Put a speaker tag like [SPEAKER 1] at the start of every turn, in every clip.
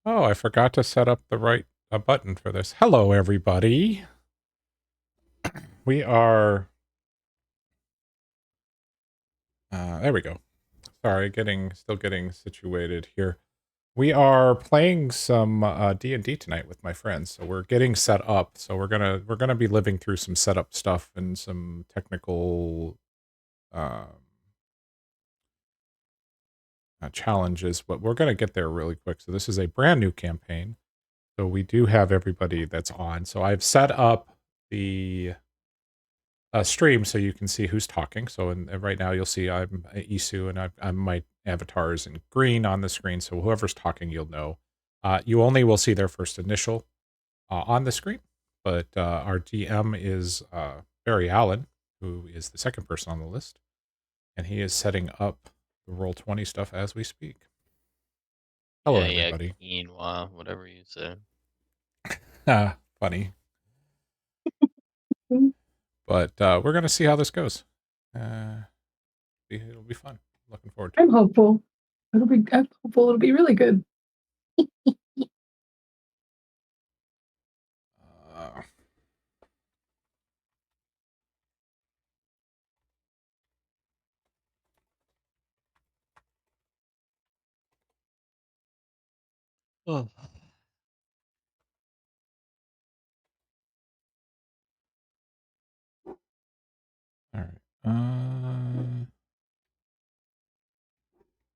[SPEAKER 1] Oh, I forgot to set up the right button for this. Hello, everybody. We are... there we go. Sorry, still getting situated here. We are playing some D&D tonight with my friends, so we're getting set up. So we're gonna be living through some setup stuff and some technical um, challenges, but we're gonna get there really quick. So this is a brand new campaign. So we do have everybody that's on. So I've set up the stream so you can see who's talking. So right now you'll see I'm Isu and I'm my avatar is in green on the screen. So whoever's talking, you'll know. You only will see their first initial on the screen, but our DM is Barry Allen, who is the second person on the list, and he is setting up the Roll20 stuff as we speak. Hello, everybody.
[SPEAKER 2] Quinoa, whatever you say.
[SPEAKER 1] Funny. But we're going to see how this goes. It'll be fun. Looking forward to it.
[SPEAKER 3] I'm hopeful. I'm hopeful it'll be really good.
[SPEAKER 2] Oh.
[SPEAKER 1] All right.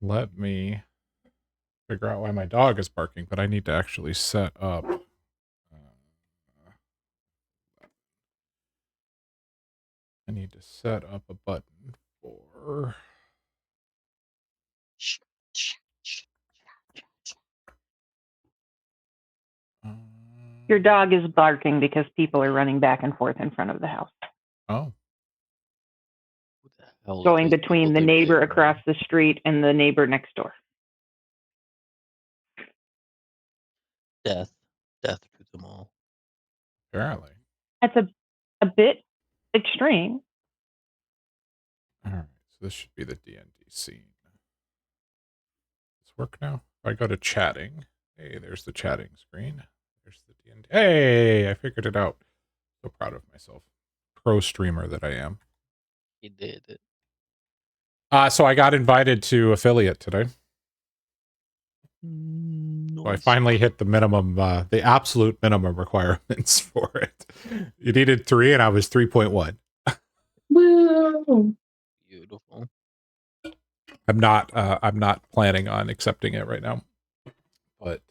[SPEAKER 1] Let me figure out why my dog is barking, but I need to actually set up. I need to set up a button for.
[SPEAKER 4] Your dog is barking because people are running back and forth in front of the house.
[SPEAKER 1] Oh.
[SPEAKER 4] Going between the neighbor across the street and the neighbor next door.
[SPEAKER 2] Death to them all.
[SPEAKER 1] Apparently.
[SPEAKER 4] That's a bit extreme.
[SPEAKER 1] All right, so this should be the D&D scene. Does this work now? If I go to chatting, hey, there's the chatting screen. There's the D&D. Hey, I figured it out. So proud of myself. Pro streamer that I am.
[SPEAKER 2] He did it.
[SPEAKER 1] So I got invited to affiliate today.
[SPEAKER 2] Nice.
[SPEAKER 1] So I finally hit the minimum, the absolute minimum requirements for it. You needed 3 and I was 3.1.
[SPEAKER 3] Woo!
[SPEAKER 2] Beautiful.
[SPEAKER 1] I'm not planning on accepting it right now, but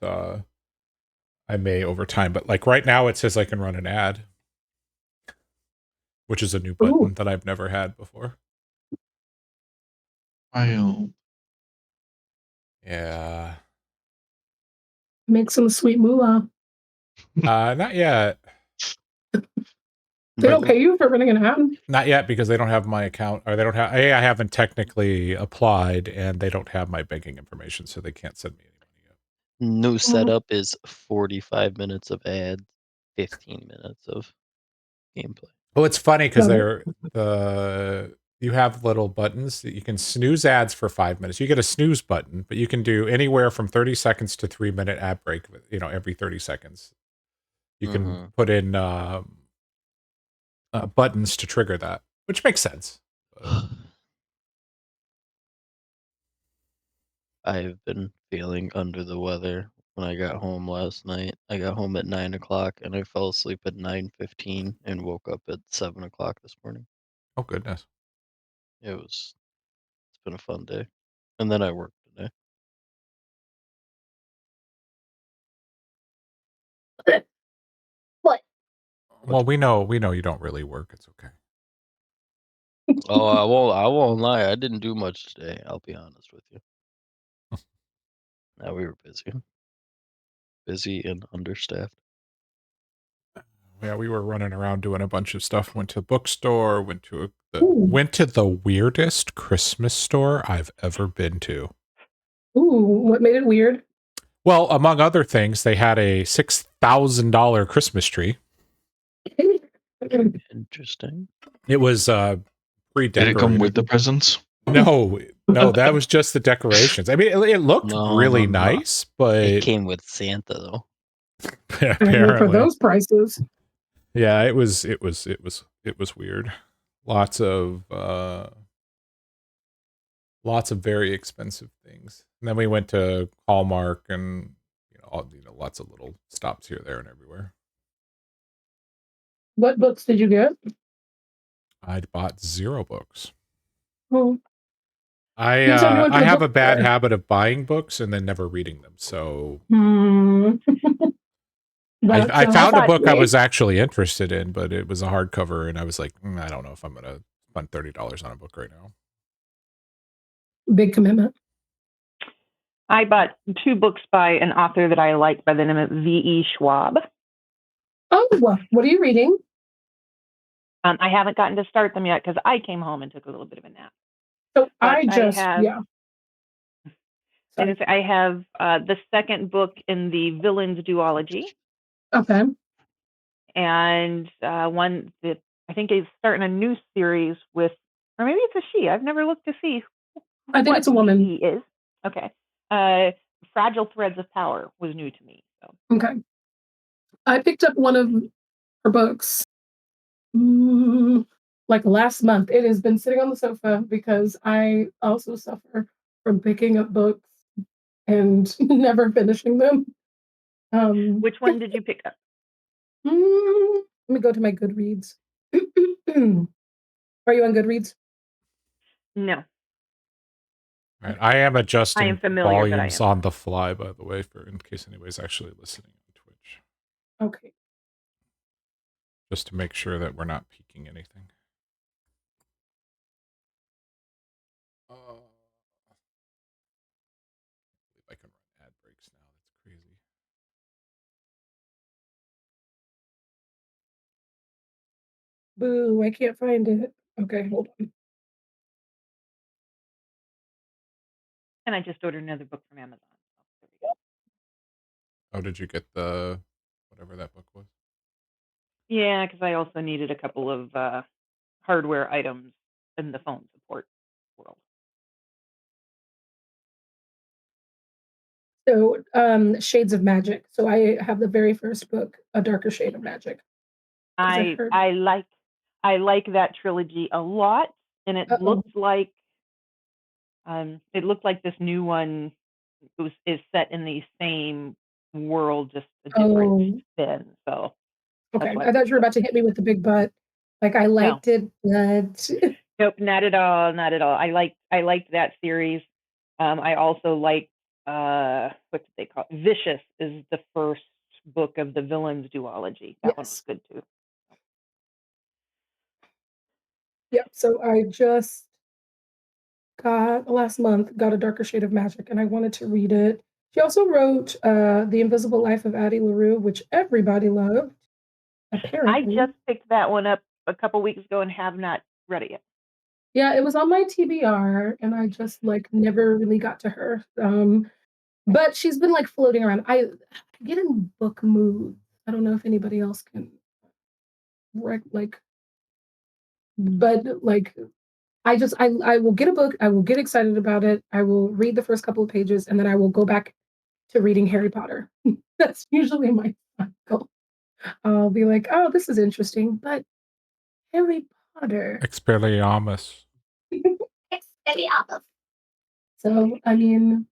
[SPEAKER 1] I may over time. But like right now, it says I can run an ad, which is a new button that I've never had before. Yeah.
[SPEAKER 3] Make some sweet moolah.
[SPEAKER 1] Not yet.
[SPEAKER 3] They don't pay you for running an ad?
[SPEAKER 1] Not yet, because they don't have my account, or they don't have. I haven't technically applied, and they don't have my banking information, so they can't send me any money yet.
[SPEAKER 2] New setup is 45 minutes of ads, 15 minutes of gameplay.
[SPEAKER 1] Oh, it's funny because you have little buttons that you can snooze ads for 5 minutes. You get a snooze button, but you can do anywhere from 30 seconds to 3-minute ad break. Every 30 seconds, you can put in buttons to trigger that, which makes sense.
[SPEAKER 2] I've been feeling under the weather. When I got home last night, I got home at 9 o'clock and I fell asleep at 9:15 and woke up at 7 o'clock this morning.
[SPEAKER 1] Oh goodness!
[SPEAKER 2] It's been a fun day, and then I worked today.
[SPEAKER 3] What?
[SPEAKER 1] Well, we know you don't really work. It's okay.
[SPEAKER 2] Oh, I won't lie. I didn't do much today. I'll be honest with you. We were busy and understaffed.
[SPEAKER 1] Yeah, we were running around doing a bunch of stuff. Went to the bookstore. Went to the weirdest Christmas store I've ever been to.
[SPEAKER 3] Ooh, what made it weird?
[SPEAKER 1] Well, among other things, they had a $6,000 Christmas tree.
[SPEAKER 2] Interesting.
[SPEAKER 1] It was pre-decorated.
[SPEAKER 5] Did it come with the presents?
[SPEAKER 1] No, No, that was just the decorations. I mean, it looked really
[SPEAKER 2] No.
[SPEAKER 1] nice,
[SPEAKER 2] It
[SPEAKER 1] but
[SPEAKER 2] came with Santa though.
[SPEAKER 3] I mean, for
[SPEAKER 1] apparently,
[SPEAKER 3] those prices.
[SPEAKER 1] yeah, it was weird. Lots of very expensive things. And then we went to Hallmark and lots of little stops here, there, and everywhere.
[SPEAKER 3] What books did you get?
[SPEAKER 1] I'd bought 0 books.
[SPEAKER 3] Oh,
[SPEAKER 1] I
[SPEAKER 3] you said you went to
[SPEAKER 1] I
[SPEAKER 3] the
[SPEAKER 1] have a bad
[SPEAKER 3] bookstore.
[SPEAKER 1] habit of buying books and then never reading them. So
[SPEAKER 3] That
[SPEAKER 1] I
[SPEAKER 3] sounds
[SPEAKER 1] found a
[SPEAKER 4] thought-
[SPEAKER 1] book I
[SPEAKER 3] great.
[SPEAKER 1] was actually interested in, but it was a hardcover, and I was like, I don't know if I'm gonna spend $30 on a book right now.
[SPEAKER 3] Big commitment.
[SPEAKER 4] I bought 2 books by an author that I like by the name of V.E. Schwab.
[SPEAKER 3] Oh, what are you reading?
[SPEAKER 4] I haven't gotten to start them yet because I came home and took a little bit of a nap.
[SPEAKER 3] So
[SPEAKER 4] But
[SPEAKER 3] I just
[SPEAKER 4] have,
[SPEAKER 3] yeah. Sorry.
[SPEAKER 4] I have the second book in the Villains duology,
[SPEAKER 3] Okay.
[SPEAKER 4] and one that I think is starting a new series with, or maybe it's a she. I've never looked to see
[SPEAKER 3] I think
[SPEAKER 4] what
[SPEAKER 3] it's a woman.
[SPEAKER 4] VE is. Okay. Fragile Threads of Power was new to me. So.
[SPEAKER 3] Okay. I picked up one of her books like last month. It has been sitting on the sofa because I also suffer from picking up books and never finishing them.
[SPEAKER 4] Which one did you pick up?
[SPEAKER 3] Let me go to my Goodreads. Are you on Goodreads?
[SPEAKER 4] No.
[SPEAKER 1] Right. I am adjusting
[SPEAKER 4] I am familiar, but I
[SPEAKER 1] volumes
[SPEAKER 4] am.
[SPEAKER 1] on the fly, by the way, in case anybody's actually listening on Twitch,
[SPEAKER 3] Okay.
[SPEAKER 1] just to make sure that we're not peaking anything. I can run ad breaks now. That's crazy.
[SPEAKER 3] Boo, I can't find it. Okay, hold on.
[SPEAKER 4] And I just ordered another book from Amazon.
[SPEAKER 1] Oh, did you get the whatever that book was?
[SPEAKER 4] Yeah, because I also needed a couple of hardware items in the phone support world.
[SPEAKER 3] So, Shades of Magic. So I have the very first book, A Darker Shade of Magic.
[SPEAKER 4] I like that trilogy a lot, and it looked like this new one is set in the same world, just a different spin. So
[SPEAKER 3] okay, I thought you were about to hit me with the big butt. Like I liked it, but
[SPEAKER 4] nope, not at all, not at all. I liked that series. I also liked what did they call it? Vicious is the first book of the Villains duology. That one was good too.
[SPEAKER 3] Yeah, so I just last month got A Darker Shade of Magic, and I wanted to read it. She also wrote The Invisible Life of Addie LaRue, which everybody loved. Apparently.
[SPEAKER 4] I just picked that one up a couple weeks ago and have not read it yet.
[SPEAKER 3] Yeah, it was on my TBR, and I just never really got to her. But she's been floating around. I get in book mood. I don't know if anybody else can but I will get a book, I will get excited about it, I will read the first couple of pages, and then I will go back to reading Harry Potter. That's usually my cycle. I'll be like, oh, this is interesting, but Harry Potter.
[SPEAKER 1] Expelliarmus.
[SPEAKER 3] Expelliarmus. So, I mean,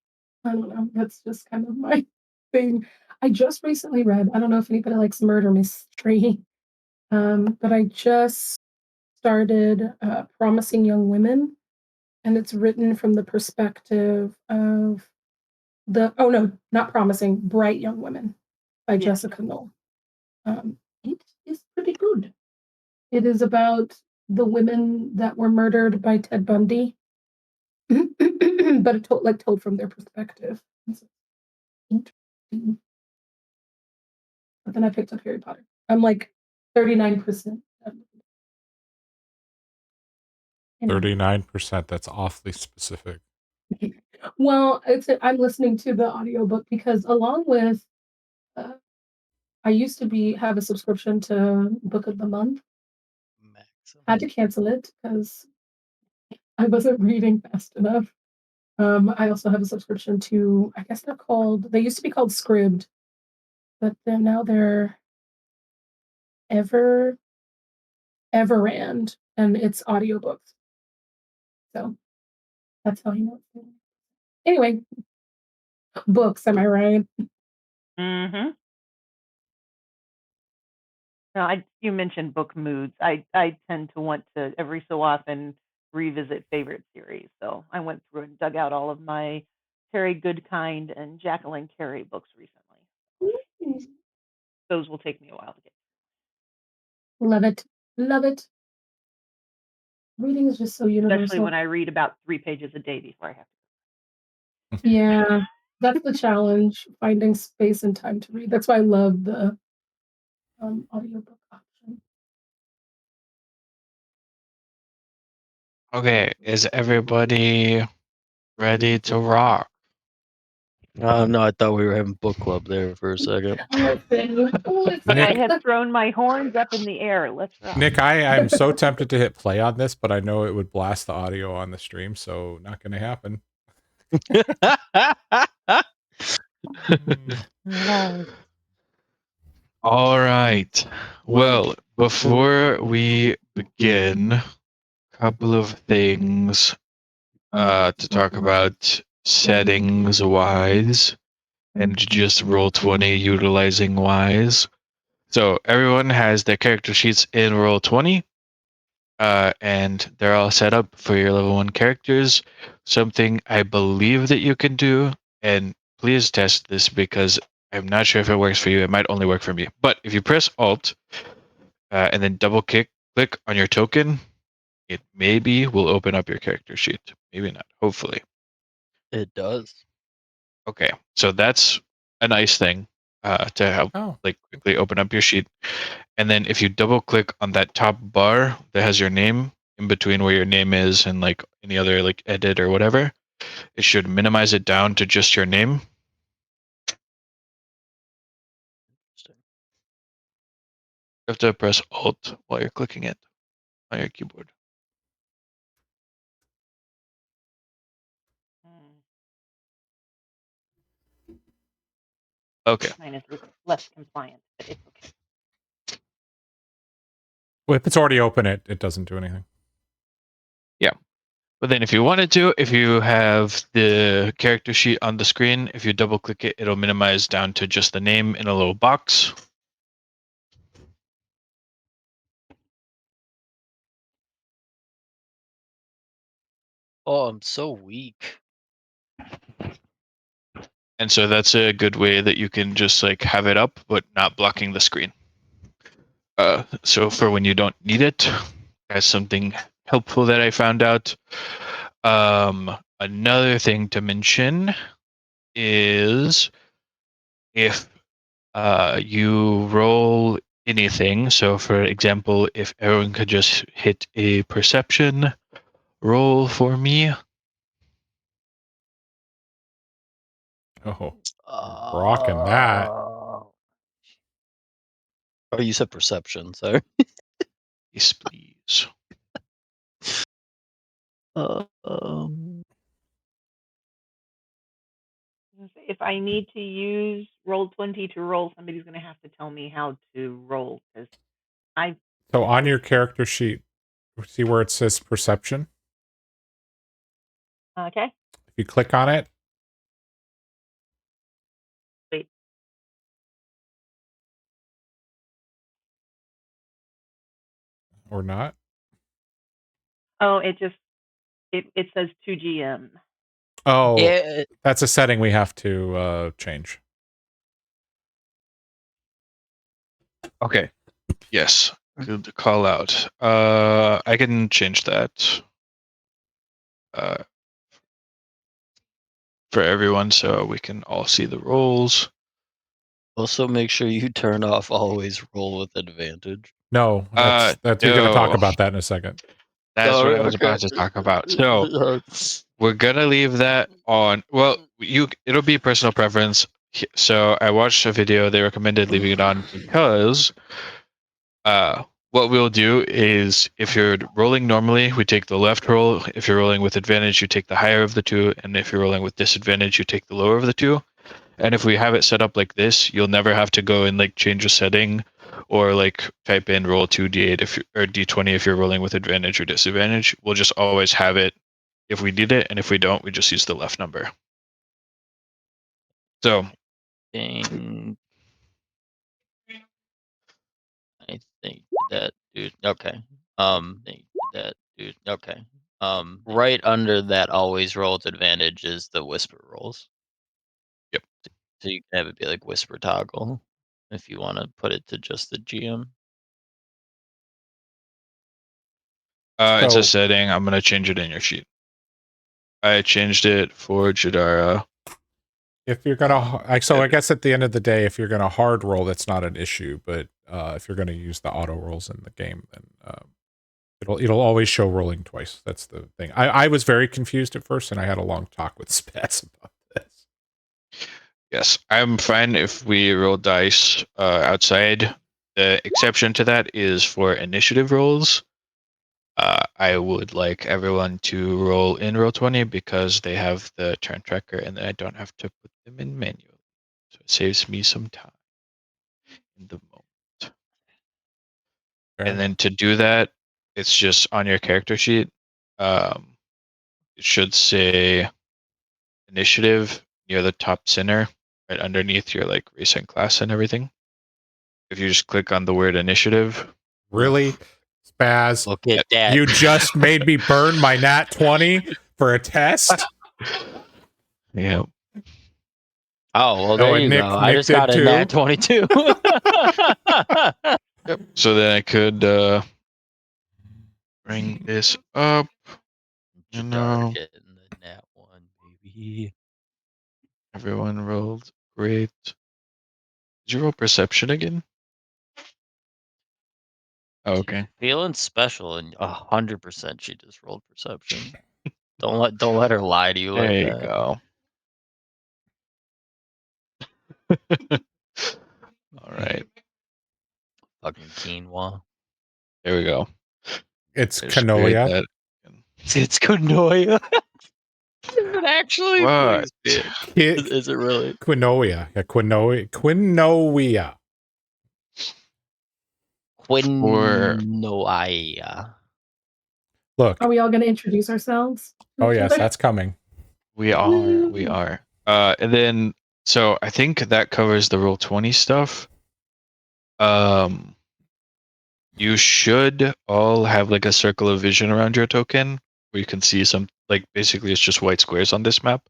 [SPEAKER 3] I don't know. That's just kind of my thing. I just recently read, I don't know if anybody likes murder mystery, but I just started Promising Young Women, and it's written from the perspective of not Promising, Bright Young Women by Jessica Knoll. It is pretty good. It is about the women that were murdered by Ted Bundy, but it told from their perspective. Interesting. But then I picked up Harry Potter. I'm 39%.
[SPEAKER 1] 39%. That's awfully specific.
[SPEAKER 3] Well, I'm listening to the audiobook because along with I used to have a subscription to Book of the Month. Had to cancel it because I wasn't reading fast enough. I also have a subscription to, I guess they used to be called Scribd, but they're Everand, and it's audiobooks. So that's how you know. Anyway, books, am I right?
[SPEAKER 4] Mm-hmm. No, you mentioned book moods. I tend to want to every so often revisit favorite series. So I went through and dug out all of my Terry Goodkind and Jacqueline Carey books recently. Those will take me a while to get.
[SPEAKER 3] Love it. Love it. Reading is just so universal.
[SPEAKER 4] Especially when I read about 3 pages a day before I have
[SPEAKER 3] to. Yeah, that's the challenge, finding space and time to read. That's why I love the audiobook option.
[SPEAKER 5] Okay, is everybody ready to rock?
[SPEAKER 2] No, I thought we were having book club there for a second.
[SPEAKER 4] I have thrown my horns up in the air. Let's rock.
[SPEAKER 1] Nick, I'm so tempted to hit play on this, but I know it would blast the audio on the stream, so not going to happen.
[SPEAKER 5] All right. Well, before we begin, a couple of things to talk about settings wise and just Roll20 utilizing wise. So everyone has their character sheets in Roll20. And they're all set up for your level 1 characters. Something I believe that you can do, and please test this because I'm not sure if it works for you. It might only work for me. But if you press Alt and then double click on your token, it maybe will open up your character sheet. Maybe not. Hopefully.
[SPEAKER 2] It does.
[SPEAKER 5] Okay, so that's a nice thing to help quickly open up your sheet. And then if you double click on that top bar that has your name in between where your name is and like any other like edit or whatever, it should minimize it down to just your name. You have to press Alt while you're clicking it on your keyboard. Okay.
[SPEAKER 4] Mine is less compliant, but it's okay.
[SPEAKER 1] Well, if it's already open, it doesn't do anything.
[SPEAKER 5] Yeah. But then if you wanted to, if you have the character sheet on the screen, if you double click it, it'll minimize down to just the name in a little box.
[SPEAKER 2] Oh, I'm so weak.
[SPEAKER 5] And so that's a good way that you can just like have it up, but not blocking the screen. So for when you don't need it, that's something helpful that I found out. Another thing to mention is if you roll anything. So for example, if everyone could just hit a perception roll for me.
[SPEAKER 1] Oh, rocking that.
[SPEAKER 2] Oh, you said perception, sorry.
[SPEAKER 5] Yes, please.
[SPEAKER 4] If I need to use Roll20 to roll, somebody's going to have to tell me how to roll because
[SPEAKER 1] So on your character sheet, see where it says perception?
[SPEAKER 4] Okay.
[SPEAKER 1] If you click on it.
[SPEAKER 4] Wait.
[SPEAKER 1] Or not?
[SPEAKER 4] Oh, it says 2GM.
[SPEAKER 1] Oh, yeah. That's a setting we have to change.
[SPEAKER 5] Okay. Yes. Good to call out. I can change that for everyone so we can all see the rolls.
[SPEAKER 2] Also, make sure you turn off always roll with advantage.
[SPEAKER 1] No, you're going to talk about that in a second.
[SPEAKER 5] That's what I was about to talk about. So we're gonna leave that on. Well, it'll be personal preference. So I watched a video. They recommended leaving it on because what we'll do is, if you're rolling normally, we take the left roll. If you're rolling with advantage, you take the higher of the two, and if you're rolling with disadvantage, you take the lower of the two. And if we have it set up like this, you'll never have to go and like change a setting, or like type in roll 2d8 if you, or d20 if you're rolling with advantage or disadvantage. We'll just always have it if we need it, and if we don't, we just use the left number. So
[SPEAKER 2] Dang. I think that dude. Okay. Think that dude. Okay. Right under that always roll with advantage is the whisper rolls.
[SPEAKER 5] Yep.
[SPEAKER 2] So you can have it be like whisper toggle if you want to put it to just the GM.
[SPEAKER 5] it's a
[SPEAKER 1] So-
[SPEAKER 5] setting. I'm gonna change it in your sheet. I changed it for Jadara.
[SPEAKER 1] If you're gonna, I guess at the end of the day, if you're gonna hard roll, that's not an issue. But if you're gonna use the auto rolls in the game, then it'll always show rolling twice. That's the thing. I was very confused at first, and I had a long talk with Spaz about this.
[SPEAKER 5] Yes, I'm fine if we roll dice outside. The exception to that is for initiative rolls. I would like everyone to roll in Roll20 because they have the turn tracker, and then I don't have to put them in manually. So it saves me some time in the moment.
[SPEAKER 1] Fair.
[SPEAKER 5] And then to do that, it's just on your character sheet. It should say initiative near the top center, right underneath your like race and class and everything. If you just click on the word initiative.
[SPEAKER 1] Really, Spaz,
[SPEAKER 2] Look at that.
[SPEAKER 1] you just made me burn my nat 20 for a test.
[SPEAKER 5] Yeah.
[SPEAKER 2] Oh, well,
[SPEAKER 1] Oh,
[SPEAKER 2] there
[SPEAKER 1] and
[SPEAKER 2] you
[SPEAKER 1] Nick-
[SPEAKER 2] go. I
[SPEAKER 1] Nick
[SPEAKER 2] just got
[SPEAKER 1] did
[SPEAKER 2] a nat
[SPEAKER 1] too?
[SPEAKER 2] 22.
[SPEAKER 5] Yep. So then I could bring this up. You know,
[SPEAKER 2] getting the nat 1, baby.
[SPEAKER 5] everyone rolled great. Did you roll perception again? Oh, okay.
[SPEAKER 2] Feeling special, and 100% she just rolled perception. Don't let her lie to you
[SPEAKER 5] There
[SPEAKER 2] like
[SPEAKER 5] you
[SPEAKER 2] that.
[SPEAKER 5] go. All right.
[SPEAKER 2] Fucking quinoa.
[SPEAKER 5] There we go.
[SPEAKER 1] It's
[SPEAKER 5] I just create
[SPEAKER 1] canoia.
[SPEAKER 5] that.
[SPEAKER 2] It's quinoa. Is it actually?
[SPEAKER 5] What?
[SPEAKER 2] Please, bitch. Is it really?
[SPEAKER 1] Quinoa. Yeah, quinoa.
[SPEAKER 5] For
[SPEAKER 2] Quinoa.
[SPEAKER 1] Look.
[SPEAKER 3] Are we all going to introduce ourselves? to
[SPEAKER 1] Oh
[SPEAKER 3] each
[SPEAKER 1] yes,
[SPEAKER 3] other?
[SPEAKER 1] that's coming.
[SPEAKER 5] we are. And then so I think that covers the Roll20 stuff. You should all have like a circle of vision around your token where you can see some, like basically it's just white squares on this map.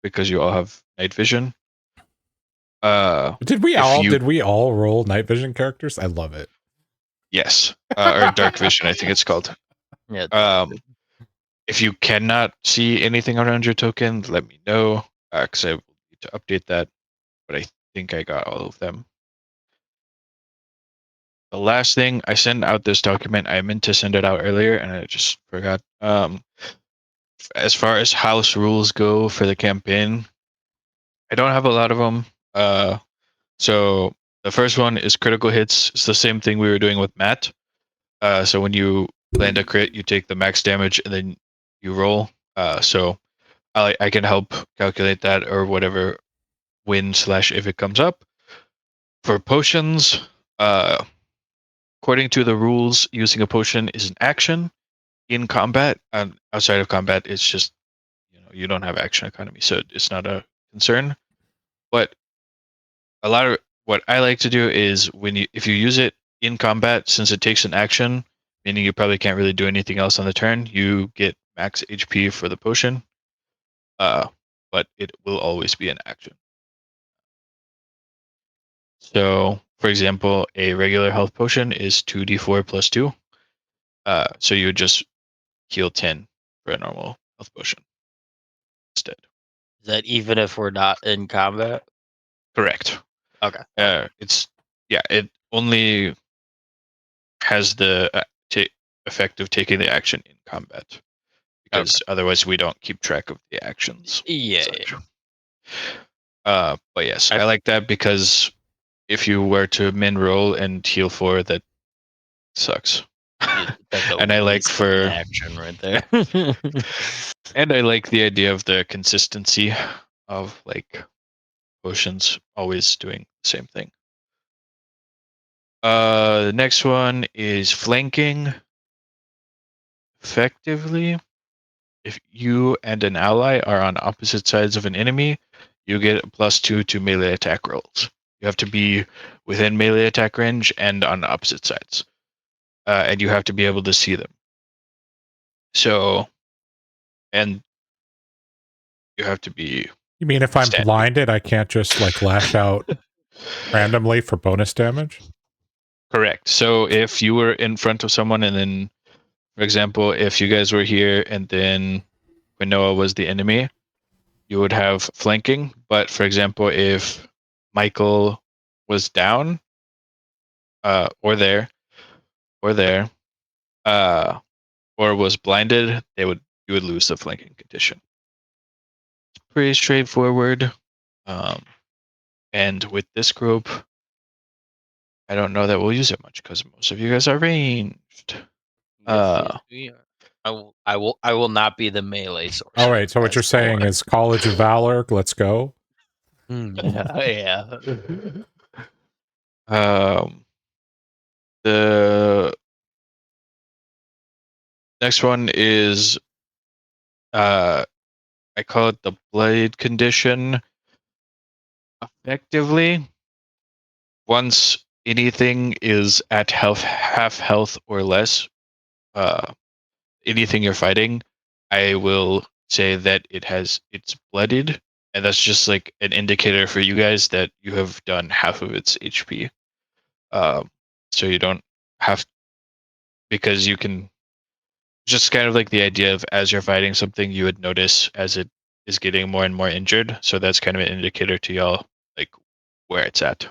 [SPEAKER 5] Because you all have night vision.
[SPEAKER 1] Did we all roll night vision characters? I love it.
[SPEAKER 5] Yes. Or dark vision, I think it's called.
[SPEAKER 2] Yeah.
[SPEAKER 5] If you cannot see anything around your token, let me know, because I will need to update that. But I think I got all of them. The last thing, I sent out this document. I meant to send it out earlier, and I just forgot. As far as house rules go for the campaign, I don't have a lot of them. So the first one is critical hits. It's the same thing we were doing with Matt. So when you land a crit, you take the max damage and then you roll. So I can help calculate that or whatever win/if it comes up. For potions, according to the rules, using a potion is an action in combat. Outside of combat, it's just you don't have action economy, so it's not a concern. But a lot of what I like to do is if you use it in combat, since it takes an action, meaning you probably can't really do anything else on the turn, you get max HP for the potion. But it will always be an action. So, for example, a regular health potion is 2d4 plus 2. So you would just heal 10 for a normal health potion instead.
[SPEAKER 2] Is that even if we're not in combat?
[SPEAKER 5] Correct.
[SPEAKER 2] Okay.
[SPEAKER 5] It only has the effect of taking the action in combat, because otherwise we don't keep track of the actions.
[SPEAKER 2] Yeah.
[SPEAKER 5] But yes, I like that because if you were to min roll and heal 4, that sucks.
[SPEAKER 2] That's a
[SPEAKER 5] And I like
[SPEAKER 2] waste of an
[SPEAKER 5] for
[SPEAKER 2] action right there.
[SPEAKER 5] and I like the idea of the consistency of like potions always doing the same thing. The next one is flanking. Effectively, if you and an ally are on opposite sides of an enemy, you get a +2 to melee attack rolls. You have to be within melee attack range and on opposite sides. And you have to be able to see them. So, and you have to be
[SPEAKER 1] You mean if I'm
[SPEAKER 5] standing.
[SPEAKER 1] blinded, I can't just like lash out randomly for bonus damage?
[SPEAKER 5] Correct. So if you were in front of someone and then, for example, if you guys were here and then when Noah was the enemy, you would have flanking. But for example, if Michael was down, or there, or there, or was blinded, you would lose the flanking condition. It's pretty straightforward. And with this group, I don't know that we'll use it much because most of you guys are ranged.
[SPEAKER 6] Yes, we are. I will not be the melee source.
[SPEAKER 1] All right. So what you're saying is College of Valor. Let's go.
[SPEAKER 6] Yeah.
[SPEAKER 5] The next one is I call it the blade condition. Effectively, once anything is at half health or less, anything you're fighting, I will say that it's blooded, and that's just like an indicator for you guys that you have done half of its HP. So you don't have, because you can just kind of like the idea of as you're fighting something, you would notice as it is getting more and more injured. So that's kind of an indicator to y'all like where it's at.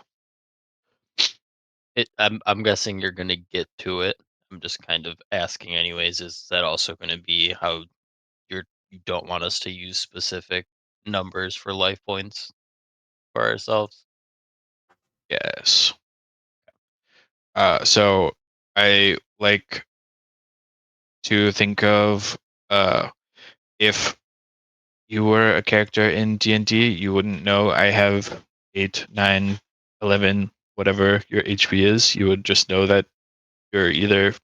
[SPEAKER 2] I'm guessing you're gonna get to it. I'm just kind of asking anyways, is that also gonna be how you don't want us to use specific numbers for life points for ourselves?
[SPEAKER 5] Yes. So I like to think of if you were a character in D&D, you wouldn't know I have 8, 9, 11, whatever your HP is. You would just know that you're either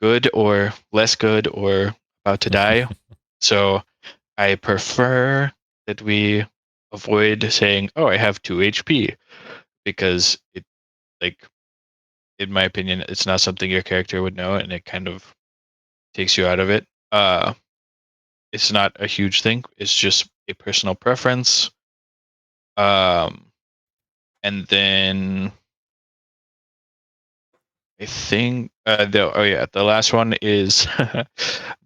[SPEAKER 5] good or less good or about to die. So I prefer that we avoid saying, "Oh, I have 2 HP," because it, like, in my opinion, it's not something your character would know, and it kind of takes you out of it. It's not a huge thing. It's just a personal preference. Um, and then I think the last one is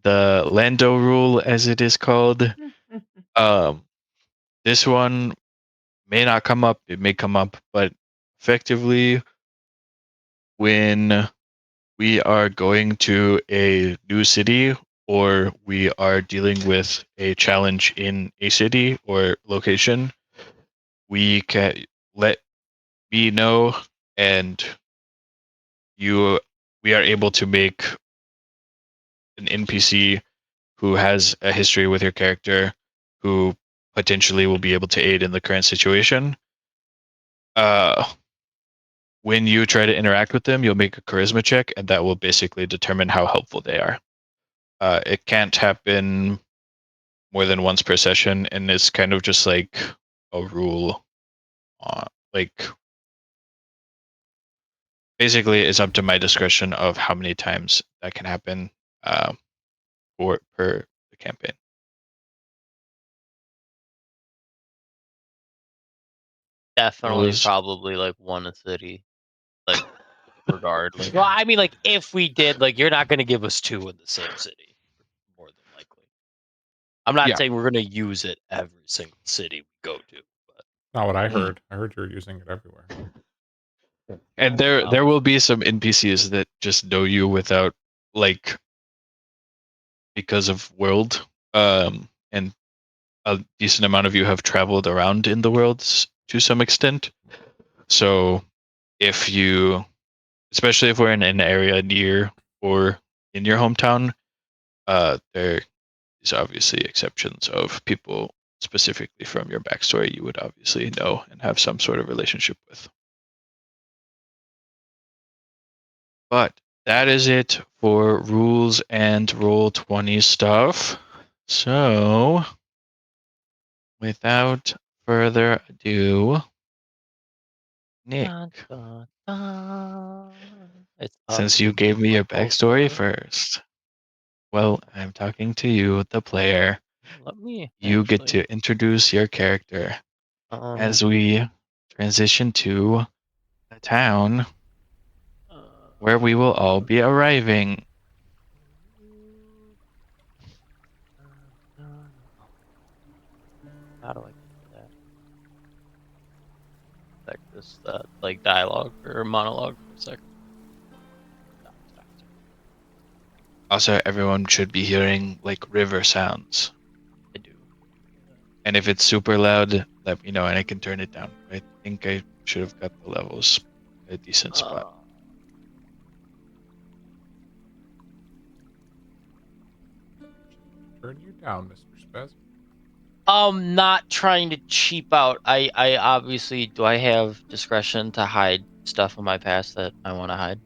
[SPEAKER 5] the Lando rule, as it is called. Um, this one may not come up. It may come up, but effectively, when we are going to a new city or we are dealing with a challenge in a city or location, we can let me know, and we are able to make an NPC who has a history with your character who potentially will be able to aid in the current situation. When you try to interact with them, you'll make a charisma check, and that will basically determine how helpful they are. It can't happen more than once per session, and it's kind of just like a rule. Like, basically, it's up to my discretion of how many times that can happen per the campaign.
[SPEAKER 2] Definitely,
[SPEAKER 5] Those-
[SPEAKER 2] probably like one a city, like regardless.
[SPEAKER 6] Well, I mean, like if we did, like you're not going to give us 2 in the same city, more than likely. I'm not
[SPEAKER 5] Yeah.
[SPEAKER 6] saying we're going to use it every single city we go to, but
[SPEAKER 1] Not what I heard. I heard you're using it everywhere.
[SPEAKER 5] And there will be some NPCs that just know you without, like, because of world, and a decent amount of you have traveled around in the world to some extent. So if you, especially if we're in an area near or in your hometown, there is obviously exceptions of people specifically from your backstory you would obviously know and have some sort of relationship with. But that is it for rules and Roll20 stuff. So, without further ado, Nick,
[SPEAKER 6] Dun, dun, dun. It's up
[SPEAKER 5] since
[SPEAKER 6] to
[SPEAKER 5] you gave
[SPEAKER 6] you,
[SPEAKER 5] me your
[SPEAKER 6] Michael.
[SPEAKER 5] backstory first, well, I'm talking to you, the player.
[SPEAKER 6] Let me
[SPEAKER 5] You get
[SPEAKER 6] actually.
[SPEAKER 5] to introduce your character as we transition to a town where we will all be arriving.
[SPEAKER 6] How do I get to that? Like this, like dialogue or monologue for a second. Stop.
[SPEAKER 5] Also, everyone should be hearing like river sounds.
[SPEAKER 6] I do.
[SPEAKER 5] And if it's super loud, let me know and I can turn it down. I think I should have got the levels at a decent spot.
[SPEAKER 1] Turn you down, Mr. Spez.
[SPEAKER 6] Not trying to cheap out. I obviously do. I have discretion to hide stuff in my past that I want to hide.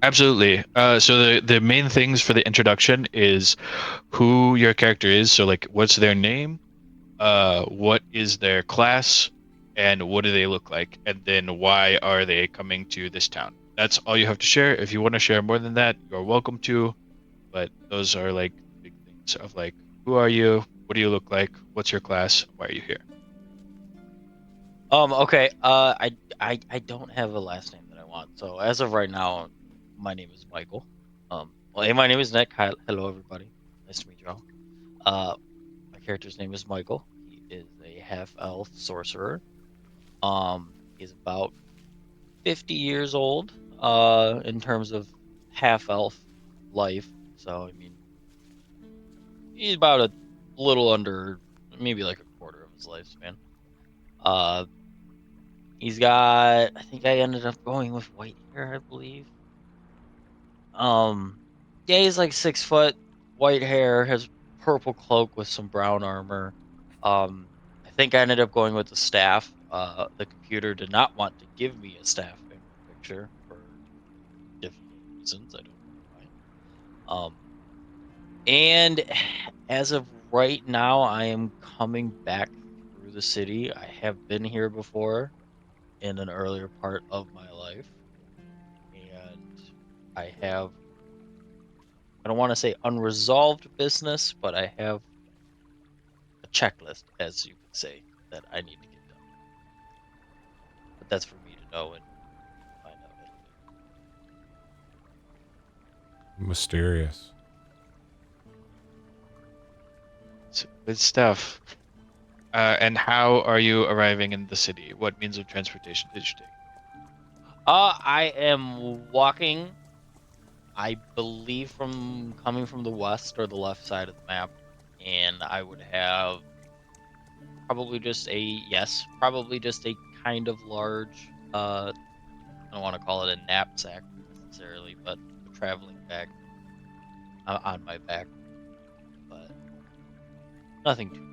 [SPEAKER 5] Absolutely. So the main things for the introduction is who your character is. So like, what's their name? What is their class? And what do they look like? And then why are they coming to this town? That's all you have to share. If you want to share more than that, you're welcome to. But those are like the big things of like, who are you? What do you look like? What's your class? Why are you here?
[SPEAKER 6] Okay. I don't have a last name that I want. So as of right now, my name is Michael. Well, hey, my name is Nick. Hi, hello everybody. Nice to meet you all. My character's name is Michael. He is a half elf sorcerer. He's about 50 years old. In terms of half elf life. So I mean, he's about a little under, maybe like a quarter of his lifespan. Uh, he's got. I think I ended up going with white hair, I believe. Yeah, he's like 6 foot, white hair, has purple cloak with some brown armor. I think I ended up going with the staff. The computer did not want to give me a staff in my picture for difficult reasons. I don't know why. And as of right now, I am coming back through the city. I have been here before in an earlier part of my life, and I have, I don't want to say unresolved business, but I have a checklist, as you could say, that I need to get done. But that's for me to know and find out at a later point.
[SPEAKER 1] Mysterious.
[SPEAKER 5] So, good stuff. And how are you arriving in the city? What means of transportation did you take?
[SPEAKER 6] I am walking, I believe, from coming from the west or the left side of the map, and I would have probably just probably just a kind of large, I don't want to call it a knapsack necessarily, but a traveling bag on my back, but nothing too much.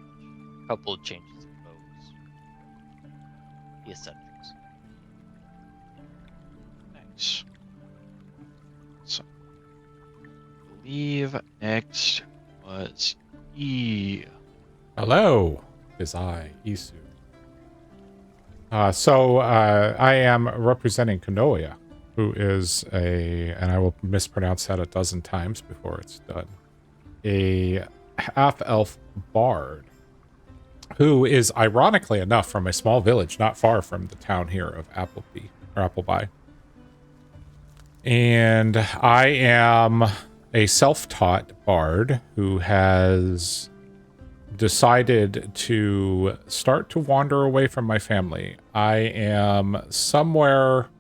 [SPEAKER 6] A couple of changes of clothes, the essentials.
[SPEAKER 5] Nice. So, I believe next was E.
[SPEAKER 1] Hello, is I, Isu. I am representing Konoya, who is and I will mispronounce that a dozen times before it's done, a half-elf bard, who is, ironically enough, from a small village not far from the town here of Appleby. And I am a self-taught bard who has decided to start to wander away from my family. I am somewhere,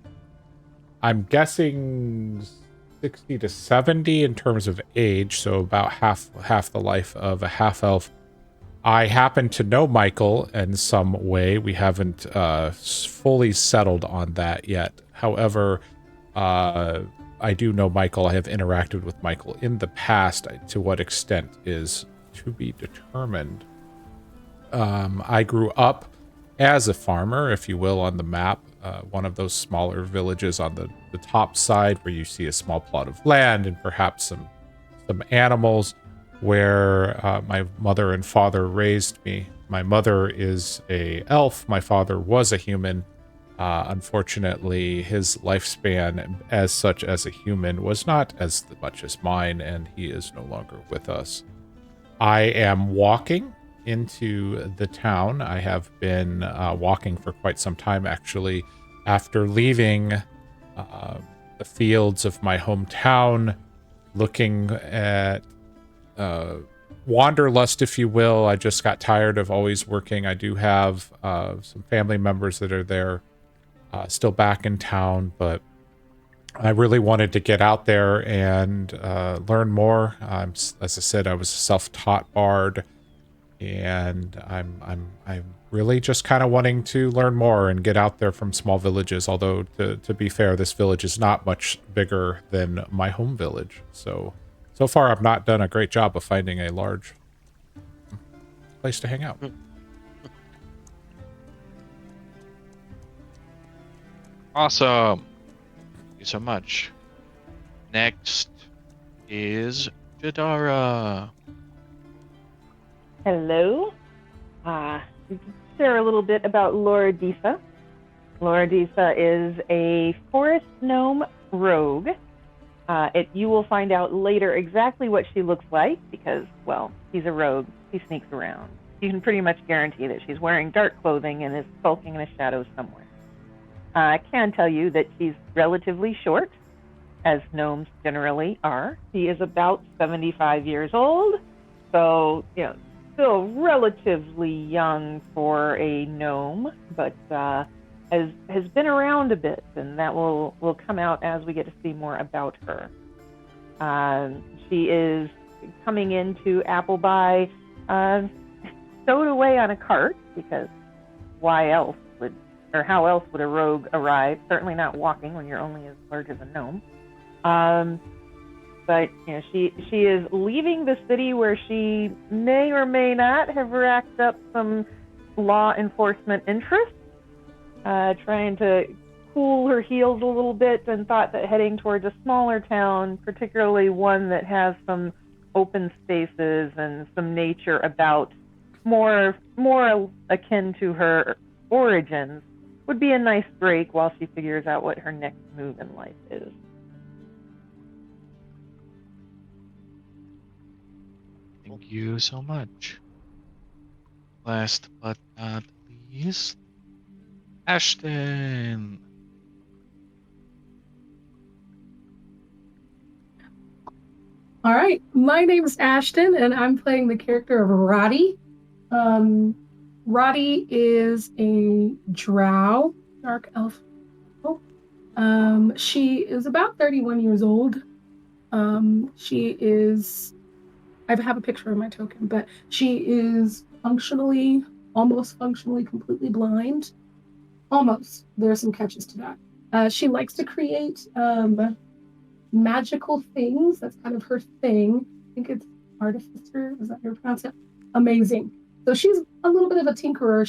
[SPEAKER 1] I'm guessing 60 to 70 in terms of age, so about half the life of a half-elf I happen to know Michael in some way. We haven't fully settled on that yet. However, I do know Michael. I have interacted with Michael in the past. To what extent is to be determined. I grew up as a farmer, if you will, on the map. One of those smaller villages on the top side where you see a small plot of land and perhaps some animals, where my mother and father raised me. My mother is a elf. My father was a human. Unfortunately, his lifespan as such as a human was not as much as mine, and he is no longer with us. I am walking into the town. I have been walking for quite some time, actually, after leaving the fields of my hometown, looking at wanderlust, if you will. I just got tired of always working. I do have some family members that are there, still back in town, but I really wanted to get out there and learn more. As I said, I was a self-taught bard, and I'm really just kind of wanting to learn more and get out there from small villages. Although to be fair, this village is not much bigger than my home village. So far I've not done a great job of finding a large place to hang out.
[SPEAKER 5] Awesome. Thank you so much. Next is Jadara.
[SPEAKER 4] Hello. Share a little bit about Laura Disa. Laura Disa is a forest gnome rogue. You will find out later exactly what she looks like because, well, she's a rogue. She sneaks around. You can pretty much guarantee that she's wearing dark clothing and is skulking in the shadows somewhere. I can tell you that she's relatively short, as gnomes generally are. She is about 75 years old, so, still relatively young for a gnome, but has been around a bit, and that will come out as we get to see more about her. She is coming into Appleby stowed away on a cart, because how else would a rogue arrive? Certainly not walking when you're only as large as a gnome. But she is leaving the city where she may or may not have racked up some law enforcement interest, trying to cool her heels a little bit, and thought that heading towards a smaller town, particularly one that has some open spaces and some nature about, more akin to her origins, would be a nice break while she figures out what her next move in life is.
[SPEAKER 5] Thank you so much. Last but not least, Ashton.
[SPEAKER 3] All right, my name is Ashton, and I'm playing the character of Roddy. Roddy is a drow, dark elf. She is about 31 years old. She is, I have a picture of my token, but she is almost functionally completely blind. Almost. There are some catches to that. She likes to create magical things. That's kind of her thing. I think it's artificer. Is that how you pronounce it? Amazing. So she's a little bit of a tinkerer.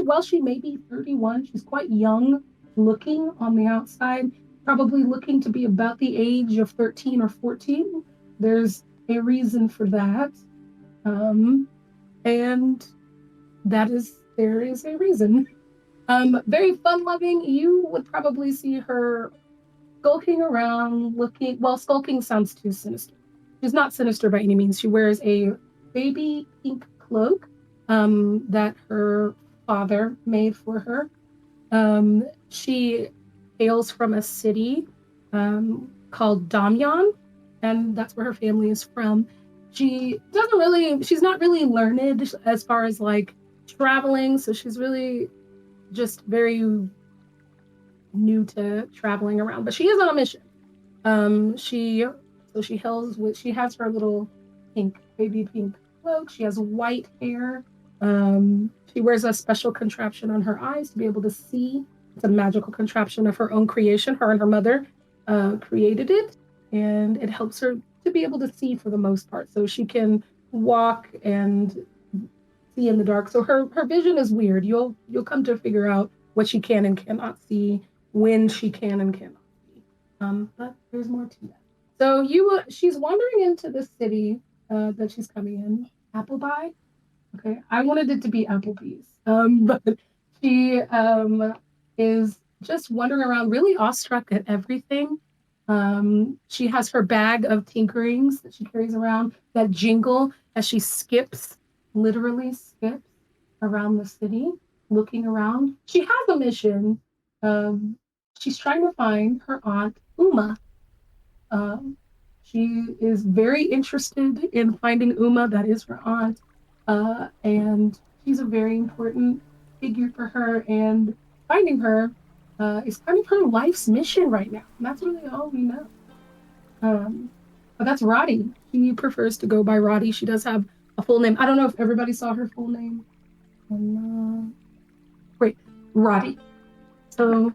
[SPEAKER 3] While she may be 31, she's quite young looking on the outside, probably looking to be about the age of 13 or 14. There's a reason for that. And there is a reason. Very fun-loving. You would probably see her skulking around, skulking sounds too sinister. She's not sinister by any means. She wears a baby pink cloak that her father made for her. She hails from a city called Damyan, and that's where her family is from. She's not really learned as far as like traveling, so she's really just very new to traveling around, but she is on a mission. She has her little baby pink cloak. She has white hair. She wears a special contraption on her eyes to be able to see. It's a magical contraption of her own creation. Her and her mother created it, and it helps her to be able to see for the most part. So she can walk and see in the dark. So her vision is weird. You'll come to figure out what she can and cannot see, when she can and cannot see. But there's more to that. So she's wandering into the city that she's coming in, Appleby. Okay, I wanted it to be Applebee's, but she is just wandering around, really awestruck at everything. She has her bag of tinkerings that she carries around that jingle as she skips, literally skips around the city, looking around. She has a mission. Um, she's trying to find her aunt Uma. Um, she is very interested in finding Uma, that is her aunt, and she's a very important figure for her. And finding her is kind of her life's mission right now. And that's really all we know. But that's Roddy. She prefers to go by Roddy. She does have a full name. I don't know if everybody saw her full name. Great, Roddy. So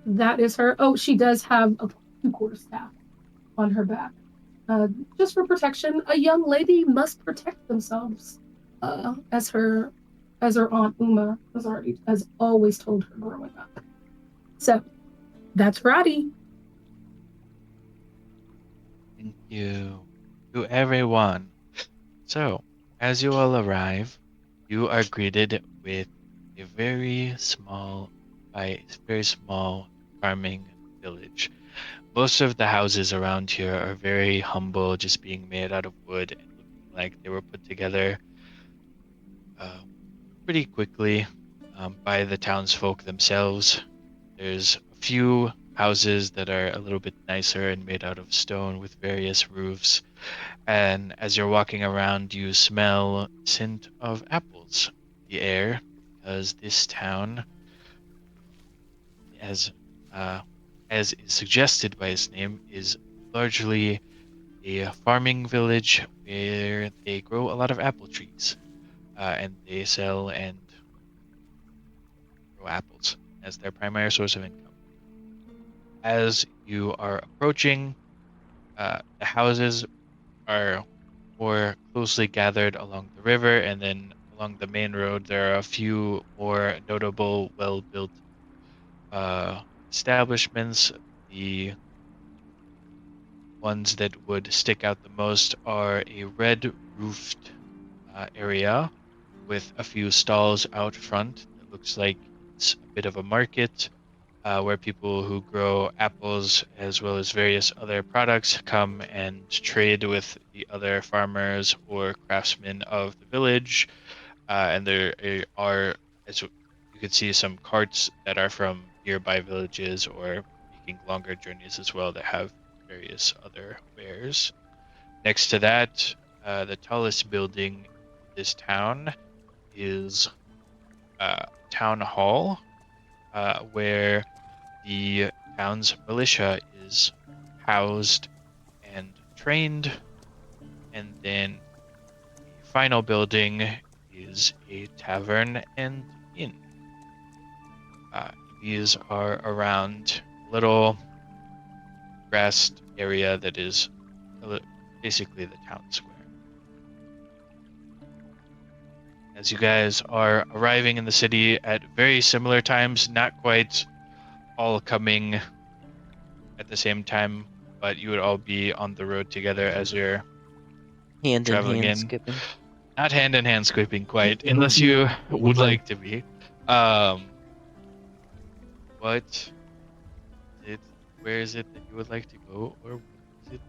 [SPEAKER 3] that is her. Oh, she does have a 2-quarter staff on her back. Uh, just for protection, a young lady must protect themselves, as her aunt Uma has always told her growing up. So that's Roddy.
[SPEAKER 5] Thank you to everyone. So, as you all arrive, you are greeted with a very small farming village. Most of the houses around here are very humble, just being made out of wood and looking like they were put together uh, pretty quickly by the townsfolk themselves. There's a few houses that are a little bit nicer and made out of stone with various roofs. And as you're walking around, you smell scent of apples in the air because this town, as uh, as is suggested by its name, is largely a farming village where they grow a lot of apple trees, and they sell and grow apples as their primary source of income. As you are approaching, the houses are more closely gathered along the river, and then along the main road, there are a few more notable, well-built establishments. The ones that would stick out the most are a red-roofed area with a few stalls out front that looks like it's a bit of a market where people who grow apples as well as various other products come and trade with the other farmers or craftsmen of the village. And there are, as you can see, some carts that are from nearby villages or making longer journeys as well that have various other wares. Next to that, the tallest building in this town is town hall, where the town's militia is housed and trained. And then the final building is a tavern and inn. These are around a little grassed area that is basically the town square. As you guys are arriving in the city at very similar times, not quite all coming at the same time, but you would all be on the road together as you're
[SPEAKER 6] Hand in
[SPEAKER 5] traveling
[SPEAKER 6] hand
[SPEAKER 5] in.
[SPEAKER 6] skipping.
[SPEAKER 5] Not hand in hand skipping quite, unless you would like to be. What it? Where is it that you would like to go, or what is it?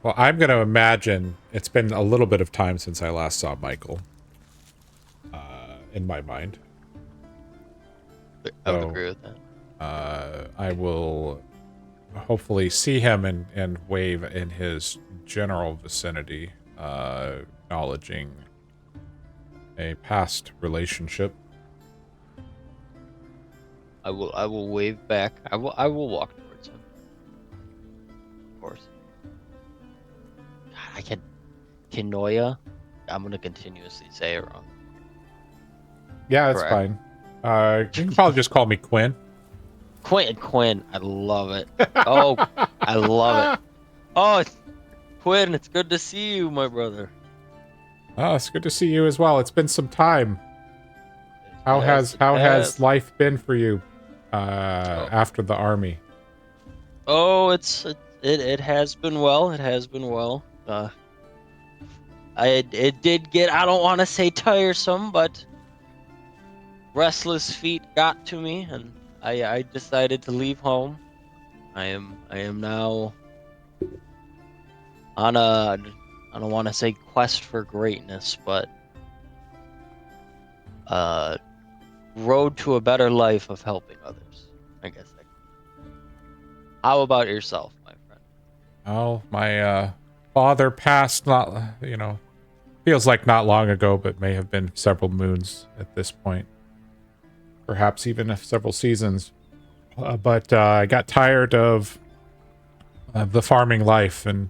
[SPEAKER 1] Well, I'm going to imagine it's been a little bit of time since I last saw Michael. In my mind.
[SPEAKER 6] I would
[SPEAKER 1] So,
[SPEAKER 6] agree with that.
[SPEAKER 1] I will hopefully see him and wave in his general vicinity, acknowledging a past relationship.
[SPEAKER 6] I will wave back. I will walk towards him. Of course. God, I can Kinoya. I'm gonna continuously say it wrong.
[SPEAKER 1] Yeah, that's
[SPEAKER 6] Correct.
[SPEAKER 1] fine. You can probably just call me Quinn.
[SPEAKER 6] Quinn, I love it. Oh, I love it. Oh, Quinn, it's good to see you, my brother.
[SPEAKER 1] Oh, it's good to see you as well. It's been some time.
[SPEAKER 6] It
[SPEAKER 1] How has
[SPEAKER 6] has.
[SPEAKER 1] life been for you
[SPEAKER 6] Oh,
[SPEAKER 1] after the army?
[SPEAKER 6] it has been well. It has been well. It did get, I don't want to say tiresome, but restless feet got to me, and I decided to leave home. I am now on a, I don't want to say quest for greatness, but uh road to a better life of helping others. I guess that. How about yourself, my friend?
[SPEAKER 1] Oh, my father passed feels like not long ago, but may have been several moons at this point. Perhaps even several seasons. But I got tired of the farming life, and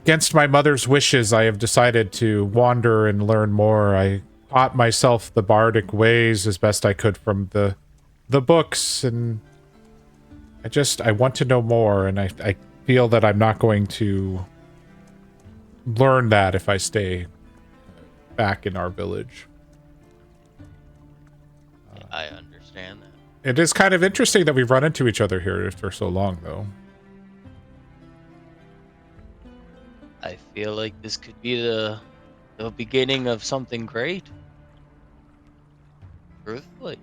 [SPEAKER 1] against my mother's wishes, I have decided to wander and learn more. I taught myself the bardic ways as best I could from the books, and I want to know more, and I feel that I'm not going to learn that if I stay back in our village.
[SPEAKER 6] I understand that.
[SPEAKER 1] It is kind of interesting that we've run into each other here for so long, though.
[SPEAKER 6] I feel like this could be the beginning of something great. Truthfully,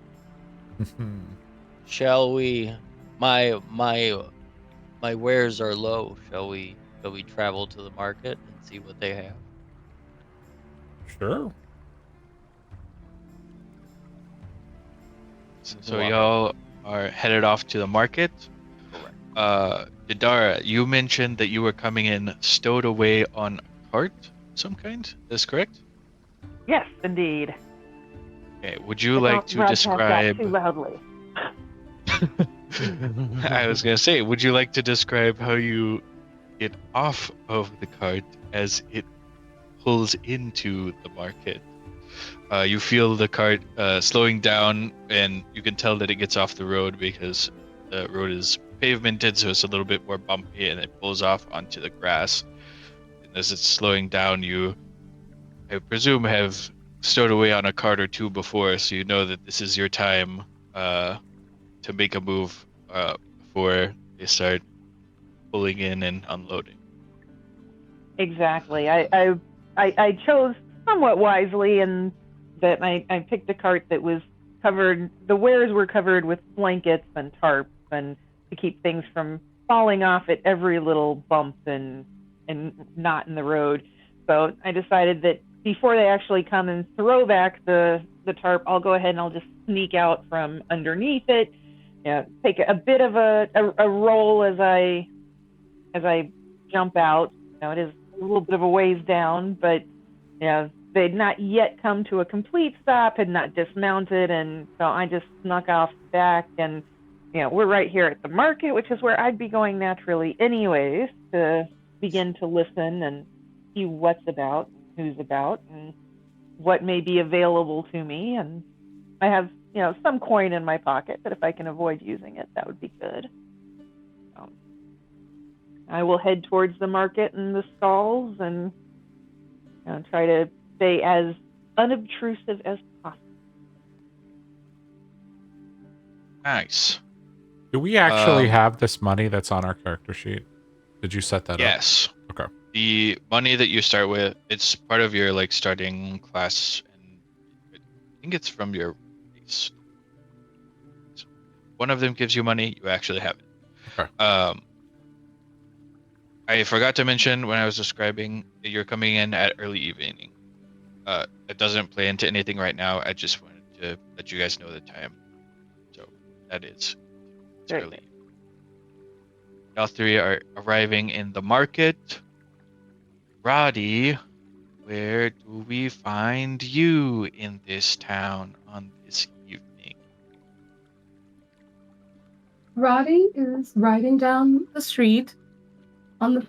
[SPEAKER 6] shall we? My my my wares are low. Shall we travel to the market and see what they have?
[SPEAKER 1] Sure.
[SPEAKER 6] We can
[SPEAKER 5] So
[SPEAKER 6] walk.
[SPEAKER 5] y'all are headed off to the market.
[SPEAKER 6] Correct.
[SPEAKER 5] Didara, you mentioned that you were coming in stowed away on a cart of some kind. Is correct?
[SPEAKER 4] Yes, indeed.
[SPEAKER 5] Okay. Would you
[SPEAKER 4] But
[SPEAKER 5] like
[SPEAKER 4] don't
[SPEAKER 5] to
[SPEAKER 4] broadcast that too
[SPEAKER 5] describe?
[SPEAKER 4] loudly.
[SPEAKER 5] I was gonna say, would you like to describe how you get off of the cart as it pulls into the market? You feel the cart slowing down, and you can tell that it gets off the road because the road is pavemented, so it's a little bit more bumpy, and it pulls off onto the grass. And as it's slowing down, you, I presume, have stowed away on a cart or two before, so you know that this is your time to make a move before they start pulling in and unloading.
[SPEAKER 4] Exactly. I chose somewhat wisely in that I picked a cart that was covered. The wares were covered with blankets and tarps, and to keep things from falling off at every little bump and knot in the road. So I decided that before they actually come and throw back the tarp, I'll go ahead and I'll just sneak out from underneath it. Take a bit of a roll as I jump out. It is a little bit of a ways down, but they'd not yet come to a complete stop, had not dismounted, and so I just snuck off back. And we're right here at the market, which is where I'd be going naturally anyways, to begin to listen and see what's about, who's about, and what may be available to me. And I have some coin in my pocket, but if I can avoid using it, that would be good. I will head towards the market and the stalls and try to stay as unobtrusive as possible.
[SPEAKER 5] Nice.
[SPEAKER 1] Do we actually
[SPEAKER 5] Um,
[SPEAKER 1] have this money that's on our character sheet? Did you set that up?
[SPEAKER 5] yes.
[SPEAKER 1] Okay.
[SPEAKER 5] The money that you start with, it's part of your like starting class, and I think it's from your base. One of them gives you money, you actually have it.
[SPEAKER 1] Okay.
[SPEAKER 5] I forgot to mention when I was describing that you're coming in at early evening. It doesn't play into anything right now. I just wanted to let you guys know the time. So that is, it's
[SPEAKER 4] Very
[SPEAKER 5] early.
[SPEAKER 4] good.
[SPEAKER 5] Y'all three are arriving in the market. Roddy, where do we find you in this town on this evening?
[SPEAKER 3] Roddy is riding down the street on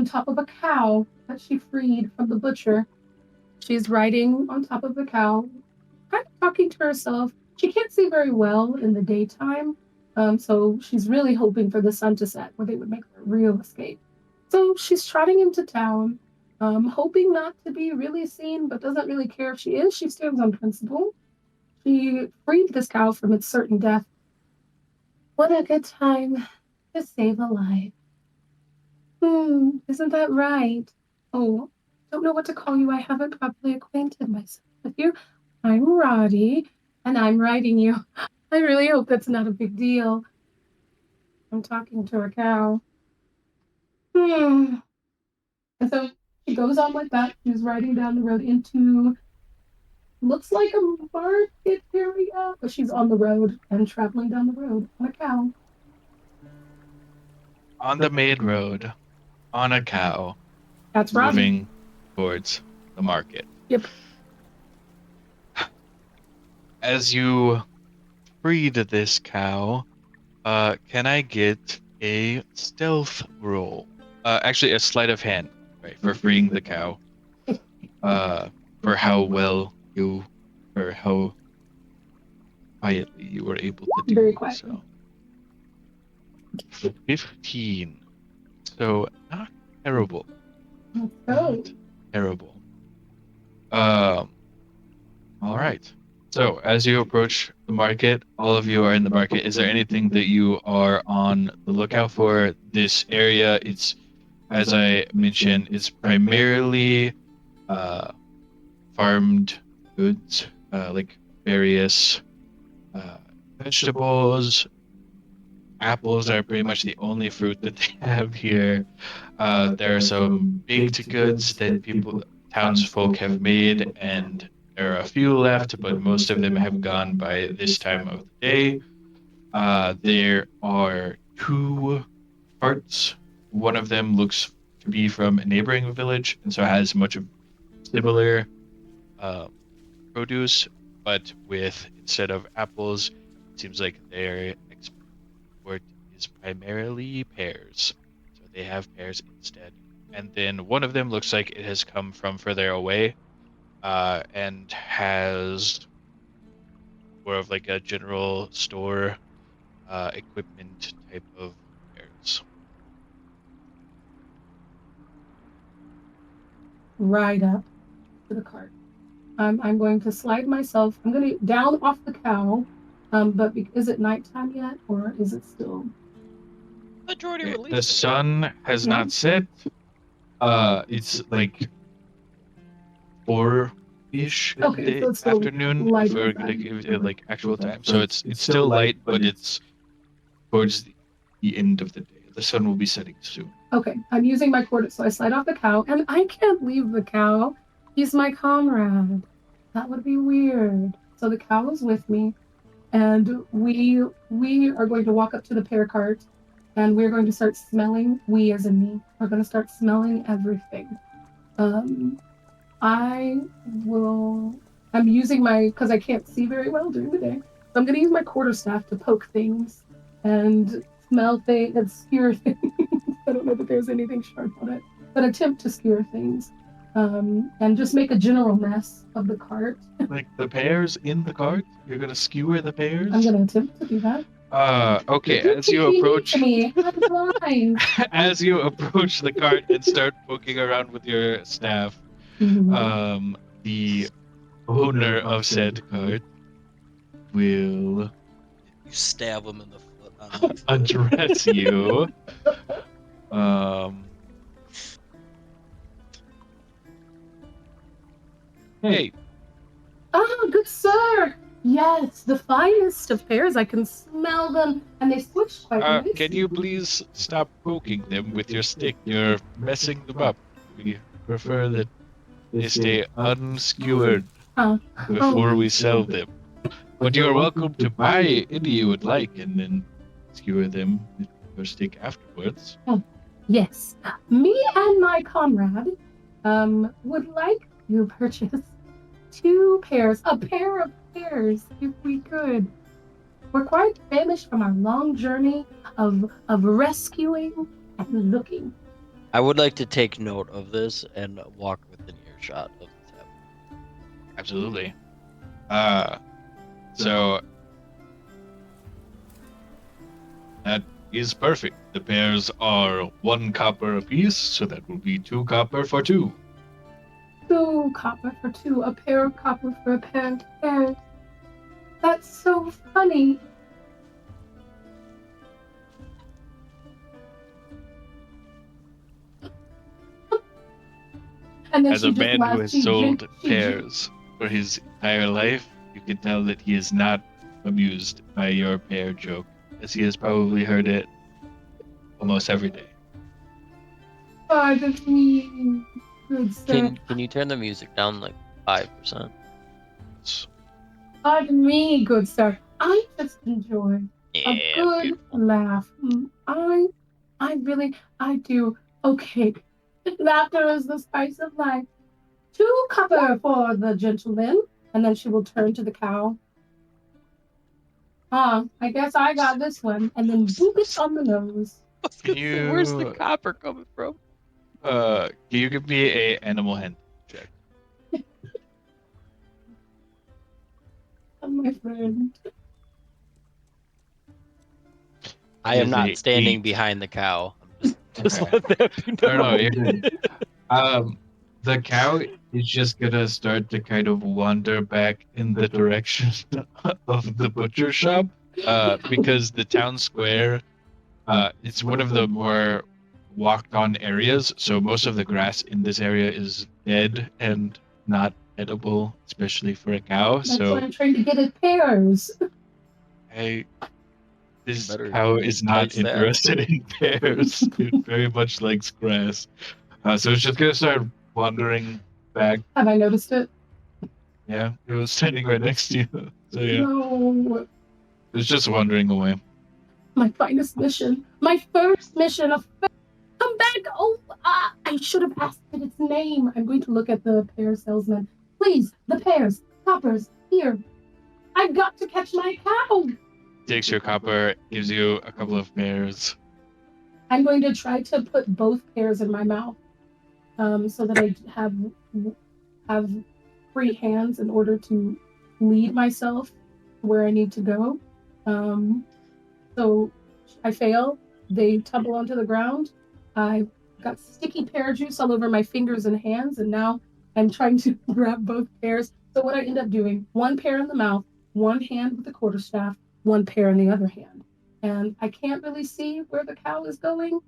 [SPEAKER 3] top of a cow that she freed from the butcher. She's riding on top of the cow, kind of talking to herself. She can't see very well in the daytime, so she's really hoping for the sun to set where they would make their real escape. So she's trotting into town, hoping not to be really seen, but doesn't really care if she is. She stands on principle. She freed this cow from its certain death. What a good time to save a life. Isn't that right? Oh, don't know what to call you. I haven't properly acquainted myself with you. I'm Roddy, and I'm writing you. I really hope that's not a big deal. I'm talking to a cow. And so she goes on like that. She's riding down the road into looks like a market area, but she's on the road and traveling down the road on a cow.
[SPEAKER 5] On the main road, on a cow,
[SPEAKER 3] That's Roddy.
[SPEAKER 5] moving towards the market.
[SPEAKER 3] Yep.
[SPEAKER 5] As you freed this cow, can I get a stealth roll? Actually, a sleight of hand, right, for freeing the cow. For how well you, or how quietly you were able to do
[SPEAKER 3] Very quietly.
[SPEAKER 5] so. 15. So not terrible.
[SPEAKER 3] Let's go.
[SPEAKER 5] Not terrible. All right. So as you approach the market, all of you are in the market. Is there anything that you are on the lookout for? This area, it's, as I mentioned, it's primarily farmed goods, like various vegetables. Apples are pretty much the only fruit that they have here. There are some baked goods that townsfolk have made, and there are a few left, but most of them have gone by this time of the day. There are 2 carts. One of them looks to be from a neighboring village, and so has much of similar produce, but with, instead of apples, it seems like their export is primarily pears. So they have pears instead. And then one of them looks like it has come from further away, and has more of like a general store equipment type of pears.
[SPEAKER 3] Right up to the cart. I'm going to slide myself. I'm going to down off the cow. But is it nighttime yet, or is it still?
[SPEAKER 6] Majority
[SPEAKER 5] The
[SPEAKER 6] release.
[SPEAKER 5] sun has
[SPEAKER 3] No?
[SPEAKER 5] not set. It's like 4-ish in
[SPEAKER 3] Okay,
[SPEAKER 5] the
[SPEAKER 3] so it's still
[SPEAKER 5] afternoon,
[SPEAKER 3] light
[SPEAKER 5] if we're
[SPEAKER 3] outside.
[SPEAKER 5] gonna give it like actual time. So it's still light, but it's towards the end of the day. The sun will be setting soon.
[SPEAKER 3] Okay, I'm using my cord, so I slide off the cow, and I can't leave the cow. He's my comrade. That would be weird. So the cow is with me, and we are going to walk up to the pear cart, and we're going to start smelling. We, as in me, are going to start smelling everything. I'm using because I can't see very well during the day, so I'm going to use my quarterstaff to poke things and smell things and skewer things. I don't know that there's anything sharp on it, but attempt to skewer things, and just make a general mess of the cart.
[SPEAKER 5] Like the pears in the cart? You're gonna skewer the pears?
[SPEAKER 3] I'm going to attempt to do that.
[SPEAKER 5] Okay, as you approach as you approach the cart and start poking around with your staff, the owner of said cart will
[SPEAKER 6] You stab him in the foot.
[SPEAKER 5] address you. Hey.
[SPEAKER 3] Ah, good sir. Yes, the finest of pears. I can smell them, and they squish quite nicely.
[SPEAKER 5] Can you please stop poking them with your stick? You're messing them up. We prefer that they stay unskewered before we sell them. But you are welcome to buy any you would like and then skewer them with your stick afterwards.
[SPEAKER 3] Yes, me and my comrade would like to purchase 2 pears, a pair of pears, if we could. We're quite famished from our long journey of rescuing and looking.
[SPEAKER 6] I would like to take note of this and walk within earshot of this happening.
[SPEAKER 5] Absolutely. So that is perfect. The pears are 1 copper apiece, so that will be 2 copper for 2.
[SPEAKER 3] 2 copper for 2, a pair of copper for a pair of pears. That's so funny. And then
[SPEAKER 5] As
[SPEAKER 3] she
[SPEAKER 5] a
[SPEAKER 3] just
[SPEAKER 5] man who
[SPEAKER 3] laughs.
[SPEAKER 5] has
[SPEAKER 3] She
[SPEAKER 5] sold
[SPEAKER 3] she
[SPEAKER 5] pears for his entire life, you can tell that he is not amused by your pear joke, as he has probably heard it almost every day.
[SPEAKER 3] pardon me, good sir.
[SPEAKER 6] Can you turn the music down like 5%?
[SPEAKER 3] Pardon me, good sir. I just enjoy a
[SPEAKER 6] Yeah,
[SPEAKER 3] good
[SPEAKER 6] beautiful.
[SPEAKER 3] laugh. I do. Okay, laughter is the spice of life. 2 copper for the gentleman, and then she will turn to the cow. I guess I got this one, and then boop it on the nose.
[SPEAKER 6] I was
[SPEAKER 5] Can
[SPEAKER 6] gonna say, where's the
[SPEAKER 5] you
[SPEAKER 6] copper coming from?
[SPEAKER 5] can you give me a animal handling check?
[SPEAKER 3] Oh, my friend.
[SPEAKER 6] I
[SPEAKER 5] It
[SPEAKER 6] am
[SPEAKER 5] is
[SPEAKER 6] not
[SPEAKER 5] a
[SPEAKER 6] standing
[SPEAKER 5] 8.
[SPEAKER 6] behind the cow. I'm just
[SPEAKER 5] Okay.
[SPEAKER 6] let that be
[SPEAKER 5] No,
[SPEAKER 6] known.
[SPEAKER 5] you're good. The cow is just gonna start to kind of wander back in the direction of the butcher shop, because the town square, it's one of the more walked on areas, so most of the grass in this area is dead and not edible, especially for a cow.
[SPEAKER 3] That's why
[SPEAKER 5] So
[SPEAKER 3] I'm trying to get it pears.
[SPEAKER 5] this
[SPEAKER 6] Better
[SPEAKER 5] cow is not
[SPEAKER 6] entice that.
[SPEAKER 5] interested in pears. It very much likes grass. So it's just gonna start wandering back.
[SPEAKER 3] Have I noticed it?
[SPEAKER 5] Yeah, it was standing right next to you. So yeah,
[SPEAKER 3] No.
[SPEAKER 5] it's just wandering away.
[SPEAKER 3] My finest mission. My first mission of come back. Oh, I should have asked it its name. I'm going to look at the pear salesman. Please, the pears, coppers, here. I've got to catch my cow.
[SPEAKER 5] Takes your copper, gives you a couple of pears.
[SPEAKER 3] I'm going to try to put both pears in my mouth, so that I have free hands in order to lead myself where I need to go. So I fail. They tumble onto the ground. I got sticky pear juice all over my fingers and hands, and now I'm trying to grab both pears. So what I end up doing, 1 pear in the mouth, 1 hand with the quarterstaff, 1 pear in the other hand. And I can't really see where the cow is going,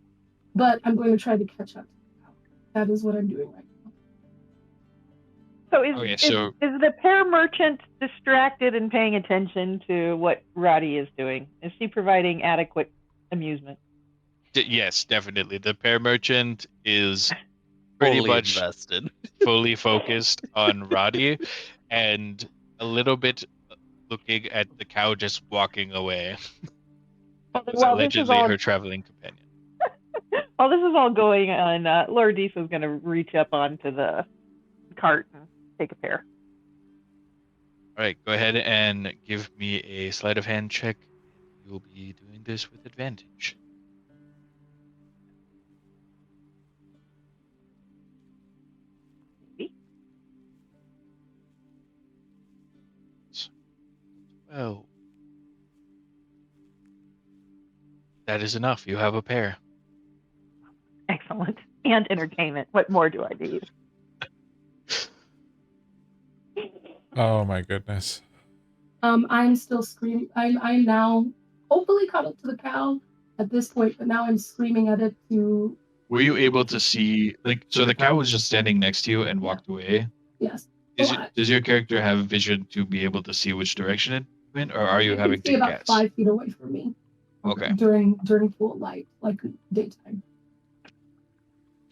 [SPEAKER 3] but I'm going to try to catch up to the cow. That is what I'm doing right now.
[SPEAKER 4] So
[SPEAKER 5] Okay, so
[SPEAKER 4] is the pear merchant distracted and paying attention to what Roddy is doing? Is she providing adequate amusement?
[SPEAKER 5] yes, definitely. The pear merchant is pretty
[SPEAKER 6] Fully
[SPEAKER 5] much
[SPEAKER 6] invested.
[SPEAKER 5] fully focused on Roddy and a little bit looking at the cow just walking away. That was
[SPEAKER 4] While this is
[SPEAKER 5] allegedly
[SPEAKER 4] all
[SPEAKER 5] her traveling companion.
[SPEAKER 4] while this is all going on, Lord Deef is going to reach up onto the cart and take a pear.
[SPEAKER 5] All right, go ahead and give me a sleight of hand check. You will be doing this with advantage. Well, that is enough. You have a pair.
[SPEAKER 4] Excellent. And entertainment. What more do I need?
[SPEAKER 1] Oh my goodness.
[SPEAKER 3] I'm still screaming. I'm now hopefully caught up to the cow at this point, but now I'm screaming at it to.
[SPEAKER 5] Were you able to see, like, so the cow was just standing next to you and walked away?
[SPEAKER 3] Yes.
[SPEAKER 5] Does your character have vision to be able to see which direction it went, or are you
[SPEAKER 3] I
[SPEAKER 5] having
[SPEAKER 3] can see
[SPEAKER 5] to
[SPEAKER 3] about
[SPEAKER 5] guess?
[SPEAKER 3] 5 feet away from me.
[SPEAKER 5] Okay.
[SPEAKER 3] During full light, like daytime.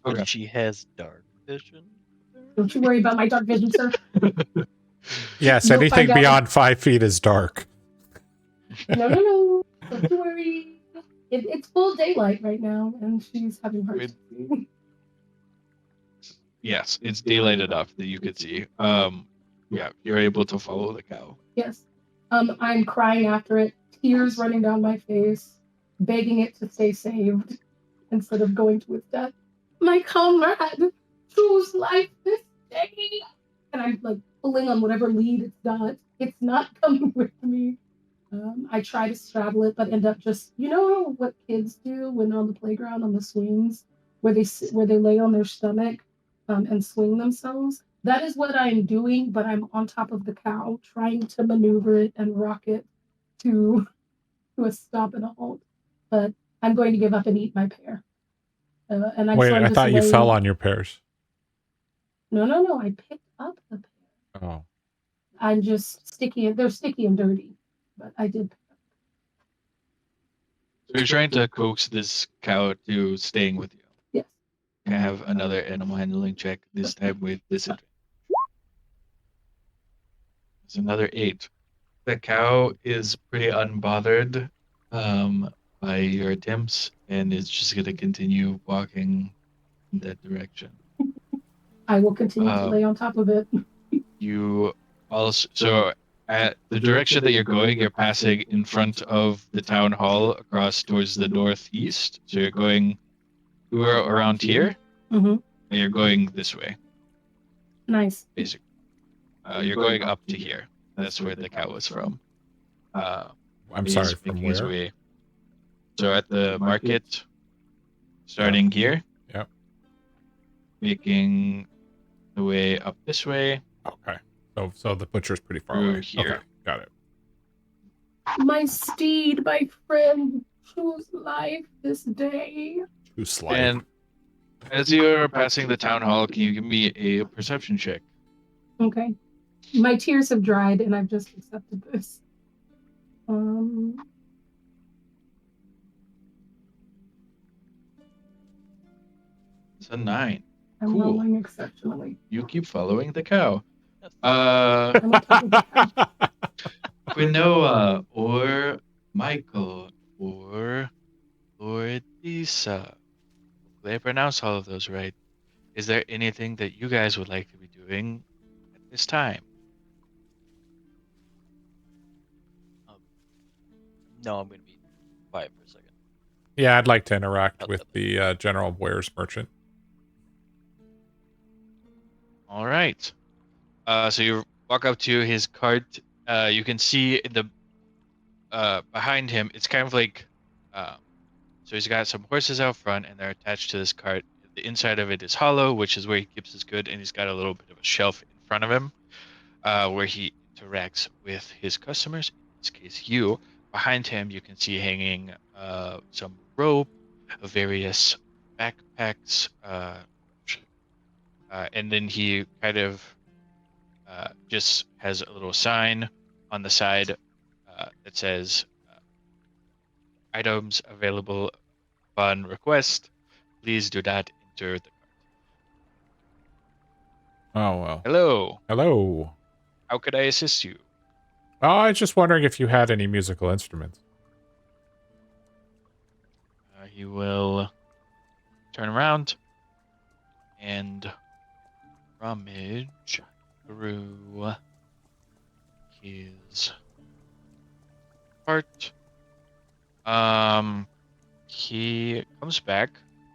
[SPEAKER 5] Okay.
[SPEAKER 6] She has dark vision.
[SPEAKER 3] Don't you worry about my dark vision, sir.
[SPEAKER 1] Yes,
[SPEAKER 3] You'll
[SPEAKER 1] anything
[SPEAKER 3] find out.
[SPEAKER 1] beyond 5 feet is dark.
[SPEAKER 3] No. Don't you worry. It's full daylight right now, and she's having hard time.
[SPEAKER 5] Yes, it's daylight enough that you could see. Yeah, you're able to follow the cow.
[SPEAKER 3] Yes. I'm crying after it, tears running down my face, begging it to stay saved instead of going to its death. My comrade, choose life this day. And I'm like pulling on whatever lead it's got. It's not coming with me. I try to straddle it, but end up just, you know what kids do when they're on the playground on the swings, where they lay on their stomach and swing themselves. That is what I'm doing, but I'm on top of the cow, trying to maneuver it and rock it to a stop and a halt. But I'm going to give up and eat my pear. And I'm
[SPEAKER 1] Wait,
[SPEAKER 3] so I'm
[SPEAKER 1] I
[SPEAKER 3] just
[SPEAKER 1] thought you fell
[SPEAKER 3] laying.
[SPEAKER 1] on your pears.
[SPEAKER 3] No. I picked up the pear.
[SPEAKER 1] Oh.
[SPEAKER 3] I'm just sticky. They're sticky and dirty, but I did.
[SPEAKER 5] So you're trying to coax this cow to staying with you.
[SPEAKER 3] Yes.
[SPEAKER 5] Can I have another animal handling check, this time with disadvantage? It's another 8. The cow is pretty unbothered by your attempts and is just going to continue walking in that direction.
[SPEAKER 3] I will continue to lay on top of it.
[SPEAKER 5] You also, so at the direction that you're going, you're passing in front of the town hall across towards the northeast. So you're going around here,
[SPEAKER 3] Mm-hmm.
[SPEAKER 5] and you're going this way,
[SPEAKER 3] Nice.
[SPEAKER 5] basically. You're going up to here. That's where the cow was from.
[SPEAKER 1] I'm
[SPEAKER 5] He's
[SPEAKER 1] sorry, from
[SPEAKER 5] making his
[SPEAKER 1] where?
[SPEAKER 5] way. So at the market, starting here,
[SPEAKER 1] Yep.
[SPEAKER 5] making the way up this way.
[SPEAKER 1] Okay. So the butcher's pretty far
[SPEAKER 5] Through
[SPEAKER 1] away.
[SPEAKER 5] here.
[SPEAKER 1] Okay, got it.
[SPEAKER 3] My steed, my friend, choose life this day.
[SPEAKER 1] Choose life.
[SPEAKER 5] And as you're passing the town hall, can you give me a perception check?
[SPEAKER 3] Okay. My tears have dried and I've just accepted this.
[SPEAKER 5] It's a 9.
[SPEAKER 3] I'm
[SPEAKER 5] Cool.
[SPEAKER 3] rolling exceptionally.
[SPEAKER 5] You keep following the cow.
[SPEAKER 3] I'm on top of the cow.
[SPEAKER 5] Quinoa or Michael or Lord Lisa. Hopefully I pronounce all of those right. Is there anything that you guys would like to be doing at this time?
[SPEAKER 6] No, I'm going to be quiet for a second.
[SPEAKER 1] Yeah, I'd like to interact
[SPEAKER 6] Okay.
[SPEAKER 1] with the general wares merchant.
[SPEAKER 5] All right. So you walk up to his cart. You can see in the behind him, it's kind of like so he's got some horses out front and they're attached to this cart. The inside of it is hollow, which is where he keeps his goods, and he's got a little bit of a shelf in front of him where he interacts with his customers. In this case, you. Behind him, you can see hanging some rope, various backpacks, and then he kind of just has a little sign on the side that says items available upon request. Please do not enter the cart.
[SPEAKER 1] Oh, well.
[SPEAKER 5] Hello.
[SPEAKER 1] Hello.
[SPEAKER 5] How could I assist you?
[SPEAKER 1] Oh, I was just wondering if you had any musical instruments.
[SPEAKER 5] He will turn around and rummage through his cart. He comes back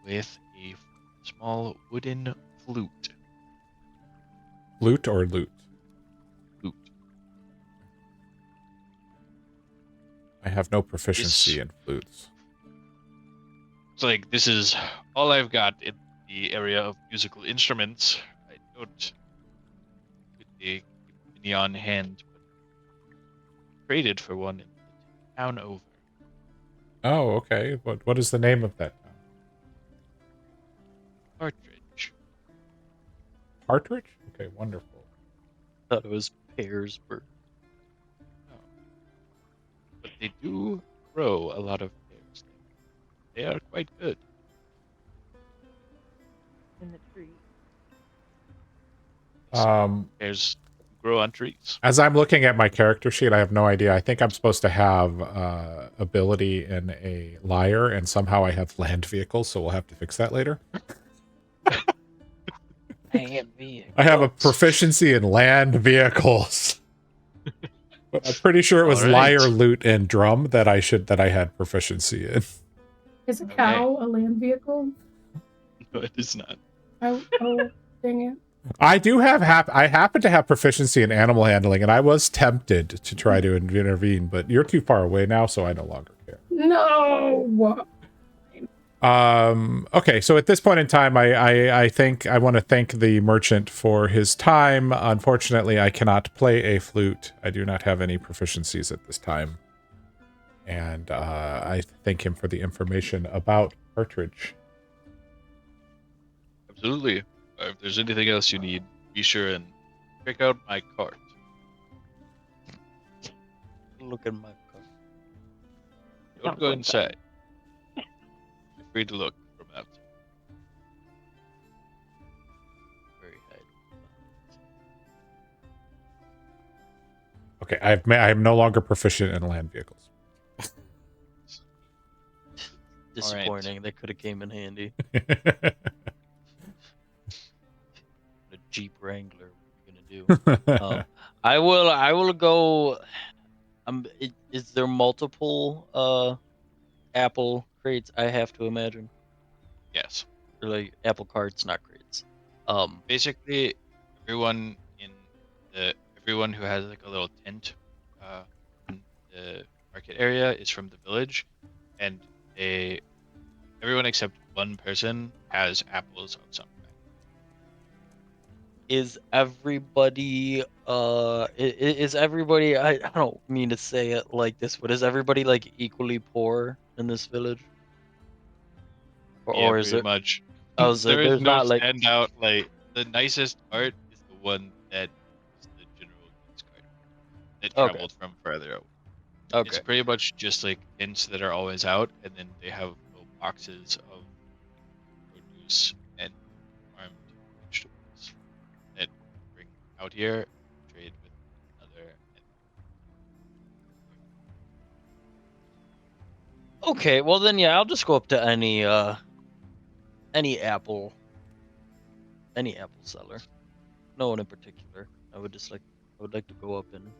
[SPEAKER 5] with a small wooden flute.
[SPEAKER 1] Flute or lute?
[SPEAKER 5] Flute.
[SPEAKER 1] I have no proficiency in flutes.
[SPEAKER 5] It's like, this is all I've got in the area of musical instruments. I don't keep any on hand, but traded for one in the town over.
[SPEAKER 1] Oh, okay. What is the name of that town?
[SPEAKER 5] Partridge.
[SPEAKER 1] Partridge? Okay, wonderful.
[SPEAKER 6] Thought it was Pearsburg.
[SPEAKER 5] Oh. But they do grow a lot of pears there. They are quite good.
[SPEAKER 4] In the tree.
[SPEAKER 5] Pears grow on trees.
[SPEAKER 1] As I'm looking at my character sheet, I have no idea. I think I'm supposed to have ability in a liar, and somehow I have land vehicles, so we'll have to fix that later.
[SPEAKER 6] Land vehicles.
[SPEAKER 1] I have a proficiency in land vehicles. But I'm pretty sure it was
[SPEAKER 5] All right.
[SPEAKER 1] lyre, lute, and drum that I had proficiency in.
[SPEAKER 3] Is a
[SPEAKER 5] Okay.
[SPEAKER 3] cow a land vehicle?
[SPEAKER 5] No, it is not.
[SPEAKER 3] Oh, dang it.
[SPEAKER 1] I do have I happen to have proficiency in animal handling, and I was tempted to try to intervene, but you're too far away now, so I no longer care.
[SPEAKER 3] No.
[SPEAKER 1] Okay, so at this point in time, I think I want to thank the merchant for his time. Unfortunately, I cannot play a flute. I do not have any proficiencies at this time. And I thank him for the information about Partridge.
[SPEAKER 5] Absolutely. If there's anything else you need, be sure and check out my cart.
[SPEAKER 6] Look at my car.
[SPEAKER 5] Don't go inside. Feel free to look from outside.
[SPEAKER 6] Very high.
[SPEAKER 1] Okay, I am no longer proficient in land vehicles.
[SPEAKER 6] Disappointing. That could have came in handy. A Jeep Wrangler. What are you gonna do? I will go. Is there multiple apple crates? I have to imagine,
[SPEAKER 5] Yes.
[SPEAKER 6] or like apple carts, not crates.
[SPEAKER 5] Basically, everyone everyone who has like a little tent in the market area is from the village, and everyone except one person has apples of some kind.
[SPEAKER 6] Is everybody is everybody? I don't mean to say it like this, but is everybody like equally poor in this village?
[SPEAKER 5] Yeah,
[SPEAKER 6] Or is
[SPEAKER 5] pretty
[SPEAKER 6] it?
[SPEAKER 5] much.
[SPEAKER 6] Oh, so
[SPEAKER 5] There is
[SPEAKER 6] there's
[SPEAKER 5] no
[SPEAKER 6] not like
[SPEAKER 5] standout. Like the nicest cart is the one that is the general goods cart that
[SPEAKER 6] Okay.
[SPEAKER 5] traveled from further away. It's
[SPEAKER 6] okay.
[SPEAKER 5] pretty much just like tents that are always out, and then they have little boxes of produce and farmed vegetables that bring out here, trade with another.
[SPEAKER 6] Okay, well then yeah, I'll just go up to any apple seller. No one in particular. I would like to go up and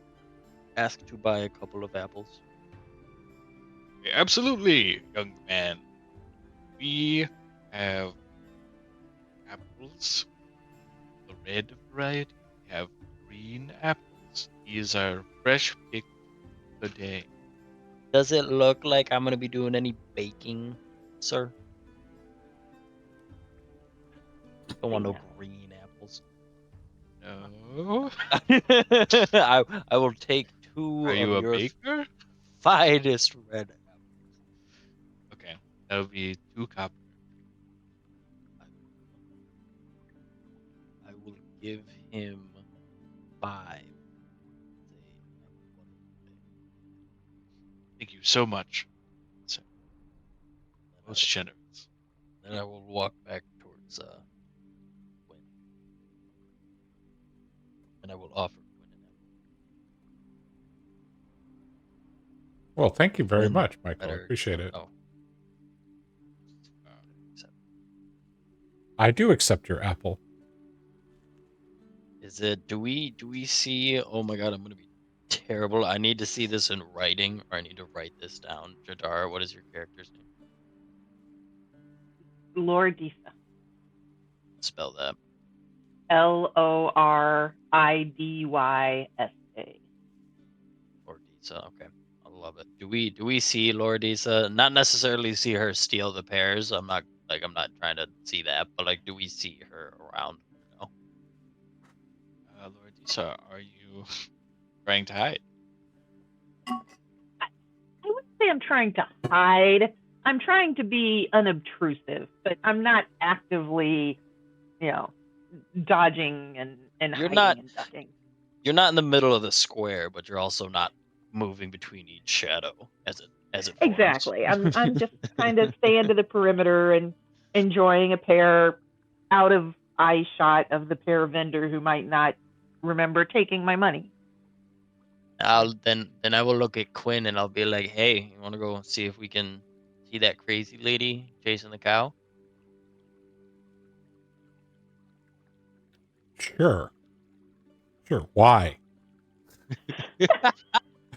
[SPEAKER 6] ask to buy a couple of apples.
[SPEAKER 5] Absolutely, young man. We have apples, the red variety. We have green apples. These are fresh picked today.
[SPEAKER 6] Does it look like I'm gonna be doing any baking, sir? Don't want no green apples.
[SPEAKER 5] No.
[SPEAKER 6] I will take two
[SPEAKER 5] Are
[SPEAKER 6] of
[SPEAKER 5] you a
[SPEAKER 6] your
[SPEAKER 5] baker?
[SPEAKER 6] finest red apples.
[SPEAKER 5] Okay, that would be 2 copper.
[SPEAKER 6] I will give him 5.
[SPEAKER 5] Thank you so much. So,
[SPEAKER 6] Then
[SPEAKER 5] most generous.
[SPEAKER 6] then I will walk back towards Quinn. And I will offer Quinn an apple.
[SPEAKER 1] Well, thank you very
[SPEAKER 6] Quinn
[SPEAKER 1] much, Michael. I
[SPEAKER 6] better
[SPEAKER 1] appreciate
[SPEAKER 6] accept-
[SPEAKER 1] it.
[SPEAKER 6] Oh. Accept.
[SPEAKER 1] I do accept your apple.
[SPEAKER 6] Is it do we see, oh my god, I'm gonna be terrible. I need to see this in writing, or I need to write this down. Jadar, what is your character's name?
[SPEAKER 4] Lordisa.
[SPEAKER 6] Spell that.
[SPEAKER 4] Lordidysa.
[SPEAKER 6] Lordisa, okay. I love it. Do we see Lordisa? Not necessarily see her steal the pears. I'm not trying to see that, but like do we see her around? No.
[SPEAKER 5] Lord Disa, are you trying to hide?
[SPEAKER 4] I wouldn't say I'm trying to hide. I'm trying to be unobtrusive, but I'm not actively, dodging and
[SPEAKER 6] You're
[SPEAKER 4] hiding
[SPEAKER 6] not-
[SPEAKER 4] and ducking.
[SPEAKER 6] You're not in the middle of the square, but you're also not moving between each shadow as it forms.
[SPEAKER 4] Exactly. I'm just kind of staying to the perimeter and enjoying a pear out of eye shot of the pear vendor who might not remember taking my money.
[SPEAKER 6] Then I will look at Quinn and I'll be like, "Hey, you want to go see if we can see that crazy lady chasing the cow?"
[SPEAKER 1] Sure. Sure. Why?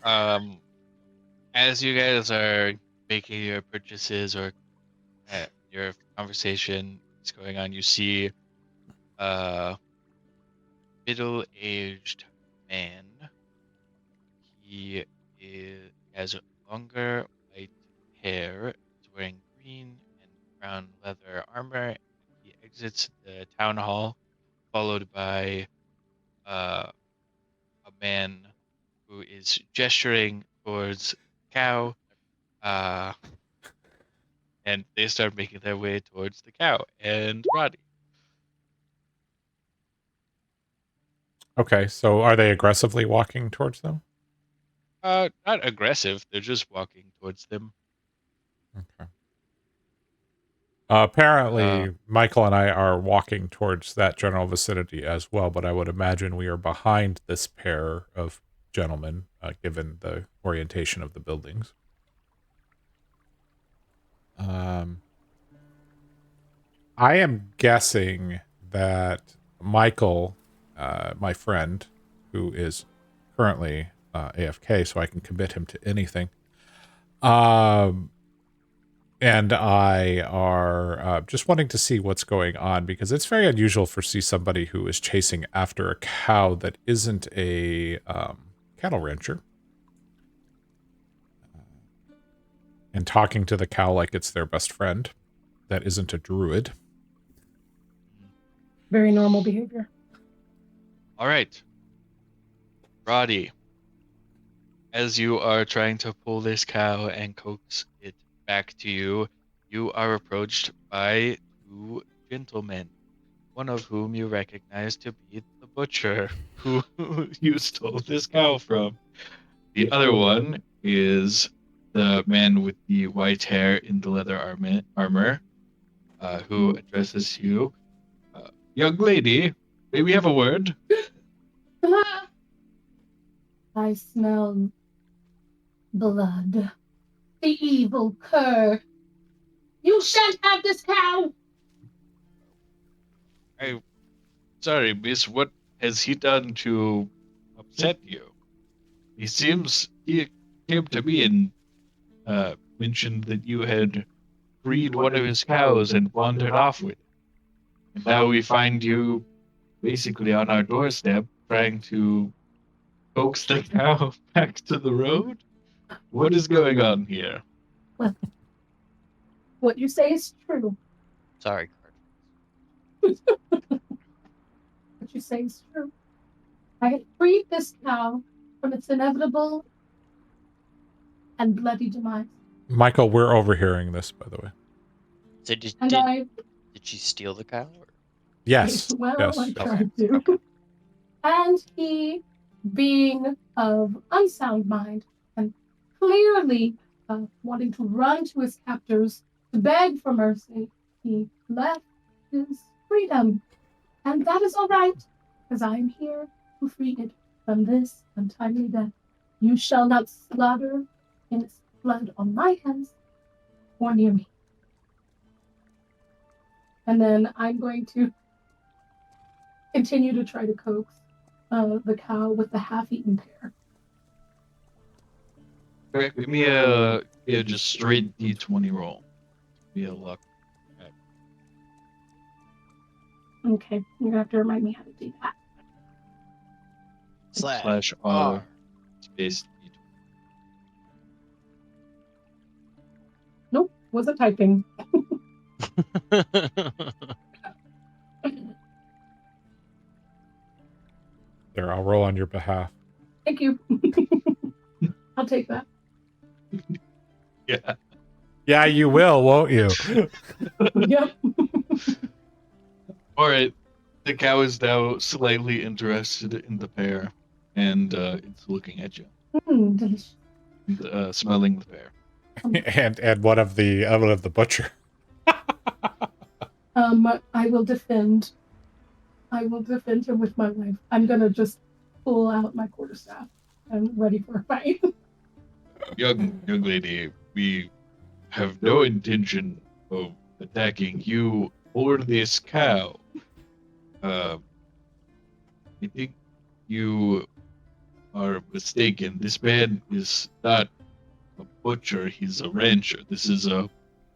[SPEAKER 5] As you guys are making your purchases or your conversation is going on, you see a middle-aged man. Has longer white hair. He's wearing green and brown leather armor. He exits the town hall, followed by a man who is gesturing towards the cow. And they start making their way towards the cow and Roddy.
[SPEAKER 1] Okay, so are they aggressively walking towards them?
[SPEAKER 5] Not aggressive. They're just walking towards them.
[SPEAKER 1] Okay. Apparently, Michael and I are walking towards that general vicinity as well, but I would imagine we are behind this pair of gentlemen, given the orientation of the buildings. I am guessing that Michael, my friend, who is currently AFK, so I can commit him to anything, and I are just wanting to see what's going on, because it's very unusual for see somebody who is chasing after a cow that isn't a cattle rancher and talking to the cow like it's their best friend that isn't a druid.
[SPEAKER 3] Very normal behavior.
[SPEAKER 5] All right. Roddy, as you are trying to pull this cow and coax it back to you, you are approached by two gentlemen, one of whom you recognize to be the butcher who you stole this cow from. The other one is the man with the white hair in the leather armor, who addresses you. Young lady, may we have a word?
[SPEAKER 3] I smell blood. The evil cur. You shan't have this cow.
[SPEAKER 5] Sorry, miss, what has he done to upset you? He came to me and mentioned that you had freed one of his cows and wandered off with it. And now we find you basically on our doorstep trying to coax the cow back to the road? What is going on here?
[SPEAKER 3] Well, what you say is true.
[SPEAKER 6] Sorry, Card.
[SPEAKER 3] What you say is true. I had freed this cow from its inevitable and bloody demise.
[SPEAKER 1] Michael, we're overhearing this, by the way.
[SPEAKER 6] So
[SPEAKER 3] And
[SPEAKER 6] did she steal the cow? Or?
[SPEAKER 1] Yes.
[SPEAKER 3] Well,
[SPEAKER 1] yes.
[SPEAKER 3] I tried
[SPEAKER 6] Okay.
[SPEAKER 3] to.
[SPEAKER 6] Okay.
[SPEAKER 3] And he, being of unsound mind and clearly wanting to run to his captors to beg for mercy, he left his freedom. And that is all right, because I am here to free it from this untimely death. You shall not slaughter its blood on my hands or near me. And then I'm going to continue to try to coax the cow with the half-eaten pear.
[SPEAKER 5] Okay, give me a just straight D20 roll. Be a luck.
[SPEAKER 3] Okay, you're gonna have to remind me how to do that.
[SPEAKER 5] Slash R space D20.
[SPEAKER 3] Nope, wasn't typing.
[SPEAKER 1] There, I'll roll on your behalf.
[SPEAKER 3] Thank you. I'll take that.
[SPEAKER 5] Yeah.
[SPEAKER 1] Yeah, you will, won't you?
[SPEAKER 3] Yep.
[SPEAKER 5] All right. The cow is now slightly interested in the pear, and it's looking at you,
[SPEAKER 3] Delicious.
[SPEAKER 5] smelling the pear.
[SPEAKER 1] and one of the butcher.
[SPEAKER 3] I will defend. I will defend him with my life. I'm gonna just pull out my quarterstaff and ready for a fight.
[SPEAKER 5] Young lady, we have no intention of attacking you or this cow. I think you are mistaken. This man is not a butcher, he's a rancher. This is a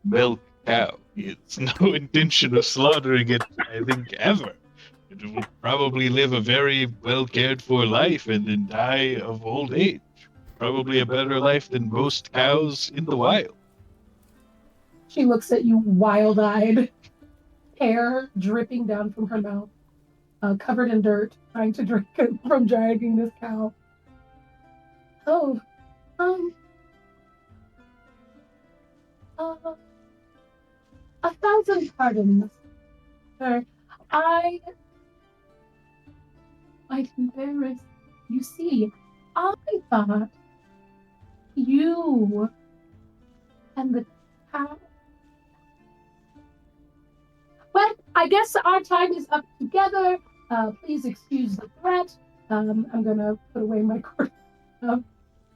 [SPEAKER 5] milk cow. He has no intention of slaughtering it, I think, ever. It will probably live a very well cared for life and then die of old age. Probably a better life than most cows in the wild.
[SPEAKER 3] She looks at you wild-eyed, hair dripping down from her mouth, covered in dirt, trying to drink it from dragging this cow. Oh, um, uh, 1,000 pardons, sir. I'm quite embarrassed. You see, I thought you and the cow. Well, I guess our time is up together. Please excuse the threat. I'm gonna put away my cord.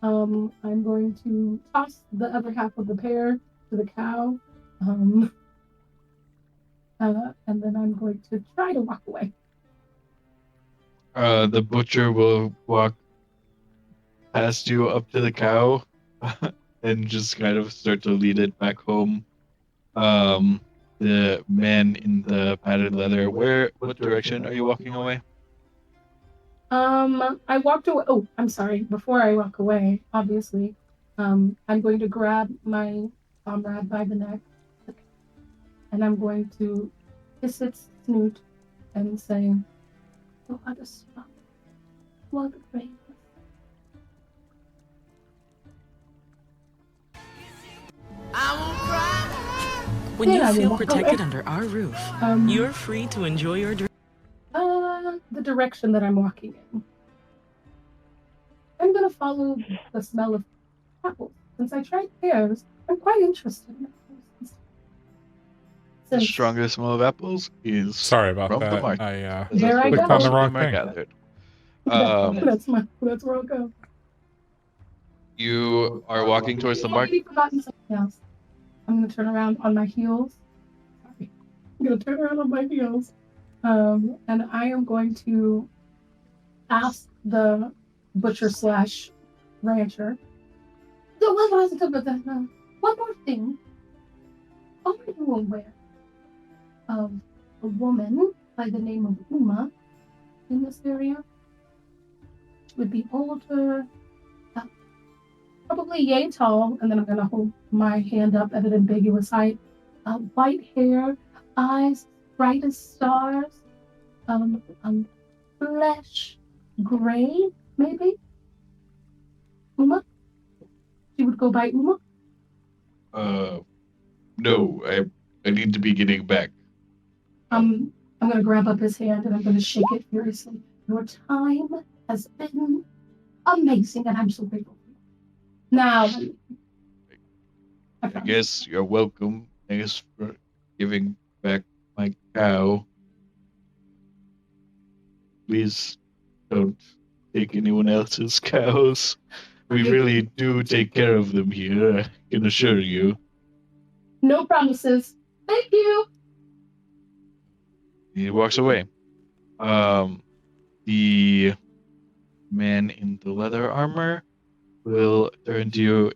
[SPEAKER 3] I'm going to toss the other half of the pear to the cow. And then I'm going to try to walk away.
[SPEAKER 5] The butcher will walk past you up to the cow and just kind of start to lead it back home. The man in the padded leather, what direction are you walking away?
[SPEAKER 3] I walked away. Oh, I'm sorry. Before I walk away, obviously, I'm going to grab my comrade by the neck, and I'm going to kiss its snoot and say, "You are the strong, you are the bravest."
[SPEAKER 7] When
[SPEAKER 3] Then
[SPEAKER 7] you
[SPEAKER 3] I will
[SPEAKER 7] feel
[SPEAKER 3] walk
[SPEAKER 7] protected
[SPEAKER 3] away.
[SPEAKER 7] under our roof,
[SPEAKER 3] Um,
[SPEAKER 7] you're free to enjoy your dream.
[SPEAKER 3] The direction that I'm walking in. I'm gonna follow the smell of apples. Since I tried pears, I'm quite interested in apples.
[SPEAKER 5] The
[SPEAKER 3] Since
[SPEAKER 5] strongest smell of apples is
[SPEAKER 1] Sorry about
[SPEAKER 5] from the
[SPEAKER 1] that.
[SPEAKER 5] market.
[SPEAKER 1] I
[SPEAKER 5] As
[SPEAKER 3] There I
[SPEAKER 1] clicked
[SPEAKER 3] go.
[SPEAKER 1] on the wrong
[SPEAKER 5] I
[SPEAKER 1] thing.
[SPEAKER 5] gathered.
[SPEAKER 3] that's where I'll go.
[SPEAKER 5] You are walking towards the
[SPEAKER 3] I've
[SPEAKER 5] market.
[SPEAKER 3] already forgotten something else. I'm gonna turn around on my heels. Sorry. I'm gonna turn around on my heels. And I am going to ask the butcher slash rancher. One more thing. Are you aware of a woman by the name of Uma in this area? She would be older, probably yay tall, and then I'm gonna hold my hand up at an ambiguous height. White hair, eyes bright as stars, flesh gray, maybe. Uma? She would go by Uma?
[SPEAKER 5] No, I need to be getting back.
[SPEAKER 3] I'm gonna grab up his hand and I'm gonna shake it furiously. Your time has been amazing, and I'm so grateful for you. Now,
[SPEAKER 5] I guess you're welcome. Thanks for giving back my cow. Please don't take anyone else's cows. We really do take care of them here, I can assure you.
[SPEAKER 3] No promises. Thank you.
[SPEAKER 5] He walks away. The man in the leather armor will turn to you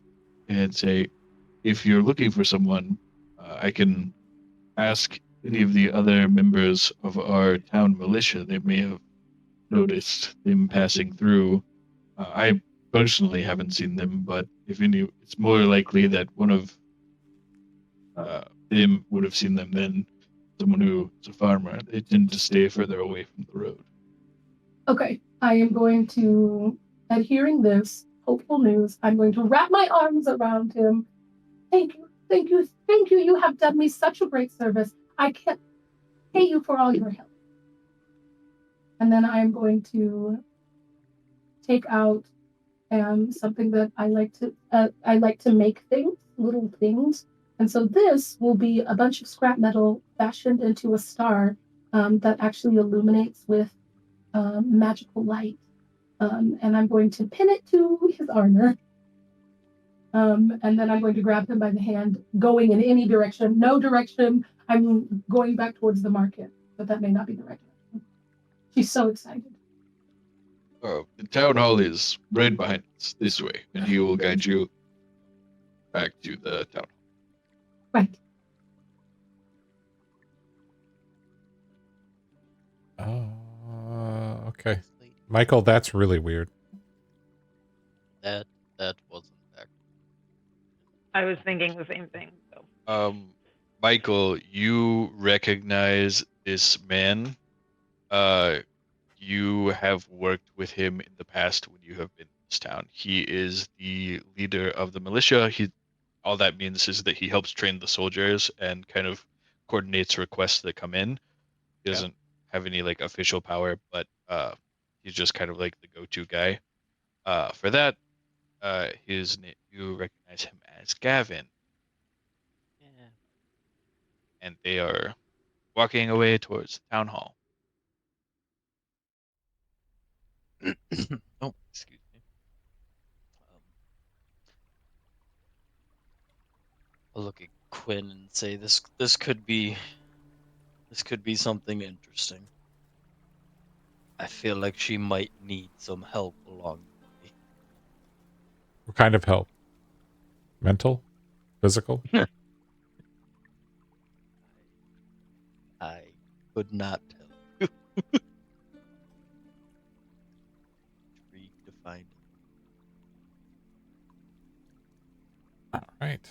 [SPEAKER 5] and say, if you're looking for someone, I can ask any of the other members of our town militia. They may have noticed them passing through. I personally haven't seen them, but if any, it's more likely that one of them would have seen them than someone who's a farmer. They tend to stay further away from the road.
[SPEAKER 3] Okay, I am going to, at hearing this hopeful news, I'm going to wrap my arms around him. Thank you, thank you, thank you. You have done me such a great service. I can't pay you for all your help. And then I am going to take out something that I like to make things, little things. And so this will be a bunch of scrap metal fashioned into a star that actually illuminates with magical light. And I'm going to pin it to his armor. And then I'm going to grab him by the hand, going in any direction. No direction. I'm going back towards the market, but that may not be the right direction. She's so excited.
[SPEAKER 5] The town hall is right behind us, this way, and he will guide you back to the town.
[SPEAKER 3] Right.
[SPEAKER 1] Okay.
[SPEAKER 6] This lady.
[SPEAKER 1] Michael, that's really weird.
[SPEAKER 6] That wasn't that.
[SPEAKER 4] I was thinking the same thing. So.
[SPEAKER 5] Michael, you recognize this man. You have worked with him in the past when you have been in this town. He is the leader of the militia. All that means is that he helps train the soldiers and kind of coordinates requests that come in. He
[SPEAKER 1] Yeah.
[SPEAKER 5] doesn't have any like official power, but he's just kind of like the go-to guy. For that, you recognize him as Gavin,
[SPEAKER 6] Yeah.
[SPEAKER 5] and they are walking away towards the town hall.
[SPEAKER 6] Oh, excuse me. I'll look at Quinn and say this could be something interesting. I feel like she might need some help along the
[SPEAKER 1] What kind of help? Mental? Physical?
[SPEAKER 6] way. I could not tell you. Intrigued to find out.
[SPEAKER 1] All right.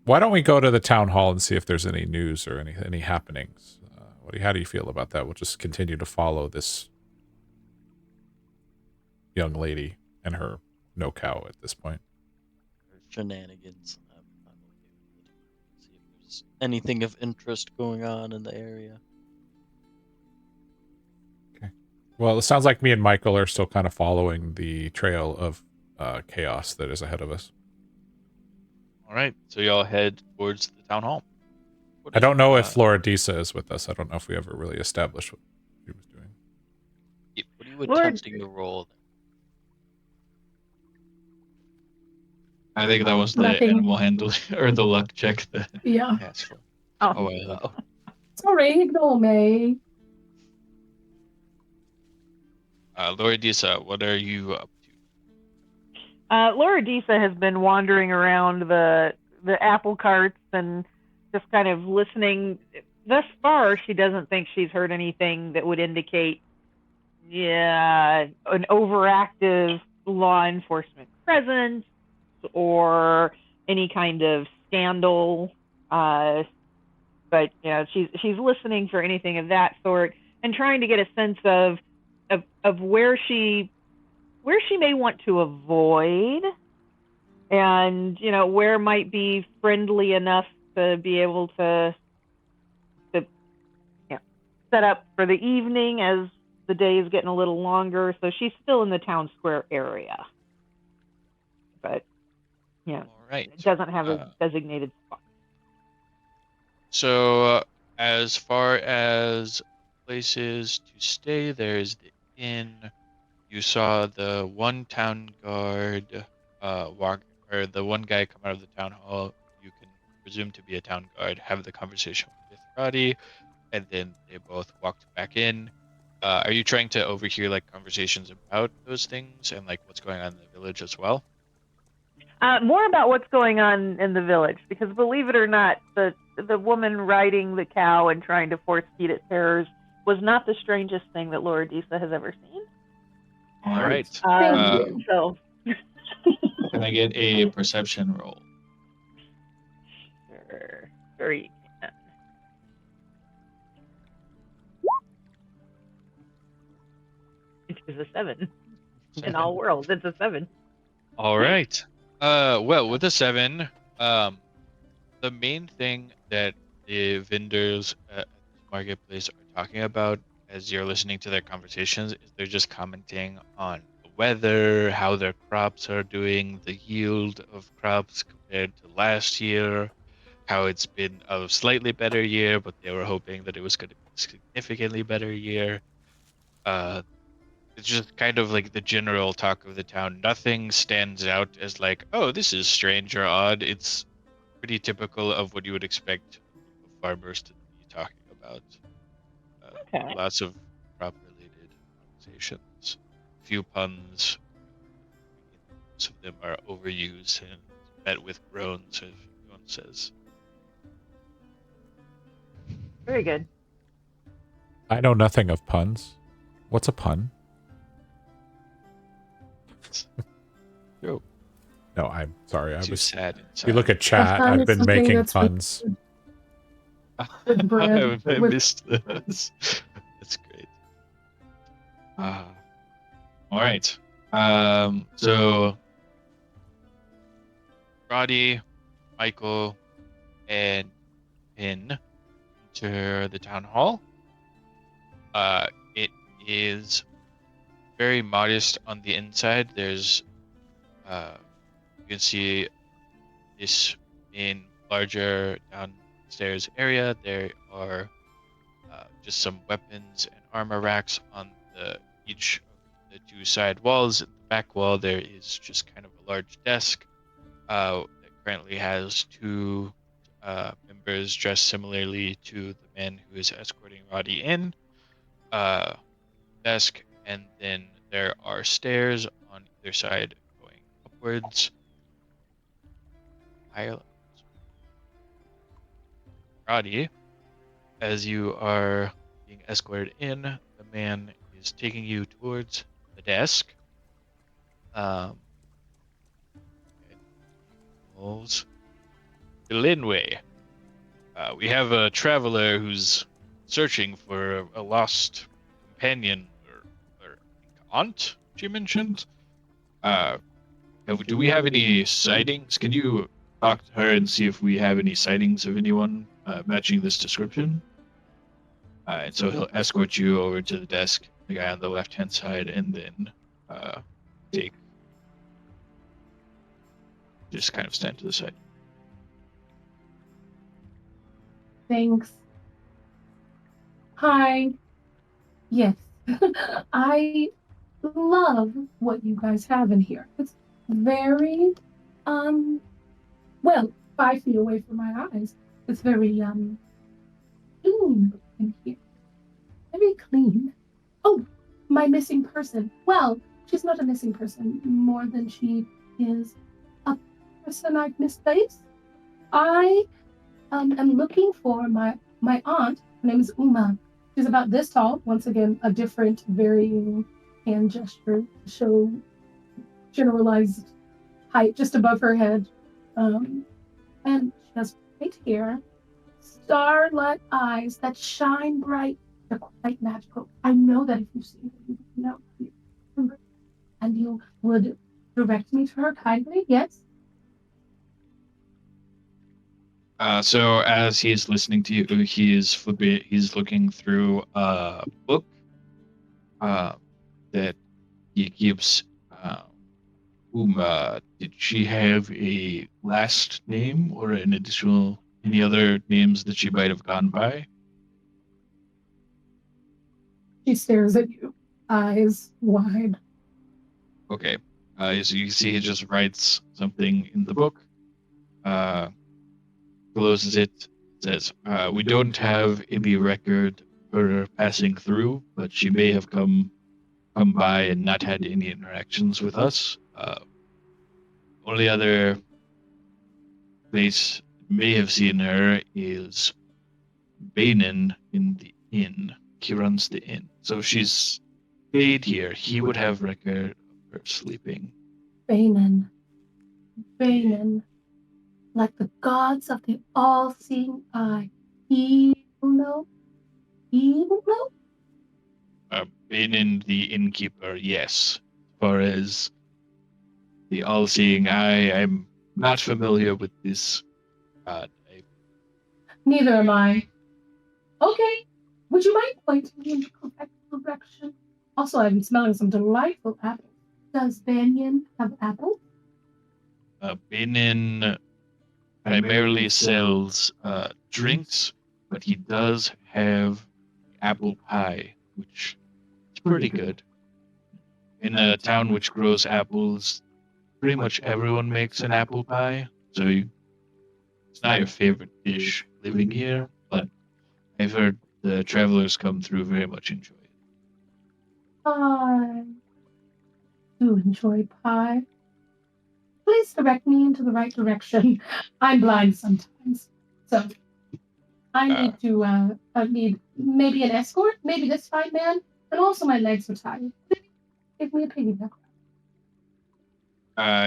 [SPEAKER 1] Why don't we go to the town hall and see if there's any news or any happenings? How do you feel about that? We'll just continue to follow this young lady and her no cow at this point.
[SPEAKER 6] Or shenanigans. I'm okay with it. See if there's anything of interest going on in the area.
[SPEAKER 1] Okay. Well, it sounds like me and Michael are still kind of following the trail of chaos that is ahead of us.
[SPEAKER 5] All right, so y'all head towards the town hall.
[SPEAKER 1] I don't know if Floridisa is with us. I don't know if we ever really established what she was doing.
[SPEAKER 6] What are you
[SPEAKER 4] Lord-
[SPEAKER 6] attempting to roll?
[SPEAKER 5] I think that was the
[SPEAKER 3] Nothing.
[SPEAKER 5] animal handling or the luck check that
[SPEAKER 3] Yeah.
[SPEAKER 5] I asked for.
[SPEAKER 4] Oh,
[SPEAKER 6] Oh,
[SPEAKER 3] Sorry, ignore me.
[SPEAKER 5] Lori Disa, what are you up to?
[SPEAKER 4] Laura Disa has been wandering around the apple carts and just kind of listening. Thus far, she doesn't think she's heard anything that would indicate, an overactive law enforcement presence or any kind of scandal. But she's listening for anything of that sort and trying to get a sense of where she may want to avoid, and where might be friendly enough to be able to set up for the evening as the day is getting a little longer. So she's still in the town square area, but
[SPEAKER 5] All right.
[SPEAKER 4] it doesn't have a designated spot.
[SPEAKER 5] So, as far as places to stay, there's the inn. You saw the one town guard walk, or the one guy come out of the town hall. You can presume to be a town guard, have the conversation with Roddy, and then they both walked back in. Are you trying to overhear like conversations about those things and like what's going on in the village as well?
[SPEAKER 4] More about what's going on in the village, because believe it or not, the woman riding the cow and trying to force feed it pears was not the strangest thing that Laura Disa has ever seen.
[SPEAKER 5] All right.
[SPEAKER 3] Thank you.
[SPEAKER 4] So,
[SPEAKER 5] Can I get a perception roll?
[SPEAKER 4] sure you can. It is a 7. In all worlds, it's a 7.
[SPEAKER 5] All right. Well, with a 7, the main thing that the vendors at the marketplace are talking about as you're listening to their conversations is they're just commenting on the weather, how their crops are doing, the yield of crops compared to last year, how it's been a slightly better year, but they were hoping that it was going to be a significantly better year. It's just kind of like the general talk of the town. Nothing stands out as like, oh, this is strange or odd. It's pretty typical of what you would expect a group of farmers to be talking about.
[SPEAKER 4] Okay.
[SPEAKER 5] Lots of crop-related conversations. Few puns. Most of them are overused and met with groans, if anyone says.
[SPEAKER 4] Very good.
[SPEAKER 1] I know nothing of puns. What's a pun?
[SPEAKER 5] Yo,
[SPEAKER 1] No, I'm sorry. I
[SPEAKER 5] too
[SPEAKER 1] was.
[SPEAKER 5] sad
[SPEAKER 1] If you look
[SPEAKER 5] inside.
[SPEAKER 1] at chat,
[SPEAKER 3] pun
[SPEAKER 1] I've
[SPEAKER 3] is
[SPEAKER 1] been
[SPEAKER 3] something
[SPEAKER 1] making
[SPEAKER 3] that's really
[SPEAKER 1] puns.
[SPEAKER 3] good with bread.
[SPEAKER 5] I
[SPEAKER 3] with
[SPEAKER 5] missed this. That's great. All right. So Roddy, Michael, and Pin enter the town hall. It is very modest on the inside. There's, you can see this in larger downstairs area. There are just some weapons and armor racks on each of the two side walls. At the back wall, there is just kind of a large desk that currently has two members dressed similarly to the man who is escorting Roddy in. Desk, and then there are stairs on either side going upwards. Roddy, as you are being escorted in, the man is taking you towards the desk. Um, and calls Linway. We have a traveler who's searching for a lost companion or aunt, she mentioned. Do we have any sightings? Can you talk to her and see if we have any sightings of anyone matching this description? And so he'll escort you over to the desk, the guy on the left-hand side, and then take just kind of stand to the side.
[SPEAKER 3] Thanks. Hi. Yes. I love what you guys have in here. It's very, well, 5 feet away from my eyes. It's very, clean in here. Very clean. Oh, my missing person. Well, she's not a missing person more than she is a person I've misplaced. I am looking for my aunt. Her name is Uma. She's about this tall. Once again, a different varying hand gesture to show generalized height just above her head. And she has white hair, starlight eyes that shine bright. They're quite magical. I know that if you see her, you would know. And you would direct me to her kindly, yes?
[SPEAKER 5] So as he's listening to you, he's looking through a book that he keeps. Did she have a last name or any other names that she might have gone by?
[SPEAKER 3] She stares at you, eyes wide.
[SPEAKER 5] Okay. So you see, he just writes something in the book, closes it, says, "We don't have any record of her passing through, but she may have come by and not had any interactions with us. Only other place may have seen her is Bainin in the inn. He runs the inn, so if she's stayed here, he would have record of her sleeping."
[SPEAKER 3] Bainin. Bainin. Like the gods of the all-seeing eye. He will know. He will know.
[SPEAKER 5] Bainin the innkeeper, yes. As far as the all-seeing eye, I'm not familiar with this god.
[SPEAKER 3] Neither am I. Okay. Would you mind pointing me in the correct direction? Also, I'm smelling some delightful apples. Does Banyan have apples?
[SPEAKER 5] Bainin primarily sells drinks, but he does have apple pie, which is pretty good. In a town which grows apples, pretty much everyone makes an apple pie, so it's not your favorite dish living here, but I've heard the travelers come through very much enjoy it.
[SPEAKER 3] I do enjoy pie. Please direct me into the right direction. I'm blind sometimes, so I need to. I need maybe an escort, maybe this fine man, and also my legs are tired. Give me a piggyback.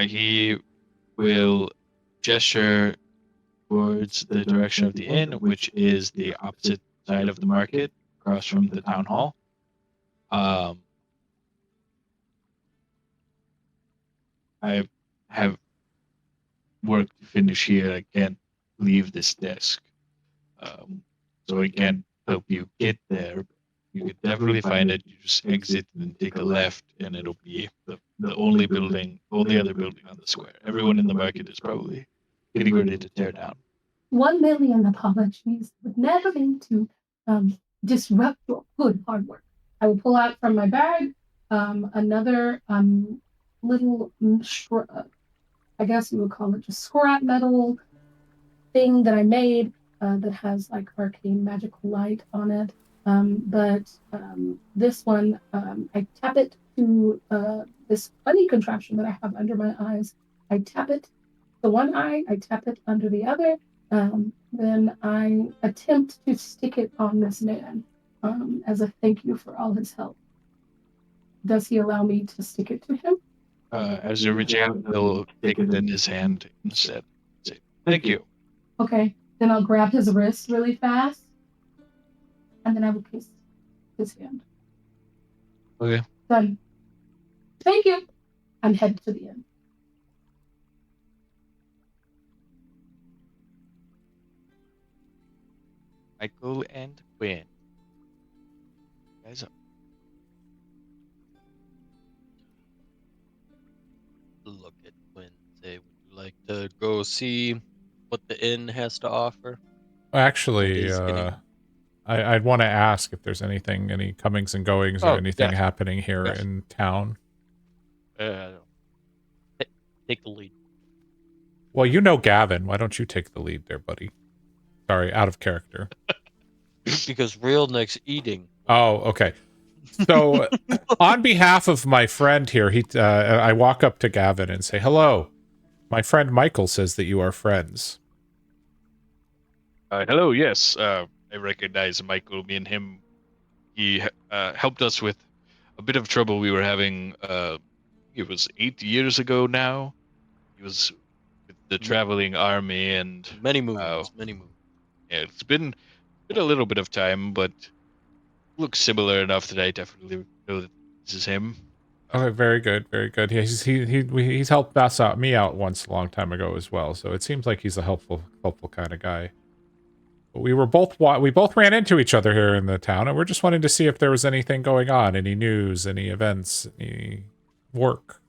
[SPEAKER 5] He will gesture towards the direction of the inn, which is the opposite side of the market, across from the town hall. I have work to finish here. I can't leave this desk. So I can't help you get there. You could definitely find it. You just exit and take a left, and it'll be the only other building on the square. Everyone in the market is probably getting ready to tear down.
[SPEAKER 3] 1,000,000 apologies. Would never mean to disrupt your good hard work. I will pull out from my bag another little, I guess you would call it just scrap metal thing that I made that has like arcane magical light on it. But this one, I tap it to this funny contraption that I have under my eyes. I tap it the one eye, I tap it under the other. Then I attempt to stick it on this man as a thank you for all his help. Does he allow me to stick it to him?
[SPEAKER 5] As you reach out, he'll take it in his hand instead. Say, thank you.
[SPEAKER 3] Okay, then I'll grab his wrist really fast, and then I will kiss his hand.
[SPEAKER 5] Okay.
[SPEAKER 3] Done. Thank you. I'm headed to the inn.
[SPEAKER 5] Michael and Quinn. Guys up.
[SPEAKER 2] Look at Quinn. Say, would you like to go see what the inn has to offer?
[SPEAKER 1] Actually,
[SPEAKER 2] Is getting-
[SPEAKER 1] I'd want to ask if there's anything, any comings and goings or
[SPEAKER 2] Oh,
[SPEAKER 1] anything
[SPEAKER 2] yes.
[SPEAKER 1] happening here
[SPEAKER 2] Yes.
[SPEAKER 1] in town.
[SPEAKER 2] Take the lead.
[SPEAKER 1] Well, you know Gavin. Why don't you take the lead there, buddy? Sorry, out of character.
[SPEAKER 2] Because real Nick's eating.
[SPEAKER 1] Oh, okay. So, on behalf of my friend here, I walk up to Gavin and say, "Hello. My friend Michael says that you are friends."
[SPEAKER 5] Hello, yes. I recognize Michael. Me and him, he helped us with a bit of trouble we were having. It was 8 years ago now. He was with the traveling army, and
[SPEAKER 2] Many moons.
[SPEAKER 5] yeah, it's been a little bit of time, but looks similar enough that I definitely know that this is him.
[SPEAKER 1] Okay, very good, very good. He's helped me out once a long time ago as well. So it seems like he's a helpful kind of guy. But we both ran into each other here in the town, and we're just wanting to see if there was anything going on, any news, any events, any work.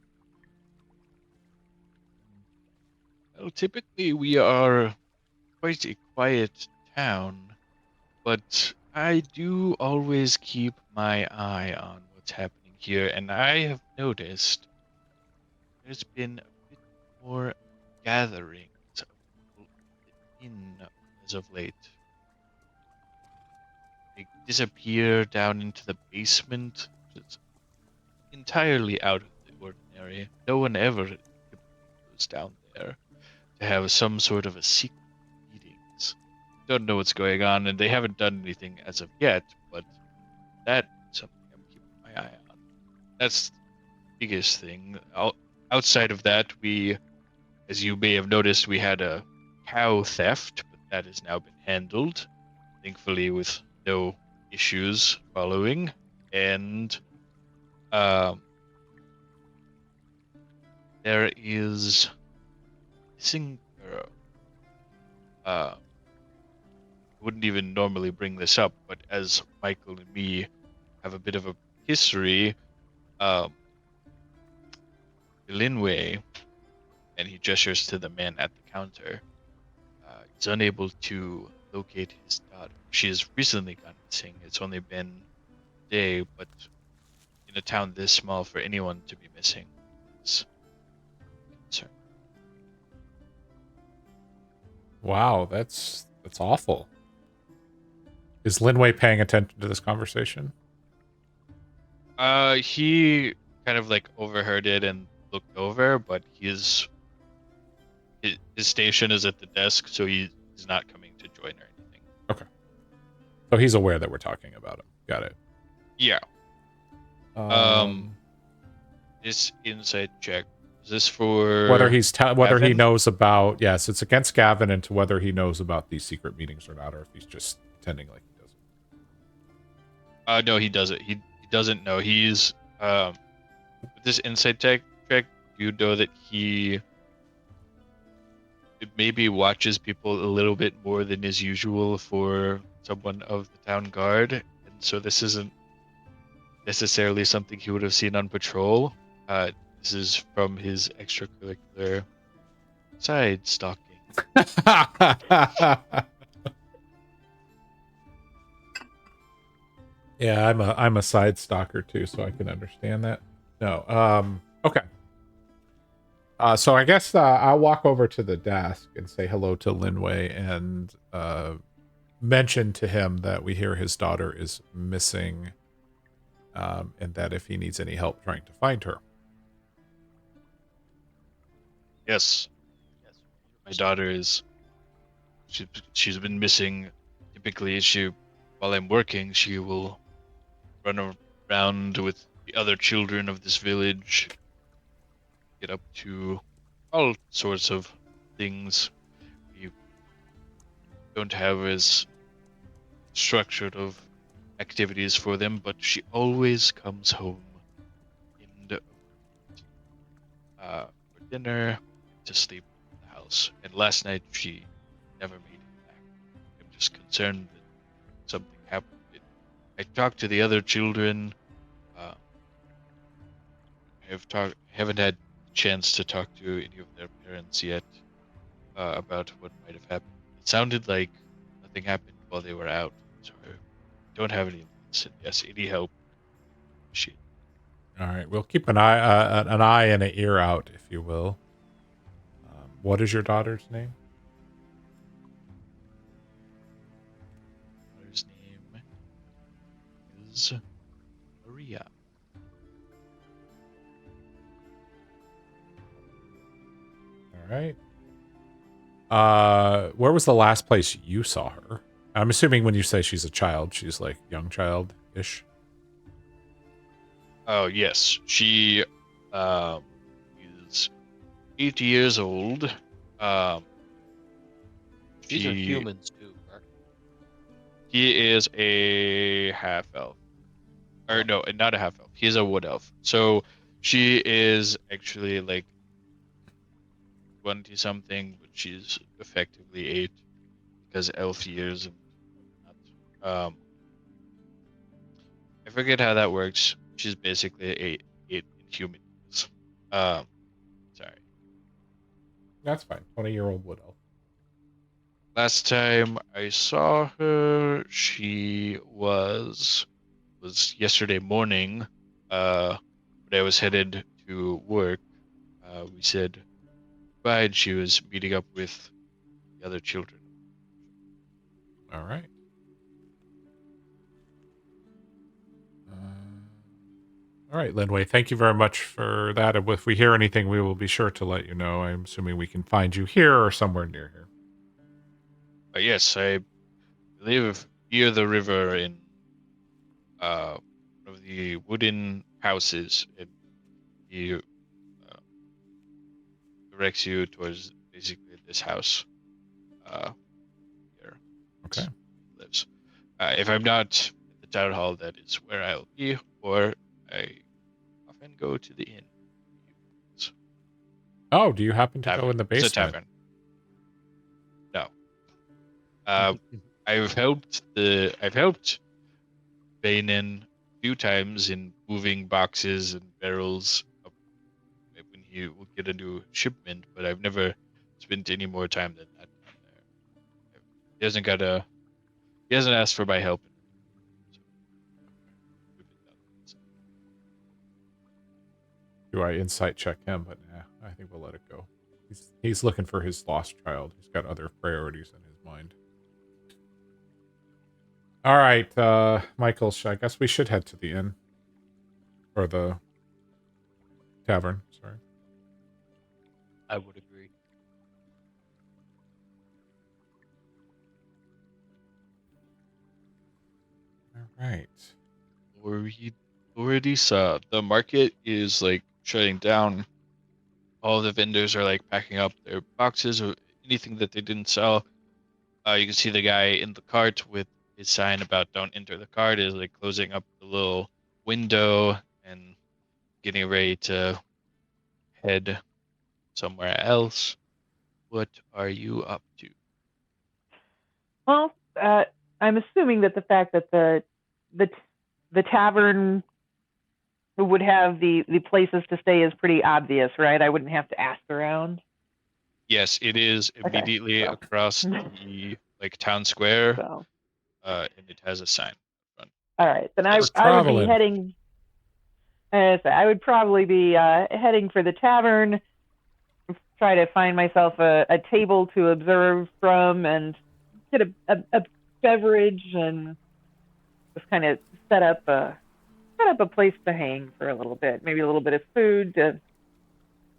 [SPEAKER 5] Well, typically we are quite a quiet town, but I do always keep my eye on what's happening here, and I have noticed there's been a bit more gatherings of people in as of late. They disappear down into the basement. It's entirely out of the ordinary. No one ever typically goes down there to have some sort of a secret meetings. Don't know what's going on, and they haven't done anything as of yet, but that's something I'm keeping my eye on. That's the biggest thing. Outside of that, as you may have noticed, we had a cow theft, but that has now been handled, thankfully with no issues following. And there is missing girl. Wouldn't even normally bring this up, but as Michael and me have a bit of a history, Linway, and he gestures to the man at the counter, is unable to locate his daughter. She has recently gone missing. It's only been a day, but in a town this small, for anyone to be missing is a concern.
[SPEAKER 1] Wow, that's awful. Is Linway paying attention to this conversation?
[SPEAKER 5] He kind of like overheard it and looked over, but his station is at the desk, so he's not coming to join or anything.
[SPEAKER 1] Okay. So he's aware that we're talking about him. Got it.
[SPEAKER 5] Yeah. This insight check, is this for
[SPEAKER 1] whether whether he
[SPEAKER 5] Gavin?
[SPEAKER 1] knows about, yes, it's against Gavin, and to whether he knows about these secret meetings or not, or if he's just pretending like he doesn't.
[SPEAKER 5] No, he doesn't. He doesn't know. He's with this insight check, you know that he maybe watches people a little bit more than is usual for someone of the town guard, and so this isn't necessarily something he would have seen on patrol. This is from his extracurricular side stalking.
[SPEAKER 1] Yeah, I'm a side stalker too, so I can understand that. No, okay. So I guess I'll walk over to the desk and say hello to Linway and mention to him that we hear his daughter is missing, and that if he needs any help trying to find her.
[SPEAKER 5] Yes, my daughter is. She's been missing. Typically, while I'm working, she will run around with the other children of this village, get up to all sorts of things. We don't have as structured of activities for them, but she always comes home for dinner, to sleep in the house. And last night she never made it back. I'm just concerned that something happened. I talked to the other children. Haven't had a chance to talk to any of their parents yet about what might have happened. It sounded like nothing happened while they were out, so I don't have any leads. And yes, any help. Shit.
[SPEAKER 1] All right, we'll keep an eye and an ear out, if you will. What is your daughter's name?
[SPEAKER 5] Daughter's name is Maria.
[SPEAKER 1] All right. Where was the last place you saw her? I'm assuming when you say she's a child, she's like young child-ish.
[SPEAKER 5] Oh yes, she is 8 years old.
[SPEAKER 6] These are humans too, correct?
[SPEAKER 5] He is a half elf, or no, not a half elf. He's a wood elf. So she is actually like 20 something, but she's effectively 8 because elf years and whatnot. I forget how that works. She's basically eight in human years. Sorry.
[SPEAKER 1] That's fine. 20-year-old wood elf.
[SPEAKER 5] Last time I saw her, she was yesterday morning. When I was headed to work, we said bye, and she was meeting up with the other children.
[SPEAKER 1] All right. All right, Linway, thank you very much for that. And if we hear anything, we will be sure to let you know. I'm assuming we can find you here or somewhere near here.
[SPEAKER 5] Yes, I live near the river in one of the wooden houses, and he directs you towards basically this house. Here
[SPEAKER 1] Okay.
[SPEAKER 5] he lives. If I'm not at the town hall, that is where I'll be, or I often go to the inn.
[SPEAKER 1] Oh, do you happen to go in the
[SPEAKER 5] It's a
[SPEAKER 1] basement?
[SPEAKER 5] tavern. No. I've helped Bainin a few times in moving boxes and barrels up when he will get a new shipment, but I've never spent any more time than that down there. He hasn't asked for my help.
[SPEAKER 1] Do I insight check him? But I think we'll let it go. He's looking for his lost child. He's got other priorities in his mind. All right, Michael, I guess we should head to the inn. Or the tavern, sorry.
[SPEAKER 2] I would agree.
[SPEAKER 1] All right.
[SPEAKER 5] Already saw the market is like shutting down. All the vendors are like packing up their boxes or anything that they didn't sell. You can see the guy in the cart with his sign about "Don't enter the cart" is like closing up the little window and getting ready to head somewhere else. What are you up to?
[SPEAKER 4] Well, I'm assuming that the fact that the the tavern would have the places to stay is pretty obvious, right? I wouldn't have to ask around.
[SPEAKER 5] Yes, it is
[SPEAKER 4] Okay,
[SPEAKER 5] immediately
[SPEAKER 4] so
[SPEAKER 5] across the like town square,
[SPEAKER 4] so
[SPEAKER 5] and it has a sign in front.
[SPEAKER 4] all right, then
[SPEAKER 1] We're
[SPEAKER 4] I would be
[SPEAKER 1] traveling.
[SPEAKER 4] heading. I would probably be heading for the tavern. Try to find myself a table to observe from and get a beverage and just kind of set up a place to hang for a little bit. Maybe a little bit of food to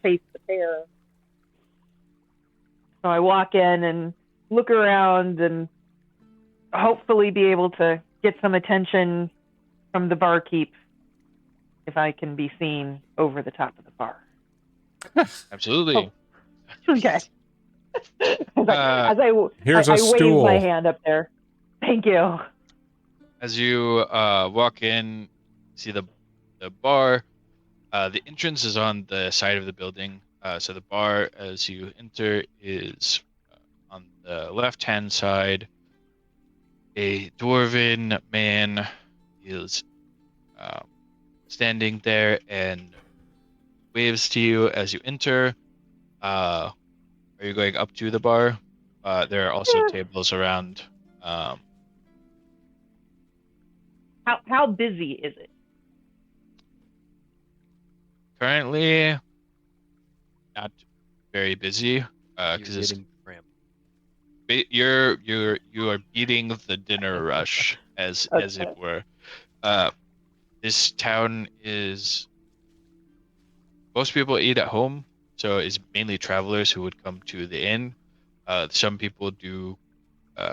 [SPEAKER 4] taste the pear. So I walk in and look around and hopefully be able to get some attention from the barkeep if I can be seen over the top of the bar.
[SPEAKER 5] Absolutely.
[SPEAKER 4] Oh, okay.
[SPEAKER 1] Here's a
[SPEAKER 4] I wave my
[SPEAKER 1] stool.
[SPEAKER 4] hand up there. Thank you.
[SPEAKER 5] As you walk in, see the bar. The entrance is on the side of the building. So the bar, as you enter, is on the left-hand side. A dwarven man is um, standing there and waves to you as you enter. Are you going up to the bar? There are also
[SPEAKER 4] Yeah.
[SPEAKER 5] tables around. Um,
[SPEAKER 4] How busy is it?
[SPEAKER 5] Currently, not very busy
[SPEAKER 6] You're
[SPEAKER 5] because it's
[SPEAKER 6] getting cramped.
[SPEAKER 5] you are beating the dinner rush as it
[SPEAKER 4] Okay.
[SPEAKER 5] were. This town is most people eat at home, so it's mainly travelers who would come to the inn. Some people do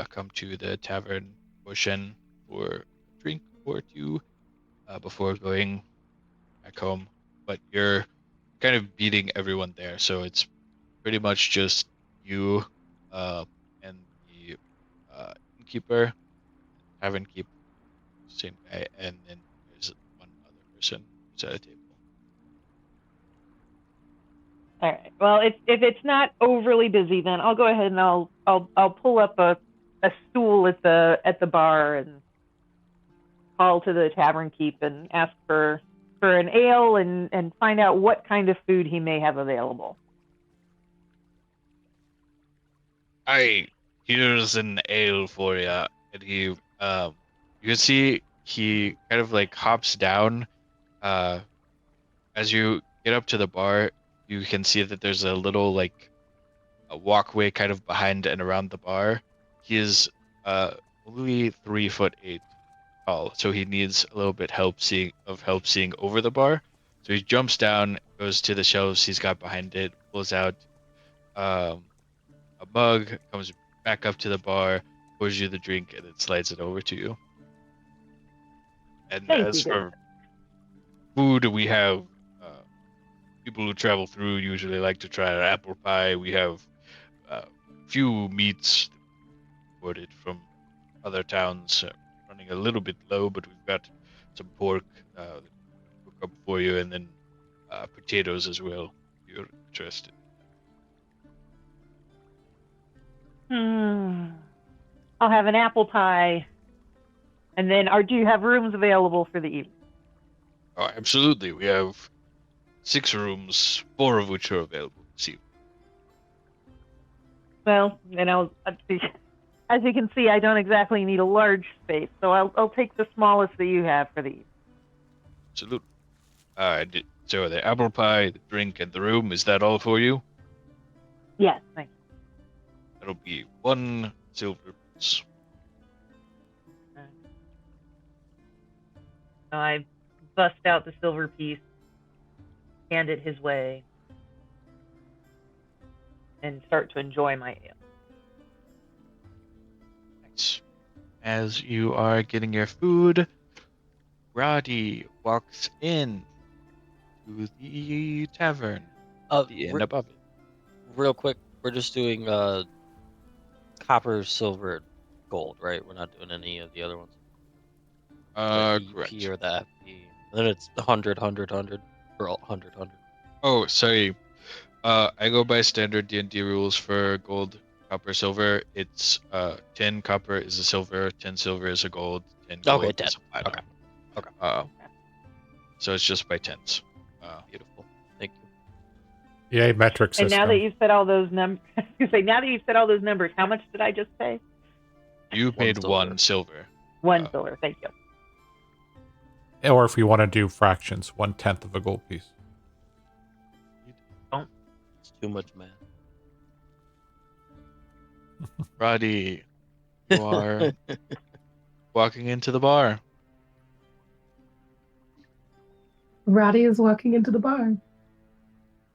[SPEAKER 5] come to the tavern portion for a drink or two before going back home. But you're kind of beating everyone there, so it's pretty much just you uh, and the innkeeper, tavern keep, same guy, and then there's one other person who's at a table.
[SPEAKER 4] All right. Well, if it's not overly busy, then I'll go ahead and I'll pull up a stool at the bar and call to the tavern keep and ask for an ale and find out what kind of food he may have available.
[SPEAKER 5] I Here's an ale for you, and you can see he kind of like hops down. Uh, as you get up to the bar, you can see that there's a little like a walkway kind of behind and around the bar. He is uh only 3'8" tall, so he needs a little bit help seeing over the bar. So he jumps down, goes to the shelves he's got behind it, pulls out um a mug, comes back up to the bar, pours you the drink, and then slides it over to you. And
[SPEAKER 4] Thank
[SPEAKER 5] as
[SPEAKER 4] you, good.
[SPEAKER 5] for food, we have people who travel through usually like to try an apple pie. We have few meats imported from other towns, running a little bit low, but we've got some pork that we cook up for you, and then potatoes as well, if you're interested.
[SPEAKER 4] I'll have an apple pie. And then, do you have rooms available for the evening?
[SPEAKER 5] Oh, absolutely. We have 6 rooms, 4 of which are available this evening.
[SPEAKER 4] Well, and as you can see, I don't exactly need a large space, so I'll take the smallest that you have for the evening.
[SPEAKER 5] Absolutely. So the apple pie, the drink, and the room, is that all for you?
[SPEAKER 4] Yes, thank you.
[SPEAKER 5] That'll be 1 silver piece.
[SPEAKER 4] I bust out the silver piece, hand it his way, and start to enjoy my ale.
[SPEAKER 5] Nice. As you are getting your food, Roddy walks in to the tavern, the inn above it.
[SPEAKER 6] Real quick, we're just doing copper, silver, gold, right? We're not doing any of the other ones. The EP
[SPEAKER 5] Correct.
[SPEAKER 6] or the FP. And then it's 100, 100, 100, or 100, 100.
[SPEAKER 5] Oh, sorry. I go by standard D&D rules for gold, copper, silver. It's 10 copper is a silver, 10 silver is a gold, 10 gold
[SPEAKER 6] Okay, 10.
[SPEAKER 5] is a platinum.
[SPEAKER 6] Okay.
[SPEAKER 5] So it's just by tens.
[SPEAKER 6] Beautiful. Thank you.
[SPEAKER 1] Yay, metric
[SPEAKER 4] And
[SPEAKER 1] system.
[SPEAKER 4] now that you've said all those numbers, now that you've said all those numbers, how much did I just pay?
[SPEAKER 5] You paid one silver.
[SPEAKER 4] One silver. Thank you.
[SPEAKER 1] Or if you want to do fractions, 1/10 of a gold piece.
[SPEAKER 6] It's too much math.
[SPEAKER 5] Roddy, you are walking into the bar.
[SPEAKER 3] Roddy is walking into the bar.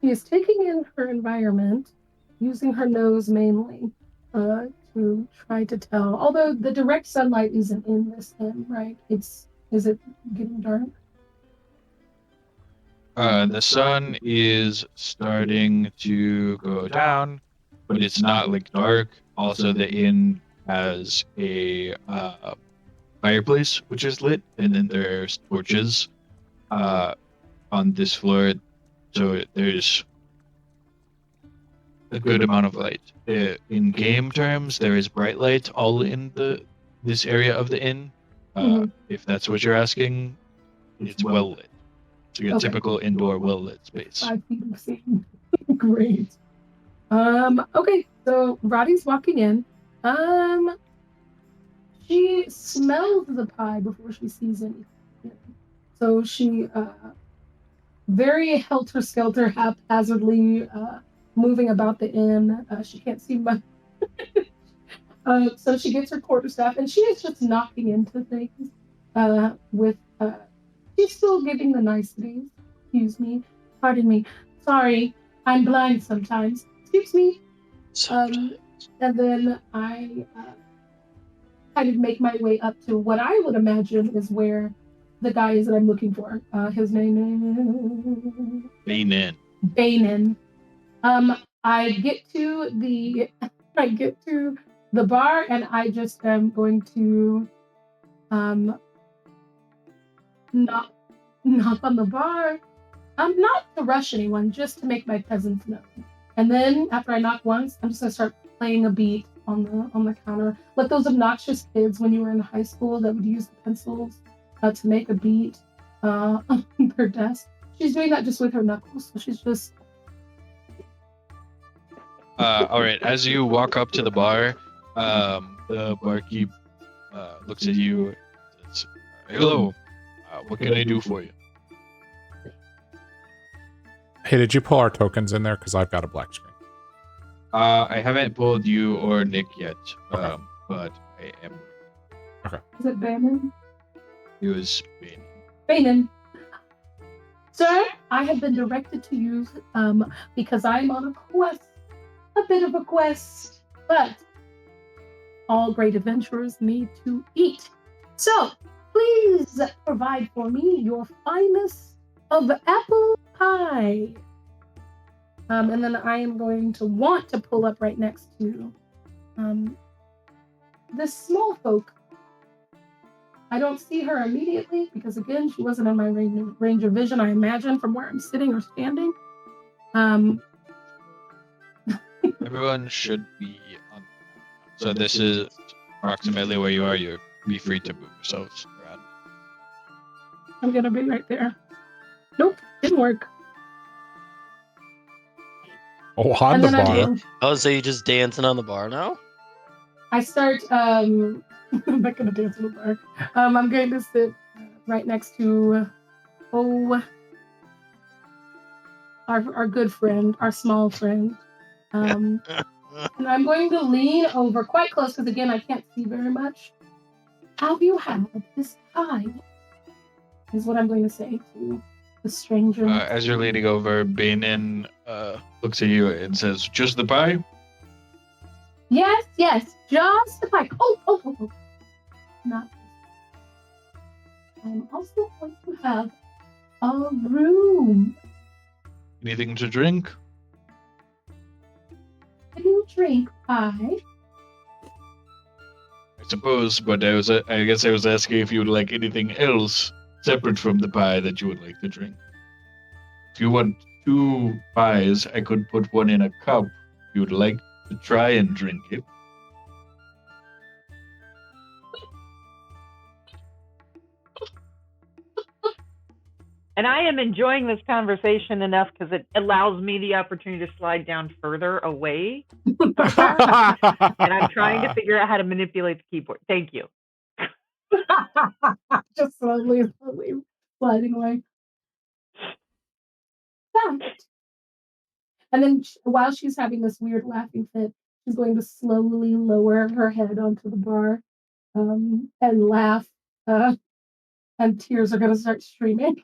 [SPEAKER 3] She is taking in her environment, using her nose mainly to try to tell. Although the direct sunlight isn't in this inn, right? Is it getting dark?
[SPEAKER 5] The sun is starting to go down, but it's not like dark. Also, the inn has a fireplace which is lit, and then there's torches on this floor, so there's a good amount of light. In game terms, there is bright light all in this area of the inn. If that's what you're asking, it's well lit. So your typical indoor well lit space.
[SPEAKER 3] 5 feet of scene. Great. Okay, so Roddy's walking in. She smells the pie before she sees anything. So she very helter-skelter, haphazardly moving about the inn. She can't see much. So she gets her quarterstaff, and she is just knocking into things with. She's still giving the niceties. Excuse me. Pardon me. Sorry, I'm blind sometimes. Excuse me. And then I kind of make my way up to what I would imagine is where the guy is that I'm looking for. His name is Bainin. I get to the bar, and I just am going to knock on the bar. Not to rush anyone, just to make my presence known. And then after I knock once, I'm just gonna start playing a beat on the counter, like those obnoxious kids when you were in high school that would use the pencils to make a beat on their desk. She's doing that just with her knuckles, so she's just.
[SPEAKER 5] All right. As you walk up to the bar, the barkeep looks at you and says, "Hello, what can I do for you?"
[SPEAKER 1] Hey, did you pull our tokens in there? Because I've got a black screen.
[SPEAKER 5] I haven't pulled you or Nick yet,
[SPEAKER 1] Okay.
[SPEAKER 5] but I am.
[SPEAKER 1] Okay.
[SPEAKER 3] Is it Bainin?
[SPEAKER 5] It was
[SPEAKER 3] Bainin. Sir, I have been directed to you because I'm on a quest. A bit of a quest, but all great adventurers need to eat. So, please provide for me your finest of apple pie. And then I am going to want to pull up right next to this small folk. I don't see her immediately because, again, she wasn't in my range of vision, I imagine, from where I'm sitting or standing.
[SPEAKER 5] Everyone should be on. So this is approximately where you are. You'll be free to move yourselves around.
[SPEAKER 3] I'm gonna be right there. Nope, didn't work.
[SPEAKER 1] Oh, on the bar.
[SPEAKER 6] Oh, so you just dancing on the bar now?
[SPEAKER 3] I start. I'm not gonna dance on the bar. I'm going to sit right next to our good friend, our small friend. And I'm going to lean over quite close because, again, I can't see very much. Have you had this pie? is what I'm going to say to the stranger.
[SPEAKER 5] As you're leaning over, Bainin looks at you and says, "Just the pie?"
[SPEAKER 3] Yes, just the pie. Oh. Not this. I'm also going to have a room.
[SPEAKER 5] Anything to drink?
[SPEAKER 3] Can you drink pie?
[SPEAKER 5] I suppose, but I guess I was asking if you would like anything else separate from the pie that you would like to drink. If you want 2 pies, I could put one in a cup. If you would like to try and drink it.
[SPEAKER 4] And I am enjoying this conversation enough because it allows me the opportunity to slide down further away from her. And I'm trying to figure out how to manipulate the keyboard. Thank you.
[SPEAKER 3] Just slowly sliding away. And then while she's having this weird laughing fit, she's going to slowly lower her head onto the bar and laugh. And tears are going to start streaming.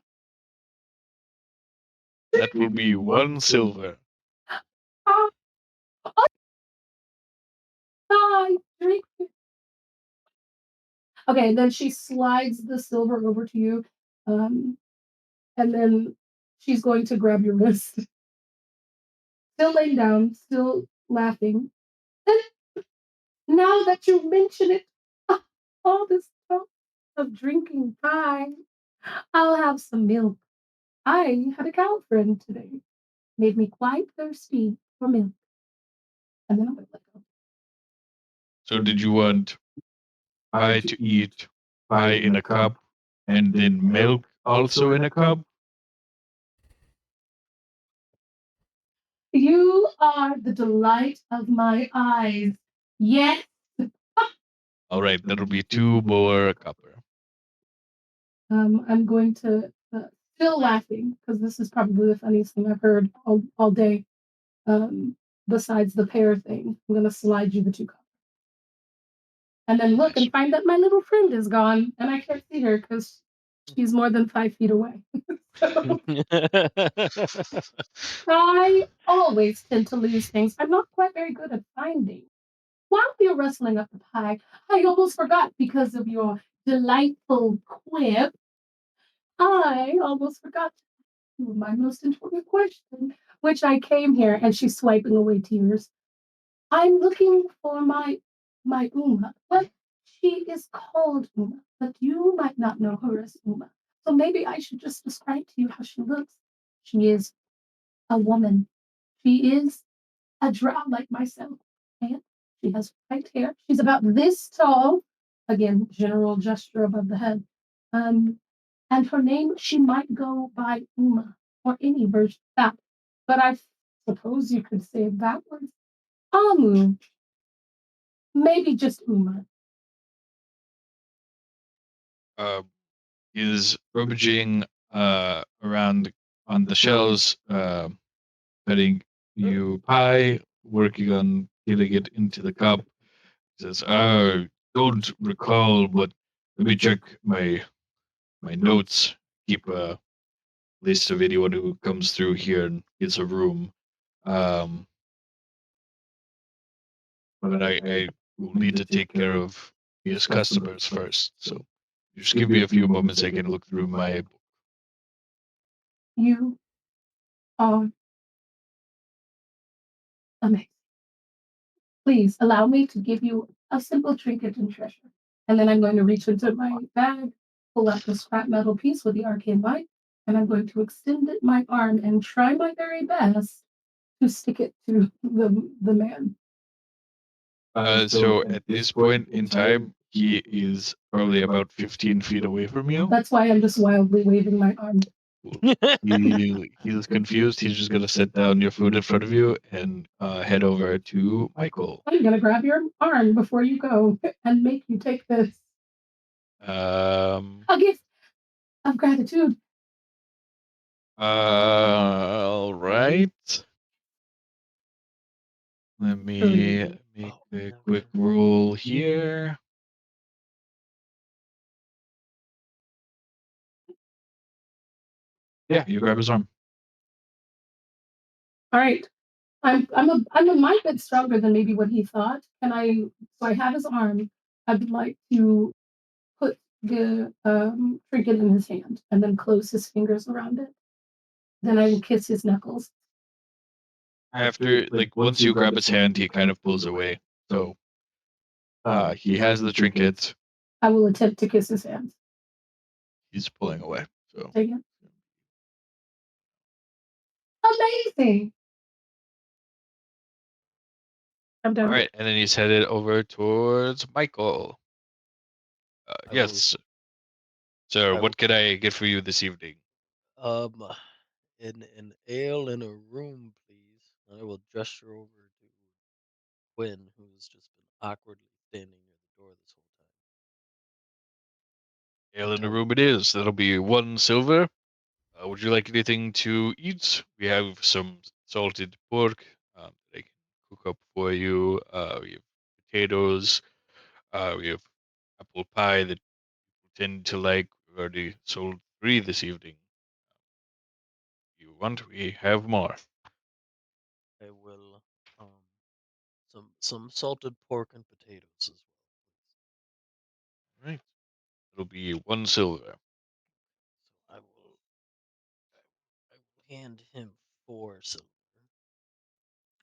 [SPEAKER 5] That will be 1 silver.
[SPEAKER 3] Drink. Okay, then she slides the silver over to you, and then she's going to grab your wrist. Still laying down, still laughing. Now that you mention it, all this talk of drinking pie, I'll have some milk. I had a cow friend today. Made me quite thirsty for milk. And then I'm going to let go.
[SPEAKER 5] So did you want pie to eat, pie in a cup, and then milk also in a cup?
[SPEAKER 3] You are the delight of my eyes. Yes.
[SPEAKER 5] All right, that'll be 2 more copper.
[SPEAKER 3] I'm going to still laughing because this is probably the funniest thing I've heard all day. Besides the pear thing, I'm going to slide you the 2 copper. And then look and find that my little friend is gone and I can't see her because she's more than 5 feet away. So I always tend to lose things. I'm not quite very good at finding. While we were wrestling up the pie, I almost forgot because of your delightful quip. I almost forgot my most important question, which I came here and she's swiping away tears. I'm looking for my Uma. Well, she is called Uma, but you might not know her as Uma. So maybe I should just describe to you how she looks. She is a woman. She is a drow like myself. And she has white hair. She's about this tall. Again, general gesture above the head. And her name, she might go by Uma or any version of that. But I suppose you could say it backwards. Amu. Maybe just Uma.
[SPEAKER 5] Is rummaging around on the shelves, petting you pie, working on getting it into the cup. He says, "I don't recall, but let me check my notes. Keep a list of anyone who comes through here and gets a room. But I will need to take care of his customers first. So just give me a few moments. I can look through my book."
[SPEAKER 3] You are amazing. Please allow me to give you a simple trinket and treasure. And then I'm going to reach into my bag, pull out the scrap metal piece with the arcane light, and I'm going to extend it my arm and try my very best to stick it to the man.
[SPEAKER 5] So at this point in time, he is probably about 15 feet away from you.
[SPEAKER 3] That's why I'm just wildly waving my arm.
[SPEAKER 5] He's confused. He's just gonna set down your food in front of you and head over to Michael.
[SPEAKER 3] I'm gonna grab your arm before you go and make you take this. A gift of gratitude.
[SPEAKER 5] All right. Let me make a quick roll here. Yeah, you grab his arm.
[SPEAKER 3] All right. I'm a mite bit stronger than maybe what he thought. So I have his arm. I'd like to put the trinket in his hand and then close his fingers around it. Then I will kiss his knuckles.
[SPEAKER 5] After, like, once you grab his hand, he kind of pulls away. So, he has the trinket.
[SPEAKER 3] I will attempt to kiss his hands.
[SPEAKER 5] He's pulling away. So,
[SPEAKER 3] Take it. Amazing. I'm
[SPEAKER 5] all
[SPEAKER 3] done.
[SPEAKER 5] right, and then he's headed over towards Michael.
[SPEAKER 6] I
[SPEAKER 5] Yes. So,
[SPEAKER 6] I
[SPEAKER 5] what could I get for you this evening?
[SPEAKER 6] an ale in a room, please. And I will gesture over to Quinn, who's just been awkwardly standing near the door this whole time.
[SPEAKER 5] Ale in the room it is. That'll be 1 silver. Would you like anything to eat? We have some salted pork that I can cook up for you. We have potatoes. We have apple pie that you tend to like. We've already sold 3 this evening. If you want, we have more.
[SPEAKER 6] I will some salted pork and potatoes as well.
[SPEAKER 5] Right. It'll be 1 silver.
[SPEAKER 6] So I will hand him 4 silver.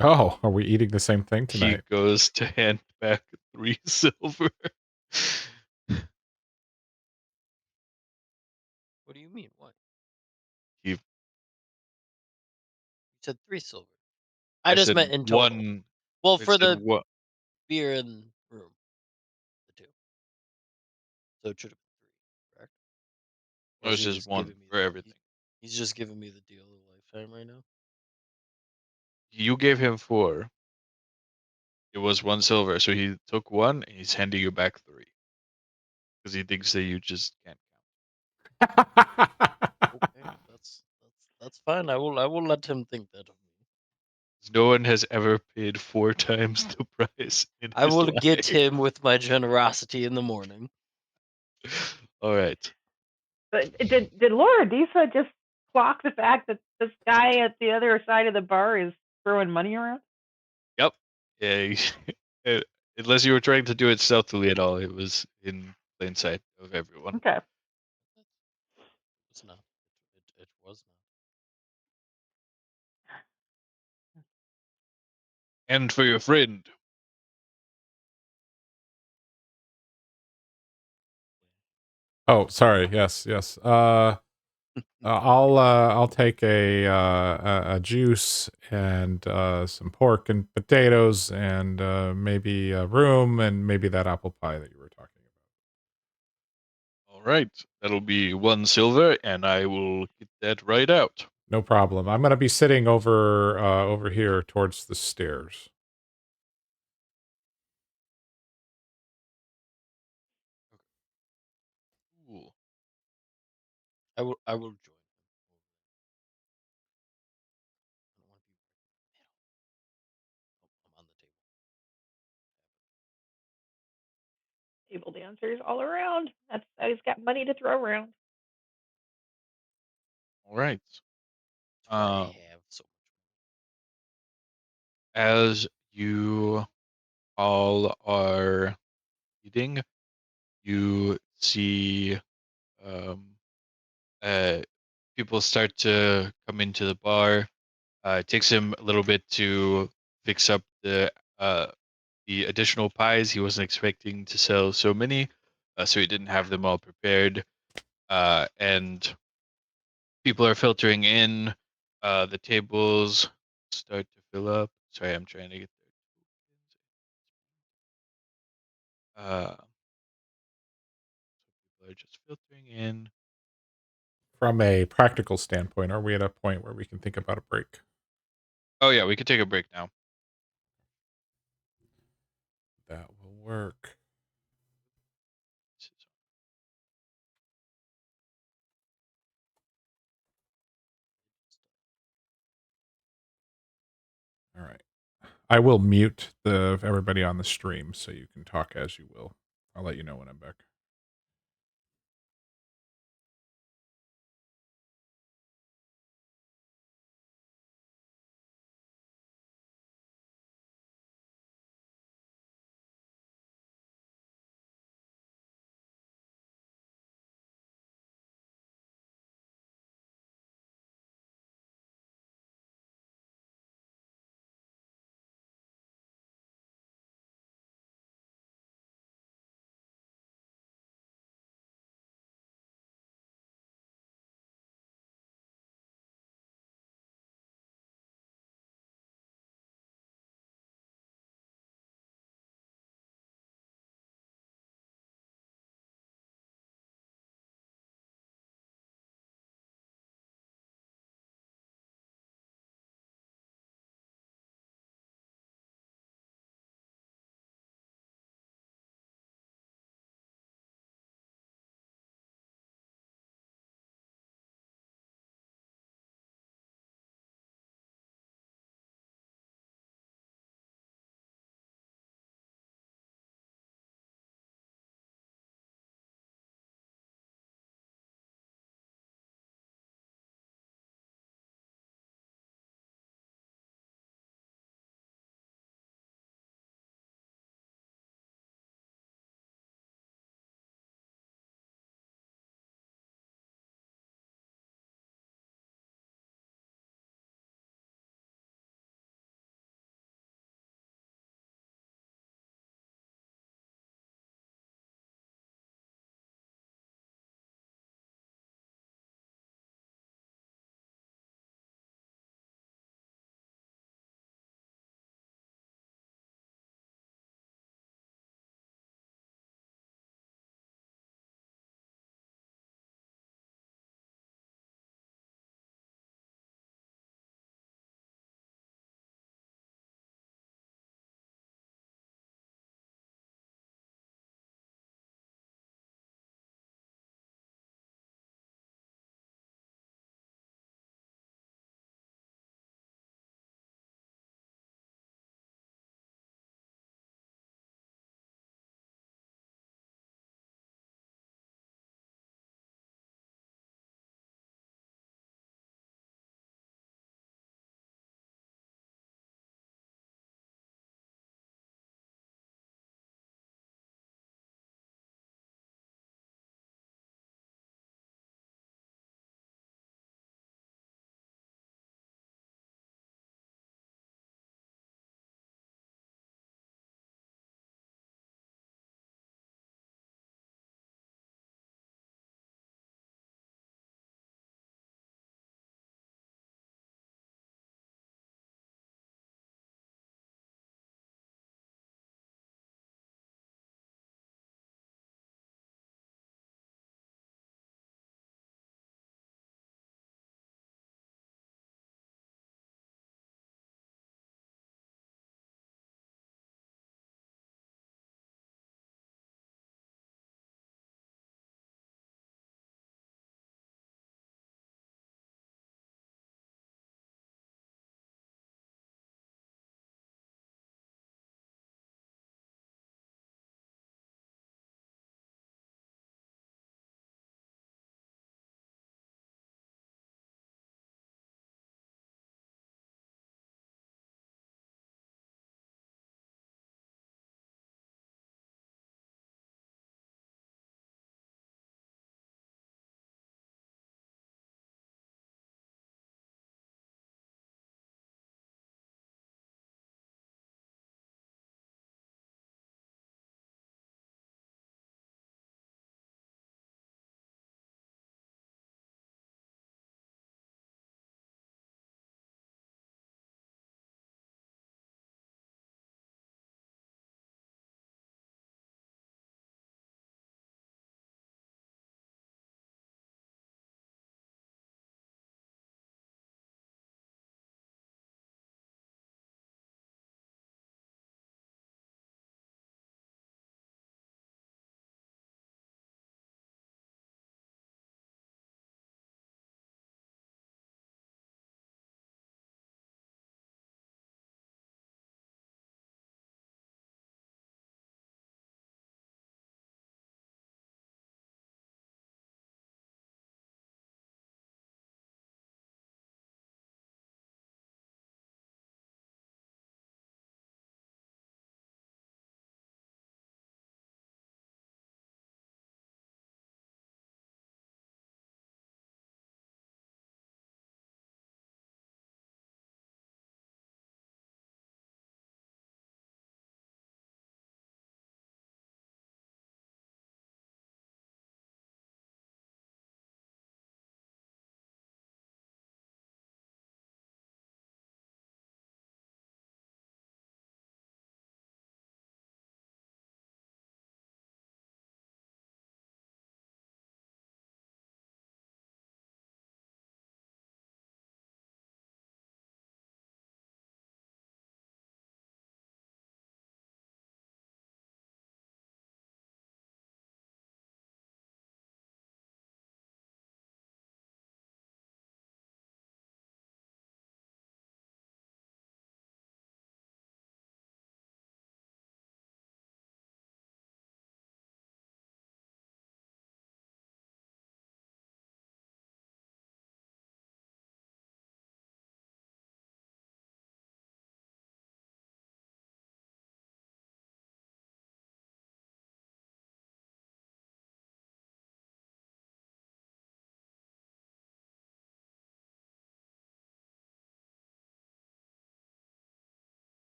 [SPEAKER 1] Oh, are we eating the same thing
[SPEAKER 5] He
[SPEAKER 1] tonight?
[SPEAKER 5] goes to hand back 3 silver.
[SPEAKER 6] What do you mean? What?
[SPEAKER 5] He,
[SPEAKER 6] You said 3 silver.
[SPEAKER 5] I
[SPEAKER 6] I just
[SPEAKER 5] said
[SPEAKER 6] meant in total.
[SPEAKER 5] 1.
[SPEAKER 6] Well,
[SPEAKER 5] I
[SPEAKER 6] for
[SPEAKER 5] said
[SPEAKER 6] the
[SPEAKER 5] 1.
[SPEAKER 6] beer and room, the 2. So it should have been 3, correct? Or
[SPEAKER 5] No,
[SPEAKER 6] is
[SPEAKER 5] it's
[SPEAKER 6] he
[SPEAKER 5] just
[SPEAKER 6] just
[SPEAKER 5] 1
[SPEAKER 6] giving me
[SPEAKER 5] for everything.
[SPEAKER 6] he's just giving me the deal of a lifetime right now?
[SPEAKER 5] You gave him 4. It was 1 silver, so he took 1 and he's handing you back 3. Because he thinks that you just can't
[SPEAKER 6] Okay, that's fine. I will let him think that of me.
[SPEAKER 5] count. No one has ever paid 4 times the price in
[SPEAKER 6] I
[SPEAKER 5] his
[SPEAKER 6] will
[SPEAKER 5] life.
[SPEAKER 6] get him with my generosity in the morning.
[SPEAKER 5] All right.
[SPEAKER 4] But did Laura Disa just clock the fact that this guy at the other side of the bar is throwing money around?
[SPEAKER 5] Yep. Yeah. Unless you were trying to do it stealthily at all, it was in plain sight of everyone.
[SPEAKER 4] Okay.
[SPEAKER 6] It's not. It was not.
[SPEAKER 5] And for your friend.
[SPEAKER 1] Oh, sorry. Yes, yes. I'll take a juice and some pork and potatoes and maybe a room and maybe that apple pie that you were talking about.
[SPEAKER 5] All right. That'll be 1 silver, and I will get that right out.
[SPEAKER 1] No problem. I'm gonna be sitting over here towards the stairs.
[SPEAKER 5] Cool.
[SPEAKER 6] I will join him. I don't want to be I'm on the table.
[SPEAKER 4] Table dancers all around. That's he's got money to throw around.
[SPEAKER 5] All right.
[SPEAKER 6] That's why I have so
[SPEAKER 5] As you all are eating, you see um, uh, people start to come into the bar. It takes him a little bit to fix up the additional pies. He wasn't expecting to sell so many, so he didn't have them all prepared. And people are filtering in. The tables start to fill up. Sorry, I'm trying to get there. People are just filtering in.
[SPEAKER 1] From a practical standpoint, are we at a point where we can think about a break?
[SPEAKER 5] Oh yeah, we could take a break now.
[SPEAKER 1] That will work. All right. I will mute the everybody on the stream so you can talk as you will. I'll let you know when I'm back.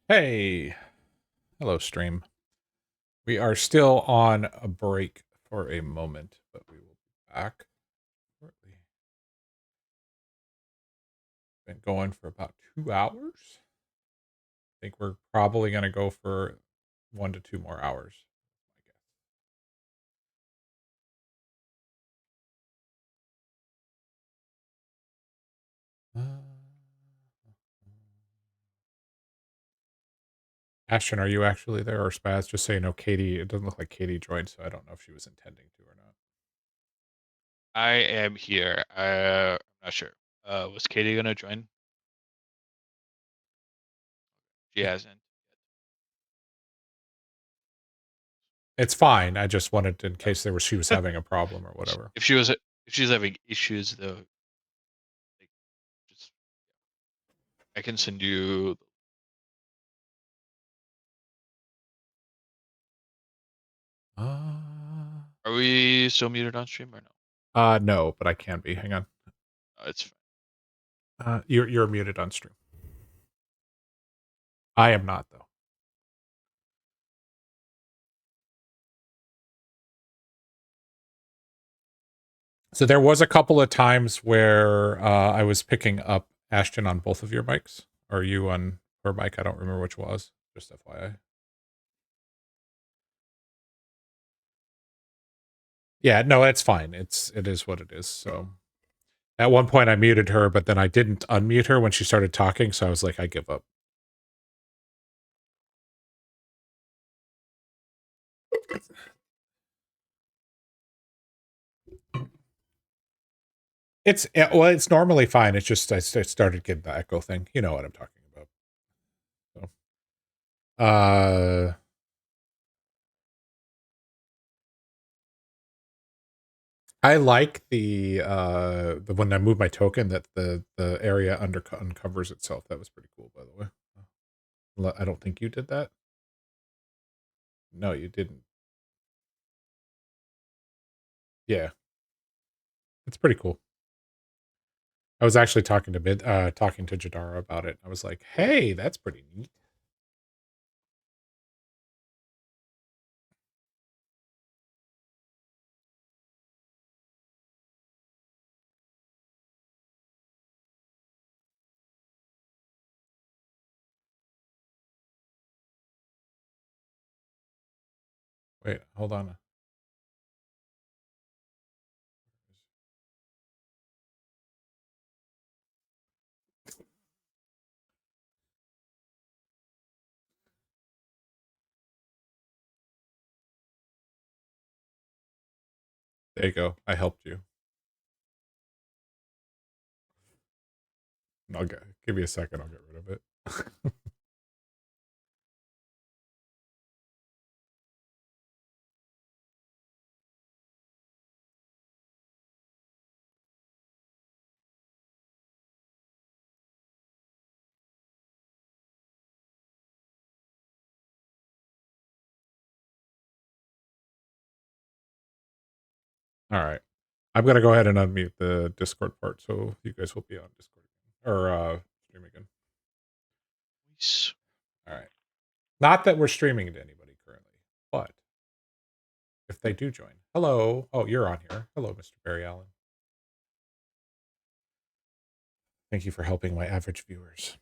[SPEAKER 1] Hey, hello, stream. We are still on a break for a moment, but we will be back shortly. Been going for about 2 hours. I think we're probably going to go for 1 to 2 more hours. Ashton, are you actually there, or Spaz? Just so you know, Katie, it doesn't look like Katie joined, so I don't know if she was intending to or not.
[SPEAKER 5] I am here. I'm not sure. Was Katie gonna join? She hasn't.
[SPEAKER 1] It's fine. I just wanted to, in case she was having a problem or whatever.
[SPEAKER 5] If she's having issues though, like, just I can send you. Are we still muted on stream or no?
[SPEAKER 1] No, but I can be. Hang on.
[SPEAKER 5] It's fine.
[SPEAKER 1] You're muted on stream. I am not, though. So there was a couple of times where I was picking up Ashton on both of your mics, or you on her mic. I don't remember which was. Just FYI. Yeah, no, it's fine. It is what it is. So at one point I muted her, but then I didn't unmute her when she started talking. So I was like, I give up. It's normally fine. It's just I started getting the echo thing. You know what I'm talking about. So, I like the when I move my token that the area uncovers itself. That was pretty cool, by the way. I don't think you did that. No, you didn't. Yeah, it's pretty cool. I was actually talking to Jadara about it. I was like, "Hey, that's pretty neat." Wait, hold on. There you go. I helped you. Give me a second. I'll get rid of it. All right. I'm gonna go ahead and unmute the Discord part, so you guys will be on Discord or stream again.
[SPEAKER 5] Nice.
[SPEAKER 1] All right. Not that we're streaming to anybody currently, but if they do join, hello. Oh, you're on here. Hello, Mr. Barry Allen. Thank you for helping my average viewers.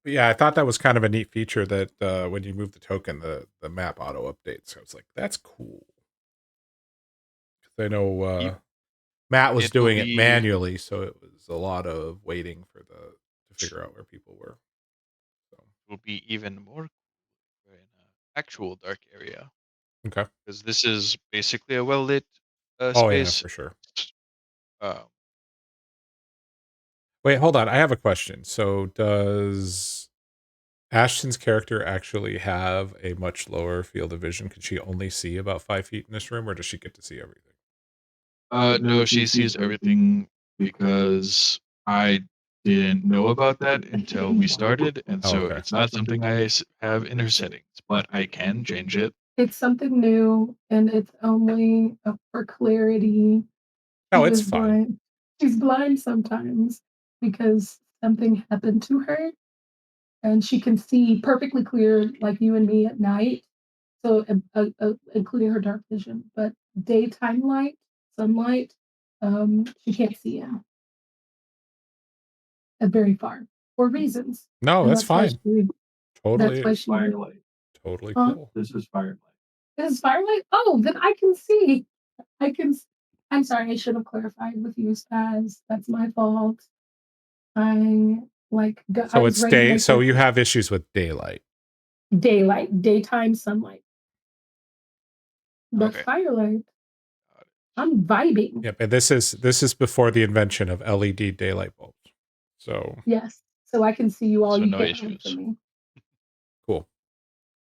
[SPEAKER 1] But yeah, I thought that was kind of a neat feature that when you move the token, the map auto updates. So I was like, that's cool. Because I know Matt was doing it manually, so it was a lot of waiting to figure out where people were. So
[SPEAKER 5] it will be even more in an actual dark area.
[SPEAKER 1] Okay.
[SPEAKER 5] Because this is basically a well lit
[SPEAKER 1] space. Oh yeah, for sure. Wait, hold on. I have a question. So does Ashton's character actually have a much lower field of vision? Can she only see about 5 feet in this room, or does she get to see everything?
[SPEAKER 5] No, she sees everything because I didn't know about that until we started, and so it's not something I have in her settings, but I can change it.
[SPEAKER 3] It's something new, and it's only for clarity.
[SPEAKER 1] No,
[SPEAKER 3] She
[SPEAKER 1] it's
[SPEAKER 3] is
[SPEAKER 1] fine.
[SPEAKER 3] blind. She's blind sometimes because something happened to her, and she can see perfectly clear, like you and me at night. So, including her dark vision, but daytime light, sunlight, she can't see in very far for reasons,
[SPEAKER 1] No,
[SPEAKER 3] and
[SPEAKER 1] that's fine.
[SPEAKER 3] that's
[SPEAKER 1] Totally,
[SPEAKER 3] why she
[SPEAKER 1] totally
[SPEAKER 3] Huh?
[SPEAKER 1] cool.
[SPEAKER 3] This is firelight? Oh, then I can see. I can s I'm sorry, I should have clarified with you, Spaz. That's my fault. I, I
[SPEAKER 1] So
[SPEAKER 3] was
[SPEAKER 1] it's
[SPEAKER 3] ready to
[SPEAKER 1] day.
[SPEAKER 3] make
[SPEAKER 1] So
[SPEAKER 3] this
[SPEAKER 1] you have issues with daylight.
[SPEAKER 3] daylight, daytime sunlight, but
[SPEAKER 5] Okay.
[SPEAKER 3] firelight, I'm vibing.
[SPEAKER 1] Yep, and this is before the invention of LED daylight bulbs. So
[SPEAKER 3] Yes, so I can see you all,
[SPEAKER 5] So
[SPEAKER 3] you
[SPEAKER 5] no
[SPEAKER 3] can't hide
[SPEAKER 5] issues.
[SPEAKER 3] from me.
[SPEAKER 1] cool.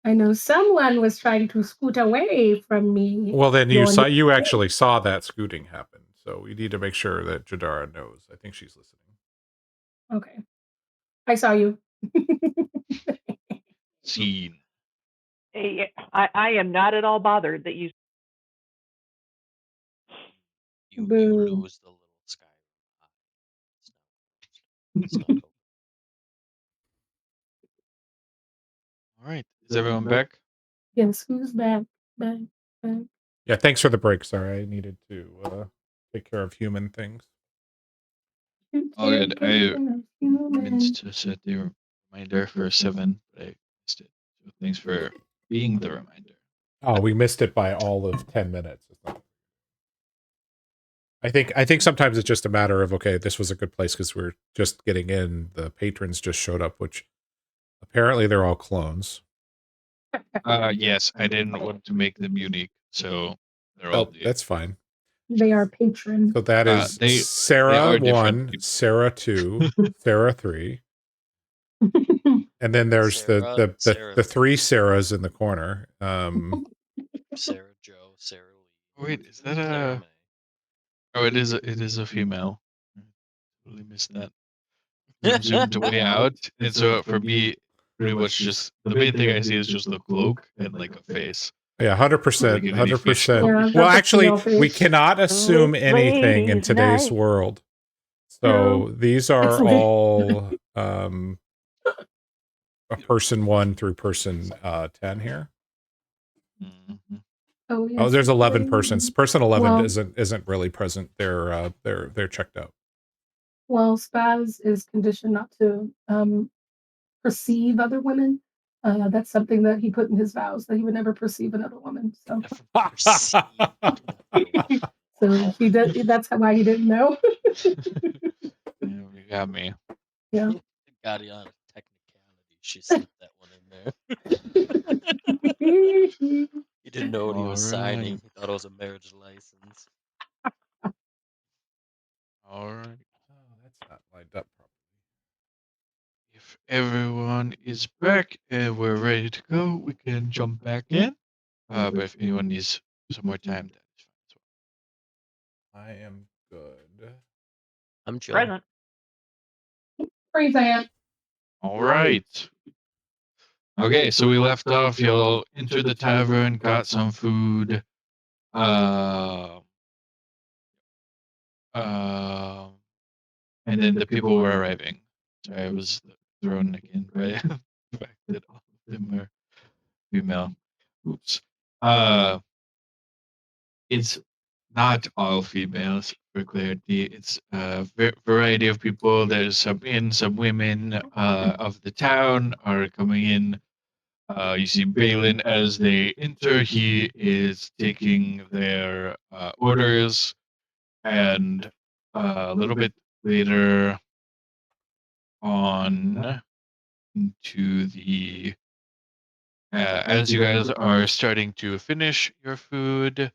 [SPEAKER 3] I know someone was trying to scoot away from me.
[SPEAKER 1] Well, then
[SPEAKER 3] Your
[SPEAKER 1] you actually saw that scooting happen. So we need to make sure that Jadara knows. I think she's listening.
[SPEAKER 3] Okay. I saw you.
[SPEAKER 5] Scene.
[SPEAKER 4] I am not at all bothered that you.
[SPEAKER 2] You
[SPEAKER 3] Boo.
[SPEAKER 2] lose the little sky. It's not open.
[SPEAKER 5] All right. Is everyone back?
[SPEAKER 3] Yes, who's back? Back, back.
[SPEAKER 1] Yeah, thanks for the break. Sorry, I needed to take care of human things.
[SPEAKER 5] Oh, good. I meant
[SPEAKER 3] Human.
[SPEAKER 5] to set the reminder for 7, but I missed it. So thanks for being the reminder.
[SPEAKER 1] Oh, we missed it by all of 10 minutes. I think sometimes it's just a matter of, okay, this was a good place because we're just getting in. The patrons just showed up, which apparently they're all clones.
[SPEAKER 5] Yes, I didn't want to make them unique, so they're all
[SPEAKER 1] Oh, that's fine.
[SPEAKER 3] They are patron.
[SPEAKER 1] So that is
[SPEAKER 5] they
[SPEAKER 1] Sarah
[SPEAKER 5] are different
[SPEAKER 1] 1,
[SPEAKER 5] people.
[SPEAKER 1] Sarah 2, Sarah 3. And then there's
[SPEAKER 2] Sarah, Sarah,
[SPEAKER 1] the three Sarahs in the corner.
[SPEAKER 2] Sarah Joe, Sarah Lee.
[SPEAKER 5] Wait, is that
[SPEAKER 2] Sarah
[SPEAKER 5] a?
[SPEAKER 2] May.
[SPEAKER 5] Oh, it is a female. Totally missed that. Zoom zoomed way out, and so for me, pretty much just the main thing I see is just the cloak and like a face.
[SPEAKER 1] Yeah,
[SPEAKER 5] Like
[SPEAKER 1] 100%,
[SPEAKER 5] in any fish
[SPEAKER 1] 100%.
[SPEAKER 3] Yeah,
[SPEAKER 5] movie.
[SPEAKER 1] Well,
[SPEAKER 3] that's a
[SPEAKER 1] actually,
[SPEAKER 3] female
[SPEAKER 1] we
[SPEAKER 3] face.
[SPEAKER 1] cannot assume
[SPEAKER 4] This
[SPEAKER 1] anything in
[SPEAKER 4] lady's
[SPEAKER 1] today's
[SPEAKER 4] night.
[SPEAKER 1] world.
[SPEAKER 3] No,
[SPEAKER 1] So these
[SPEAKER 3] it's
[SPEAKER 1] are
[SPEAKER 3] like
[SPEAKER 1] all a person 1 through person 10 here.
[SPEAKER 5] Mhm.
[SPEAKER 3] oh yes.
[SPEAKER 1] Oh, there's
[SPEAKER 3] it's
[SPEAKER 1] 11
[SPEAKER 3] lady.
[SPEAKER 1] persons. Person 11
[SPEAKER 3] Well,
[SPEAKER 1] isn't really present. They're checked out.
[SPEAKER 3] well, Spaz is conditioned not to perceive other women. That's something that he put in his vows that he would never perceive another woman. So,
[SPEAKER 2] Never perceived another
[SPEAKER 3] so he did. That's why he didn't know.
[SPEAKER 5] Yeah, you got me.
[SPEAKER 3] Yeah.
[SPEAKER 2] Got it on a technicality. She slipped that one in there. He didn't know what he was signing.
[SPEAKER 5] Alright.
[SPEAKER 2] He thought it was a marriage license.
[SPEAKER 5] Alright.
[SPEAKER 1] Oh, that's not lined up properly.
[SPEAKER 5] If everyone is back and we're ready to go, we can jump back in. But if anyone needs some more time, that is fine as well.
[SPEAKER 1] I am good.
[SPEAKER 2] I'm chilling.
[SPEAKER 4] Present.
[SPEAKER 3] Freeze ant.
[SPEAKER 5] All right. Okay, so we left off. Y'all entered the tavern, got some food. And then the people were arriving. Sorry, I was thrown again by the fact that all of them are female. Oops. It's not all females for clarity. It's a variety of people. There's some men, some women of the town are coming in. You see Balin as they enter. He is taking their orders, and a little bit later on into the as you guys are starting to finish your food,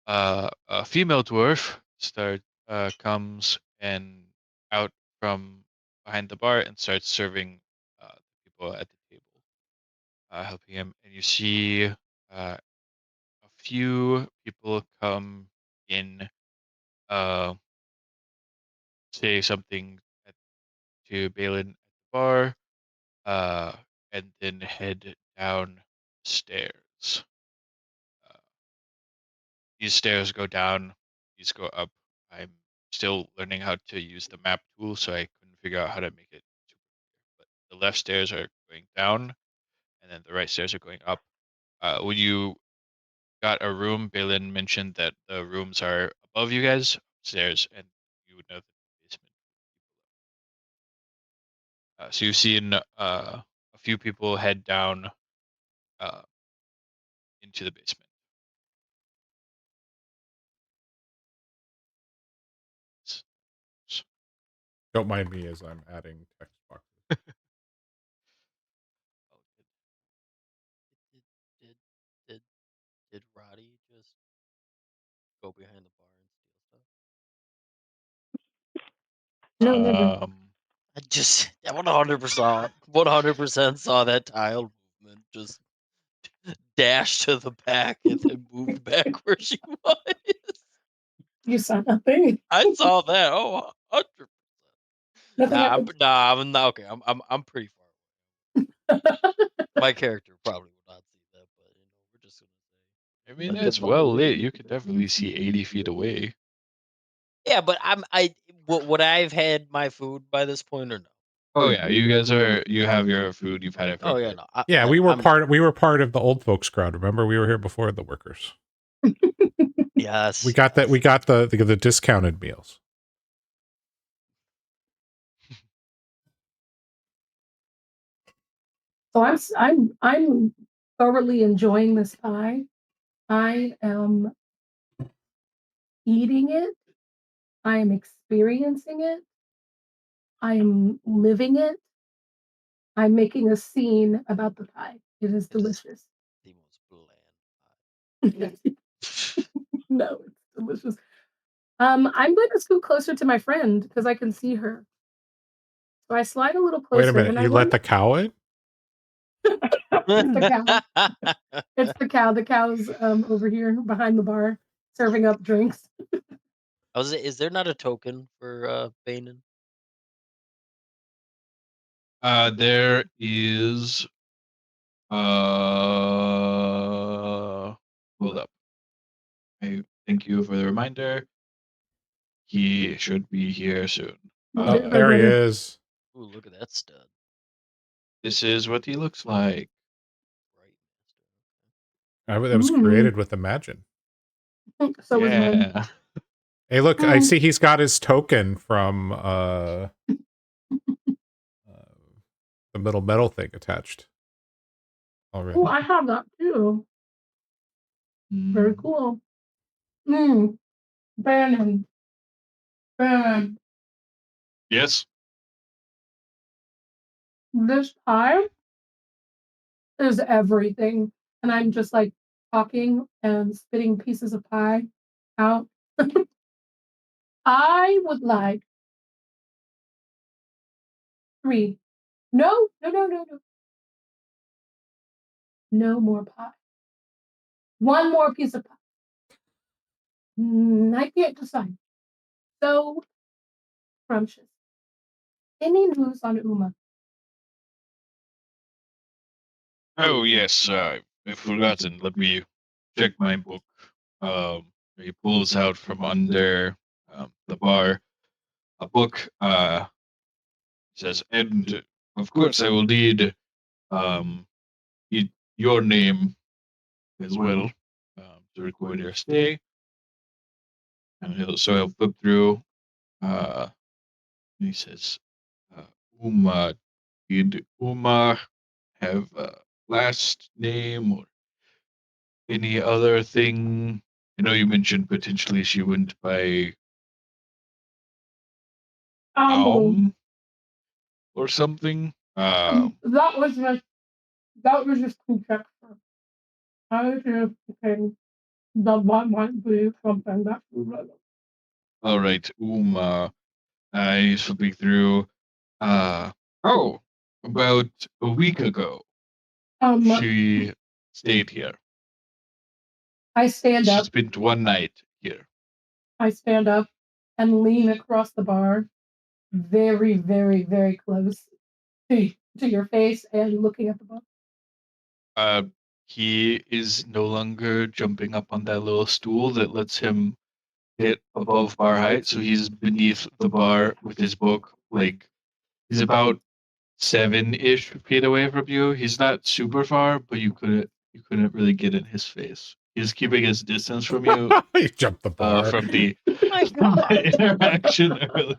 [SPEAKER 5] a female dwarf comes and out from behind the bar and starts serving people at the table, helping him. And you see a few people come in, uh, say something to Balin at the bar, uh, and then head downstairs. these stairs go down, these go up. I'm still learning how to use the map tool, so I couldn't figure out how to make it super clear. But the left stairs are going down, and then the right stairs are going up. When you got a room, Balin mentioned that the rooms are above you guys upstairs, and you would know that the basement. So you've seen a few people head down uh, into the basement.
[SPEAKER 1] Don't mind me as I'm adding text boxes.
[SPEAKER 6] Oh, did, did, did Roddy just go behind the bar and steal stuff?
[SPEAKER 3] No, never.
[SPEAKER 6] I just 100% saw that tile movement just dash to the back and then moved back where she was.
[SPEAKER 3] You saw nothing.
[SPEAKER 6] I saw that. Oh, 100%.
[SPEAKER 3] Nothing
[SPEAKER 6] Nah,
[SPEAKER 3] happened.
[SPEAKER 6] I'm not okay. I'm pretty far away. My character probably will not see that, but we're just gonna say.
[SPEAKER 5] I mean, it's well lit. You could definitely see 80 feet away.
[SPEAKER 6] Yeah, but would I've had my food by this point or no?
[SPEAKER 5] Oh yeah, you have your food. You've had it for a
[SPEAKER 6] Oh yeah,
[SPEAKER 5] bit.
[SPEAKER 6] no.
[SPEAKER 1] Yeah, we were part of the old folks crowd. Remember, we were here before the workers.
[SPEAKER 6] Yes.
[SPEAKER 1] We got that. We got the discounted meals.
[SPEAKER 3] So I'm thoroughly enjoying this pie. I am eating it. I am experiencing it. I am living it. I'm making a scene about the pie. It is
[SPEAKER 6] It is
[SPEAKER 3] delicious.
[SPEAKER 6] the most bland
[SPEAKER 3] No, it's delicious. I'm going to scoot closer to my friend because I can see her. So I slide a little closer.
[SPEAKER 1] Wait a minute.
[SPEAKER 3] And I
[SPEAKER 1] You let the cow in?
[SPEAKER 3] It's the cow.
[SPEAKER 6] pie.
[SPEAKER 3] It's the cow. The cow's over here behind the bar serving up drinks.
[SPEAKER 6] Is there not a token for Banin?
[SPEAKER 5] There is. Hold up. I thank you for the reminder. He should be here soon.
[SPEAKER 3] Get it,
[SPEAKER 1] There he
[SPEAKER 3] Redheaded.
[SPEAKER 1] is.
[SPEAKER 6] Ooh, look at that stud.
[SPEAKER 5] This is what he looks like.
[SPEAKER 6] Right.
[SPEAKER 1] That was
[SPEAKER 3] Mm.
[SPEAKER 1] created with Imagine.
[SPEAKER 3] So was mine.
[SPEAKER 5] Yeah.
[SPEAKER 1] Hey, look! I
[SPEAKER 3] Mm.
[SPEAKER 1] see he's got his token from the middle metal thing attached already.
[SPEAKER 3] Oh, I have that too. Very cool. Bannon. Bannon.
[SPEAKER 5] Yes.
[SPEAKER 3] This pie is everything. And I'm just like talking and spitting pieces of pie out. I would like 3. No. No more pie. 1 more piece of pie. I can't decide. So scrumptious. Any news on Uma?
[SPEAKER 5] Oh yes. I've forgotten. Let me check my book. He pulls out from under the bar a book. Says, and of course I will need um your name as well to record your stay. And he'll flip through. And he says, Uma, did Uma have a last name or any other thing? I know you mentioned potentially she went by or something.
[SPEAKER 3] That was just conjecture. I was just thinking that might be something that's relevant.
[SPEAKER 5] All right, Uma. He's flipping through. Oh, about a week ago, she stayed here.
[SPEAKER 3] I stand
[SPEAKER 5] She
[SPEAKER 3] up.
[SPEAKER 5] spent one night here.
[SPEAKER 3] I stand up and lean across the bar, very, very, very close to your face and looking at the book.
[SPEAKER 5] he is no longer jumping up on that little stool that lets him hit above bar height. So he's beneath the bar with his book. Like he's about 7-ish feet away from you. He's not super far, but you couldn't really get in his face. He's keeping his distance from you
[SPEAKER 1] You jumped the bar.
[SPEAKER 5] from the
[SPEAKER 6] My
[SPEAKER 5] from
[SPEAKER 6] God.
[SPEAKER 5] the interaction earlier.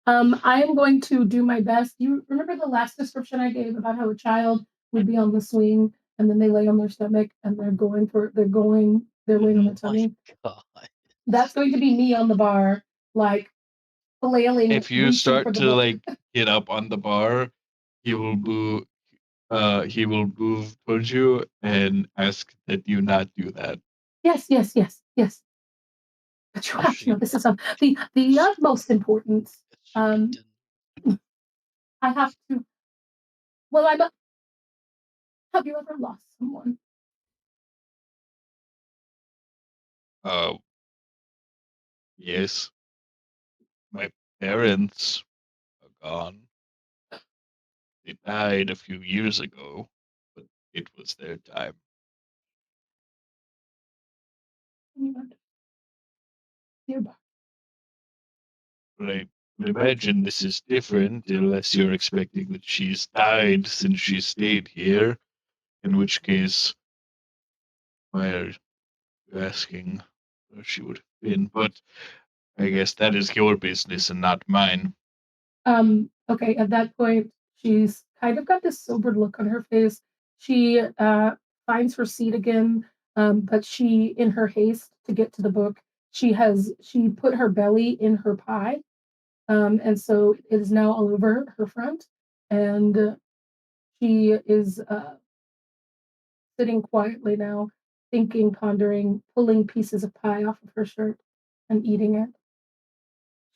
[SPEAKER 3] I am going to do my best. You remember the last description I gave about how a child would be on the swing and then they lay on their stomach and they're laying on their
[SPEAKER 6] Oh my
[SPEAKER 3] tummy.
[SPEAKER 6] God.
[SPEAKER 3] That's going to be me on the bar, like flailing,
[SPEAKER 5] If you
[SPEAKER 3] reaching for
[SPEAKER 5] start
[SPEAKER 3] the
[SPEAKER 5] to
[SPEAKER 3] book.
[SPEAKER 5] like get up on the bar, he will move. He will move towards you and ask that you not do that.
[SPEAKER 3] Yes, yes, yes, yes. But you have to
[SPEAKER 6] Especially
[SPEAKER 3] know this is of the utmost importance.
[SPEAKER 6] it should be done.
[SPEAKER 3] I have to. Well, I'm. Have you ever lost someone?
[SPEAKER 5] Uh, yes, my parents are gone. They died a few years ago, but it was their time.
[SPEAKER 3] Nearby.
[SPEAKER 5] But I would imagine this is different unless you're expecting that she's died since she stayed here, in which case, why are you asking where she would have been? But I guess that is your business and not mine.
[SPEAKER 3] Okay, at that point, she's kind of got this sobered look on her face. She finds her seat again, but she, in her haste to get to the book, she put her belly in her pie, and so it is now all over her front, and she is sitting quietly now, thinking, pondering, pulling pieces of pie off of her shirt and eating it.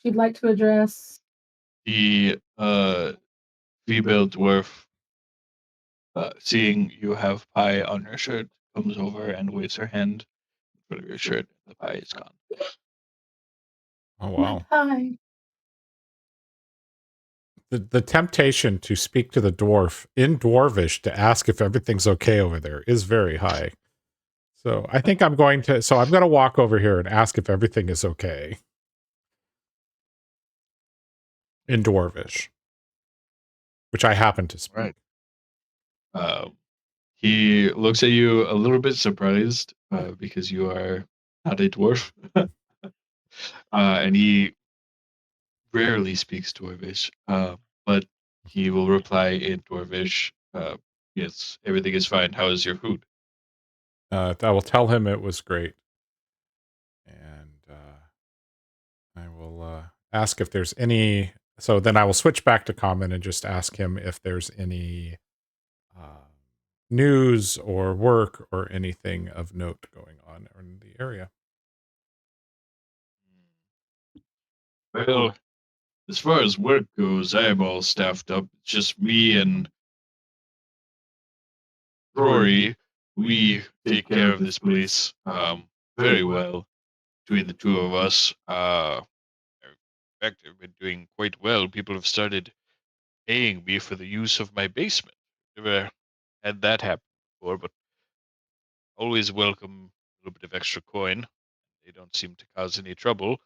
[SPEAKER 3] She'd like to address.
[SPEAKER 5] The female dwarf, seeing you have pie on her shirt, comes over and waves her hand in front of your shirt. The pie is gone.
[SPEAKER 1] Oh
[SPEAKER 3] My
[SPEAKER 1] wow.
[SPEAKER 3] pie.
[SPEAKER 1] The temptation to speak to the dwarf in dwarvish to ask if everything's okay over there is very high. So I think I'm going to walk over here and ask if everything is okay in dwarvish, which I happen to speak.
[SPEAKER 5] Right. He looks at you a little bit surprised because you are not a dwarf, and he rarely speaks Dwarvish, but he will reply in Dwarvish. Yes, everything is fine. How is your food?
[SPEAKER 1] I will tell him it was great. And I will ask if there's any. So then I will switch back to common and just ask him if there's any uh, news or work or anything of note going on in the area.
[SPEAKER 5] Well, as far as work goes, I am all staffed up. It's just me and Rory. We take care of this place very well between the two of us. In fact, I've been doing quite well. People have started paying me for the use of my basement. Never had that happen before, but always welcome a little bit of extra coin. They don't seem to cause any trouble.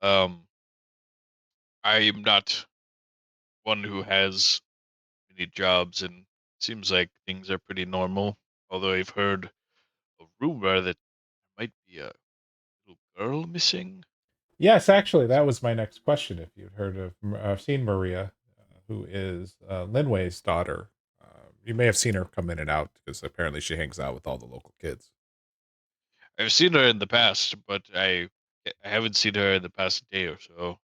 [SPEAKER 5] Um, I am not one who has many jobs, and it seems like things are pretty normal. Although I've heard a rumor that there might be a little girl missing.
[SPEAKER 1] Yes, actually, that was my next question. If you've seen Maria, who is Linway's daughter, you may have seen her come in and out because apparently she hangs out with all the local kids.
[SPEAKER 5] I've seen her in the past, but I haven't seen her in the past day or so.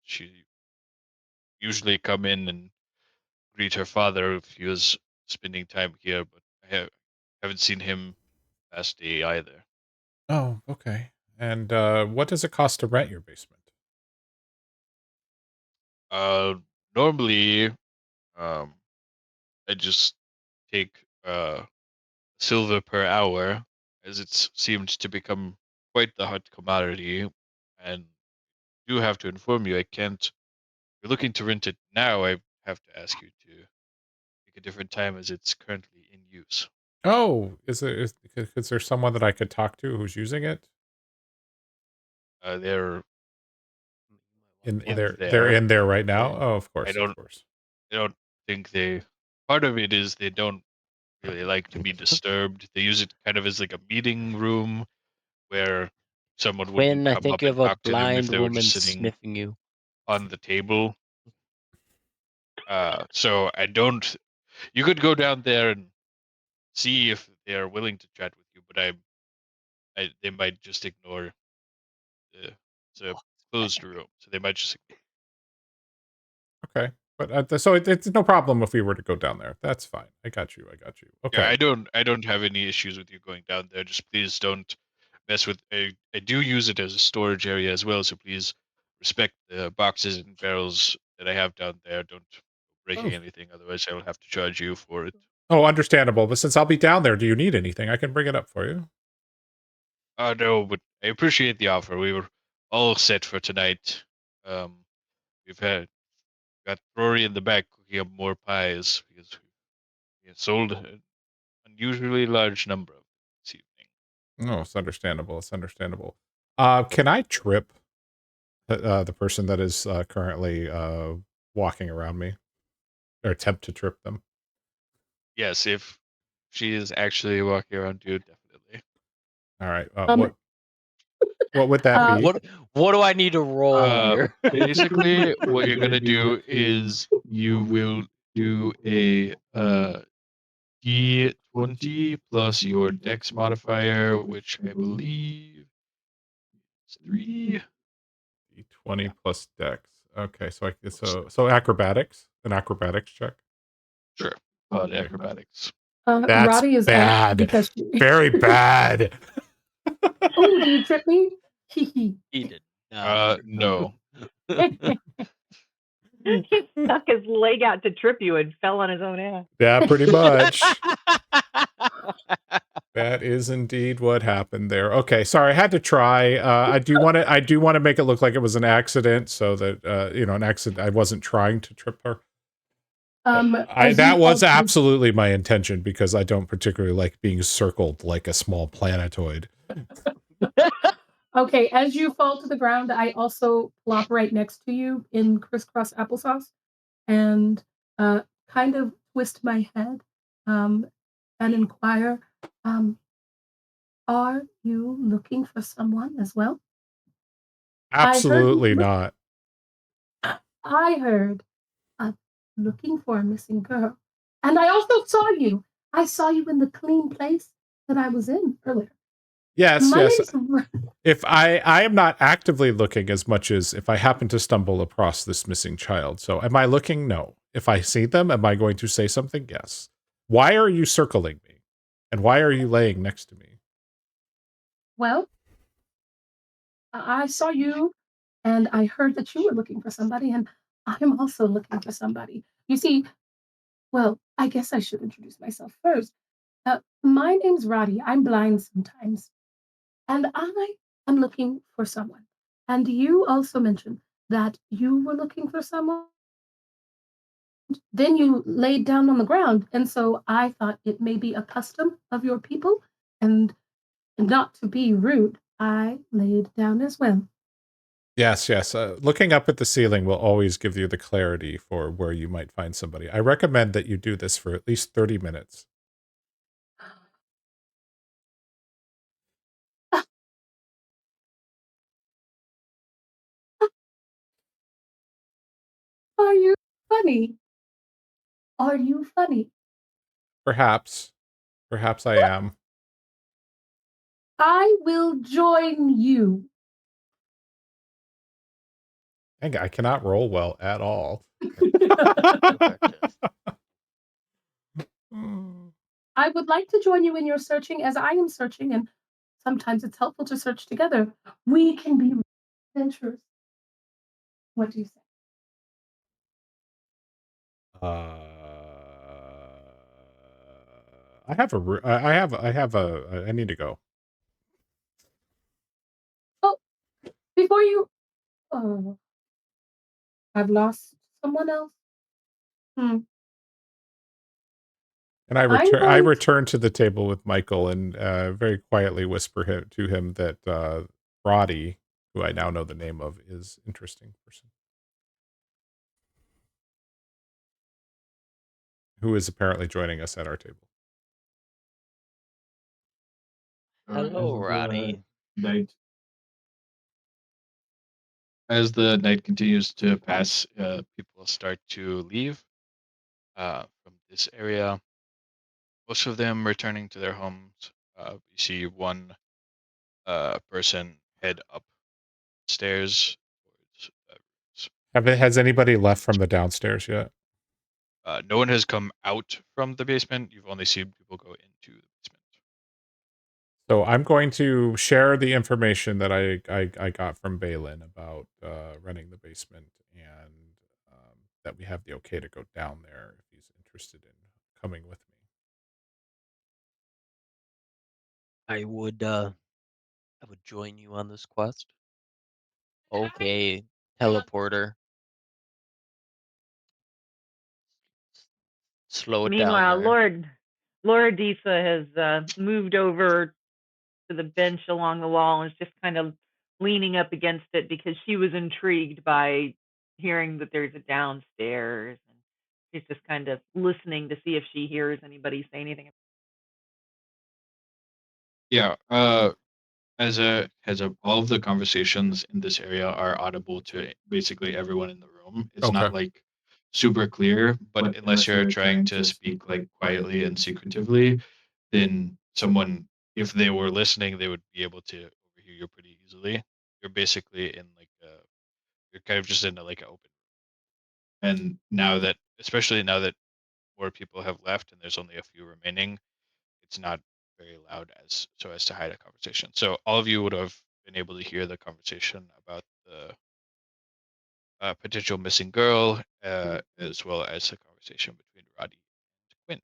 [SPEAKER 5] She usually come in and greet her father if he was spending time here, but haven't seen him past day either.
[SPEAKER 1] Oh, okay. And what does it cost to rent your basement?
[SPEAKER 5] Uh, Normally, um, I just take silver per hour, as it's seemed to become quite the hot commodity. And do have to inform you, I can't. If you're looking to rent it now, I have to ask you to a different time as it's currently in use.
[SPEAKER 1] Oh, is there someone that I could talk to who's using it?
[SPEAKER 5] They're
[SPEAKER 1] In
[SPEAKER 5] in
[SPEAKER 1] they're
[SPEAKER 5] there.
[SPEAKER 1] in there right now? Oh, of
[SPEAKER 5] I
[SPEAKER 1] course, of
[SPEAKER 5] don't
[SPEAKER 1] course.
[SPEAKER 5] I don't think they. Part of it is they don't really like to be disturbed. They use it kind of as like a meeting room where someone wouldn't
[SPEAKER 6] When I
[SPEAKER 5] come
[SPEAKER 6] think
[SPEAKER 5] up and
[SPEAKER 6] of a
[SPEAKER 5] talk to them if
[SPEAKER 6] blind
[SPEAKER 5] they were
[SPEAKER 6] woman
[SPEAKER 5] just sitting
[SPEAKER 6] sniffing you.
[SPEAKER 5] on the table. So I don't. You could go down there and see if they are willing to chat with you, but they might just ignore the. It's a closed room, so they might just.
[SPEAKER 1] Okay. But so it's no problem if we were to go down there. That's fine. I got you.
[SPEAKER 5] Yeah,
[SPEAKER 1] Okay.
[SPEAKER 5] I don't have any issues with you going down there. Just please don't mess with. I do use it as a storage area as well, so please respect the boxes and barrels that I have down there. Don't go breaking
[SPEAKER 1] Oh,
[SPEAKER 5] anything, otherwise I will have to charge you for it.
[SPEAKER 1] oh, understandable. But since I'll be down there, do you need anything? I can bring it up for you.
[SPEAKER 5] No, but I appreciate the offer. We were all set for tonight. Um, we've got Rory in the back cooking up more pies because we have sold an unusually large number of this evening.
[SPEAKER 1] No, it's understandable. It's understandable. Can I trip the person that is currently walking around me, or attempt to trip them?
[SPEAKER 5] Yes, if she is actually walking around you, definitely.
[SPEAKER 1] All right.
[SPEAKER 3] Um,
[SPEAKER 1] What would that be?
[SPEAKER 6] What do I need to roll here?
[SPEAKER 5] Basically, what you're gonna do is you will do a D20 plus your Dex modifier, which I believe is 3.
[SPEAKER 1] D20 plus Dex. Okay, so acrobatics, an acrobatics check.
[SPEAKER 5] Sure. Acrobatics.
[SPEAKER 1] That's
[SPEAKER 3] Roddy is up
[SPEAKER 1] bad.
[SPEAKER 3] because she.
[SPEAKER 1] Very bad.
[SPEAKER 3] Oh, did you trip me? Hee hee.
[SPEAKER 6] He did not.
[SPEAKER 5] No.
[SPEAKER 4] He stuck his leg out to trip you and fell on his own ass.
[SPEAKER 1] Yeah, pretty much. That is indeed what happened there. Okay, sorry, I had to try. I do want to make it look like it was an accident, so that an accident. I wasn't trying to trip her.
[SPEAKER 3] As
[SPEAKER 1] That
[SPEAKER 3] you
[SPEAKER 1] was
[SPEAKER 3] fall to
[SPEAKER 1] absolutely my intention because I don't particularly like being circled like a small planetoid.
[SPEAKER 3] Okay, as you fall to the ground, I also plop right next to you in crisscross applesauce and kind of twist my head and inquire, um, are you looking for someone as well? I heard
[SPEAKER 1] Absolutely not.
[SPEAKER 3] I heard looking for a missing girl. And I also saw you. I saw you in the clean place that I was in earlier.
[SPEAKER 1] Yes,
[SPEAKER 3] My
[SPEAKER 1] yes.
[SPEAKER 3] name's
[SPEAKER 1] If I am not actively looking as much as if I happen to stumble across this missing child. So am I looking? No. If I see them, am I going to say something? Yes. Why are you circling me? And why are you laying next to me?
[SPEAKER 3] well, I saw you and I heard that you were looking for somebody, and I'm also looking for somebody. You see, well, I guess I should introduce myself first. My name's Roddy. I'm blind sometimes, and I am looking for someone. And you also mentioned that you were looking for someone. Then you laid down on the ground, and so I thought it may be a custom of your people, and not to be rude, I laid down as well.
[SPEAKER 1] Yes, yes. Looking up at the ceiling will always give you the clarity for where you might find somebody. I recommend that you do this for at least 30 minutes.
[SPEAKER 3] Are you funny? Are you funny?
[SPEAKER 1] Perhaps. Perhaps I am.
[SPEAKER 3] I will join you.
[SPEAKER 1] Dang, I cannot roll well at all.
[SPEAKER 3] I would like to join you in your searching as I am searching, and sometimes it's helpful to search together. We can be adventurous. What do you say?
[SPEAKER 1] I have a, I need to go.
[SPEAKER 3] Oh, before you, oh, I've lost someone else. Hmm.
[SPEAKER 1] And I
[SPEAKER 3] I'm going
[SPEAKER 1] return to the table with Michael and very quietly whisper to him that Roddy, who I now know the name of, is interesting person. Who is apparently joining us at our table.
[SPEAKER 6] Hello, Roddy.
[SPEAKER 5] As the night continues to pass, people start to leave from this area. Most of them returning to their homes. You see one person head upstairs towards
[SPEAKER 1] Has anybody left from the downstairs yet?
[SPEAKER 5] no one has come out from the basement. You've only seen people go into the basement.
[SPEAKER 1] So I'm going to share the information that I got from Balin about renting the basement and that we have the okay to go down there if he's interested in coming with me.
[SPEAKER 6] I would join you on this quest. Okay, teleporter. Slow it down
[SPEAKER 4] Meanwhile,
[SPEAKER 6] there.
[SPEAKER 4] Laura Disa has moved over to the bench along the wall and is just kind of leaning up against it because she was intrigued by hearing that there's a downstairs, and she's just kind of listening to see if she hears anybody say anything.
[SPEAKER 5] Yeah. All of the conversations in this area are audible to basically everyone in the room. It's not
[SPEAKER 1] Okay.
[SPEAKER 5] like super clear, but unless you're trying to speak like quietly and secretively, then someone, if they were listening, they would be able to overhear you pretty easily. You're basically in like you're kind of just in like an open. And now that, especially now that more people have left and there's only a few remaining, it's not very loud as to hide a conversation. So all of you would have been able to hear the conversation about the potential missing girl, as well as the conversation between Roddy and Quinn.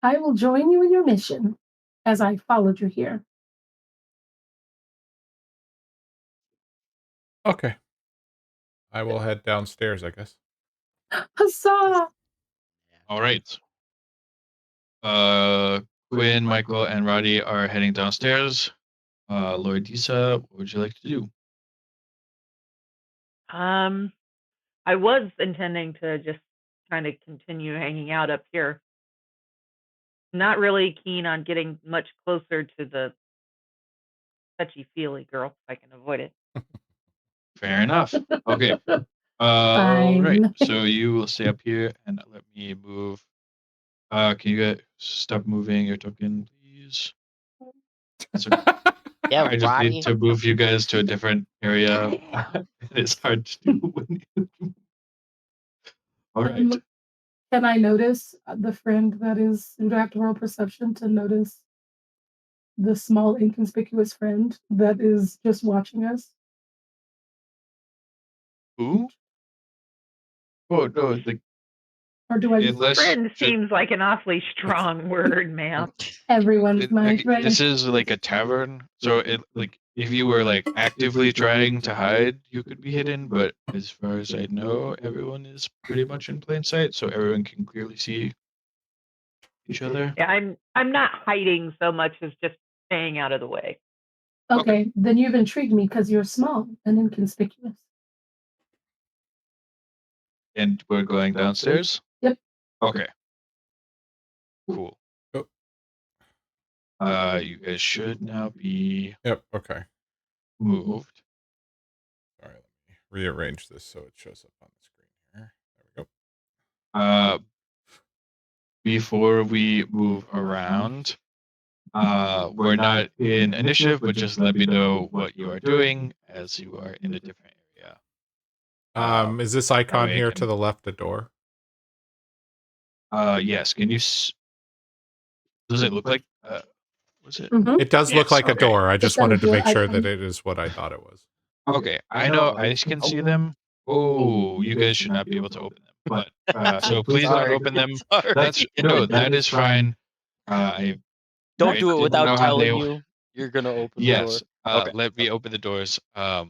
[SPEAKER 3] I will join you in your mission as I followed you here.
[SPEAKER 1] Okay. I will head downstairs, I guess.
[SPEAKER 3] Huzzah!
[SPEAKER 5] All right. Quinn, Michael, and Roddy are heading downstairs. Lord Disa, what would you like to do?
[SPEAKER 4] I was intending to just kind of continue hanging out up here. Not really keen on getting much closer to the touchy-feely girl if I can avoid it.
[SPEAKER 5] Fair enough. Okay. All right.
[SPEAKER 3] Fine.
[SPEAKER 5] So you will stay up here and let me move. Can you guys stop moving your token, please? So
[SPEAKER 6] Yeah,
[SPEAKER 5] I just
[SPEAKER 6] Roddy.
[SPEAKER 5] need to move you guys to a different area. It's hard to do when you. All right.
[SPEAKER 3] Can I notice the friend that is, do I have to roll perception to notice the small inconspicuous friend that is just watching us?
[SPEAKER 5] Who? Oh no, like
[SPEAKER 3] Or do I just,
[SPEAKER 5] unless
[SPEAKER 4] Friend seems like an awfully strong word, ma'am.
[SPEAKER 3] everyone's my
[SPEAKER 5] like,
[SPEAKER 3] friend?
[SPEAKER 5] this is like a tavern, so it like if you were like actively trying to hide, you could be hidden. But as far as I know, everyone is pretty much in plain sight, so everyone can clearly see each other.
[SPEAKER 4] Yeah, I'm not hiding so much as just staying out of the way.
[SPEAKER 3] Okay, then you've intrigued me because you're small and inconspicuous.
[SPEAKER 5] And we're going downstairs?
[SPEAKER 3] Yep.
[SPEAKER 5] Okay. Cool.
[SPEAKER 1] Oh.
[SPEAKER 5] You guys should now be
[SPEAKER 1] Yep. Okay.
[SPEAKER 5] moved.
[SPEAKER 1] Sorry. Let me rearrange this so it shows up on the screen here. There we go.
[SPEAKER 5] Before we move around, we're not in initiative, but just let me know what you are doing as you are in a different area.
[SPEAKER 1] Is this icon
[SPEAKER 5] way I
[SPEAKER 1] here
[SPEAKER 5] can-
[SPEAKER 1] to the left a door?
[SPEAKER 5] Yes. Can you? Does it look like? Was it?
[SPEAKER 3] Mhm.
[SPEAKER 1] It does look
[SPEAKER 5] Yes,
[SPEAKER 1] like a
[SPEAKER 5] okay.
[SPEAKER 1] door. I just wanted to
[SPEAKER 3] does,
[SPEAKER 1] make
[SPEAKER 3] yeah,
[SPEAKER 1] sure
[SPEAKER 3] icon.
[SPEAKER 1] that it is what I thought it was.
[SPEAKER 5] Okay, I know I can see them. Oh, you guys should not be able to open them. But so please don't
[SPEAKER 6] Sorry.
[SPEAKER 5] open them.
[SPEAKER 6] Sorry.
[SPEAKER 5] That is fine. I
[SPEAKER 6] Don't
[SPEAKER 5] I
[SPEAKER 6] do it
[SPEAKER 5] didn't
[SPEAKER 6] without
[SPEAKER 5] know how
[SPEAKER 6] telling
[SPEAKER 5] they-
[SPEAKER 6] you you're gonna open the door.
[SPEAKER 5] Yes. Let me open the doors. I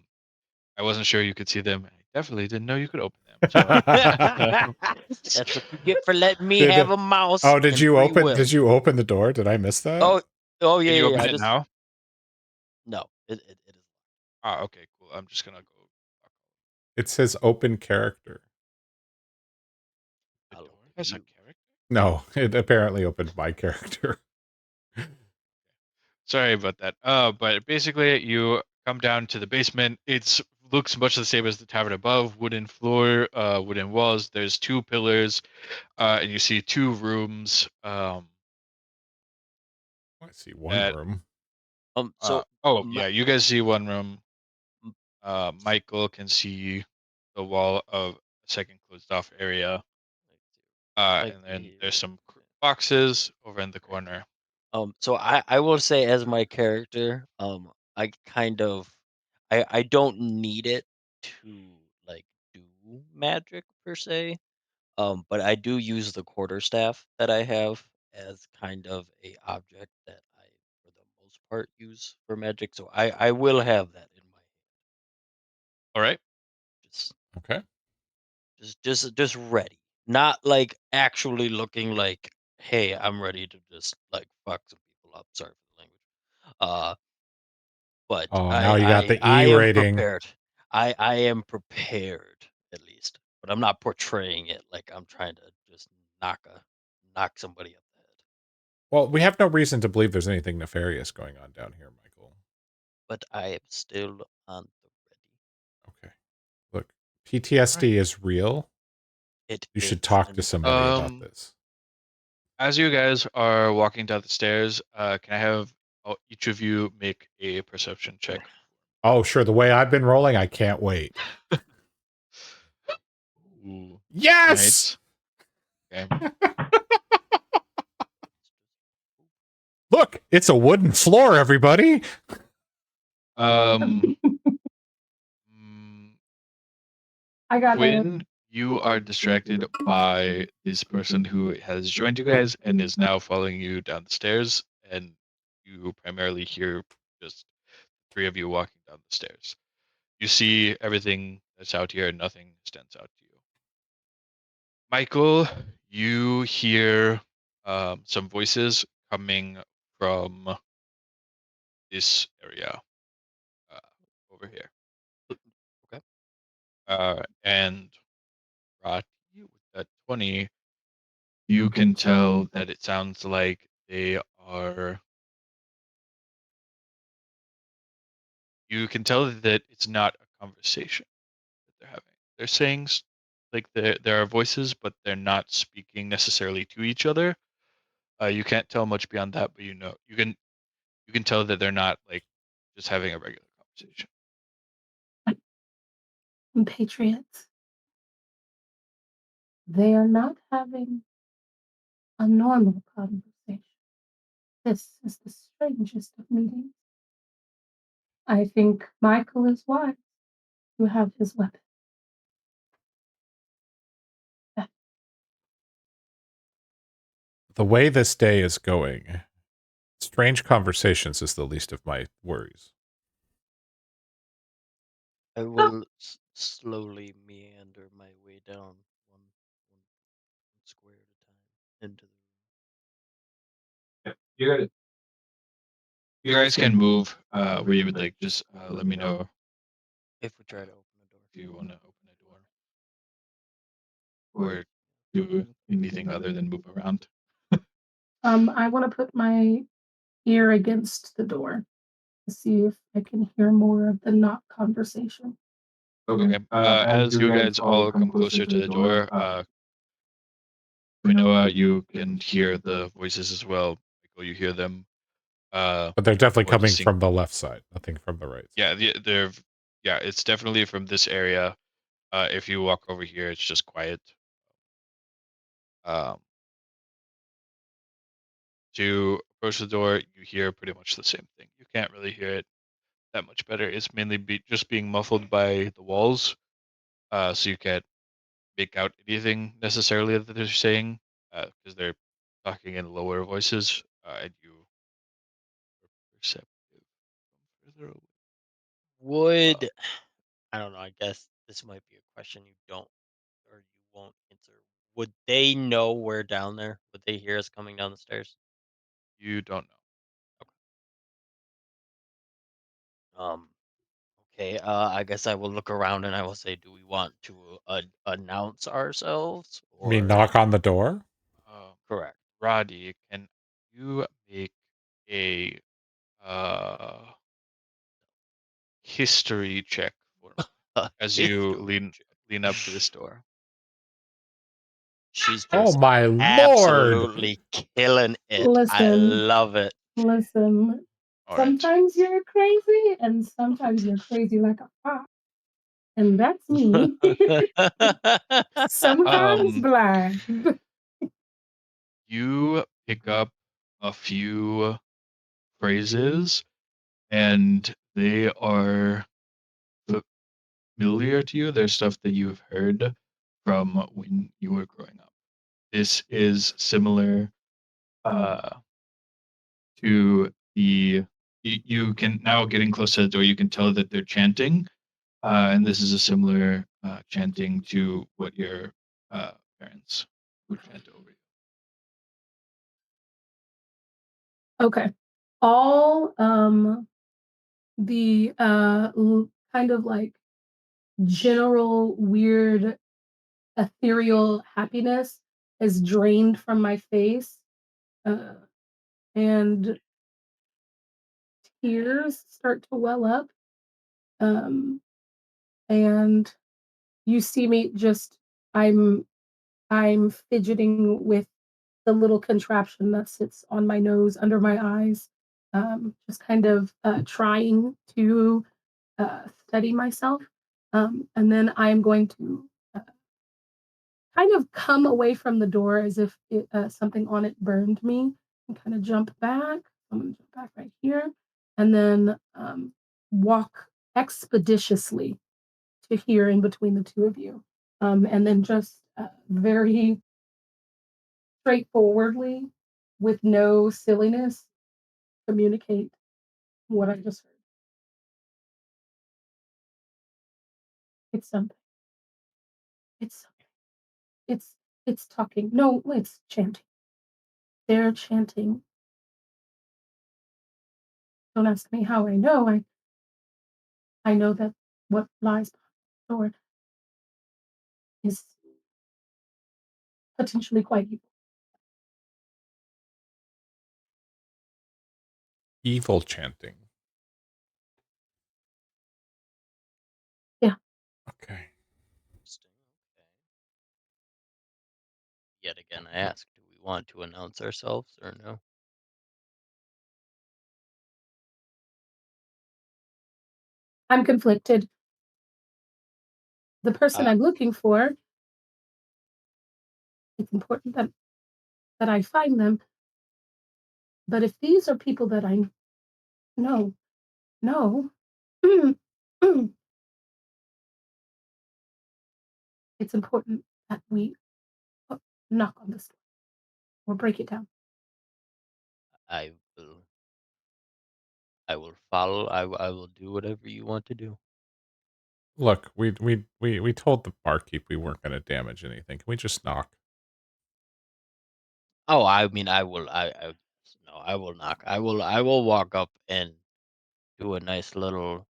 [SPEAKER 5] wasn't sure you could see them. I definitely didn't know you could open them. So,
[SPEAKER 6] That's what you get for letting me
[SPEAKER 1] Did-
[SPEAKER 6] have a mouse.
[SPEAKER 1] Oh, did
[SPEAKER 6] and
[SPEAKER 1] you
[SPEAKER 6] free
[SPEAKER 1] open?
[SPEAKER 6] will.
[SPEAKER 1] Did you open the door? Did I miss that?
[SPEAKER 6] Oh yeah,
[SPEAKER 5] can you
[SPEAKER 6] yeah,
[SPEAKER 5] open
[SPEAKER 6] yeah.
[SPEAKER 5] it now?
[SPEAKER 6] No, it is.
[SPEAKER 5] Ah, okay, cool. I'm just gonna go.
[SPEAKER 1] It says open character.
[SPEAKER 5] The
[SPEAKER 6] I'll
[SPEAKER 5] door
[SPEAKER 6] open
[SPEAKER 5] has a
[SPEAKER 6] you.
[SPEAKER 5] character.
[SPEAKER 1] No, it apparently opened my character.
[SPEAKER 5] Sorry about that. But basically, you come down to the basement. It looks much the same as the tavern above. Wooden floor, wooden walls. There's 2 pillars, and you see 2 rooms.
[SPEAKER 1] I see one
[SPEAKER 5] At
[SPEAKER 1] room.
[SPEAKER 6] So
[SPEAKER 5] yeah, you guys see one room.
[SPEAKER 6] m-
[SPEAKER 5] Michael can see the wall of a second closed off area.
[SPEAKER 6] like
[SPEAKER 5] And then there's some boxes over in the corner.
[SPEAKER 6] So I will say as my character, I kind of I don't need it to like do magic per se. But I do use the quarterstaff that I have as kind of a object that I, for the most part, use for magic. So I will have that in my
[SPEAKER 5] All right.
[SPEAKER 6] just
[SPEAKER 1] Okay.
[SPEAKER 6] just ready, not like actually looking like, hey, I'm ready to just like fuck some people up. Sorry for the language. But
[SPEAKER 1] Oh, now you got the
[SPEAKER 6] I
[SPEAKER 1] E
[SPEAKER 6] am
[SPEAKER 1] rating.
[SPEAKER 6] prepared. I am prepared at least, but I'm not portraying it like I'm trying to just knock somebody up the head.
[SPEAKER 1] Well, we have no reason to believe there's anything nefarious going on down here, Michael.
[SPEAKER 6] But I am still on the ready.
[SPEAKER 1] Okay. Look, PTSD is real.
[SPEAKER 6] It
[SPEAKER 1] You should
[SPEAKER 6] is,
[SPEAKER 1] talk
[SPEAKER 6] and
[SPEAKER 1] to
[SPEAKER 6] it's
[SPEAKER 1] somebody about
[SPEAKER 5] Um,
[SPEAKER 1] this.
[SPEAKER 5] as you guys are walking down the stairs, can I have each of you make a perception check?
[SPEAKER 1] Oh, sure. The way I've been rolling, I can't wait.
[SPEAKER 5] Ooh.
[SPEAKER 1] Yes!
[SPEAKER 5] Right. Okay.
[SPEAKER 1] Look, it's a wooden floor, everybody.
[SPEAKER 5] Um. mm,
[SPEAKER 3] I got it.
[SPEAKER 5] When you are distracted by this person who has joined you guys and is now following you down the stairs, and you primarily hear just 3 of you walking down the stairs. You see everything that's out here, and nothing stands out to you. Michael, you hear some voices coming from this area uh, over here.
[SPEAKER 6] okay.
[SPEAKER 5] And Rot, you with that 20, you can tell that it sounds like they are. You can tell that it's not a conversation that they're having. They're saying like there are voices, but they're not speaking necessarily to each other. You can't tell much beyond that, but you can tell that they're not like just having a regular conversation.
[SPEAKER 3] Patriots. They are not having a normal conversation. This is the strangest of meetings. I think Michael is wise to have his weapon.
[SPEAKER 1] The way this day is going, strange conversations is the least of my worries.
[SPEAKER 6] I will slowly meander my way down one square at a time into the room.
[SPEAKER 5] You guys can move where you would like. Just let me know
[SPEAKER 6] If we try to open the door.
[SPEAKER 5] if you want to open a door or do anything other than move around.
[SPEAKER 3] I want to put my ear against the door to see if I can hear more of the not conversation.
[SPEAKER 5] Okay. As you guys all come closer to the door, Quinoa, you can hear the voices as well. Michael, you hear them.
[SPEAKER 1] But they're definitely
[SPEAKER 5] More
[SPEAKER 1] coming
[SPEAKER 5] distinct.
[SPEAKER 1] from the left side, nothing from the right side.
[SPEAKER 5] Yeah, it's definitely from this area. If you walk over here, it's just quiet. Um, to approach the door, you hear pretty much the same thing. You can't really hear it that much better. It's mainly just being muffled by the walls, so you can't make out anything necessarily that they're saying, because they're talking in lower voices, and you are perceptive from further away.
[SPEAKER 6] Would I don't know. I guess this might be a question you don't or you won't answer. Would they know we're down there? Would they hear us coming down the stairs?
[SPEAKER 5] You don't know.
[SPEAKER 6] Um, okay, I guess I will look around and I will say, do we want to announce ourselves
[SPEAKER 1] You mean
[SPEAKER 6] or
[SPEAKER 1] knock on the door?
[SPEAKER 6] correct?
[SPEAKER 5] Roddy, can you make a uh, history check for me as you
[SPEAKER 6] History check.
[SPEAKER 5] lean up to this door?
[SPEAKER 6] She's
[SPEAKER 1] Oh
[SPEAKER 6] just
[SPEAKER 1] my lord!
[SPEAKER 6] absolutely killing it. I
[SPEAKER 3] Listen,
[SPEAKER 6] love it.
[SPEAKER 3] listen.
[SPEAKER 5] All right.
[SPEAKER 3] Sometimes you're crazy, and sometimes you're crazy like a fox. And that's me. Sometimes
[SPEAKER 5] Um,
[SPEAKER 3] blind.
[SPEAKER 5] you pick up a few phrases, and they are familiar to you. They're stuff that you've heard from when you were growing up. This is similar uh, to you can now getting close to the door, you can tell that they're chanting, and this is a similar chanting to what your parents would chant over you.
[SPEAKER 3] Okay. All the kind of like general weird ethereal happiness is drained from my face. Uh, and tears start to well up. Um, and you see me just I'm I'm fidgeting with the little contraption that sits on my nose under my eyes, just kind of trying to steady myself. And then I'm going to uh, kind of come away from the door as if something on it burned me and kind of jump back. I'm going to jump back right here and then walk expeditiously to here in between the two of you. And then just very straightforwardly, with no silliness, communicate what I just heard. It's something. It's something. It's it's talking. No, it's chanting. They're chanting. Don't ask me how I know. I know that what lies behind the door is potentially quite evil.
[SPEAKER 1] Evil chanting.
[SPEAKER 3] Yeah.
[SPEAKER 1] Okay.
[SPEAKER 6] Interesting. Okay. Yet again, I ask, do we want to announce ourselves or no?
[SPEAKER 3] I'm conflicted. The person
[SPEAKER 6] Uh,
[SPEAKER 3] I'm looking for, it's important that I find them. But if these are people that I know, no, it's important that we knock on this door or break it down.
[SPEAKER 6] I will. I will follow. I will do whatever you want to do.
[SPEAKER 1] Look, we told the barkeep we weren't going to damage anything. Can we just knock?
[SPEAKER 6] Oh, I mean, I will. No, I will knock. I will walk up and do a nice little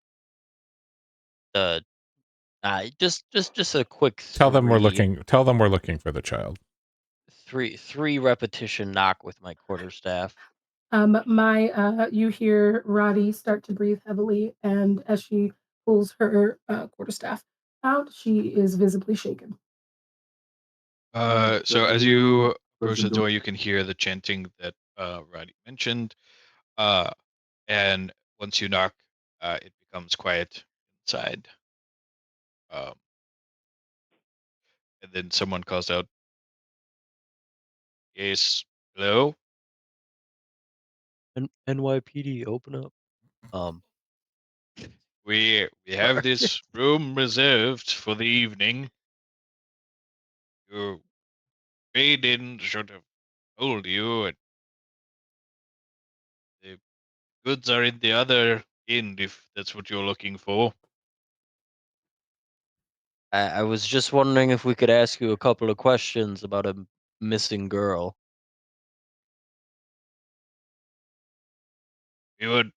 [SPEAKER 6] uh just a quick
[SPEAKER 1] Tell them we're looking. Tell them we're looking for the child.
[SPEAKER 6] three repetition knock with my quarterstaff.
[SPEAKER 3] You hear Roddy start to breathe heavily, and as she pulls her quarterstaff out, she is visibly shaken.
[SPEAKER 5] So as you approach the door, you can hear the chanting that Roddy mentioned. Uh, and once you knock, it becomes quiet inside. Um, and then someone calls out, "Yes, hello."
[SPEAKER 6] NYPD, open up. Um,
[SPEAKER 5] We have this room reserved for the evening. Your maiden should have told you, and the goods are in the other end if that's what you're looking for.
[SPEAKER 6] I was just wondering if we could ask you a couple of questions about a missing girl.
[SPEAKER 5] We would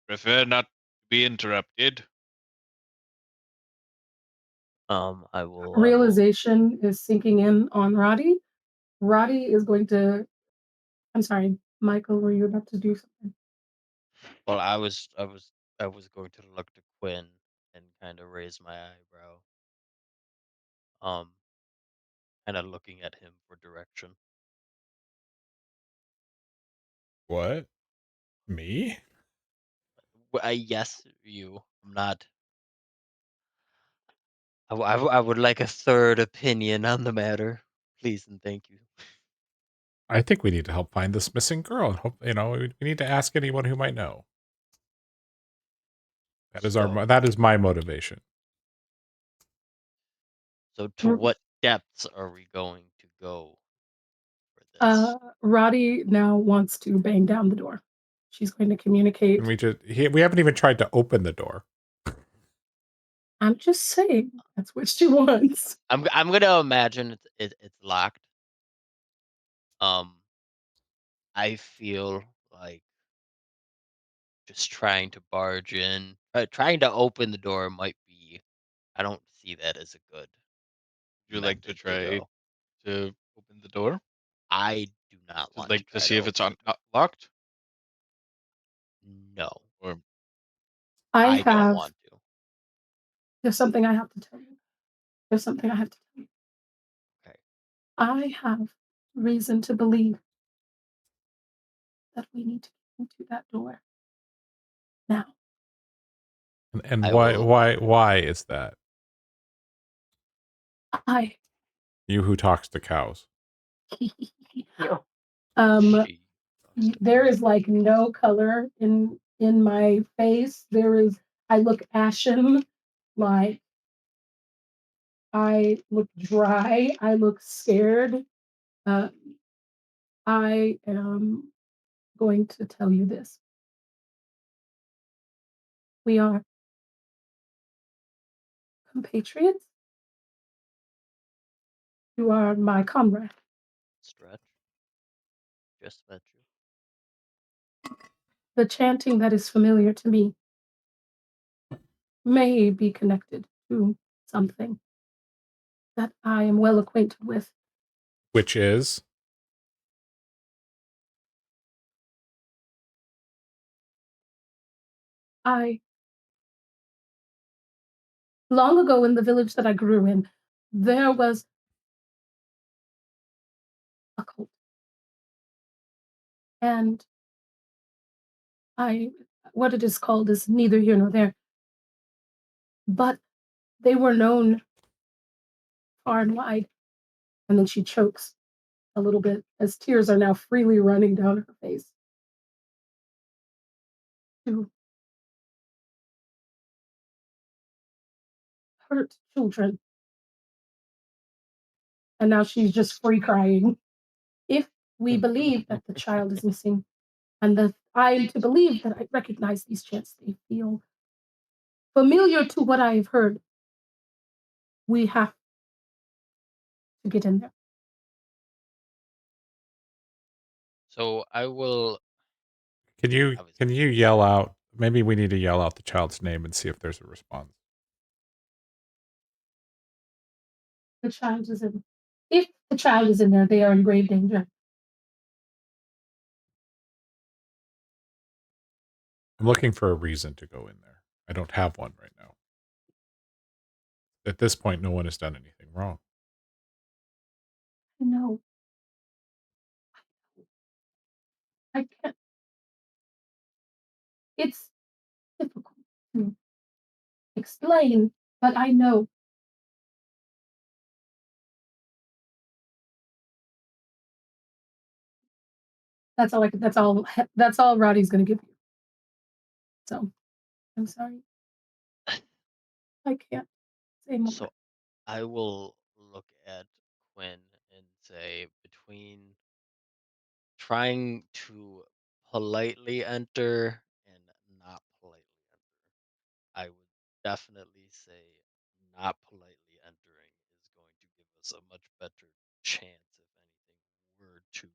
[SPEAKER 5] prefer not to be interrupted.
[SPEAKER 6] I will.
[SPEAKER 3] Realization is sinking in on Roddy. Roddy is going to. I'm sorry, Michael. Were you about to do something?
[SPEAKER 6] Well, I was going to look to Quinn and kind of raise my eyebrow. Um, kind of looking at him for direction.
[SPEAKER 1] What? Me?
[SPEAKER 6] Yes, you. I'm not. I would like a third opinion on the matter, please and thank you.
[SPEAKER 1] I think we need to help find this missing girl. And hope we need to ask anyone who might know.
[SPEAKER 6] So,
[SPEAKER 1] That is my motivation.
[SPEAKER 6] so to
[SPEAKER 3] R-
[SPEAKER 6] what depths are we going to go for this?
[SPEAKER 3] Roddy now wants to bang down the door. She's going to
[SPEAKER 1] And
[SPEAKER 3] communicate.
[SPEAKER 1] we haven't even tried to open the door.
[SPEAKER 3] I'm just saying that's what she wants.
[SPEAKER 6] I'm gonna imagine it's locked. Um, I feel like just trying to barge in, trying to open the door might be. I don't see that as a good
[SPEAKER 5] Would you like to
[SPEAKER 6] method to
[SPEAKER 5] try
[SPEAKER 6] go.
[SPEAKER 5] to open the door?
[SPEAKER 6] I do not want to
[SPEAKER 5] Like to
[SPEAKER 6] try
[SPEAKER 5] see
[SPEAKER 6] to
[SPEAKER 5] if it's
[SPEAKER 6] open the door.
[SPEAKER 5] locked?
[SPEAKER 6] No,
[SPEAKER 5] Or
[SPEAKER 3] I
[SPEAKER 6] I don't
[SPEAKER 3] have.
[SPEAKER 6] want to.
[SPEAKER 3] There's something I have to tell you. There's something I have to tell you.
[SPEAKER 6] Okay.
[SPEAKER 3] I have reason to believe that we need to get into that door now.
[SPEAKER 1] And
[SPEAKER 6] I will.
[SPEAKER 1] why is that?
[SPEAKER 3] I
[SPEAKER 1] You who talks to cows.
[SPEAKER 3] um
[SPEAKER 6] She.
[SPEAKER 3] there is like no color in my face. There is I look ashen, like I look dry, I look scared. Uh, I am going to tell you this. We are compatriots. You are my comrade.
[SPEAKER 6] Stretch. Just met you.
[SPEAKER 3] The chanting that is familiar to me may be connected to something that I am well acquainted with.
[SPEAKER 1] Which is
[SPEAKER 3] I long ago in the village that I grew in, there was a cult. And I what it is called is neither here nor there. But they were known far and wide. And then she chokes a little bit as tears are now freely running down her face. To hurt children. And now she's just free crying. If we believe that the child is missing, and that I am to believe that I recognize these chants, they feel familiar to what I have heard, we have to get in there.
[SPEAKER 6] So I will. I was.
[SPEAKER 1] can you yell out? Maybe we need to yell out the child's name and see if there's a response.
[SPEAKER 3] The child is in. If the child is in there, they are in grave danger.
[SPEAKER 1] I'm looking for a reason to go in there. I don't have one right now. At this point, no one has done anything wrong.
[SPEAKER 3] No, I can't. It's difficult to explain, but I know. That's all I could, that's all Roddy's gonna give you. So I'm sorry. I can't say more.
[SPEAKER 6] So I will look at Quinn and say between trying to politely enter and not politely enter. I would definitely say not politely us a much better chance if anything were to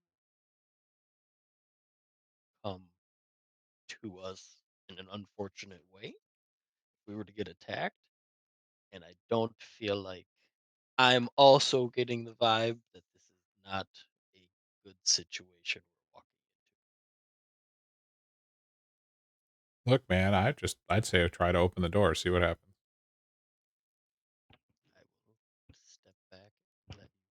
[SPEAKER 6] come to us in an unfortunate way. If we were to get attacked, and I don't feel like I'm also getting the vibe that this is not a good situation we're walking
[SPEAKER 1] Look, man, I'd say try to open the door, see what happens.
[SPEAKER 6] into. I will step back and let you go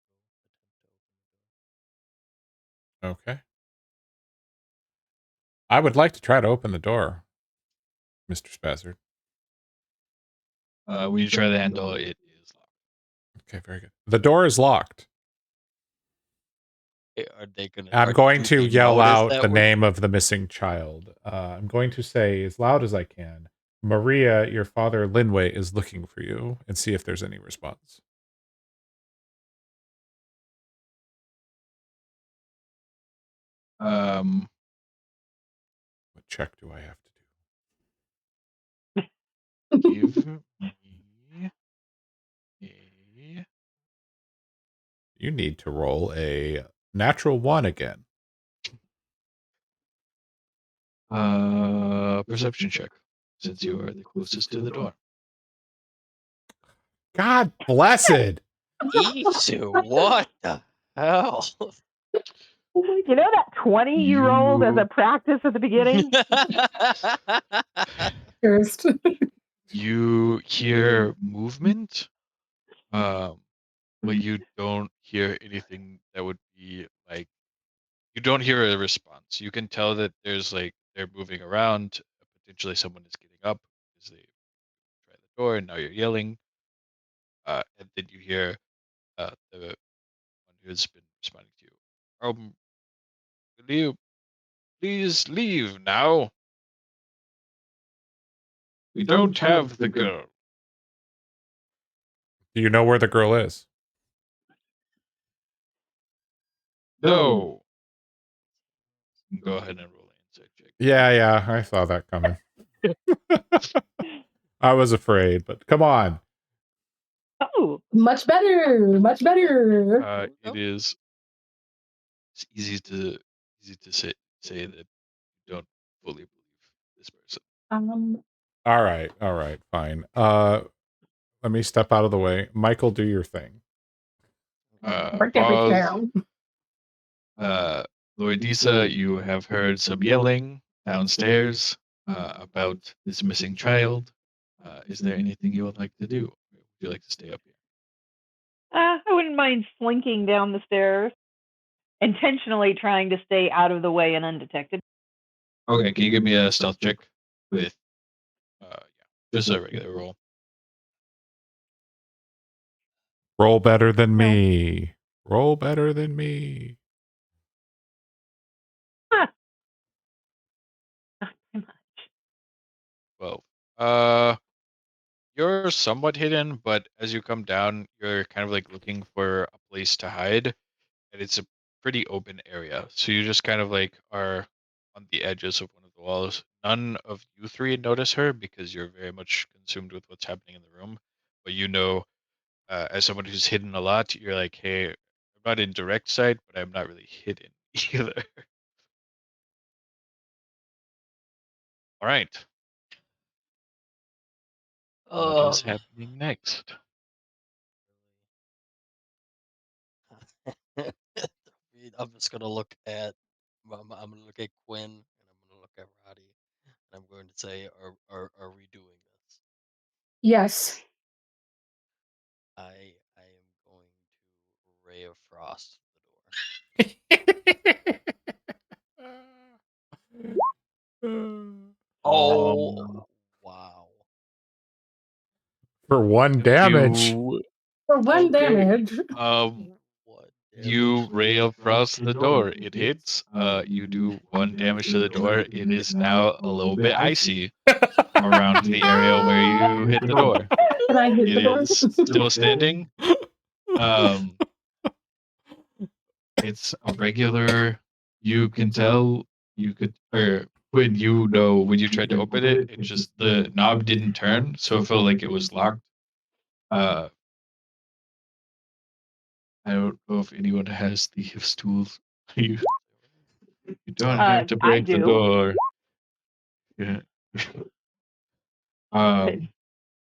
[SPEAKER 6] attempt to open the door.
[SPEAKER 1] Okay. I would like to try to open the door, Mr. Spazzard.
[SPEAKER 5] When you try the handle, it is locked.
[SPEAKER 1] Okay, very good. The door is locked.
[SPEAKER 6] Are they gonna?
[SPEAKER 1] I'm going
[SPEAKER 6] do
[SPEAKER 1] to
[SPEAKER 6] they
[SPEAKER 1] yell
[SPEAKER 6] notice
[SPEAKER 1] out
[SPEAKER 6] that
[SPEAKER 1] the
[SPEAKER 6] we're
[SPEAKER 1] name of the missing child. I'm going to say as loud as I can, Maria, your father Linway is looking for you, and see if there's any response.
[SPEAKER 5] Um,
[SPEAKER 1] What check do I have to
[SPEAKER 5] give me a
[SPEAKER 1] do? You need to roll a natural 1 again.
[SPEAKER 5] perception check, since you are the closest to the door.
[SPEAKER 1] God blessed.
[SPEAKER 6] Isu, what the hell?
[SPEAKER 4] You know that 20 you rolled as a
[SPEAKER 5] You
[SPEAKER 4] practice at the beginning?
[SPEAKER 3] Cursed.
[SPEAKER 5] you hear movement, but you don't hear anything that would be like. You don't hear a response. You can tell that there's like they're moving around. Potentially, someone is getting up because they try the door, and now you're yelling. And then you hear the one who's been responding to you. Will you please leave now? We don't have the girl.
[SPEAKER 1] Do you know where the girl is?
[SPEAKER 5] No. Go ahead and roll an insight check.
[SPEAKER 1] Yeah, I saw that coming. I was afraid, but come on.
[SPEAKER 4] Oh,
[SPEAKER 3] Much better. Much better.
[SPEAKER 5] It is. It's easy to say that you don't fully believe this person.
[SPEAKER 3] All
[SPEAKER 1] All right, fine. Let me step out of the way. Michael, do your thing.
[SPEAKER 3] break everything
[SPEAKER 5] Pause.
[SPEAKER 3] down.
[SPEAKER 5] Loridisa, you have heard some yelling downstairs about this missing child. Is there anything you would like to do? Would you like to stay up here?
[SPEAKER 4] I wouldn't mind slinking down the stairs, intentionally trying to stay out of the way and undetected.
[SPEAKER 5] Okay, can you give me a stealth check with, just a regular roll?
[SPEAKER 1] Roll better than me. Roll better than me.
[SPEAKER 4] Not too much.
[SPEAKER 5] Well, you're somewhat hidden, but as you come down, you're kind of like looking for a place to hide, and it's a pretty open area. So you just kind of like are on the edges of one of the walls. None of you three notice her because you're very much consumed with what's happening in the room. But you know, as someone who's hidden a lot, you're like, hey, I'm not in direct sight, but I'm not really hidden either. All right. What is happening next?
[SPEAKER 6] I'm just gonna look at. I'm gonna look at Quinn and I'm gonna look at Roddy, and I'm going to say, "Are we doing this?"
[SPEAKER 3] Yes.
[SPEAKER 6] I am going to ray of frost the door. Oh wow!
[SPEAKER 1] For 1 damage.
[SPEAKER 5] You
[SPEAKER 3] For one
[SPEAKER 5] okay?
[SPEAKER 3] damage.
[SPEAKER 6] What
[SPEAKER 5] You
[SPEAKER 6] damage?
[SPEAKER 5] ray across the door. It hits. You do 1 damage to the door. It is now a little bit icy around the area where you hit the door.
[SPEAKER 3] Can I hit
[SPEAKER 5] It
[SPEAKER 3] the door?
[SPEAKER 5] is still standing. Um, it's a regular. You can tell. You could, or when you know when you tried to open it, it just the knob didn't turn, so it felt like it was locked. Uh, I don't know if anyone has thieves' tools. You, you don't
[SPEAKER 6] Uh,
[SPEAKER 5] have to
[SPEAKER 4] I
[SPEAKER 5] break the
[SPEAKER 4] do.
[SPEAKER 5] door. Yeah.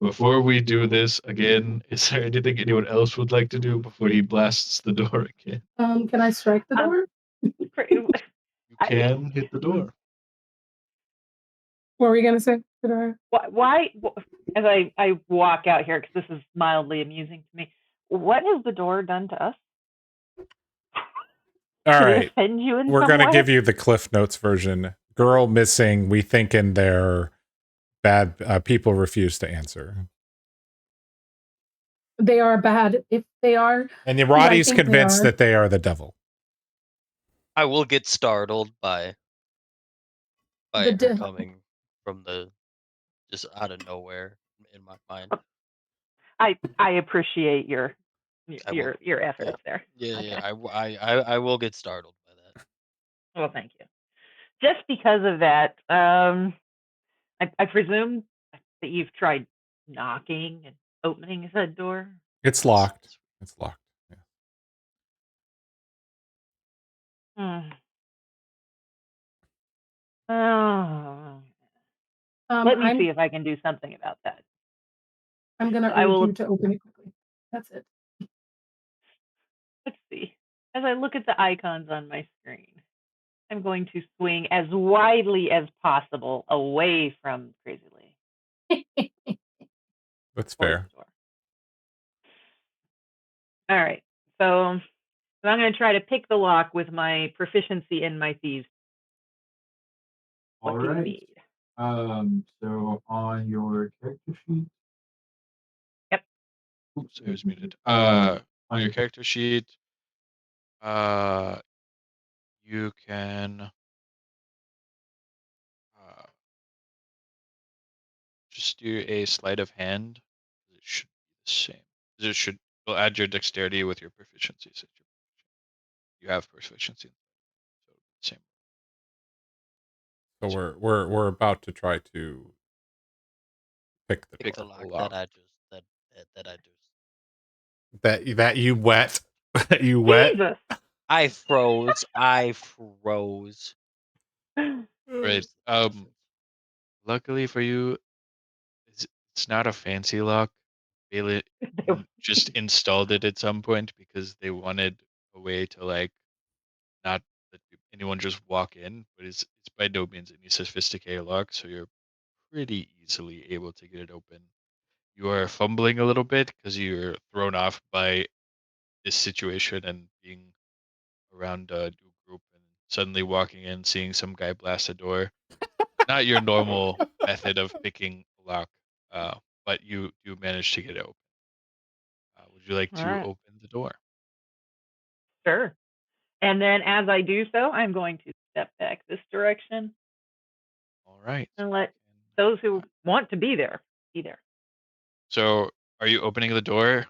[SPEAKER 5] Before we do this again, is there anything anyone else would like to do before he blasts the door again?
[SPEAKER 3] Can I strike the
[SPEAKER 4] Um,
[SPEAKER 3] door?
[SPEAKER 5] You
[SPEAKER 4] I,
[SPEAKER 5] can hit the door.
[SPEAKER 3] What were you gonna say?
[SPEAKER 4] why, as I walk out here, because this is mildly amusing to me, what has the door done to us?
[SPEAKER 1] All
[SPEAKER 4] Did it
[SPEAKER 1] right.
[SPEAKER 4] offend you in
[SPEAKER 1] We're
[SPEAKER 4] some
[SPEAKER 1] going to
[SPEAKER 4] way?
[SPEAKER 1] give you the Cliff Notes version. Girl missing. We thinking they're bad. People refuse to answer.
[SPEAKER 3] They are bad. If they are,
[SPEAKER 1] And
[SPEAKER 3] who I
[SPEAKER 1] Roddy's
[SPEAKER 3] think they
[SPEAKER 1] convinced
[SPEAKER 3] are.
[SPEAKER 1] that they are the devil.
[SPEAKER 6] I will get startled by
[SPEAKER 3] The
[SPEAKER 6] her
[SPEAKER 3] devil.
[SPEAKER 6] coming from the just out of nowhere in my mind.
[SPEAKER 4] I appreciate your
[SPEAKER 6] I will.
[SPEAKER 4] your
[SPEAKER 6] Yeah.
[SPEAKER 4] efforts there.
[SPEAKER 6] Yeah.
[SPEAKER 4] Okay.
[SPEAKER 6] I will get startled by that.
[SPEAKER 4] Well, thank you. Just because of that, I presume that you've tried knocking and opening said door.
[SPEAKER 1] It's
[SPEAKER 6] Yes,
[SPEAKER 1] locked.
[SPEAKER 6] yes.
[SPEAKER 1] It's locked. Yeah.
[SPEAKER 4] Hmm. Oh. Let me see if I can do something about that.
[SPEAKER 3] I'm gonna
[SPEAKER 4] I
[SPEAKER 3] urge
[SPEAKER 4] will.
[SPEAKER 3] you to open it quickly. That's it.
[SPEAKER 4] Let's see. As I look at the icons on my screen, I'm going to swing as widely as possible away from Crazy Lee
[SPEAKER 1] That's
[SPEAKER 4] towards
[SPEAKER 1] fair.
[SPEAKER 4] the door. All right. So I'm going to try to pick the lock with my proficiency in my thieves. What do you need?
[SPEAKER 5] So on your character sheet.
[SPEAKER 4] Yep.
[SPEAKER 5] Oops, I was muted. On your character sheet, you can just do a sleight of hand. It should be the same. It should will add your dexterity with your proficiency. So you have proficiency, so same.
[SPEAKER 1] So we're about to try to pick the
[SPEAKER 6] Pick the
[SPEAKER 1] door.
[SPEAKER 6] lock that I just that I just.
[SPEAKER 1] That you wet. That you wet.
[SPEAKER 4] Jesus.
[SPEAKER 6] I froze. I froze.
[SPEAKER 5] Right. Luckily for you, it's not a fancy lock. They just installed it at some point because they wanted a way to like not let anyone just walk in, but it's by no means any sophisticated lock, so you're pretty easily able to get it open. You are fumbling a little bit because you're thrown off by this situation and being around a new group and suddenly walking in, seeing some guy blast a door. Not your normal method of picking a lock, but you manage to get it open. Would you like
[SPEAKER 4] All
[SPEAKER 5] to
[SPEAKER 4] right.
[SPEAKER 5] open the door?
[SPEAKER 4] Sure. And then as I do so, I'm going to step back this direction
[SPEAKER 5] All right.
[SPEAKER 4] and let those who want to be there be there.
[SPEAKER 5] So, are you opening the door,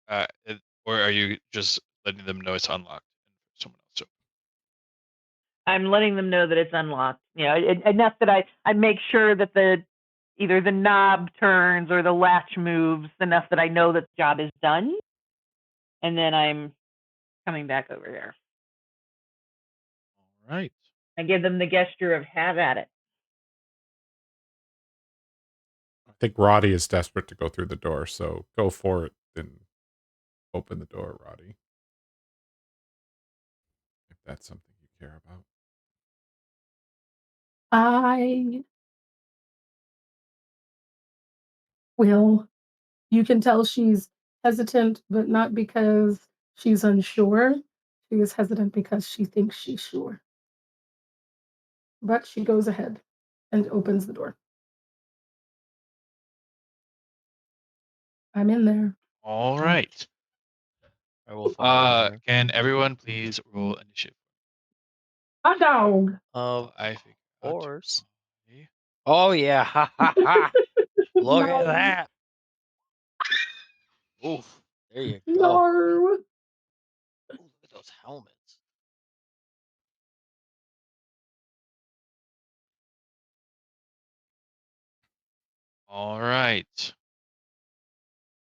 [SPEAKER 5] or are you just letting them know it's unlocked? And someone else. So,
[SPEAKER 4] I'm letting them know that it's unlocked. You know, enough that I make sure that either the knob turns or the latch moves enough that I know that the job is done. And then I'm coming back over here.
[SPEAKER 5] all right.
[SPEAKER 4] I give them the gesture of have at it.
[SPEAKER 1] I think Roddy is desperate to go through the door, so go for it and open the door, Roddy. If that's something you care about.
[SPEAKER 3] I will. You can tell she's hesitant, but not because she's unsure. She is hesitant because she thinks she's sure. But she goes ahead and opens the door. I'm in there.
[SPEAKER 5] All right.
[SPEAKER 6] I will follow her.
[SPEAKER 5] Can everyone please roll initiative?
[SPEAKER 3] Hot dog.
[SPEAKER 6] Of
[SPEAKER 5] I figured out
[SPEAKER 6] course.
[SPEAKER 5] why.
[SPEAKER 6] Oh yeah, ha ha ha! Look at
[SPEAKER 3] No.
[SPEAKER 6] that. Oof. There you go.
[SPEAKER 3] No.
[SPEAKER 6] Ooh, look at those helmets.
[SPEAKER 5] All right.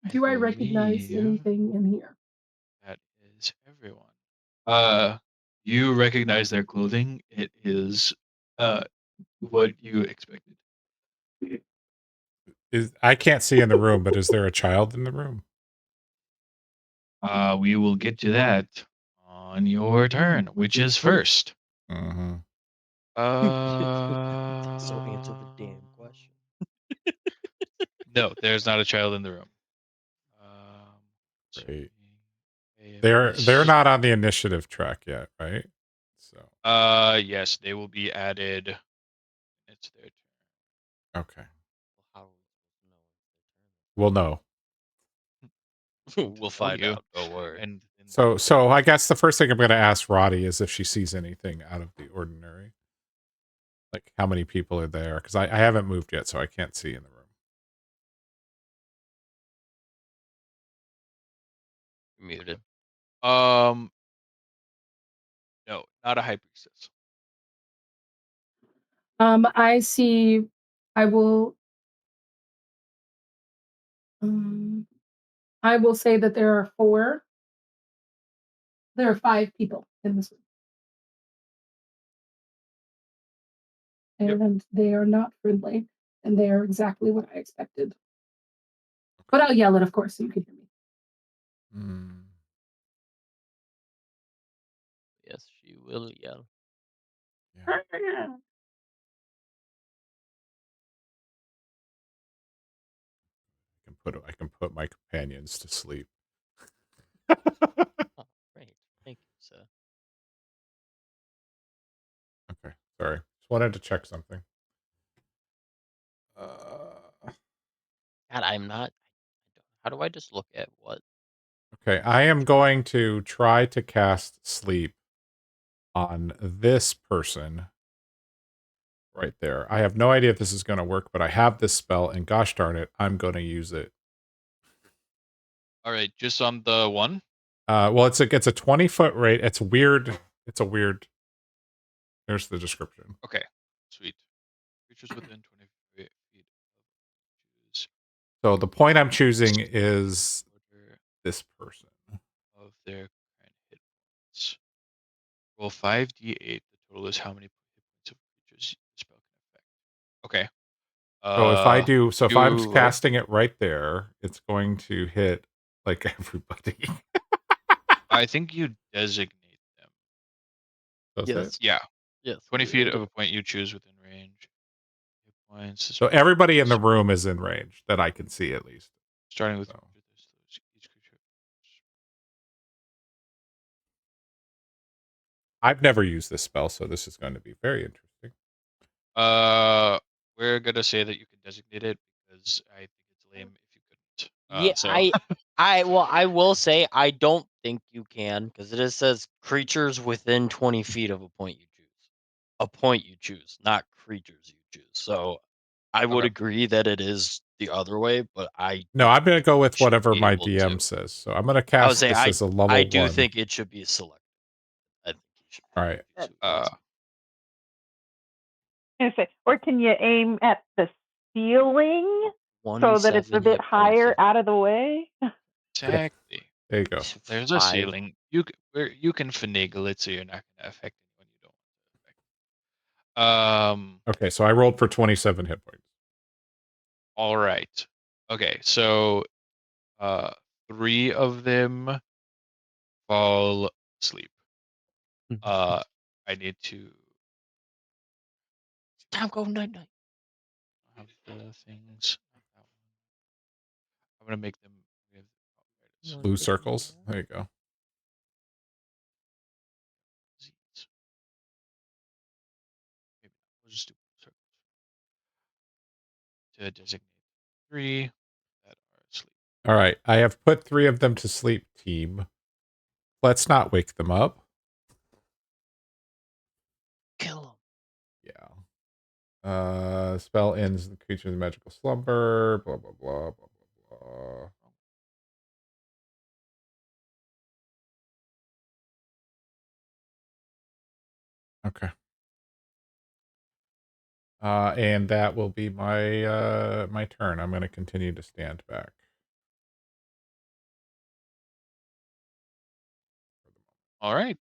[SPEAKER 3] Do I recognize
[SPEAKER 5] believe
[SPEAKER 3] anything in here?
[SPEAKER 5] that everyone. You recognize their clothing. It is what you expected.
[SPEAKER 1] I can't see in the room, but is there a child in the room?
[SPEAKER 5] We will get to that on your turn, which is first.
[SPEAKER 1] Mm-hmm.
[SPEAKER 6] So answer the damn question.
[SPEAKER 5] No, there's not a child in the room.
[SPEAKER 1] Great.
[SPEAKER 5] Checking
[SPEAKER 1] They're
[SPEAKER 5] AMS.
[SPEAKER 1] not on the initiative track yet, right? So
[SPEAKER 5] Yes, they will be added. It's their turn.
[SPEAKER 1] okay,
[SPEAKER 6] How are
[SPEAKER 1] we'll know.
[SPEAKER 6] we supposed to know? We'll
[SPEAKER 5] Tell
[SPEAKER 6] find
[SPEAKER 5] you.
[SPEAKER 6] out. Don't worry.
[SPEAKER 5] And
[SPEAKER 1] So I guess the first thing I'm going to ask Roddy is if she sees anything out of the ordinary, like how many people are there, because I haven't moved yet, so I can't see in the room.
[SPEAKER 6] You're muted.
[SPEAKER 5] no, not a high priestess.
[SPEAKER 3] I see. I will. I will say that there are 4. There are 5 people in this room.
[SPEAKER 5] Yep.
[SPEAKER 3] And they are not friendly, and they are exactly what I expected. But I'll yell it, of course, so you can hear me.
[SPEAKER 1] Mm.
[SPEAKER 6] Yes, she will yell.
[SPEAKER 1] Yeah. I can put my companions to sleep.
[SPEAKER 6] Oh, great. Thank you, sir.
[SPEAKER 1] Okay, sorry. Just wanted to check something. Uh,
[SPEAKER 6] God, I'm not. How do I just look at what?
[SPEAKER 1] okay, I am going to try to cast sleep on this person right there. I have no idea if this is going to work, but I have this spell, and gosh darn it, I'm going to use it.
[SPEAKER 5] All right, just on the one.
[SPEAKER 1] Well, it's a 20-foot rate. It's weird. It's a weird. There's the description.
[SPEAKER 5] Okay, sweet. Creatures within 20 feet choose
[SPEAKER 1] So the point I'm choosing is
[SPEAKER 5] order
[SPEAKER 1] this person.
[SPEAKER 5] of their current hit points. Roll 5d8. The total is how many hit points of creatures the spell can affect. Okay.
[SPEAKER 1] So if I'm
[SPEAKER 5] You
[SPEAKER 1] casting it right there, it's going to hit like everybody.
[SPEAKER 5] I think you designate them.
[SPEAKER 1] Does it?
[SPEAKER 6] Yes.
[SPEAKER 5] Yeah.
[SPEAKER 6] Yes.
[SPEAKER 5] 20 feet of a point you choose within range. Hit points.
[SPEAKER 1] So everybody in the room is in range that I can see at least.
[SPEAKER 5] Starting with
[SPEAKER 1] So.
[SPEAKER 5] each creature.
[SPEAKER 1] I've never used this spell, so this is going to be very interesting.
[SPEAKER 5] We're gonna say that you can designate it because I think it's lame if you couldn't.
[SPEAKER 6] Yeah,
[SPEAKER 5] So
[SPEAKER 6] I will say I don't think you can because it just says creatures within 20 feet of a point you choose. A point you choose, not creatures you choose. So I would
[SPEAKER 5] Okay.
[SPEAKER 6] agree that it is the other way, but I
[SPEAKER 1] No, I'm going to go with
[SPEAKER 6] should
[SPEAKER 1] whatever
[SPEAKER 6] be
[SPEAKER 1] my
[SPEAKER 6] able
[SPEAKER 1] DM
[SPEAKER 6] to.
[SPEAKER 1] says. So I'm going to
[SPEAKER 6] I would
[SPEAKER 1] cast
[SPEAKER 6] say
[SPEAKER 1] this as a level
[SPEAKER 6] I do
[SPEAKER 1] 1.
[SPEAKER 6] think it should be selected. I think you should
[SPEAKER 1] All right.
[SPEAKER 6] choose who it is.
[SPEAKER 4] Or can you aim at the ceiling so that it's a
[SPEAKER 6] 7
[SPEAKER 4] bit
[SPEAKER 6] hit points
[SPEAKER 4] higher
[SPEAKER 6] of
[SPEAKER 4] out of the way?
[SPEAKER 5] Exactly.
[SPEAKER 1] There you go.
[SPEAKER 5] There's a
[SPEAKER 6] 5.
[SPEAKER 5] ceiling. You can finagle it so you're not gonna affect anyone you don't want to affect.
[SPEAKER 1] Okay, so I rolled for 27 hit points.
[SPEAKER 5] All right. Okay, so 3 of them fall asleep. I need to
[SPEAKER 6] Time go night night.
[SPEAKER 5] have the things. I'm gonna make them. There it is.
[SPEAKER 1] Blue circles. There you go.
[SPEAKER 5] Z's. Maybe not. We'll just do blue circles to designate 3 that are asleep.
[SPEAKER 1] All right, I have put 3 of them to sleep, team. Let's not wake them up.
[SPEAKER 6] Kill him.
[SPEAKER 1] Yeah. Spell ends the creature in magical slumber. Blah blah blah blah blah blah. Okay. And that will be my my turn. I'm going to continue to stand back.
[SPEAKER 5] All right.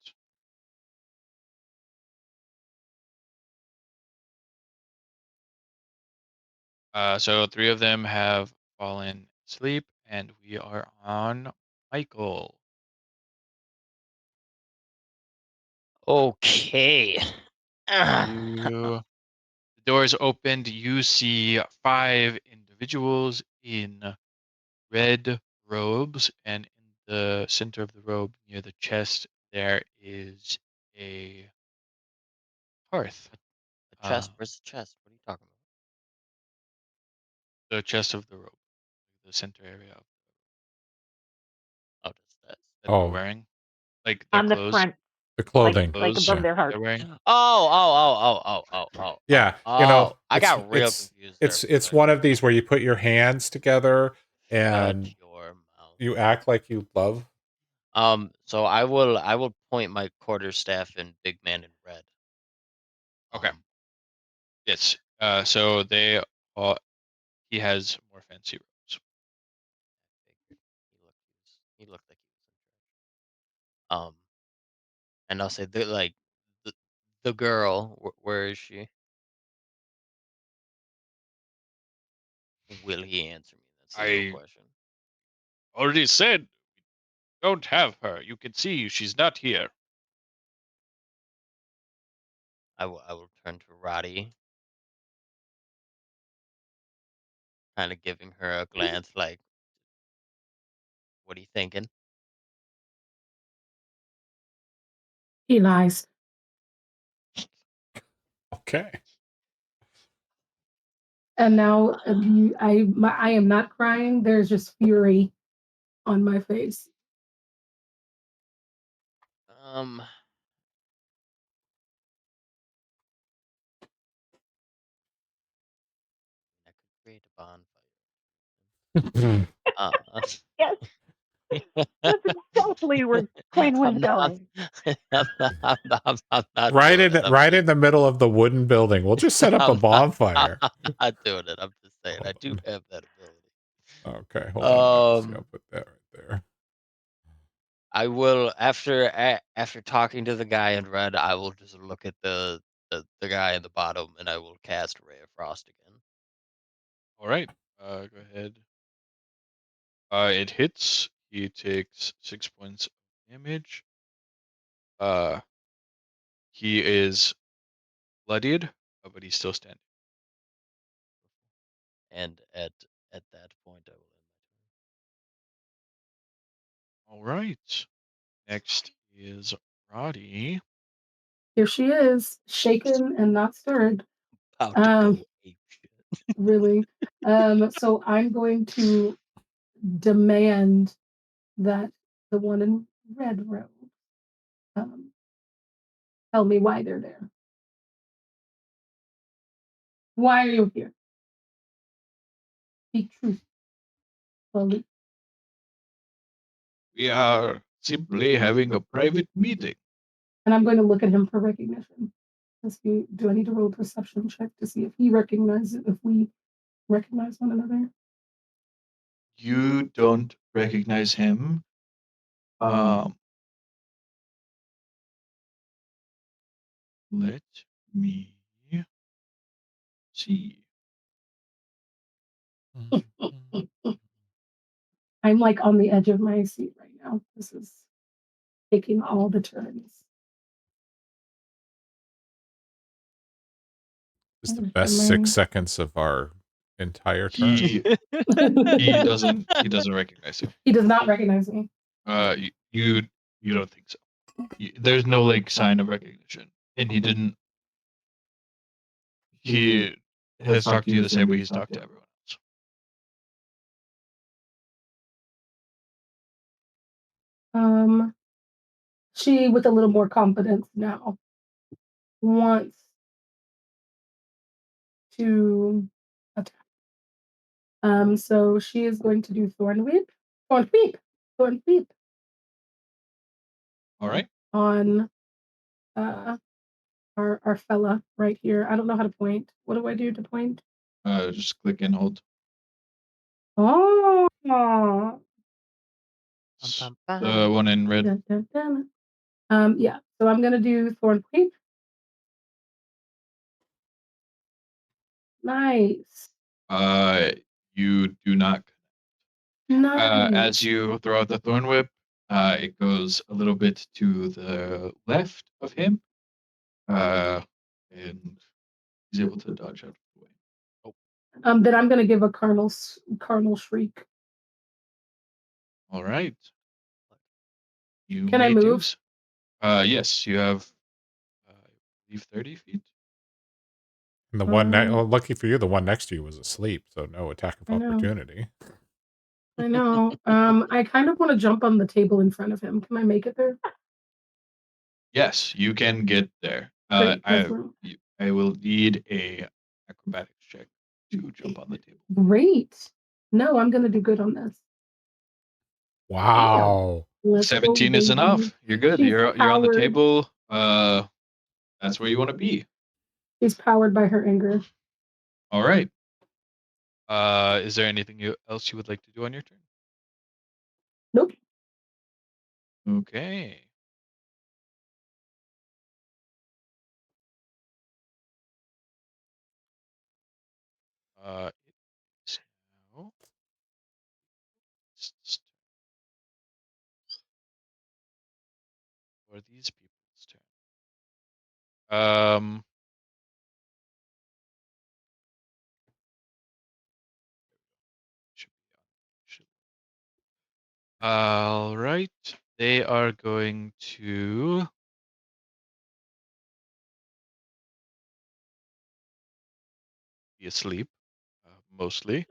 [SPEAKER 5] So 3 of them have fallen asleep, and we are on Michael.
[SPEAKER 6] Okay.
[SPEAKER 5] The doors opened. You see 5 individuals in red robes, and in the center of the robe, near the chest, there is a hearth.
[SPEAKER 6] The chest. Where's the chest? What are you talking
[SPEAKER 5] The chest of the robe, the center area
[SPEAKER 6] about? Oh, just that.
[SPEAKER 5] that they're
[SPEAKER 1] Oh,
[SPEAKER 5] wearing, like their
[SPEAKER 4] On the
[SPEAKER 5] clothes,
[SPEAKER 4] front,
[SPEAKER 1] the
[SPEAKER 4] like
[SPEAKER 1] clothing.
[SPEAKER 4] above
[SPEAKER 1] Yeah.
[SPEAKER 4] their heart.
[SPEAKER 5] they're wearing.
[SPEAKER 1] Yeah,
[SPEAKER 6] I
[SPEAKER 1] it's
[SPEAKER 6] got real confused there for a
[SPEAKER 1] it's
[SPEAKER 6] second.
[SPEAKER 1] one of these where you put your hands together
[SPEAKER 6] Shut
[SPEAKER 1] and
[SPEAKER 6] your mouth.
[SPEAKER 1] you act like you love.
[SPEAKER 6] So I will point my quarterstaff in big man in red.
[SPEAKER 5] Okay.
[SPEAKER 6] Um,
[SPEAKER 5] Yes. So they all. He has more fancy robes.
[SPEAKER 6] figured he looked like he was in church. And I'll say the the girl. Where is she? Will he answer me? That's the real
[SPEAKER 5] I
[SPEAKER 6] question.
[SPEAKER 5] already said don't have her. You can see she's not here.
[SPEAKER 6] I will turn to Roddy, kind of giving her a glance like, "What are you thinking?"
[SPEAKER 3] He lies.
[SPEAKER 1] Okay.
[SPEAKER 3] And now I am not crying. There's just fury on my face.
[SPEAKER 6] Um, I could create a bonfire. Uh,
[SPEAKER 4] Yes, that's exactly where Quinn was
[SPEAKER 6] I'm not.
[SPEAKER 4] going.
[SPEAKER 6] I'm not doing it.
[SPEAKER 1] Right in the middle of the wooden building. We'll just set up a
[SPEAKER 6] I'm
[SPEAKER 1] bonfire.
[SPEAKER 6] not doing it. I'm just saying I
[SPEAKER 1] Hold
[SPEAKER 6] do
[SPEAKER 1] on.
[SPEAKER 6] have that ability.
[SPEAKER 1] Okay, hold on. Let me see. I'll
[SPEAKER 6] Um,
[SPEAKER 1] put that right there.
[SPEAKER 6] I will after talking to the guy in red. I will just look at the guy in the bottom, and I will cast Ray of Frost again.
[SPEAKER 5] All right. Go ahead. It hits. He takes 6 points of damage. Uh, he is bloodied, but he's still standing.
[SPEAKER 6] And at that point, I will end
[SPEAKER 5] All right. Next is Roddy.
[SPEAKER 3] Here she is, shaken and not stirred.
[SPEAKER 6] my turn. About to
[SPEAKER 3] Um,
[SPEAKER 6] go ape shit.
[SPEAKER 3] really. So I'm going to demand that the one in red robe um, tell me why they're there. Why are you here? Speak truthfully.
[SPEAKER 5] We are simply having a private meeting.
[SPEAKER 3] And I'm going to look at him for recognition. Do I need to roll a perception check to see if we recognize one another?
[SPEAKER 5] You don't recognize him. Let me see.
[SPEAKER 3] I'm like on the edge of my seat right now. This is taking all the turns.
[SPEAKER 1] It's the best 6 seconds of our entire turn.
[SPEAKER 5] He doesn't recognize you.
[SPEAKER 3] He does not recognize me.
[SPEAKER 5] You don't think so. There's no like sign of recognition, and he didn't. He has talked to you the same way he's talked to everyone else.
[SPEAKER 3] She, with a little more confidence now, wants to attack. So she is going to do Thorn Whip.
[SPEAKER 5] All right.
[SPEAKER 3] On our fella right here. I don't know how to point. What do I do to point?
[SPEAKER 5] Just click and hold.
[SPEAKER 3] Oh.
[SPEAKER 5] The one in red.
[SPEAKER 3] Yeah. So I'm gonna do Thorn Point. Nice.
[SPEAKER 5] You do not. As
[SPEAKER 3] Nice.
[SPEAKER 5] you throw out the thorn whip, it goes a little bit to the left of him, and he's able to dodge out of the way.
[SPEAKER 3] Then I'm gonna give a carnal shriek.
[SPEAKER 5] All right. You
[SPEAKER 3] Can I
[SPEAKER 5] may do
[SPEAKER 3] move?
[SPEAKER 5] so. Yes, you have, I believe, 30 feet.
[SPEAKER 1] And the
[SPEAKER 3] Um,
[SPEAKER 1] lucky for you, the one next to you was asleep, so no attack of
[SPEAKER 3] I know.
[SPEAKER 1] opportunity.
[SPEAKER 3] I know. I kind of want to jump on the table in front of him. Can I make it there?
[SPEAKER 5] Yes, you can get there.
[SPEAKER 3] Great.
[SPEAKER 5] I will need a acrobatics check to jump on the table.
[SPEAKER 3] Great. No, I'm gonna do good on this.
[SPEAKER 1] Wow.
[SPEAKER 3] Let's go,
[SPEAKER 5] 17 is
[SPEAKER 3] baby.
[SPEAKER 5] enough. You're good.
[SPEAKER 3] She's
[SPEAKER 5] You're on the
[SPEAKER 3] powered.
[SPEAKER 5] table. That's where you want to be.
[SPEAKER 3] She's powered by her anger.
[SPEAKER 5] All right. Is there anything else you would like to do on your turn?
[SPEAKER 3] Nope.
[SPEAKER 5] Okay. It is now for these people's turn. Should be on. All right. They are going to be asleep, mostly,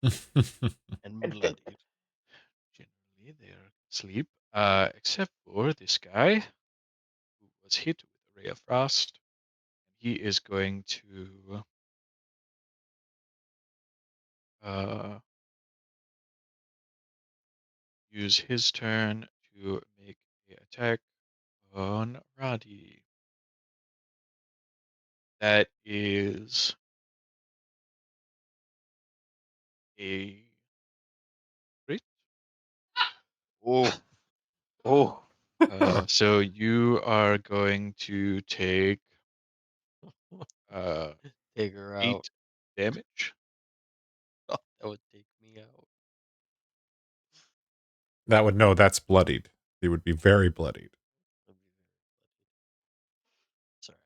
[SPEAKER 6] And bloodied.
[SPEAKER 5] Generally, they are asleep, except for this guy who was hit with a ray of frost. He is going to use his turn to make an attack on Roddy. That is a crit.
[SPEAKER 6] Oh, oh.
[SPEAKER 5] So you are going to take uh,
[SPEAKER 6] Take her out.
[SPEAKER 5] 8 damage.
[SPEAKER 6] Oh, that would take me out.
[SPEAKER 1] That's bloodied. He would be very bloodied.
[SPEAKER 6] That'd be very bloody. Sorry,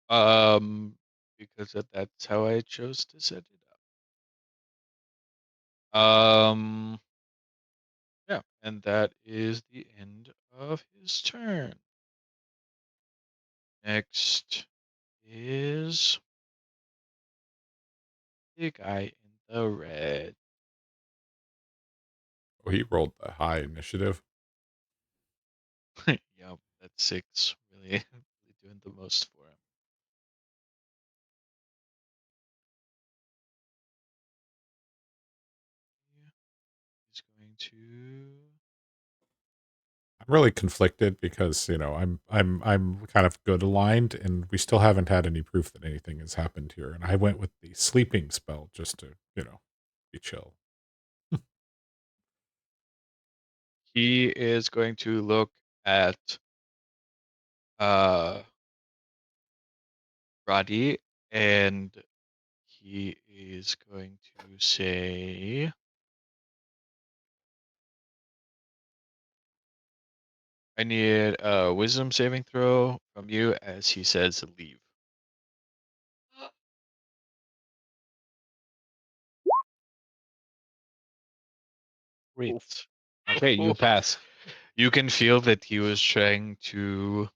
[SPEAKER 6] I would be unconscious.
[SPEAKER 5] Because that's how I chose to set it up. Yeah, and that is the end of his turn. Next is the guy in the red.
[SPEAKER 1] Oh, he rolled the high initiative.
[SPEAKER 5] Yep, that's 6. Really, really doing the most for him. He's going to.
[SPEAKER 1] I'm really conflicted because, I'm kind of good aligned and we still haven't had any proof that anything has happened here. And I went with the sleeping spell just to, be chill.
[SPEAKER 5] He is going to look at Roddy, and he is going to say, I need a wisdom saving throw from you as he says leave. Great. Okay, you pass. You can feel that he was trying to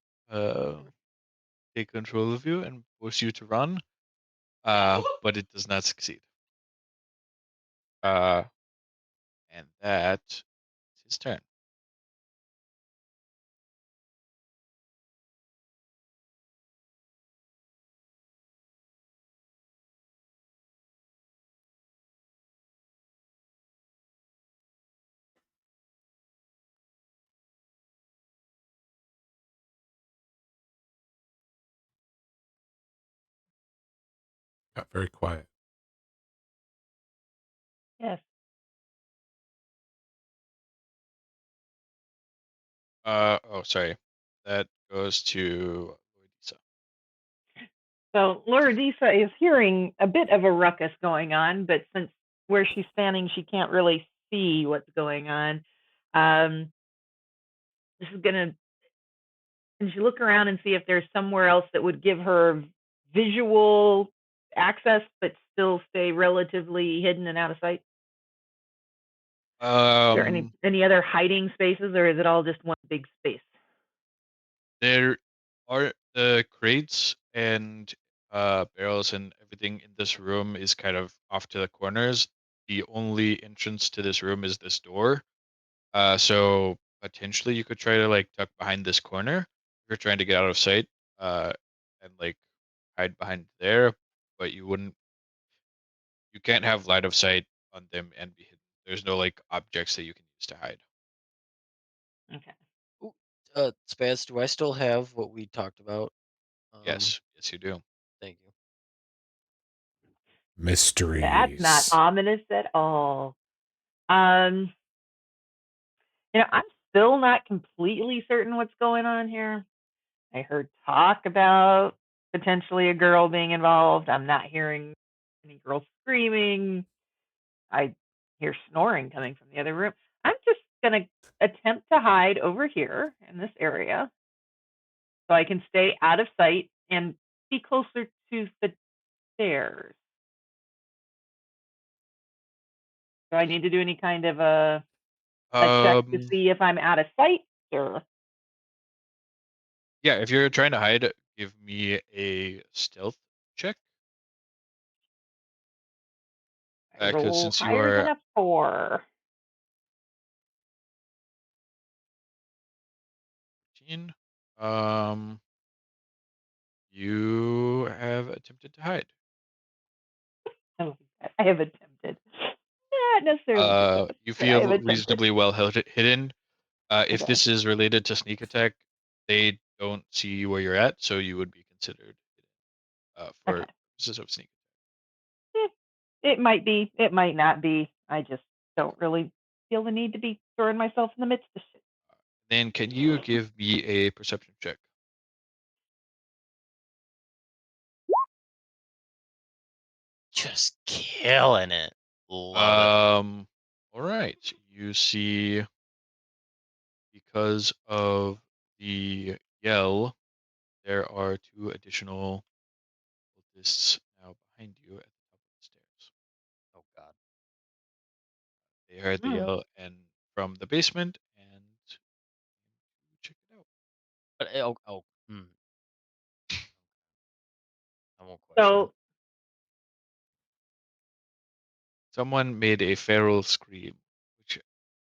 [SPEAKER 5] take control of you and force you to run, but it does not succeed. And that is his turn.
[SPEAKER 1] Got very quiet.
[SPEAKER 4] Yes.
[SPEAKER 5] Oh, sorry. That goes to Lisa.
[SPEAKER 4] So Laura Disa is hearing a bit of a ruckus going on, but since where she's standing, she can't really see what's going on. This is gonna, and she look around and see if there's somewhere else that would give her visual access, but still stay relatively hidden and out of sight. Is there any other hiding spaces, or is it all just one big space?
[SPEAKER 5] There are the crates and barrels and everything in this room is kind of off to the corners. The only entrance to this room is this door. So potentially you could try to like tuck behind this corner if you're trying to get out of sight, and like hide behind there, but you can't have line of sight on them and be hidden. There's no like objects that you can use to hide.
[SPEAKER 4] Okay.
[SPEAKER 6] Ooh, Spaz, do I still have what we talked about?
[SPEAKER 5] Yes, yes you do.
[SPEAKER 6] Thank you.
[SPEAKER 4] That's not
[SPEAKER 1] Mysteries.
[SPEAKER 4] ominous at all. I'm still not completely certain what's going on here. I heard talk about potentially a girl being involved. I'm not hearing any girls screaming. I hear snoring coming from the other room. I'm just going to attempt to hide over here in this area so I can stay out of sight and be closer to the stairs. Do I need to do any kind of a check to see if I'm out of sight, or?
[SPEAKER 5] Yeah, if you're trying to hide, give me a stealth check.
[SPEAKER 4] I
[SPEAKER 5] Because
[SPEAKER 4] roll
[SPEAKER 5] since you
[SPEAKER 4] higher than
[SPEAKER 5] are
[SPEAKER 4] a 4.
[SPEAKER 5] 15, um, you have attempted to hide.
[SPEAKER 4] Oh, I have attempted. Not necessarily success,
[SPEAKER 5] You
[SPEAKER 4] but I have
[SPEAKER 5] feel
[SPEAKER 4] attempted.
[SPEAKER 5] reasonably well hidden. If
[SPEAKER 4] Okay.
[SPEAKER 5] this is related to sneak attack, they don't see where you're at, so you would be considered for
[SPEAKER 4] Okay.
[SPEAKER 5] purposes of sneak.
[SPEAKER 4] Eh, it might be. It might not be. I just don't really feel the need to be throwing myself in the midst of shit.
[SPEAKER 5] Then can you give me a perception check?
[SPEAKER 6] Just killing it. Love it.
[SPEAKER 5] All right. You see, because of the yell, there are 2 additional cultists now behind you at the top of the stairs.
[SPEAKER 6] Oh God.
[SPEAKER 5] They heard the
[SPEAKER 4] Hmm.
[SPEAKER 5] yell and from the basement and check it out.
[SPEAKER 6] But I won't question it.
[SPEAKER 4] So,
[SPEAKER 5] Someone made a feral scream, which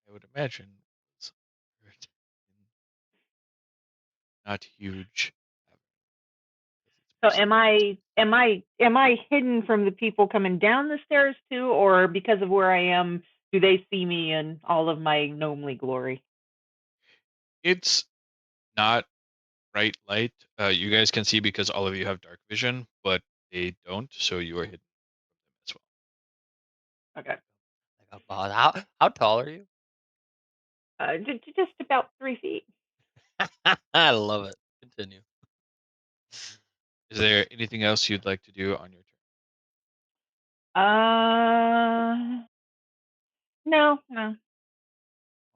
[SPEAKER 5] I would imagine was heard in not huge.
[SPEAKER 4] so am I hidden from the people coming down the stairs too, or because of where I am, do they see me in all of my gnomely glory?
[SPEAKER 5] It's not bright light. You guys can see because all of you have dark vision, but they don't, so you are hidden from them as well.
[SPEAKER 4] Okay.
[SPEAKER 6] Like, how tall are you?
[SPEAKER 4] Just about 3 feet.
[SPEAKER 6] I love it. Continue.
[SPEAKER 5] Is there anything else you'd like to do on your turn?
[SPEAKER 4] No, no.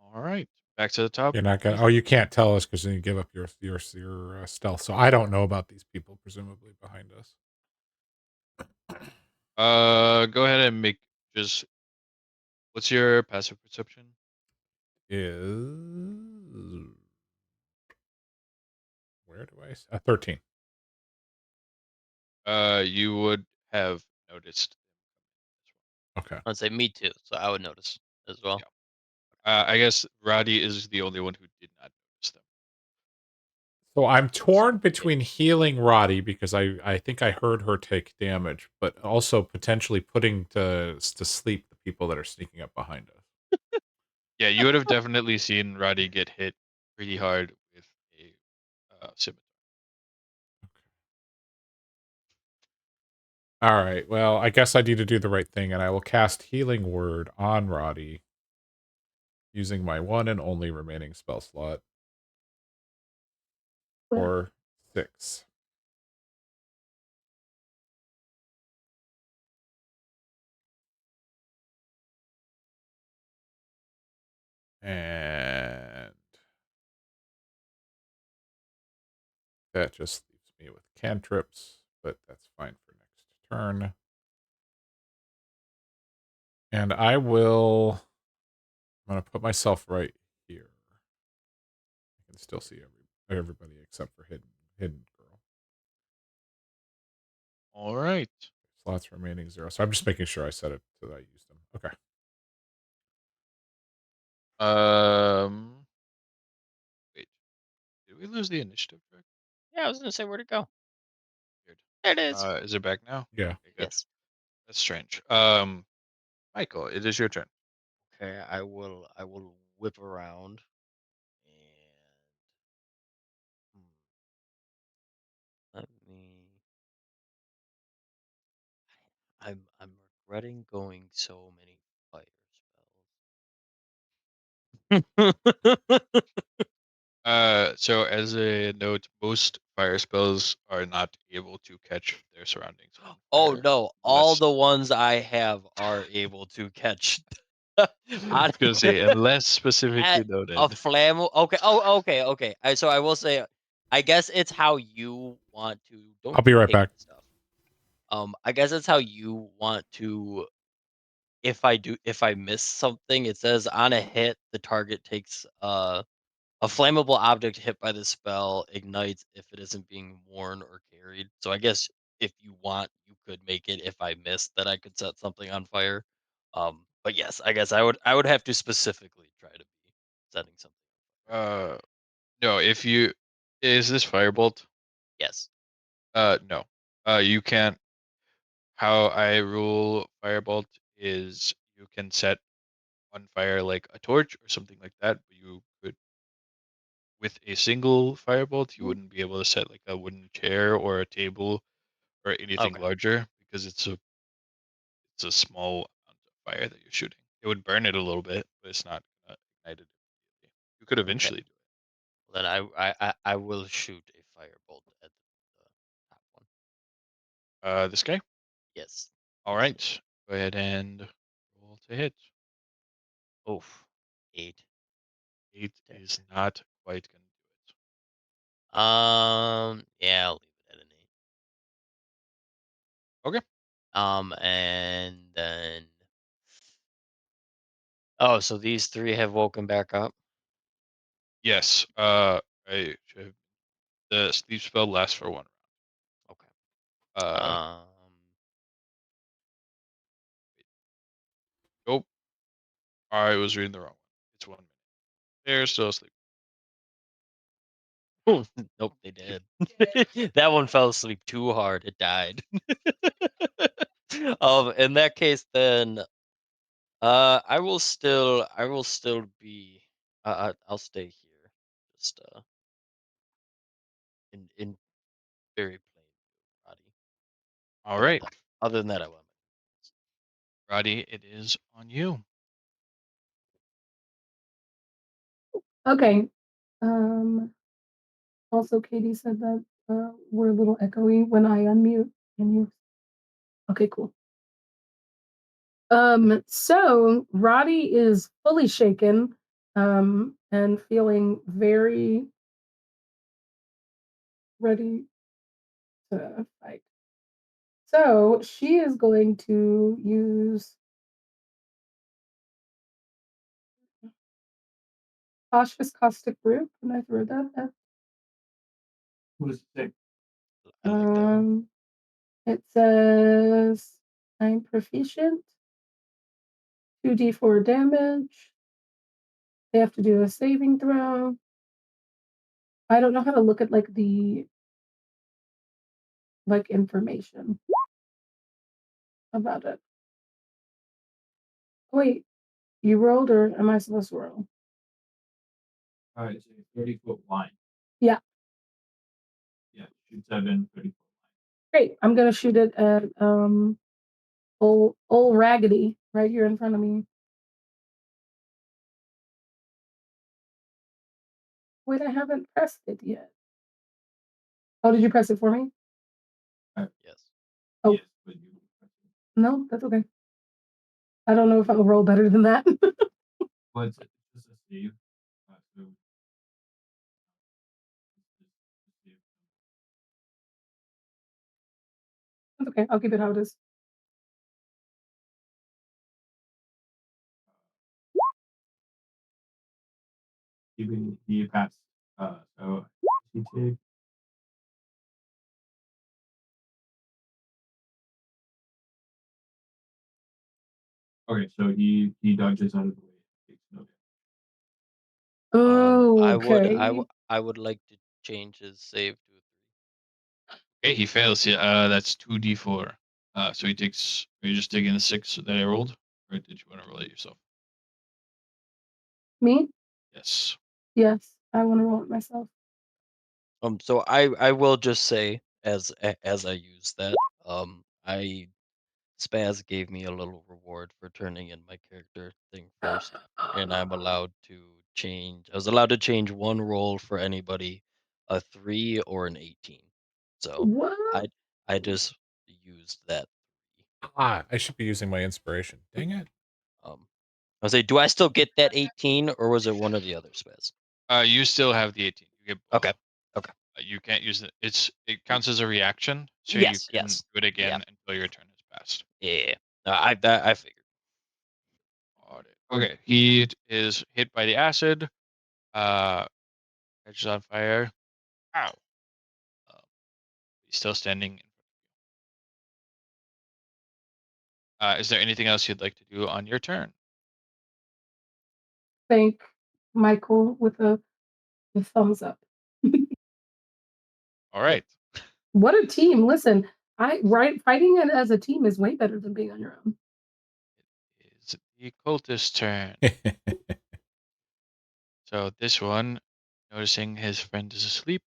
[SPEAKER 5] All right, back to the top.
[SPEAKER 1] You're not gonna. Oh, you can't tell us because then you give up your stealth. So I don't know about these people, presumably behind us.
[SPEAKER 5] Go ahead and make just. What's your passive perception?
[SPEAKER 1] Is where do I? 13.
[SPEAKER 5] You would have noticed.
[SPEAKER 1] Okay.
[SPEAKER 6] I'd say me too, so I would notice as well.
[SPEAKER 5] Yeah. I guess Roddy is the only one who did not notice them.
[SPEAKER 1] So I'm torn between healing Roddy because I think I heard her take damage, but also potentially putting to sleep the people that are sneaking up behind us.
[SPEAKER 5] Yeah, you would have definitely seen Roddy get hit pretty hard with a scimitar.
[SPEAKER 1] All right. Well, I guess I need to do the right thing, and I will cast Healing Word on Roddy using my one and only remaining spell slot.
[SPEAKER 3] But
[SPEAKER 1] or 6. And that just leaves me with cantrips, but that's fine for next turn. And I'm going to put myself right here. I can still see everybody except for hidden girl.
[SPEAKER 5] All right.
[SPEAKER 1] Slots remaining 0. So I'm just making sure I set it so that I used them. Okay.
[SPEAKER 5] Wait. Did we lose the initiative track?
[SPEAKER 6] Yeah, I was gonna say where'd it go?
[SPEAKER 5] Weird.
[SPEAKER 6] There it is.
[SPEAKER 5] Is it back now?
[SPEAKER 1] Yeah.
[SPEAKER 5] Okay, good.
[SPEAKER 6] Yes.
[SPEAKER 5] That's strange. Michael, it is your turn.
[SPEAKER 6] Okay, I will whip around and let me. I'm regretting going so many fire spells.
[SPEAKER 5] So as a note, most fire spells are not able to catch their surroundings on
[SPEAKER 6] Oh
[SPEAKER 5] fire.
[SPEAKER 6] no, all
[SPEAKER 5] Unless
[SPEAKER 6] the ones I have are able to catch.
[SPEAKER 5] I
[SPEAKER 6] on-
[SPEAKER 5] was gonna say, unless
[SPEAKER 6] at
[SPEAKER 5] specifically
[SPEAKER 6] a
[SPEAKER 5] noted.
[SPEAKER 6] flammable. Okay. Oh, okay. So I will say, I guess it's how you want to. Don't
[SPEAKER 1] I'll be right
[SPEAKER 6] take
[SPEAKER 1] back.
[SPEAKER 6] my stuff. I guess it's how you want to. If I miss something, it says on a hit, the target takes a flammable object hit by the spell ignites if it isn't being worn or carried. So I guess if you want, you could make it if I missed that I could set something on fire. But yes, I guess I would have to specifically try to be setting something.
[SPEAKER 5] Uh, no. If you is this firebolt?
[SPEAKER 6] Yes.
[SPEAKER 5] No. You can't. How I rule firebolt is you can set on fire like a torch or something like that, but you could with a single firebolt, you wouldn't be able to set like a wooden chair or a table or anything
[SPEAKER 6] Okay.
[SPEAKER 5] larger because it's a small amount of fire that you're shooting. It would burn it a little bit, but it's not ignited immediately. You could
[SPEAKER 6] Okay.
[SPEAKER 5] eventually do it.
[SPEAKER 6] Well, then I will shoot a firebolt at the top one.
[SPEAKER 5] This guy.
[SPEAKER 6] Yes.
[SPEAKER 5] All right. Go ahead and roll to hit.
[SPEAKER 6] Oof. 8.
[SPEAKER 5] 8
[SPEAKER 6] Damn.
[SPEAKER 5] is not quite gonna do it.
[SPEAKER 6] Yeah, I'll leave it at an 8.
[SPEAKER 5] Okay.
[SPEAKER 6] And then oh, so these 3 have woken back up?
[SPEAKER 5] Yes. I should. The sleep spell lasts for 1
[SPEAKER 6] Okay.
[SPEAKER 5] round.
[SPEAKER 6] Um,
[SPEAKER 5] Nope. I was reading the wrong one. It's 1 minute. They're still asleep.
[SPEAKER 6] nope, they did. That one fell asleep too hard. It died. In that case, then, I will still be, I'll stay here, just in very plain body.
[SPEAKER 5] All right.
[SPEAKER 6] Other than that, I will.
[SPEAKER 5] Roddy, it is on you.
[SPEAKER 3] okay. Um, Also, Katie said that we're a little echoey when I unmute. Can you? Okay, cool. So Roddy is fully shaken, and feeling very ready to fight. So she is going to use cautious caustic brew. Can I throw that at?
[SPEAKER 6] I like that one.
[SPEAKER 3] It says I'm proficient. 2d4 damage. They have to do a saving throw. I don't know how to look at like the information about it. Wait, you rolled or am I supposed to roll?
[SPEAKER 8] All right, so 30-foot line.
[SPEAKER 3] Yeah.
[SPEAKER 8] Yeah, shoots out in 30-foot line.
[SPEAKER 3] Great. I'm gonna shoot it at old Raggedy right here in front of me. Wait, I haven't pressed it yet. Oh, did you press it for me?
[SPEAKER 6] Yes.
[SPEAKER 3] Oh.
[SPEAKER 8] Yes, but you.
[SPEAKER 3] No, that's okay. I don't know if I'll roll better than that.
[SPEAKER 8] But it's just a save. So save.
[SPEAKER 3] That's okay. I'll keep it how it is.
[SPEAKER 8] Even he passed. So he take. Okay, so he dodges out of the way. Takes no damage.
[SPEAKER 3] Oh,
[SPEAKER 6] I would like to change his save to a 3.
[SPEAKER 5] Okay, he fails. Yeah, that's 2d4. So he takes. Are you just taking the 6 that I rolled, or did you want to roll it yourself?
[SPEAKER 3] me?
[SPEAKER 5] Yes.
[SPEAKER 3] Yes, I want to roll it myself.
[SPEAKER 6] So I will just say as I use that, I Spaz gave me a little reward for turning in my character thing first, and I'm allowed to change. I was allowed to change one roll for anybody, a 3 or an 18. So
[SPEAKER 3] What?
[SPEAKER 6] I just used that 3.
[SPEAKER 1] I should be using my inspiration. Dang it.
[SPEAKER 6] I say, do I still get that 18, or was it one of the other Spaz?
[SPEAKER 5] You still have the 18. You get both.
[SPEAKER 6] Okay. Okay.
[SPEAKER 5] You can't use it. It counts as a reaction, so
[SPEAKER 6] Yes,
[SPEAKER 5] you can
[SPEAKER 6] yes.
[SPEAKER 5] do it again
[SPEAKER 6] Yeah.
[SPEAKER 5] until your turn has passed.
[SPEAKER 6] Yeah. No, I figured.
[SPEAKER 5] Okay, he is hit by the acid. Catches on fire. Ow. He's still standing. Is there anything else you'd like to do on your turn?
[SPEAKER 3] Thank Michael with a thumbs up.
[SPEAKER 5] All right.
[SPEAKER 3] What a team. Listen, fighting it as a team is way better than being on your own.
[SPEAKER 5] It's the cultist's turn. So this one, noticing his friend is asleep.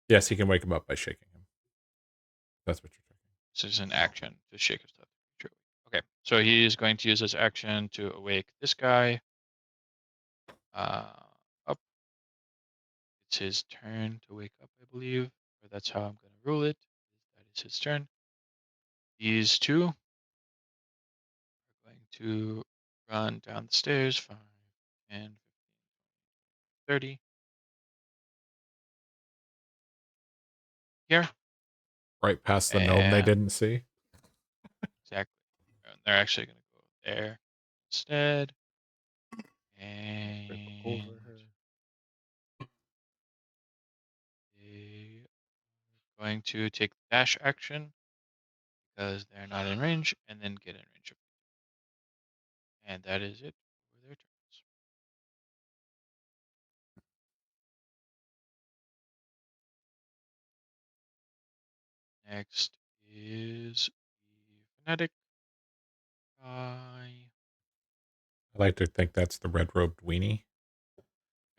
[SPEAKER 1] Yes, he can wake him up by shaking him. That's what you're thinking.
[SPEAKER 5] This is an action to shake his stuff. True. Okay, so he is going to use this action to awake this guy. Up. It's his turn to wake up, I believe. Or that's how I'm going to rule it. That is his turn. These two are going to run down the stairs. 5, 10, 15, 30. Here.
[SPEAKER 1] Right past the gnome they
[SPEAKER 5] And
[SPEAKER 1] didn't see.
[SPEAKER 5] exactly. And they're actually going to go there instead. And
[SPEAKER 6] Trip over her.
[SPEAKER 5] they are going to take dash action because they're not in range, and then get in range. And that is it for their turns. Next is the fanatic guy.
[SPEAKER 1] I like to think that's the red robed weenie.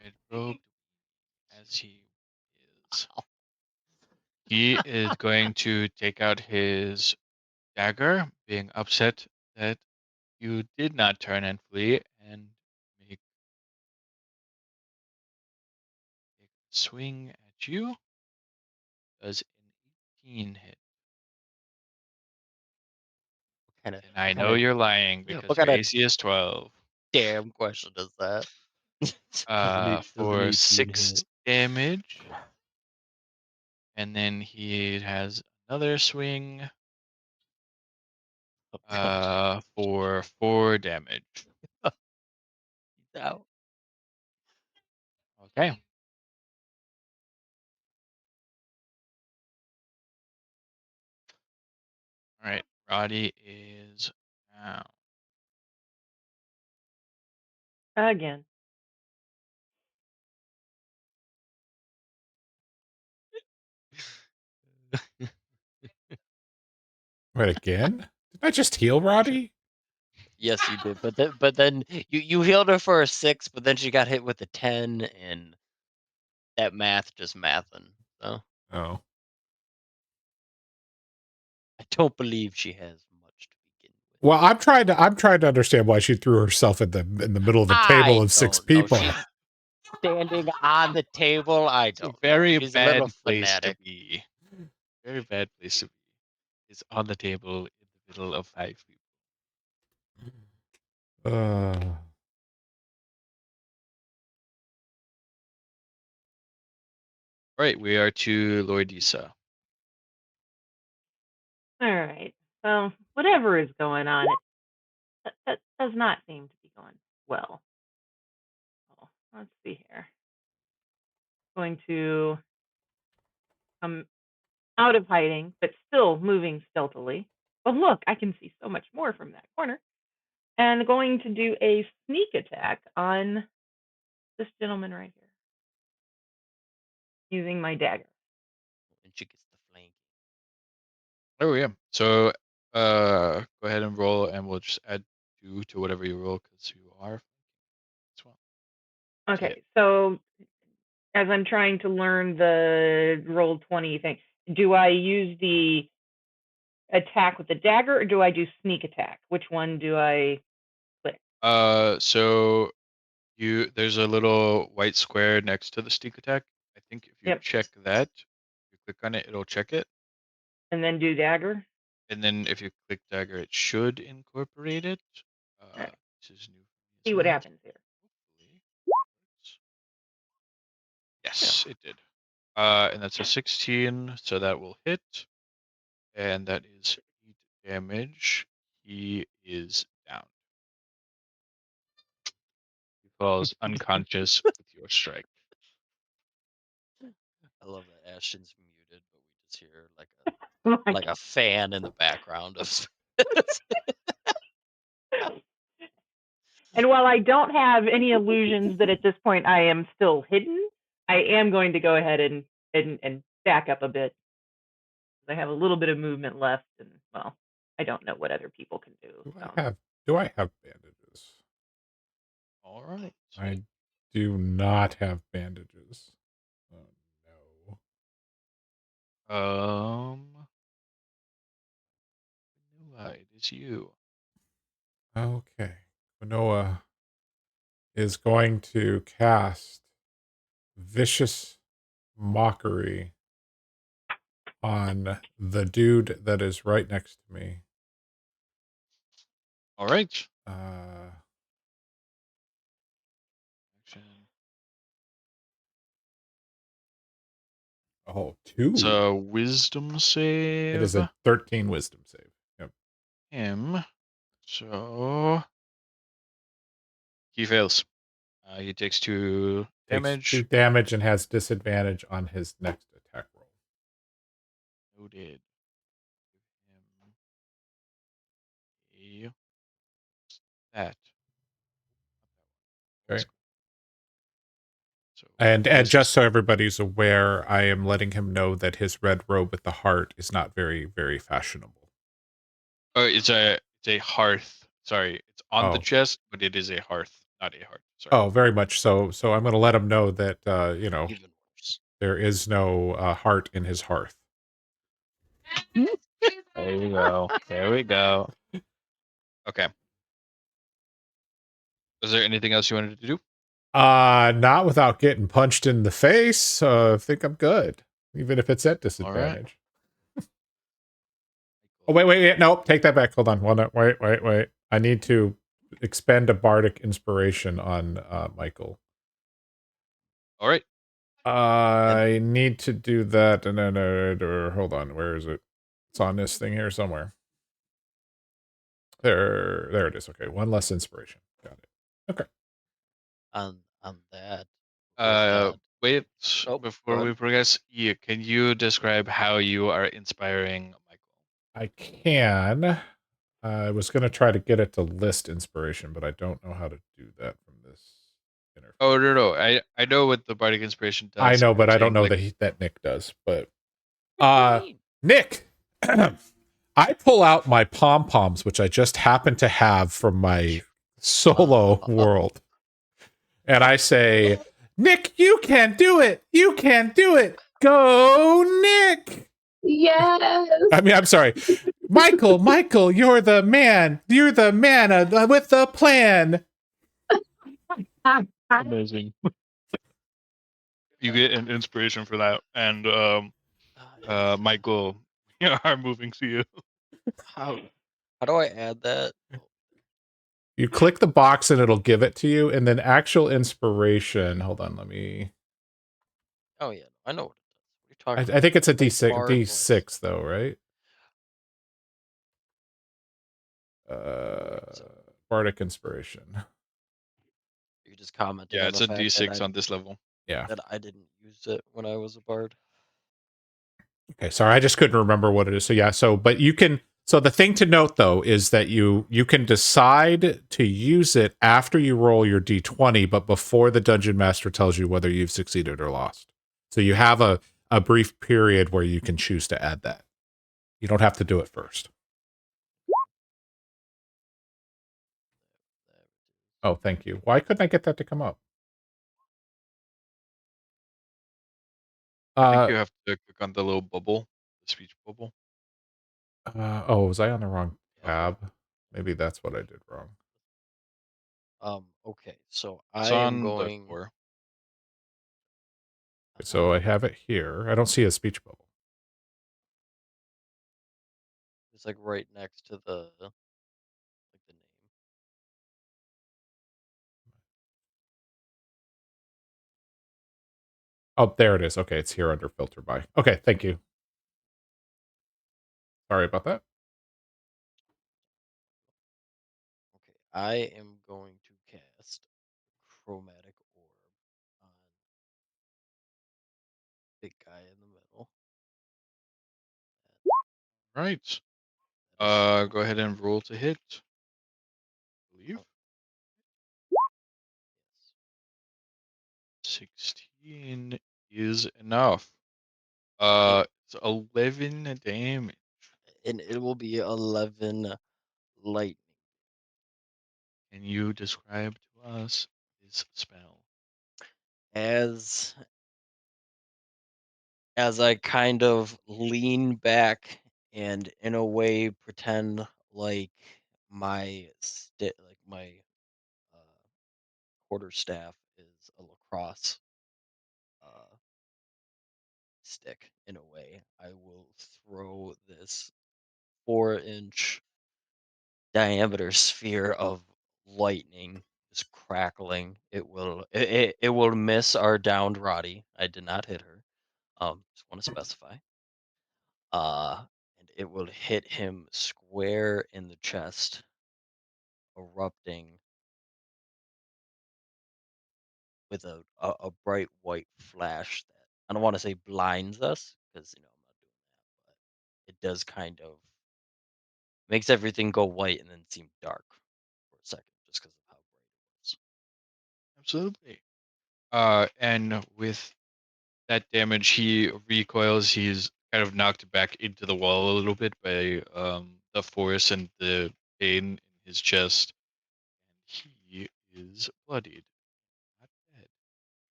[SPEAKER 5] Red robed as he is. He is going to take out his dagger, being upset that you did not turn and flee, and make a swing at you. Does an 18 hit?
[SPEAKER 6] What kind of?
[SPEAKER 5] And I know you're lying
[SPEAKER 6] Yeah,
[SPEAKER 5] because
[SPEAKER 6] what
[SPEAKER 5] your
[SPEAKER 6] kind of
[SPEAKER 5] AC is 12.
[SPEAKER 6] damn question is that? Does an
[SPEAKER 5] For
[SPEAKER 6] 18
[SPEAKER 5] 6
[SPEAKER 6] hit?
[SPEAKER 5] damage. And then he has another swing for 4 damage.
[SPEAKER 6] He's out.
[SPEAKER 5] Okay. All right. Roddy is now.
[SPEAKER 4] Again.
[SPEAKER 1] Wait, again? Did I just heal Roddy?
[SPEAKER 6] Yes, you did. But then you healed her for a 6, but then she got hit with a 10, and that math just mathin'. So
[SPEAKER 1] Oh.
[SPEAKER 6] I don't believe she has much to begin with.
[SPEAKER 1] Well, I'm trying to understand why she threw herself in the middle of the table of 6
[SPEAKER 6] don't know.
[SPEAKER 1] people.
[SPEAKER 6] She's standing on the table. I
[SPEAKER 5] It's a
[SPEAKER 6] don't know.
[SPEAKER 5] very
[SPEAKER 6] She's a
[SPEAKER 5] bad
[SPEAKER 6] little
[SPEAKER 5] place
[SPEAKER 6] fanatic.
[SPEAKER 5] to be. Very bad place to be. It's on the table in the middle of 5 people.
[SPEAKER 1] Uh,
[SPEAKER 5] All right, we are to Lordisa.
[SPEAKER 4] All right. So whatever is going on, that does not seem to be going well. Oh, let's see here. Going to come out of hiding, but still moving stealthily. Oh, look, I can see so much more from that corner. And going to do a sneak attack on this gentleman right here. Using my dagger.
[SPEAKER 6] And she gets the flank.
[SPEAKER 5] Oh yeah. So go ahead and roll, and we'll just add 2 to whatever you roll because you are as well.
[SPEAKER 4] Okay, so as I'm trying to learn the roll 20 thing, do I use the attack with the dagger or do I do sneak attack? Which one do I click?
[SPEAKER 5] So there's a little white square next to the sneak attack. I think if you
[SPEAKER 4] Yep.
[SPEAKER 5] check that, you click on it, it'll check it.
[SPEAKER 4] And then do dagger?
[SPEAKER 5] And then if you click dagger, it should incorporate it.
[SPEAKER 4] Right.
[SPEAKER 5] This is new.
[SPEAKER 4] See what happens here.
[SPEAKER 5] Hopefully. Yes, it did. And that's a 16, so that will hit. And that is 8 damage. He is down. He falls unconscious with your strike.
[SPEAKER 6] I love that Ashton's muted, but we just hear like a fan in the background of.
[SPEAKER 4] And while I don't have any illusions that at this point I am still hidden, I am going to go ahead and back up a bit. I have a little bit of movement left, and well, I don't know what other people can do.
[SPEAKER 1] do I have bandages?
[SPEAKER 5] All right.
[SPEAKER 1] I do not have bandages. Oh no.
[SPEAKER 5] It is you.
[SPEAKER 1] Okay. Manoa is going to cast Vicious Mockery on the dude that is right next to me.
[SPEAKER 5] All right. Action.
[SPEAKER 1] Oh, 2.
[SPEAKER 5] It's a wisdom save.
[SPEAKER 1] It is a 13 wisdom save. Yep.
[SPEAKER 5] Him. So he fails. He takes 2 damage.
[SPEAKER 1] Takes 2 damage and has disadvantage on his next attack roll.
[SPEAKER 5] Noted. Give him that.
[SPEAKER 1] Okay.
[SPEAKER 5] So
[SPEAKER 1] And just so everybody's aware, I am letting him know that his red robe with the heart is not very, very fashionable.
[SPEAKER 5] Oh, it's a hearth. Sorry, it's on the chest, but it is a hearth, not a heart. Sorry.
[SPEAKER 1] Oh, very much so. So I'm going to let him know that
[SPEAKER 6] Even worse.
[SPEAKER 1] there is no heart in his hearth.
[SPEAKER 5] There you go. There we go. Okay. Was there anything else you wanted to do?
[SPEAKER 1] Not without getting punched in the face. I think I'm good, even if it's at disadvantage. Oh, wait. Nope. Take that back. Hold on. Wait. I need to expend a bardic inspiration on Michael.
[SPEAKER 5] All right.
[SPEAKER 1] I need to do that. And then, hold on. Where is it? It's on this thing here somewhere. There it is. Okay. 1 less inspiration. Got it. Okay.
[SPEAKER 6] On that.
[SPEAKER 5] Wait. Before we progress, can you describe how you are inspiring Michael?
[SPEAKER 1] I can. I was going to try to get it to list inspiration, but I don't know how to do that from this interface.
[SPEAKER 5] Oh, no. I know what the bardic inspiration does.
[SPEAKER 1] I know, but I don't know that Nick does. But Nick, I pull out my pom-poms, which I just happen to have from my solo world. And I say, Nick, you can do it. You can do it. Go, Nick.
[SPEAKER 3] Yes.
[SPEAKER 1] I mean, I'm sorry. Michael, you're the man. You're the man with the plan.
[SPEAKER 5] Amazing. You get an inspiration for that, and Michael, we are moving to you.
[SPEAKER 6] How do I add that?
[SPEAKER 1] You click the box and it'll give it to you, and then actual inspiration. Hold on, let me.
[SPEAKER 6] Oh yeah, I know what it does. What are you talking
[SPEAKER 1] I
[SPEAKER 6] about?
[SPEAKER 1] think it's a
[SPEAKER 6] Make
[SPEAKER 1] D6,
[SPEAKER 6] bard voice.
[SPEAKER 1] D6 though, right?
[SPEAKER 6] So
[SPEAKER 1] Bardic inspiration.
[SPEAKER 6] you just commenting
[SPEAKER 5] Yeah,
[SPEAKER 6] on
[SPEAKER 5] it's
[SPEAKER 6] the
[SPEAKER 5] a
[SPEAKER 6] fact that
[SPEAKER 5] D6 on this level.
[SPEAKER 1] Yeah.
[SPEAKER 6] I didn't use it when I was a bard.
[SPEAKER 1] Okay, sorry, I just couldn't remember what it is. So yeah, but you can. So the thing to note though is that you can decide to use it after you roll your d20, but before the dungeon master tells you whether you've succeeded or lost. So you have a brief period where you can choose to add that. You don't have to do it first. Oh, thank you. Why couldn't I get that to come up?
[SPEAKER 5] I think you have to click on the little bubble, the speech bubble.
[SPEAKER 1] Oh, was I on the wrong tab? Maybe that's what I did wrong.
[SPEAKER 6] Okay, so
[SPEAKER 5] It's
[SPEAKER 6] I am
[SPEAKER 5] on the
[SPEAKER 6] going.
[SPEAKER 5] core.
[SPEAKER 1] So I have it here. I don't see a speech bubble.
[SPEAKER 6] It's like right next to the name.
[SPEAKER 1] Oh, there it is. Okay, it's here under filter by. Okay, thank you. Sorry about that.
[SPEAKER 6] Okay, I am going to cast chromatic orb on big guy in the middle.
[SPEAKER 5] Right. Go ahead and roll to hit. I believe.
[SPEAKER 6] Yes.
[SPEAKER 5] 16 is enough. It's 11 damage.
[SPEAKER 6] And it will be 11 lightning.
[SPEAKER 5] Can you describe to us this spell?
[SPEAKER 6] As I kind of lean back and in a way pretend like my uh, quarterstaff is a lacrosse uh, stick in a way. I will throw this 4-inch diameter sphere of lightning just crackling. It will miss our downed Roddy. I did not hit her. Just want to specify. And it will hit him square in the chest, erupting with a bright white flash that I don't want to say blinds us because I'm not doing that, but it does kind of makes everything go white and then seem dark for a second just because of how bright it was.
[SPEAKER 5] Absolutely. And with that damage, he recoils. He's kind of knocked back into the wall a little bit by the force and the pain in his chest. And he is bloodied, not dead.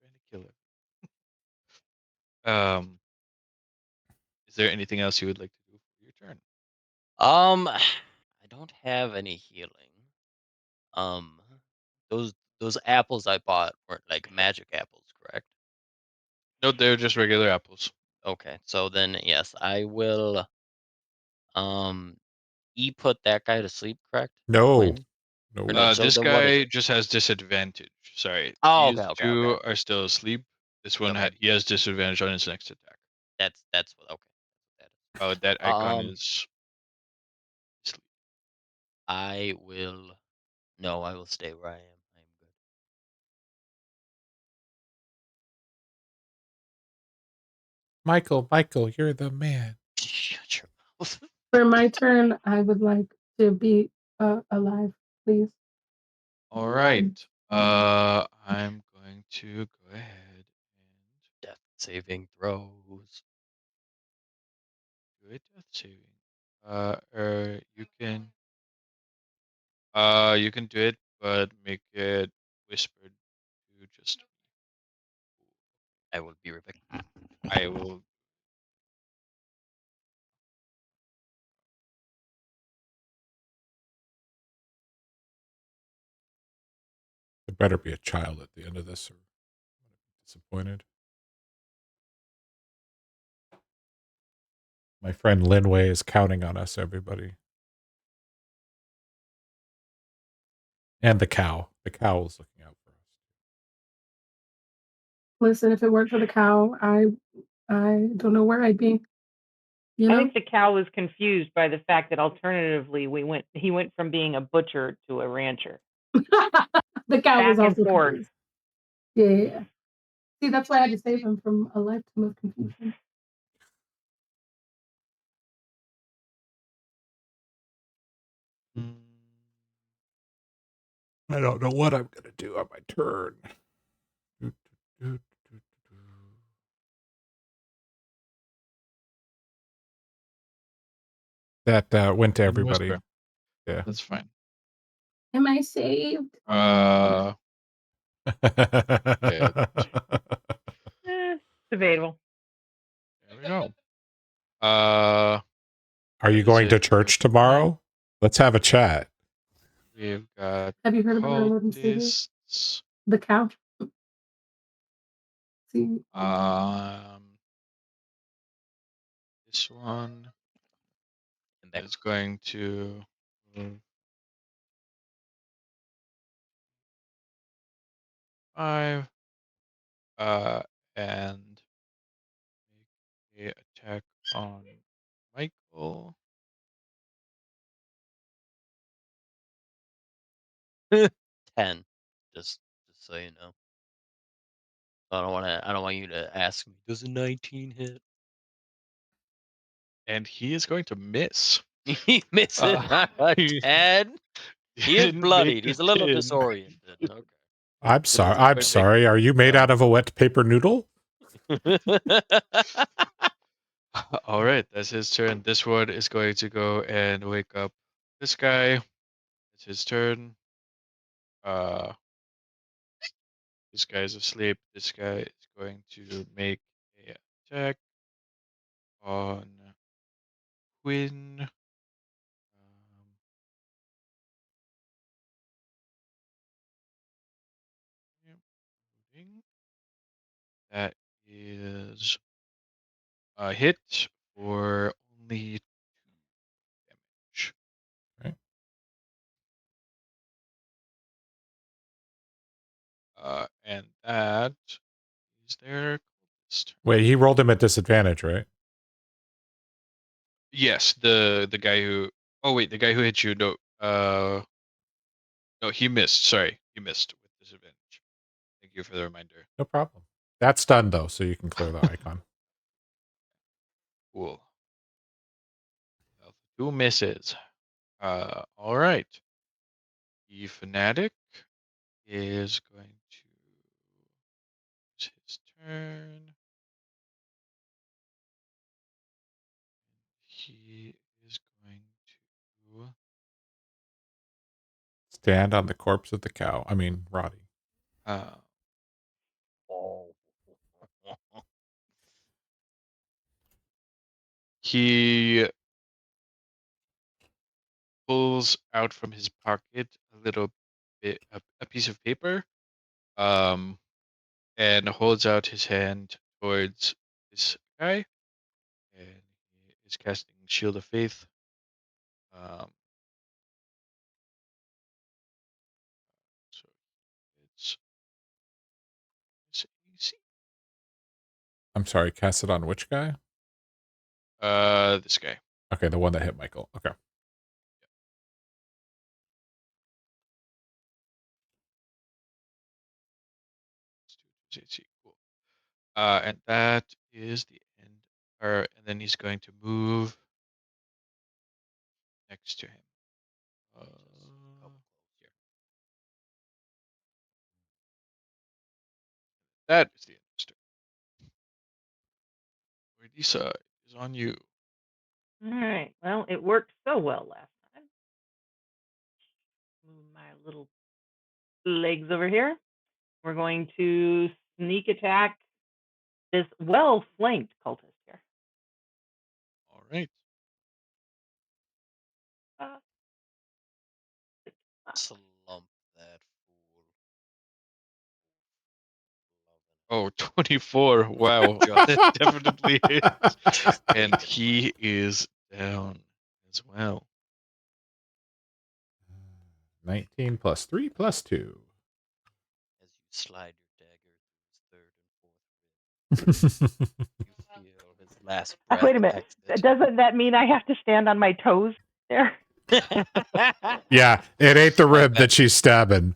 [SPEAKER 5] Trying to kill him. Is there anything else you would like to do for your turn?
[SPEAKER 6] I don't have any healing. Um, those apples I bought weren't like magic apples, correct?
[SPEAKER 5] No, they're just regular apples.
[SPEAKER 6] Okay, so then yes, I will um put that guy to sleep, correct?
[SPEAKER 1] No.
[SPEAKER 6] Win? Or no,
[SPEAKER 1] No.
[SPEAKER 6] so
[SPEAKER 5] This
[SPEAKER 6] then what is
[SPEAKER 5] guy
[SPEAKER 6] it?
[SPEAKER 5] just has disadvantage. Sorry,
[SPEAKER 6] Oh,
[SPEAKER 5] these
[SPEAKER 6] okay, okay, okay.
[SPEAKER 5] two are still asleep. This one
[SPEAKER 6] Okay.
[SPEAKER 5] he has disadvantage on his next attack.
[SPEAKER 6] That's what okay. That is.
[SPEAKER 5] Oh, that icon is sleep.
[SPEAKER 6] I will no, I will stay where I am. I am good.
[SPEAKER 1] Michael, you're the man.
[SPEAKER 6] Shut your mouth.
[SPEAKER 3] For my turn, I would like to be alive, please.
[SPEAKER 5] All right. I'm going to go ahead and
[SPEAKER 6] Death saving throws.
[SPEAKER 5] do a death saving. You can do it, but make it whispered to just
[SPEAKER 6] I will be Rebecca.
[SPEAKER 5] I will
[SPEAKER 1] There better be a child at the end of this, or I'm gonna be disappointed. My friend Linway is counting on us, everybody. And the cow. The cow is looking out for us.
[SPEAKER 3] Listen, if it weren't for the cow, I don't know where I'd be. You
[SPEAKER 4] I
[SPEAKER 3] know?
[SPEAKER 4] think the cow was confused by the fact that alternatively he went from being a butcher to a rancher.
[SPEAKER 3] The cow was
[SPEAKER 4] Back and
[SPEAKER 3] also
[SPEAKER 4] forth.
[SPEAKER 3] confused. Yeah. See, that's why I had to save him from a lifetime of confusion.
[SPEAKER 1] I don't know what I'm gonna do on my turn. That went to everybody. Yeah.
[SPEAKER 5] That's fine.
[SPEAKER 3] Am I saved?
[SPEAKER 5] Yeah.
[SPEAKER 4] Debatable.
[SPEAKER 5] There we go. Are
[SPEAKER 1] Are you going to church tomorrow? Let's have a chat.
[SPEAKER 5] We've got
[SPEAKER 3] Have you heard about our Lord and Savior?
[SPEAKER 5] cultists.
[SPEAKER 3] The cow. See,
[SPEAKER 5] This one
[SPEAKER 2] And that
[SPEAKER 5] is going to move 5. And make a attack on Michael.
[SPEAKER 2] 10. Just so you know. I don't want you to ask me, does a 19 hit?
[SPEAKER 5] And he is going to miss.
[SPEAKER 2] He misses a 10. He is
[SPEAKER 5] Didn't make
[SPEAKER 2] bloodied.
[SPEAKER 5] the
[SPEAKER 2] He's a little
[SPEAKER 5] 10.
[SPEAKER 2] disoriented. Okay.
[SPEAKER 1] I'm sorry. I'm
[SPEAKER 5] But
[SPEAKER 1] sorry. Are you made out of a wet paper noodle?
[SPEAKER 5] All right, that's his turn. This one is going to go and wake up this guy. It's his turn. This guy's asleep. This guy is going to make a attack on Quinn. That is a hit for only 2 damage.
[SPEAKER 1] Okay.
[SPEAKER 5] And that is their coolest.
[SPEAKER 1] Wait, he rolled him at disadvantage, right?
[SPEAKER 5] Yes, the guy who. Oh wait, the guy who hit you. No, no, he missed. Sorry, he missed with disadvantage. Thank you for the reminder.
[SPEAKER 1] No problem. That's done though, so you can clear the icon.
[SPEAKER 5] Cool. 2 misses. All right. The fanatic is going to use his turn. He is going to.
[SPEAKER 1] Stand on the corpse of the cow. I mean, Roddy.
[SPEAKER 2] Oh.
[SPEAKER 5] He pulls out from his pocket a little bit, a piece of paper, and holds out his hand towards this guy, and he is casting Shield of Faith. So it's AC.
[SPEAKER 1] I'm sorry, cast it on which guy?
[SPEAKER 5] This guy.
[SPEAKER 1] Okay, the one that hit Michael. Okay.
[SPEAKER 5] AC. Cool. And that is the end. And then he's going to move next to him. Here. That is the end. Lisa is on you.
[SPEAKER 4] All right. Well, it worked so well last time. Move my little legs over here. We're going to sneak attack this well-flanked cultist here.
[SPEAKER 5] All right.
[SPEAKER 2] Slump that fool.
[SPEAKER 5] Oh, 24. Wow. That definitely hits. And he is down as well.
[SPEAKER 1] 19 plus 3 plus 2.
[SPEAKER 6] As you slide your dagger through his third and fourth rib, you feel his last breath
[SPEAKER 4] Wait a minute.
[SPEAKER 6] exit.
[SPEAKER 4] Doesn't that mean I have to stand on my toes there?
[SPEAKER 1] Yeah, it ain't the rib that she's stabbing.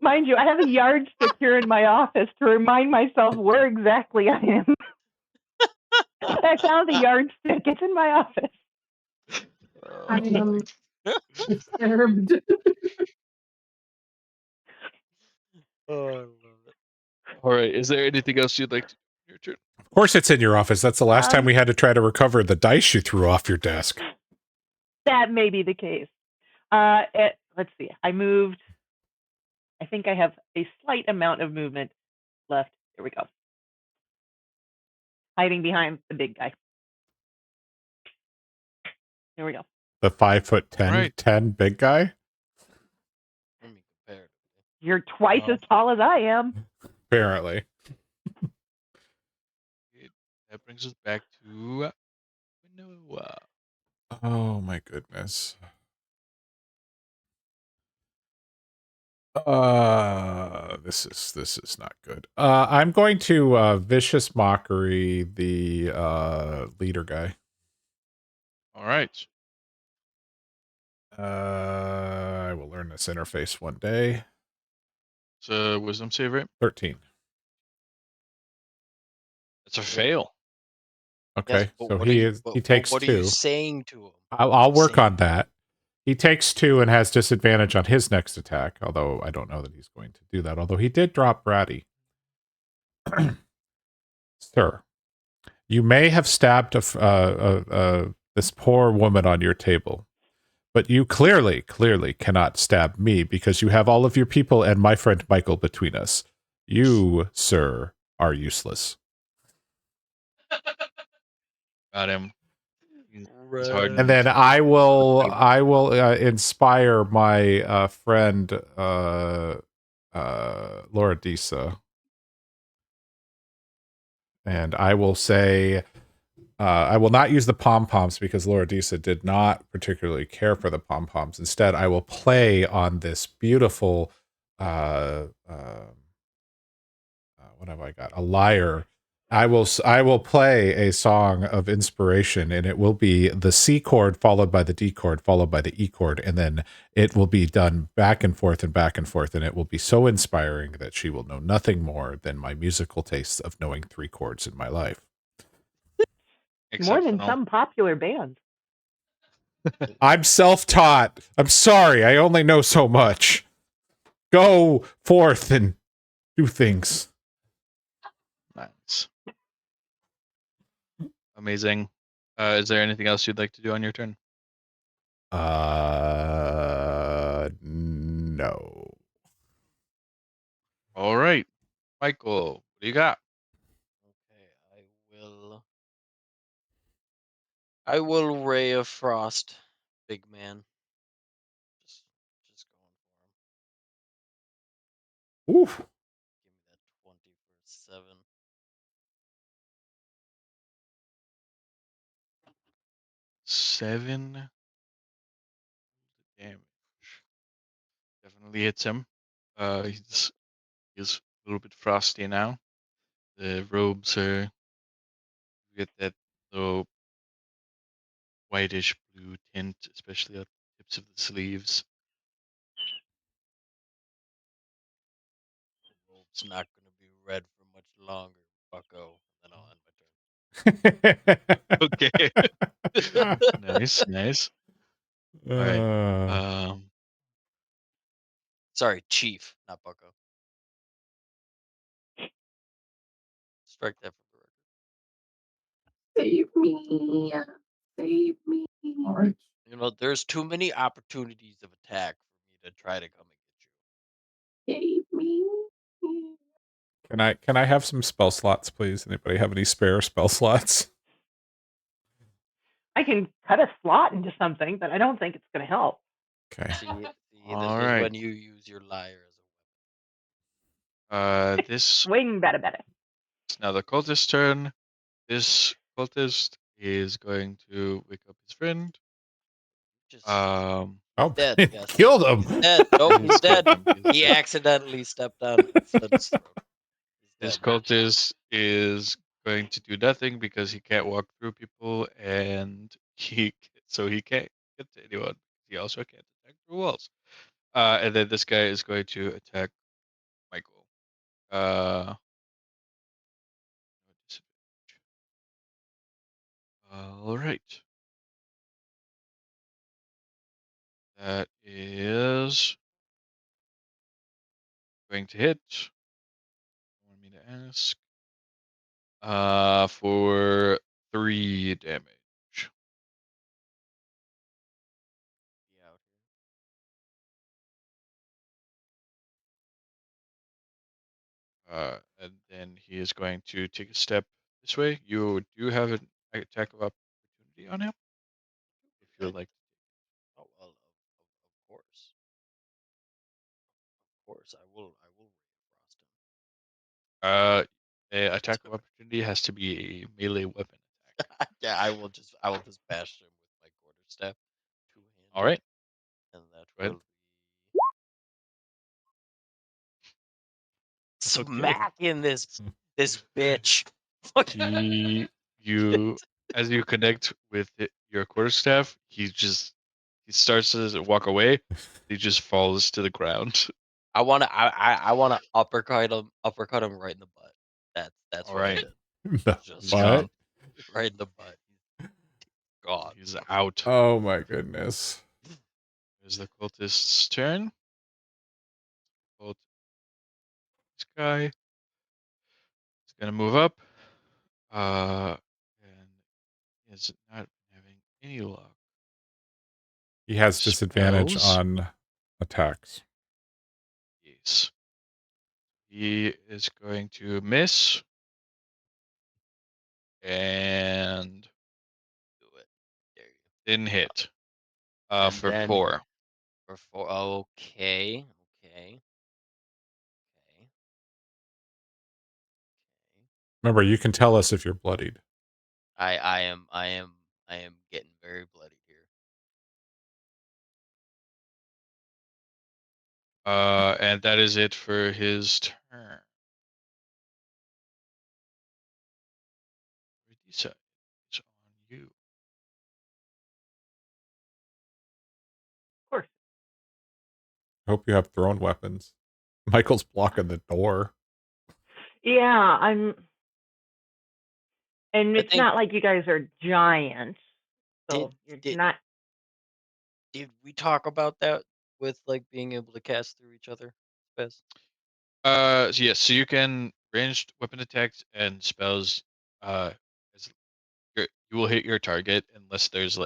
[SPEAKER 4] Mind you, I have a yardstick here in my office to remind myself where exactly I am. I found the yardstick. It's in my office.
[SPEAKER 3] I am disturbed.
[SPEAKER 6] Oh, I love it.
[SPEAKER 5] All right. Is there anything else you'd like to do? Your turn.
[SPEAKER 1] Of course it's in your office. That's the last time we had to try to recover the dice you threw off your desk.
[SPEAKER 4] That may be the case. Let's see. I moved. I think I have a slight amount of movement left. Here we go. Hiding behind the big guy. Here we go.
[SPEAKER 1] The 5'10",
[SPEAKER 5] Right.
[SPEAKER 1] 10 big guy?
[SPEAKER 6] Let me compare it.
[SPEAKER 4] You're twice as tall as I am.
[SPEAKER 1] Apparently.
[SPEAKER 5] That brings us back to Noah.
[SPEAKER 1] Oh my goodness. This is not good. I'm going to vicious mockery the leader guy.
[SPEAKER 5] All right.
[SPEAKER 1] I will learn this interface one day.
[SPEAKER 5] It's a wisdom save, right?
[SPEAKER 1] 13.
[SPEAKER 5] It's a fail.
[SPEAKER 1] Okay,
[SPEAKER 6] Yes, but
[SPEAKER 1] so
[SPEAKER 6] what are you,
[SPEAKER 1] he takes
[SPEAKER 6] what are you
[SPEAKER 1] 2.
[SPEAKER 6] saying to him?
[SPEAKER 1] I'll work
[SPEAKER 6] Saying-
[SPEAKER 1] on that. He takes 2 and has disadvantage on his next attack, although I don't know that he's going to do that. Although he did drop Bratty. Sir, you may have stabbed this poor woman on your table, but you clearly cannot stab me because you have all of your people and my friend Michael between us. You, sir, are useless.
[SPEAKER 5] Got him. It's
[SPEAKER 6] Right.
[SPEAKER 5] hard.
[SPEAKER 1] And then I will inspire my friend Laura Disa, and I will say I will not use the pom poms because Laura Disa did not particularly care for the pom poms. Instead, I will play on this beautiful what have I got? A lyre. I will play a song of inspiration, and it will be the C chord followed by the D chord followed by the E chord, and then it will be done back and forth, and it will be so inspiring that she will know nothing more than my musical tastes of knowing 3 chords in my life.
[SPEAKER 4] More than some popular bands.
[SPEAKER 1] I'm self-taught. I'm sorry. I only know so much. Go forth and do things.
[SPEAKER 5] Nice. Amazing. Is there anything else you'd like to do on your turn?
[SPEAKER 1] No.
[SPEAKER 5] All right. Michael, what do you got?
[SPEAKER 6] Okay, I will Ray of Frost, big man. Just going for him.
[SPEAKER 1] Oof.
[SPEAKER 6] Give me that 20 for 7.
[SPEAKER 5] 7 damage. Definitely hits him. He's a little bit frosty now. The robes are, you get that little whitish blue tint, especially at the tips of the sleeves.
[SPEAKER 6] The rope's not going to be red for much longer, bucko. Then I'll end my turn.
[SPEAKER 5] Okay. Nice. All right.
[SPEAKER 6] Sorry, chief, not bucko. Strike that from the record.
[SPEAKER 3] Save me. Save me.
[SPEAKER 8] All right.
[SPEAKER 6] You know, there's too many opportunities of attack for me to try to come and get you.
[SPEAKER 3] Save me.
[SPEAKER 1] Can I have some spell slots, please? Anybody have any spare spell slots?
[SPEAKER 4] I can cut a slot into something, but I don't think it's going to help.
[SPEAKER 1] Okay.
[SPEAKER 6] See, this
[SPEAKER 5] All
[SPEAKER 6] is
[SPEAKER 5] right.
[SPEAKER 6] when you use your liar as a
[SPEAKER 5] This
[SPEAKER 4] Swing, better.
[SPEAKER 5] is now the cultist's turn. This cultist is going to wake up his friend.
[SPEAKER 6] Just
[SPEAKER 1] Oh,
[SPEAKER 6] dead.
[SPEAKER 1] it
[SPEAKER 6] Yes.
[SPEAKER 1] killed him.
[SPEAKER 6] He's dead. Nope,
[SPEAKER 5] He's
[SPEAKER 6] he's dead.
[SPEAKER 5] dead. He's
[SPEAKER 6] He
[SPEAKER 5] dead.
[SPEAKER 6] accidentally stepped on Flint's throat. He's
[SPEAKER 5] This
[SPEAKER 6] dead.
[SPEAKER 5] cultist is going to do nothing because he can't walk through people, and he can't get to anyone. He also can't attack through walls. And then this guy is going to attack Michael. All right. That is going to hit. Want me to ask? For 3 damage.
[SPEAKER 6] Yeah.
[SPEAKER 5] And then he is going to take a step this way. You do have an attack of opportunity on him, if you would like.
[SPEAKER 6] Oh well, of course. Of course, I will. I will
[SPEAKER 5] A attack of opportunity has to be a melee weapon attack.
[SPEAKER 6] yeah, I will just. I will just bash him with my quarterstaff, two-handed.
[SPEAKER 5] All right,
[SPEAKER 6] And that
[SPEAKER 5] go ahead.
[SPEAKER 6] will smack in this bitch.
[SPEAKER 5] You as you connect with your quarterstaff, he starts to walk away. He just falls to the ground.
[SPEAKER 6] I wanna uppercut him right in the butt. That's
[SPEAKER 5] All
[SPEAKER 6] what I
[SPEAKER 5] right,
[SPEAKER 6] did.
[SPEAKER 1] The
[SPEAKER 6] Just
[SPEAKER 5] he's gone.
[SPEAKER 6] right in the butt. God.
[SPEAKER 5] He's out.
[SPEAKER 1] Oh my goodness.
[SPEAKER 5] It's the cultist's turn. Cult- This guy is gonna move up. And is not having any luck.
[SPEAKER 1] He has disadvantage
[SPEAKER 5] Spells.
[SPEAKER 1] on attacks.
[SPEAKER 5] Yes. He is going to miss and
[SPEAKER 6] Do it. There you
[SPEAKER 5] then hit.
[SPEAKER 6] And
[SPEAKER 5] For
[SPEAKER 6] then
[SPEAKER 5] 4.
[SPEAKER 6] for four. Okay. Okay.
[SPEAKER 1] Remember, you can tell us if you're bloodied.
[SPEAKER 6] I am getting very bloody here.
[SPEAKER 5] And that is it for his turn. Redisa is on you.
[SPEAKER 4] Of course.
[SPEAKER 1] Hope you have thrown weapons. Michael's blocking the door.
[SPEAKER 4] Yeah,
[SPEAKER 6] I
[SPEAKER 4] it's
[SPEAKER 6] think
[SPEAKER 4] not like you guys are giant, so you're
[SPEAKER 6] did
[SPEAKER 4] not.
[SPEAKER 6] did we talk about that with like being able to cast through each other? Spez?
[SPEAKER 5] So yes, so you can ranged weapon attacks and spells. As you will hit your target unless there's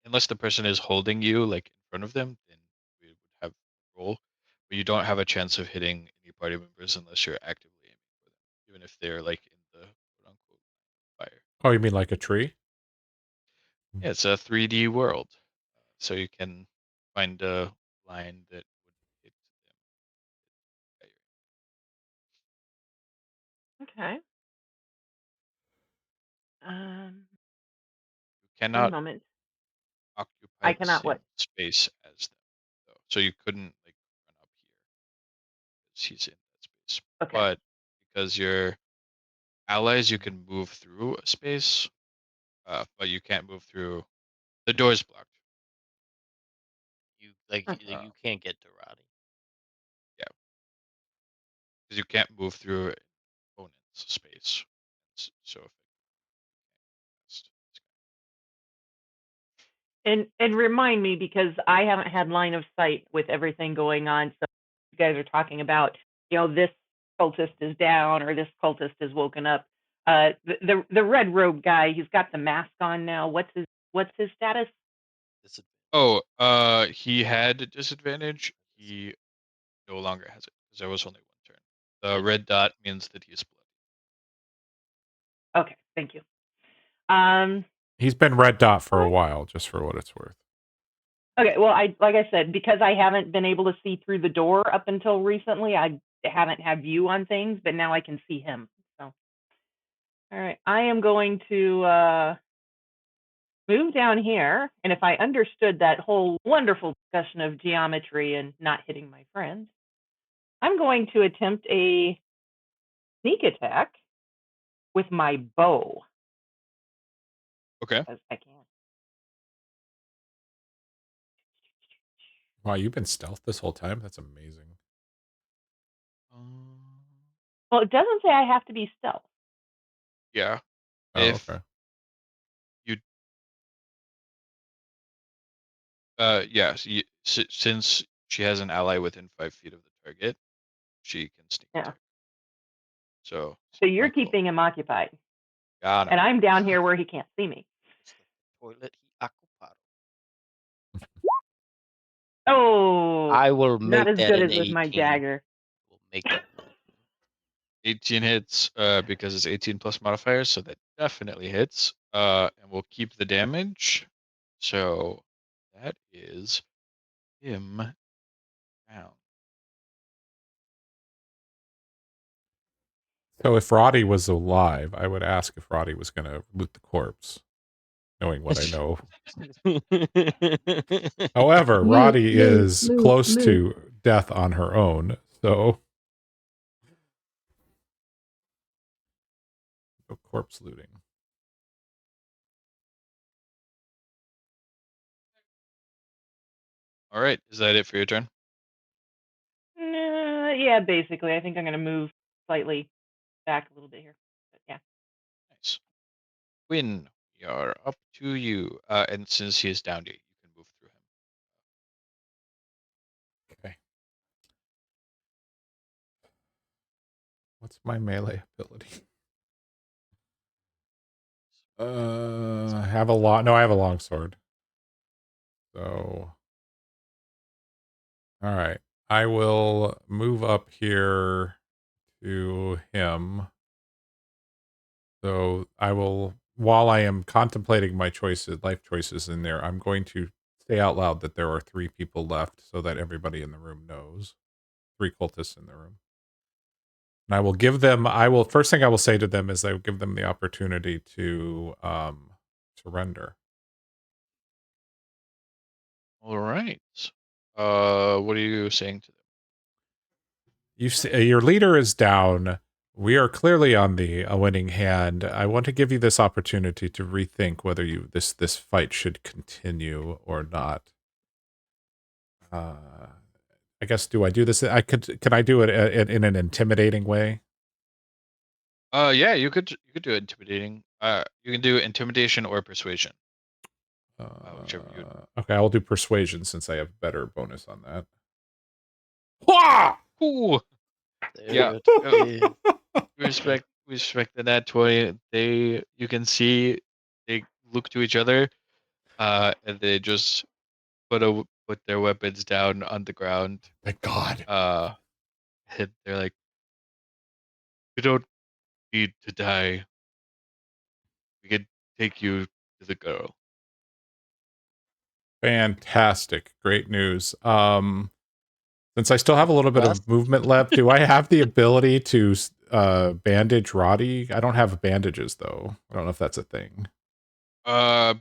[SPEAKER 5] unless the person is holding you like in front of them, then we would have a roll. But you don't have a chance of hitting any party members unless you're actively aiming for them, even if they're like in the quote unquote fire.
[SPEAKER 1] Oh, you mean like a tree?
[SPEAKER 5] Yeah, it's a 3D world, so you can find a line that would hit them.
[SPEAKER 4] Okay. Um,
[SPEAKER 5] You
[SPEAKER 4] one
[SPEAKER 5] cannot
[SPEAKER 4] moment.
[SPEAKER 5] occupy
[SPEAKER 4] I
[SPEAKER 5] the
[SPEAKER 4] cannot
[SPEAKER 5] same
[SPEAKER 4] what?
[SPEAKER 5] space as them, though. So you couldn't like run up here because he's in that space.
[SPEAKER 4] Okay.
[SPEAKER 5] But because you're allies, you can move through a space, but you can't move through. The door's blocked.
[SPEAKER 6] You like
[SPEAKER 4] Huh.
[SPEAKER 6] you can't get to Roddy.
[SPEAKER 5] Yeah, because you can't move through an opponent's space. So
[SPEAKER 4] And remind me, because I haven't had line of sight with everything going on. So you guys are talking about, this cultist is down or this cultist is woken up. The red robe guy, he's got the mask on now. What's his status?
[SPEAKER 5] he had disadvantage. He no longer has it because there was only one turn. The red dot means that he's bloody.
[SPEAKER 4] Okay, thank you.
[SPEAKER 1] He's been red dot for a while, just for what it's worth.
[SPEAKER 4] Okay, well, like I said, because I haven't been able to see through the door up until recently, haven't had view on things, but now I can see him. So, all right, I am going to move down here, and if I understood that whole wonderful discussion of geometry and not hitting my friends, I'm going to attempt a sneak attack with my bow.
[SPEAKER 5] Okay.
[SPEAKER 4] Because I can.
[SPEAKER 1] Wow, you've been stealth this whole time? That's amazing.
[SPEAKER 4] Well, it doesn't say I have to be stealth.
[SPEAKER 5] Yeah.
[SPEAKER 1] Oh,
[SPEAKER 5] If
[SPEAKER 1] okay.
[SPEAKER 5] you yeah, so since she has an ally within 5 feet of the target, she can sneak
[SPEAKER 4] Yeah.
[SPEAKER 5] attack. So
[SPEAKER 4] you're
[SPEAKER 5] Michael,
[SPEAKER 4] keeping him occupied.
[SPEAKER 5] got him.
[SPEAKER 4] And I'm down here where he can't see me.
[SPEAKER 6] Toilet he ocupado.
[SPEAKER 4] Oh,
[SPEAKER 6] I will
[SPEAKER 4] not
[SPEAKER 6] make
[SPEAKER 4] as
[SPEAKER 6] that
[SPEAKER 4] good
[SPEAKER 6] an
[SPEAKER 4] as with my
[SPEAKER 6] 18.
[SPEAKER 4] dagger.
[SPEAKER 6] We'll make that.
[SPEAKER 5] 18 hits because it's 18 plus modifiers, so that definitely hits. And we'll keep the damage. So that is him down.
[SPEAKER 1] So if Roddy was alive, I would ask if Roddy was going to loot the corpse, knowing what I know. However,
[SPEAKER 3] Loot,
[SPEAKER 1] Roddy
[SPEAKER 3] loot,
[SPEAKER 1] is
[SPEAKER 3] loot,
[SPEAKER 1] close
[SPEAKER 3] loot.
[SPEAKER 1] to death on her own, so no corpse looting.
[SPEAKER 5] All right, is that it for your turn?
[SPEAKER 4] Yeah, basically. I think I'm going to move slightly back a little bit here. But yeah.
[SPEAKER 5] Nice. Quinn, we are up to you. And since he is down, you can move through him.
[SPEAKER 1] Okay. What's my melee ability? I have a long. No, I have a long sword. So, all right. I will move up here to him. So I will, while I am contemplating my choices, life choices in there, I'm going to say out loud that there are 3 people left so that everybody in the room knows. 3 cultists in the room. And I will give them, first thing I will say to them is I will give them the opportunity to surrender.
[SPEAKER 5] All right. What are you saying to them?
[SPEAKER 1] You see, your leader is down. We are clearly on the winning hand. I want to give you this opportunity to rethink whether this fight should continue or not. I guess, do I do this? Can I do it in an intimidating way?
[SPEAKER 5] Yeah, you could do intimidating. You can do intimidation or persuasion. Whichever you.
[SPEAKER 1] Okay, I will do persuasion since I have better bonus on that. Wah!
[SPEAKER 5] Ooh. Yeah. We respect the nat 20. You can see they look to each other, and they just put their weapons down on the ground.
[SPEAKER 1] Thank God.
[SPEAKER 5] And they're like, "You don't need to die. We can take you to the girl."
[SPEAKER 1] Fantastic. Great news. Since I still have a little bit of movement left, do I have the ability to bandage Roddy? I don't have bandages though. I don't know if that's a thing.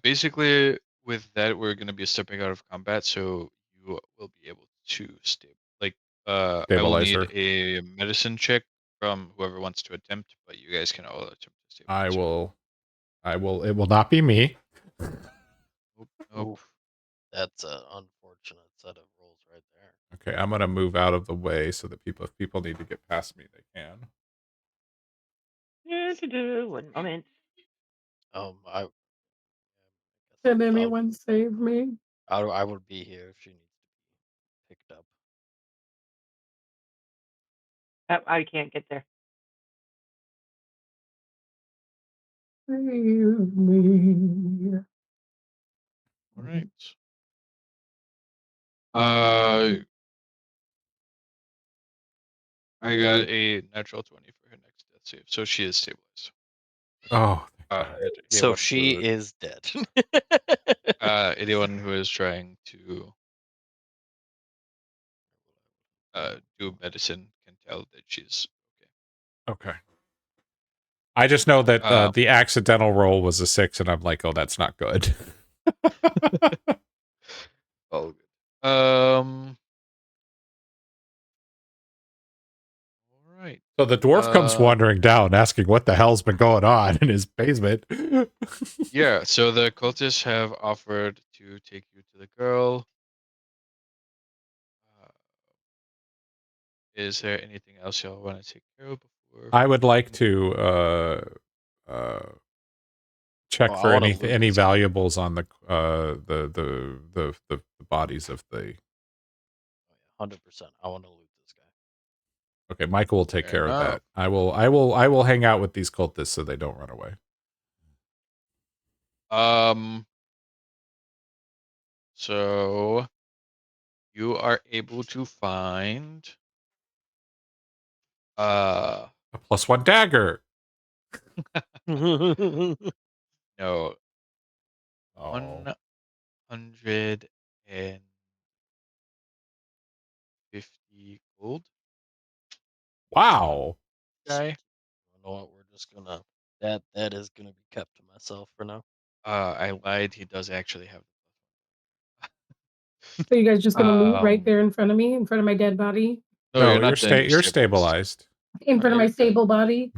[SPEAKER 5] Basically, with that, we're gonna be stepping out of combat, so you will be able to stay. Like, I will
[SPEAKER 1] Stabilize
[SPEAKER 5] need
[SPEAKER 1] her.
[SPEAKER 5] a medicine check from whoever wants to attempt, but you guys can all attempt to stabilize her.
[SPEAKER 1] I will. It will not be me.
[SPEAKER 5] Nope.
[SPEAKER 6] That's an unfortunate set of rules right there.
[SPEAKER 1] Okay, I'm gonna move out of the way so that if people need to get past me, they can.
[SPEAKER 4] One moment.
[SPEAKER 6] I
[SPEAKER 3] Can anyone save me?
[SPEAKER 6] I would be here if she needs to be picked up.
[SPEAKER 4] I can't get there.
[SPEAKER 3] Save me.
[SPEAKER 5] All right. I got a natural 20 for her next death save, so she is stabilized.
[SPEAKER 1] Oh,
[SPEAKER 6] So she is dead.
[SPEAKER 5] Anyone who is trying to do medicine can tell that she's
[SPEAKER 1] Okay. I just know that
[SPEAKER 5] okay.
[SPEAKER 1] the accidental roll was a 6, and I'm like, oh, that's not good.
[SPEAKER 5] Oh, good. All right.
[SPEAKER 1] So the dwarf comes wandering down, asking what the hell's been going on in his basement.
[SPEAKER 5] Yeah, so the cultists have offered to take you to the girl. Is there anything else y'all want to take care of before?
[SPEAKER 1] I would like to check
[SPEAKER 6] Oh, I
[SPEAKER 1] for
[SPEAKER 6] wanna loot
[SPEAKER 1] any
[SPEAKER 6] this guy.
[SPEAKER 1] valuables on the bodies of the.
[SPEAKER 6] 100%. I want to loot this guy.
[SPEAKER 1] Okay, Michael will take
[SPEAKER 5] Fair
[SPEAKER 1] care of
[SPEAKER 5] enough.
[SPEAKER 1] that. I will hang out with these cultists so they don't run away.
[SPEAKER 5] So you are able to find
[SPEAKER 1] A +1 dagger.
[SPEAKER 5] no
[SPEAKER 1] Oh,
[SPEAKER 5] 150 gold
[SPEAKER 1] wow.
[SPEAKER 5] guy.
[SPEAKER 6] You know what? We're just gonna that is gonna be kept to myself for now.
[SPEAKER 5] I lied. He does actually have.
[SPEAKER 3] So you guys just gonna loot right
[SPEAKER 5] Um,
[SPEAKER 3] there in front of me, in front of my dead body,
[SPEAKER 5] No,
[SPEAKER 1] No,
[SPEAKER 5] you're not dead.
[SPEAKER 1] you're
[SPEAKER 5] Stabilized.
[SPEAKER 1] stabilized.
[SPEAKER 3] in front of my
[SPEAKER 6] You're good.
[SPEAKER 3] stable body?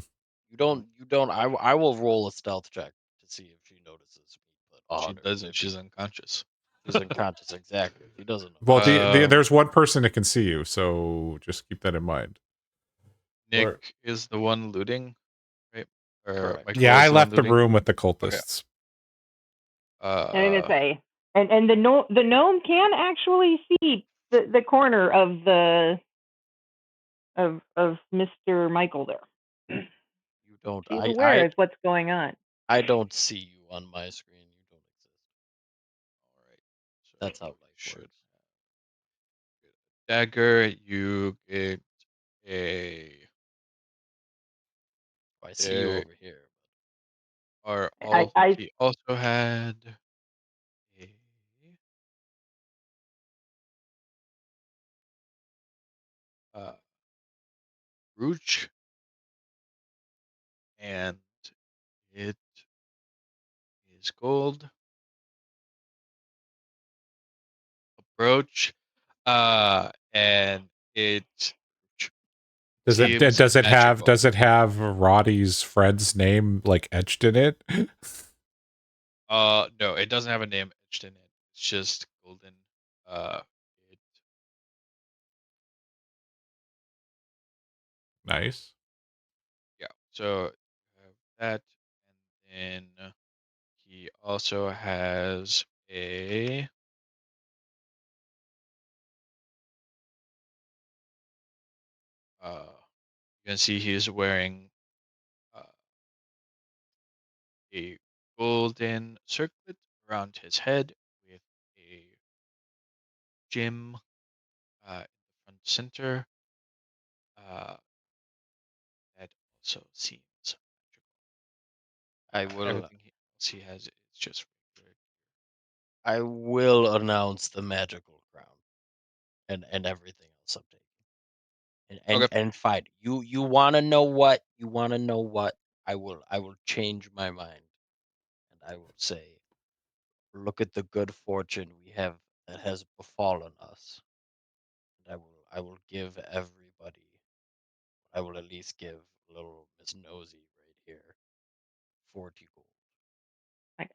[SPEAKER 6] You don't. I will roll a stealth check to see if she notices me. But
[SPEAKER 5] She
[SPEAKER 6] 100.
[SPEAKER 5] doesn't. She's unconscious.
[SPEAKER 6] She's unconscious. Exactly. She doesn't know.
[SPEAKER 1] Well,
[SPEAKER 5] Um,
[SPEAKER 1] there's one person that can see you, so just keep that in mind.
[SPEAKER 5] Nick
[SPEAKER 1] Or-
[SPEAKER 5] is the one looting, right? Or
[SPEAKER 6] Correct.
[SPEAKER 5] Michael
[SPEAKER 1] Yeah,
[SPEAKER 5] is
[SPEAKER 1] I
[SPEAKER 5] the one
[SPEAKER 1] left the
[SPEAKER 5] looting.
[SPEAKER 1] room with the
[SPEAKER 5] Okay.
[SPEAKER 1] cultists.
[SPEAKER 4] I'm gonna say, and the gnome can actually see the corner of the of Mr. Michael there.
[SPEAKER 6] You don't.
[SPEAKER 4] She's aware of what's going on.
[SPEAKER 6] I don't see you on my screen. You don't exist.
[SPEAKER 5] All right. So
[SPEAKER 6] That's how
[SPEAKER 5] you
[SPEAKER 6] life
[SPEAKER 5] should
[SPEAKER 6] works.
[SPEAKER 5] get a dagger. You get a.
[SPEAKER 6] I see you
[SPEAKER 5] There
[SPEAKER 6] over here.
[SPEAKER 5] are all.
[SPEAKER 4] I
[SPEAKER 5] He also had a. Brooch, and it is gold. A brooch, and it seems magical.
[SPEAKER 1] Does it have Roddy's friend's name like etched in it?
[SPEAKER 5] No, it doesn't have a name etched in it. It's just golden. It,
[SPEAKER 1] Nice.
[SPEAKER 5] yeah. So that, and then he also has a. You can see he's wearing a golden circlet around his head with a gem in the front center. That also seems magical.
[SPEAKER 6] I will.
[SPEAKER 5] Everything else he has is just regular.
[SPEAKER 6] I will announce the magical crown and everything else I'm taking.
[SPEAKER 5] Okay.
[SPEAKER 6] And fine. You want to know what? You want to know what? I will change my mind and I will say, look at the good fortune we have that has befallen us. And I will give everybody. I will at least give little Miss Nosy right here 40 gold.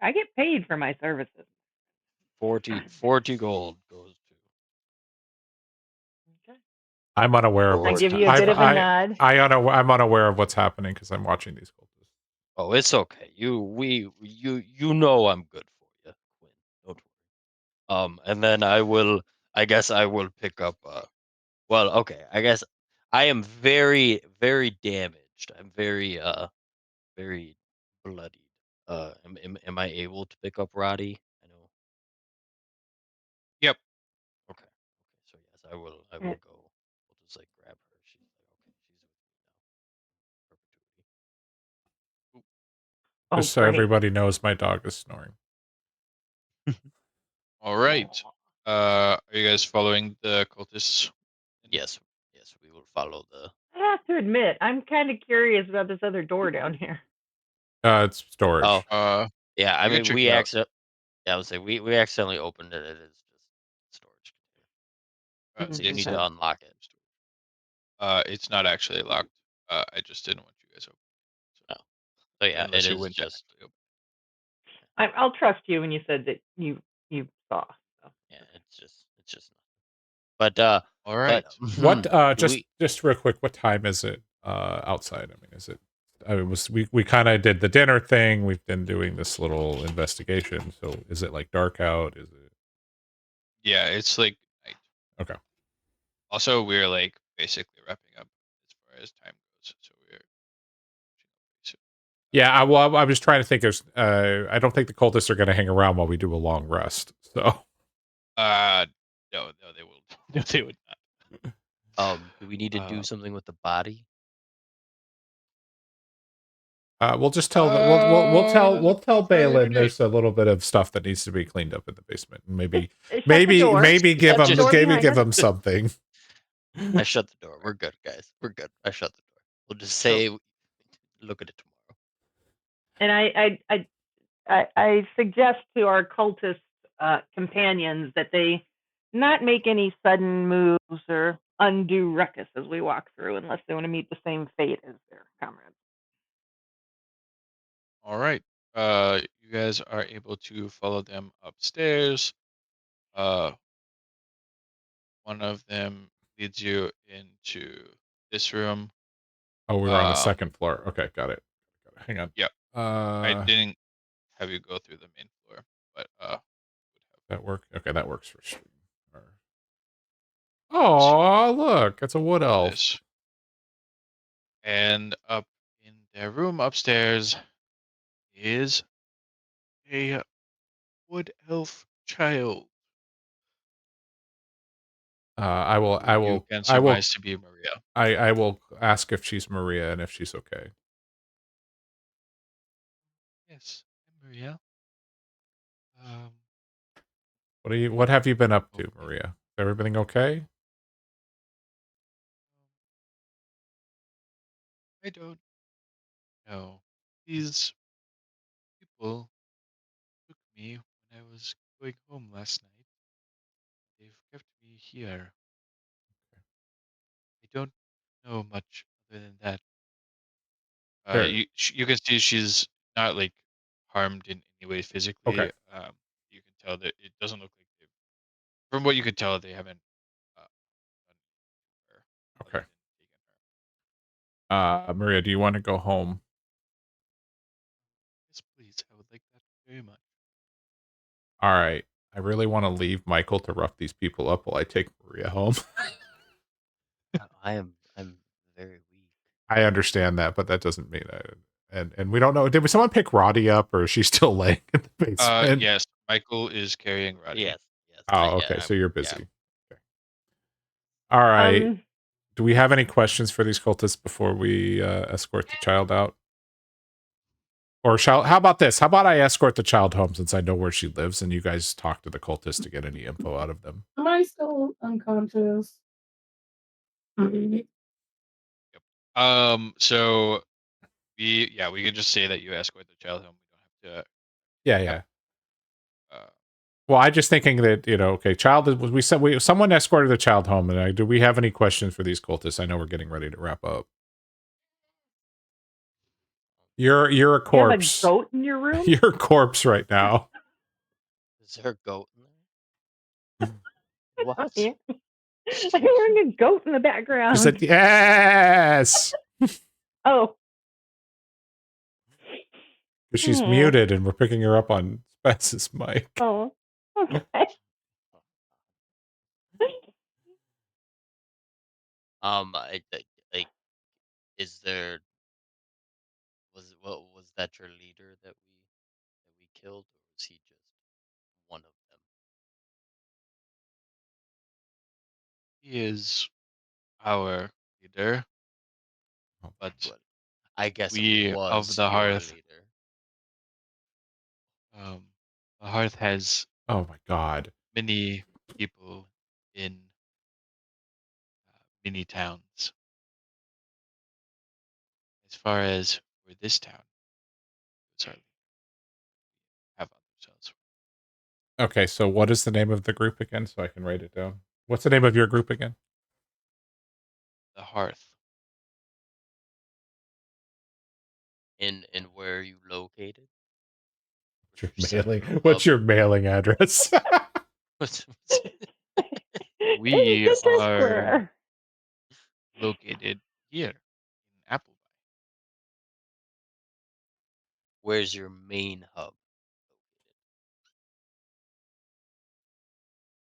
[SPEAKER 4] I get paid for my services.
[SPEAKER 6] 40 gold goes to.
[SPEAKER 4] Okay.
[SPEAKER 1] I'm unaware of
[SPEAKER 4] I
[SPEAKER 1] what's
[SPEAKER 4] give you a bit of a nod.
[SPEAKER 1] I'm unaware of what's happening because I'm watching these cultists.
[SPEAKER 6] Oh, it's okay. You know I'm good for you, Quinn. Don't worry. And then I guess I will pick up. Well, okay. I guess I am very, very damaged. I'm very bloodied. Am I able to pick up Roddy? I know.
[SPEAKER 5] Yep.
[SPEAKER 6] Okay. Okay. So yes, I will. I will go. We'll just like grab her. She's like, okay. She's with me now. Perpetuity.
[SPEAKER 4] Oh,
[SPEAKER 1] Just so
[SPEAKER 4] great.
[SPEAKER 1] everybody knows, my dog is snoring.
[SPEAKER 5] All right. Are you guys following the cultists?
[SPEAKER 6] Yes. Yes. We will follow the
[SPEAKER 4] have to admit, I'm kind of curious about this other door down here.
[SPEAKER 1] It's storage.
[SPEAKER 2] Oh, yeah. I
[SPEAKER 5] You can
[SPEAKER 2] mean,
[SPEAKER 5] check it out.
[SPEAKER 2] Yeah, I would say we accidentally opened it. It is just storage container. So you need to
[SPEAKER 4] Okay.
[SPEAKER 2] unlock it.
[SPEAKER 5] It's not actually locked. I just didn't want you guys to open
[SPEAKER 2] No. So yeah, it
[SPEAKER 5] unless you
[SPEAKER 2] is
[SPEAKER 5] went to
[SPEAKER 2] just
[SPEAKER 5] actually open.
[SPEAKER 4] I'll trust you when you said that you saw. So.
[SPEAKER 2] yeah. It's just. But
[SPEAKER 5] All right.
[SPEAKER 2] but
[SPEAKER 1] What
[SPEAKER 2] do we?
[SPEAKER 1] just real quick, what time is it outside? I mean, is it I mean, we kind of did the dinner thing. We've been doing this little investigation. So is it like dark out? Is it
[SPEAKER 5] Yeah, it's like night.
[SPEAKER 1] okay?
[SPEAKER 5] Also, we're like basically wrapping up as far as time goes, so we're.
[SPEAKER 1] Yeah, I'm just trying to think of. I don't think the cultists are going to hang around while we do a long rest. So,
[SPEAKER 5] No, they will. No, they would not.
[SPEAKER 2] Do we need to do
[SPEAKER 5] Uh,
[SPEAKER 2] something with the body?
[SPEAKER 1] we'll just tell the we'll tell
[SPEAKER 5] that's probably a good
[SPEAKER 1] Balin
[SPEAKER 5] idea.
[SPEAKER 1] there's a little bit of stuff that needs to be cleaned up in the basement. Maybe
[SPEAKER 4] Shut the door.
[SPEAKER 1] give
[SPEAKER 2] Shut
[SPEAKER 1] him
[SPEAKER 2] the door
[SPEAKER 4] behind us.
[SPEAKER 1] something.
[SPEAKER 2] I shut the door. We're good, guys. We're good. I shut the door. We'll just
[SPEAKER 5] So-
[SPEAKER 2] say, look at it tomorrow.
[SPEAKER 4] And I suggest to our cultist companions that they not make any sudden moves or undue ruckus as we walk through, unless they want to meet the same fate as their comrades.
[SPEAKER 5] All right. You guys are able to follow them upstairs. Uh, one of them leads you into this room.
[SPEAKER 1] Oh, we were on the second floor. Okay, got it. Hang on.
[SPEAKER 5] Yep. I didn't have you go through the main floor, but
[SPEAKER 1] that work. Okay, that works for stream. Oh, look, it's a wood elf.
[SPEAKER 5] this. And up in their room upstairs is a wood elf child.
[SPEAKER 1] I will.
[SPEAKER 5] You can surmise to be Maria.
[SPEAKER 1] I will ask if she's Maria and if she's okay.
[SPEAKER 5] Yes, I'm Maria.
[SPEAKER 1] What have you been up to,
[SPEAKER 5] Okay.
[SPEAKER 1] Maria? Everything okay?
[SPEAKER 5] I don't know. These people took me when I was going home last night. They've kept me here. I don't know much other than that.
[SPEAKER 1] There.
[SPEAKER 5] You can see she's not like harmed in any way physically.
[SPEAKER 1] Okay.
[SPEAKER 5] You can tell that it doesn't look like they. From what you can tell, they haven't done her.
[SPEAKER 1] Okay.
[SPEAKER 5] Other than taken her.
[SPEAKER 1] Maria, do you want to go home?
[SPEAKER 5] Yes, please. I would like that very much.
[SPEAKER 1] All right. I really want to leave Michael to rough these people up while I take Maria home.
[SPEAKER 2] I'm very weak.
[SPEAKER 1] I understand that, but that doesn't mean and we don't know. Did someone pick Roddy up, or is she still laying in the basement?
[SPEAKER 5] Yes, Michael is carrying Roddy.
[SPEAKER 2] Yes.
[SPEAKER 1] Oh, okay. So you're busy. Okay. All right. Do we have any questions for these cultists before we escort the child out? Or how about this? How about I escort the child home since I know where she lives, and you guys talk to the cultists to get any info out of them?
[SPEAKER 3] Am I still unconscious? Mm.
[SPEAKER 5] So we could just say that you escort the child home. We don't have to.
[SPEAKER 1] Yeah. Well, I just thinking that okay, someone escorted the child home, and do we have any questions for these cultists? I know we're getting ready to wrap up. You're a corpse.
[SPEAKER 4] You have a goat in your room?
[SPEAKER 1] You're a corpse right now.
[SPEAKER 2] Is there a goat in there? What?
[SPEAKER 4] I'm hearing a goat in the background.
[SPEAKER 1] She said, "Yes."
[SPEAKER 4] Oh.
[SPEAKER 1] Because she's muted, and we're picking her up on Spence's mic.
[SPEAKER 4] Oh. Okay.
[SPEAKER 2] Like, is there was that your leader that we killed, or was he just one of them?
[SPEAKER 5] He is our leader, but
[SPEAKER 2] I guess
[SPEAKER 5] we
[SPEAKER 2] it
[SPEAKER 5] of
[SPEAKER 2] was
[SPEAKER 5] the
[SPEAKER 2] your
[SPEAKER 5] hearth.
[SPEAKER 2] leader.
[SPEAKER 5] The hearth has.
[SPEAKER 1] Oh my god.
[SPEAKER 5] Many people in many towns. far as for this town, certainly have others.
[SPEAKER 1] Okay, so what is the name of the group again so I can write it down? What's the name of your group again?
[SPEAKER 5] The hearth.
[SPEAKER 2] And where are you located?
[SPEAKER 1] Your
[SPEAKER 2] What's your
[SPEAKER 1] mailing.
[SPEAKER 2] central hub?
[SPEAKER 1] What's your mailing address?
[SPEAKER 2] What's
[SPEAKER 5] We
[SPEAKER 4] Citrus
[SPEAKER 5] are
[SPEAKER 4] Square.
[SPEAKER 5] located here in Appleby.
[SPEAKER 2] where's your main hub?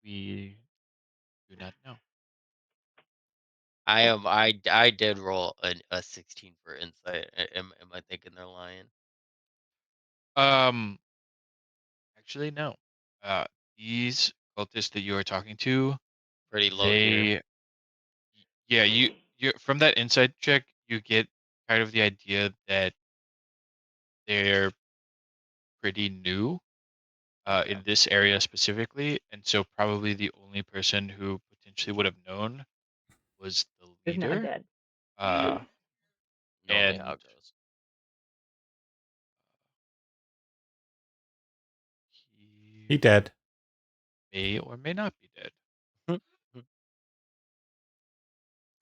[SPEAKER 5] We do not know.
[SPEAKER 2] I did roll a 16 for insight. Am I thinking they're lying?
[SPEAKER 5] Um, actually, no. Uh, these cultists that you are talking to,
[SPEAKER 2] Pretty low tier.
[SPEAKER 5] they, yeah, you from that insight check, you get kind of the idea that they're pretty new,
[SPEAKER 2] Okay.
[SPEAKER 5] in this area specifically, and so probably the only person who potentially would have known was the
[SPEAKER 4] Is now
[SPEAKER 5] leader.
[SPEAKER 4] dead.
[SPEAKER 5] Uh,
[SPEAKER 2] Normally how
[SPEAKER 5] and
[SPEAKER 2] it goes.
[SPEAKER 5] he
[SPEAKER 1] He dead.
[SPEAKER 5] may or may not be dead.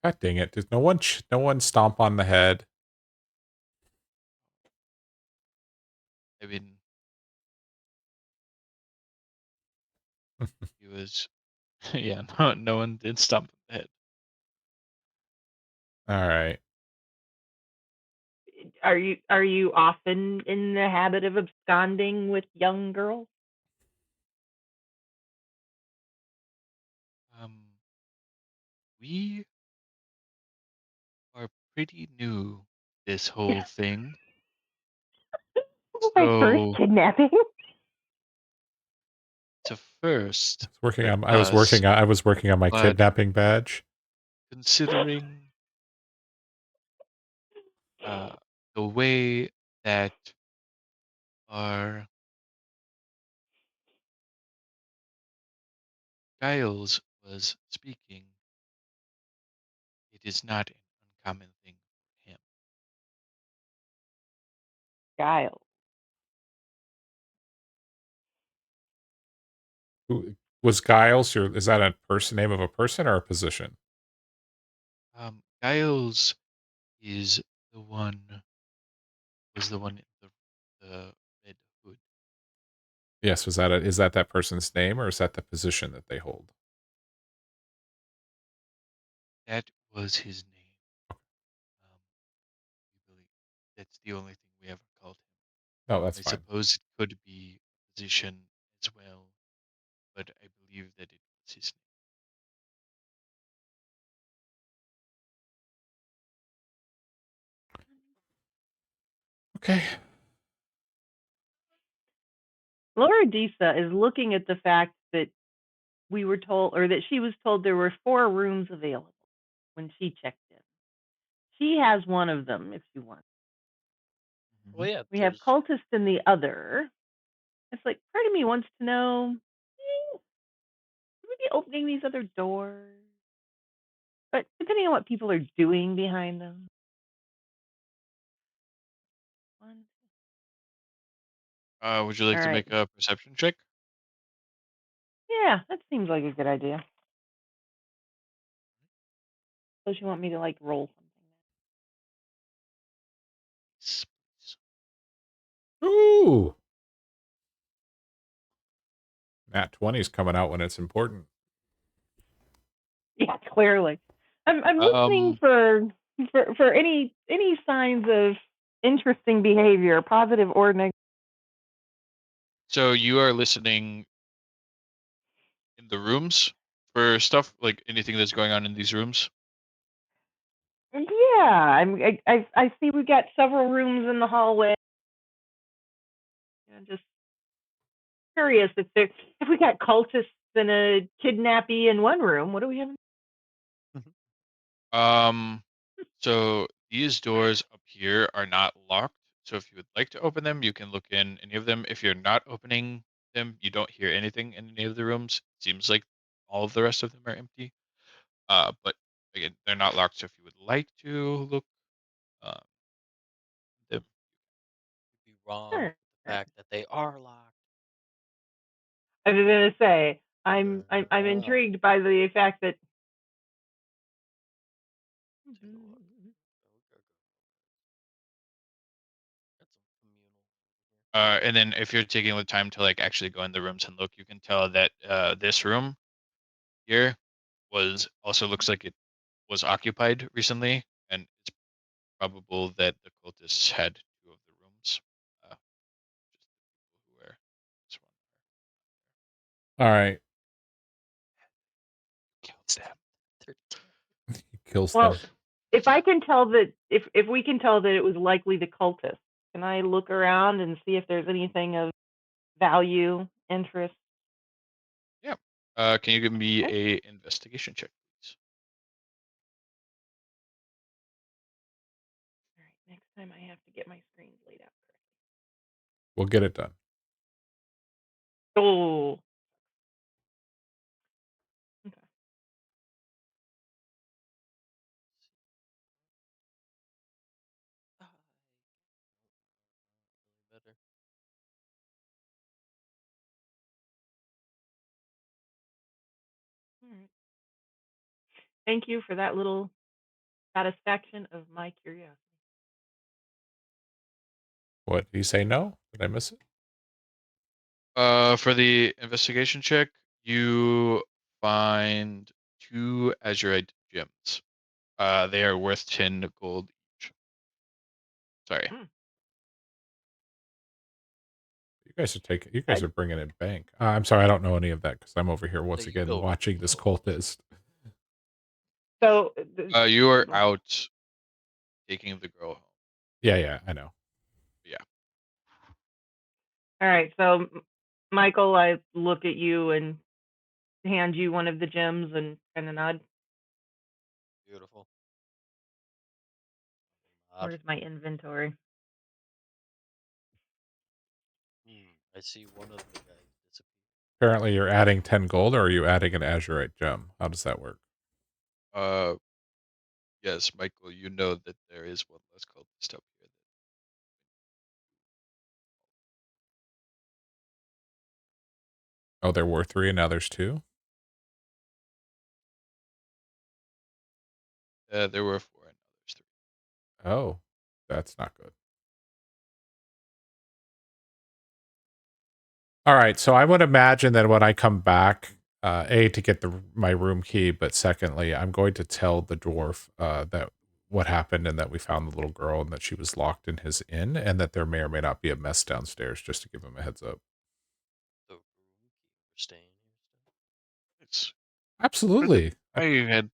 [SPEAKER 1] God dang it! Did no one stomp on the head?
[SPEAKER 5] I mean, he was, yeah, no one did stump on the head.
[SPEAKER 1] All right.
[SPEAKER 4] Are you often in the habit of absconding with young girls?
[SPEAKER 5] We are pretty new this whole thing.
[SPEAKER 4] My first
[SPEAKER 5] So
[SPEAKER 4] kidnapping.
[SPEAKER 5] to first
[SPEAKER 1] Working
[SPEAKER 5] for
[SPEAKER 1] on.
[SPEAKER 5] us,
[SPEAKER 1] I was working on my
[SPEAKER 5] but
[SPEAKER 1] kidnapping badge.
[SPEAKER 5] considering uh, the way that our Giles was speaking, it is not an uncommon thing for him.
[SPEAKER 4] Guile.
[SPEAKER 1] Who was Giles? Is that a person name of a person or a position?
[SPEAKER 5] Giles is the one was the one in the red hood.
[SPEAKER 1] Yes. Is that person's name or is that the position that they hold?
[SPEAKER 5] That was his name. We believe that's the only thing we ever called him.
[SPEAKER 1] No, that's
[SPEAKER 5] I
[SPEAKER 1] fine.
[SPEAKER 5] suppose it could be a position as well, but I believe that it was his name.
[SPEAKER 1] Okay.
[SPEAKER 4] Laura Disa is looking at the fact that we were told, or that she was told there were 4 rooms available when she checked in. She has one of them if you want.
[SPEAKER 2] Well, yeah,
[SPEAKER 4] We have
[SPEAKER 2] there's
[SPEAKER 4] cultists in the other. It's like part of me wants to know, should we be opening these other doors? But depending on what people are doing behind them. One.
[SPEAKER 5] Would you like
[SPEAKER 4] All
[SPEAKER 5] to
[SPEAKER 4] right.
[SPEAKER 5] make a perception check?
[SPEAKER 4] Yeah, that seems like a good idea. Does you want me to like roll something?
[SPEAKER 5] Yes, please.
[SPEAKER 1] Ooh. Nat 20's coming out when it's important.
[SPEAKER 4] Yeah, clearly. I'm listening
[SPEAKER 5] Um,
[SPEAKER 4] for any signs of interesting behavior, positive or negative.
[SPEAKER 5] so you are listening in the rooms for stuff like anything that's going on in these rooms.
[SPEAKER 4] Yeah, I see we've got several rooms in the hallway. I'm just curious if we got cultists and a kidnappee in one room, what do we have?
[SPEAKER 5] Um, so these doors up here are not locked. So if you would like to open them, you can look in any of them. If you're not opening them, you don't hear anything in any of the rooms. Seems like all of the rest of them are empty. But again, they're not locked. So if you would like to look, uh,
[SPEAKER 6] wrong
[SPEAKER 4] Sure.
[SPEAKER 6] with the fact that they are locked.
[SPEAKER 4] I was gonna say, I'm
[SPEAKER 6] Uh,
[SPEAKER 4] intrigued by the fact that
[SPEAKER 6] Take a look. Okay, got some communal here.
[SPEAKER 5] And then if you're taking the time to like actually go in the rooms and look, you can tell that this room here was also looks like it was occupied recently, and it's probable that the cultists had two of the rooms. Just the people who were this one.
[SPEAKER 1] All right.
[SPEAKER 5] Kills them.
[SPEAKER 6] 13.
[SPEAKER 1] He kills
[SPEAKER 4] well,
[SPEAKER 1] them.
[SPEAKER 4] if I can tell that if we can tell that it was likely the cultists, can I look around and see if there's anything of value, interest?
[SPEAKER 5] Yeah. Can you give me
[SPEAKER 4] Okay.
[SPEAKER 5] a investigation check, please?
[SPEAKER 4] All right. Next time I have to get my screens laid out correctly.
[SPEAKER 1] We'll get it done.
[SPEAKER 4] Oh. Okay.
[SPEAKER 6] Better.
[SPEAKER 4] All right. Thank you for that little satisfaction of my curiosity.
[SPEAKER 1] What did he say? No? Did I miss it?
[SPEAKER 5] For the investigation check, you find two azurite gems. They are worth 10 gold each. Sorry.
[SPEAKER 4] Hmm.
[SPEAKER 1] You guys are taking. You guys
[SPEAKER 4] Good.
[SPEAKER 1] are bringing in bank. I'm sorry, I don't know any of that because I'm over here once
[SPEAKER 6] So you
[SPEAKER 1] again
[SPEAKER 6] go
[SPEAKER 1] watching this cultist.
[SPEAKER 4] So,
[SPEAKER 5] You are out taking the girl home.
[SPEAKER 1] Yeah, I know.
[SPEAKER 5] Yeah.
[SPEAKER 4] all right. So, Michael, I look at you and hand you one of the gems and kind of nod.
[SPEAKER 6] beautiful.
[SPEAKER 4] Where's my inventory?
[SPEAKER 6] I see one of the guys disappear.
[SPEAKER 1] Apparently, you're adding 10 gold, or are you adding an azurite gem? How does that work?
[SPEAKER 5] Yes, Michael, you know that there is one less cultist up here.
[SPEAKER 1] Oh, there were 3, and now there's 2.
[SPEAKER 5] There were 4, and now there's 3.
[SPEAKER 1] Oh, that's not good. All right, so I would imagine that when I come back, A, to get my room key, but secondly, I'm going to tell the dwarf that what happened and that we found the little girl and that she was locked in his inn and that there may or may not be a mess downstairs, just to give him a heads up.
[SPEAKER 6] The room keeper staying here still.
[SPEAKER 5] It's
[SPEAKER 1] Absolutely.
[SPEAKER 5] I had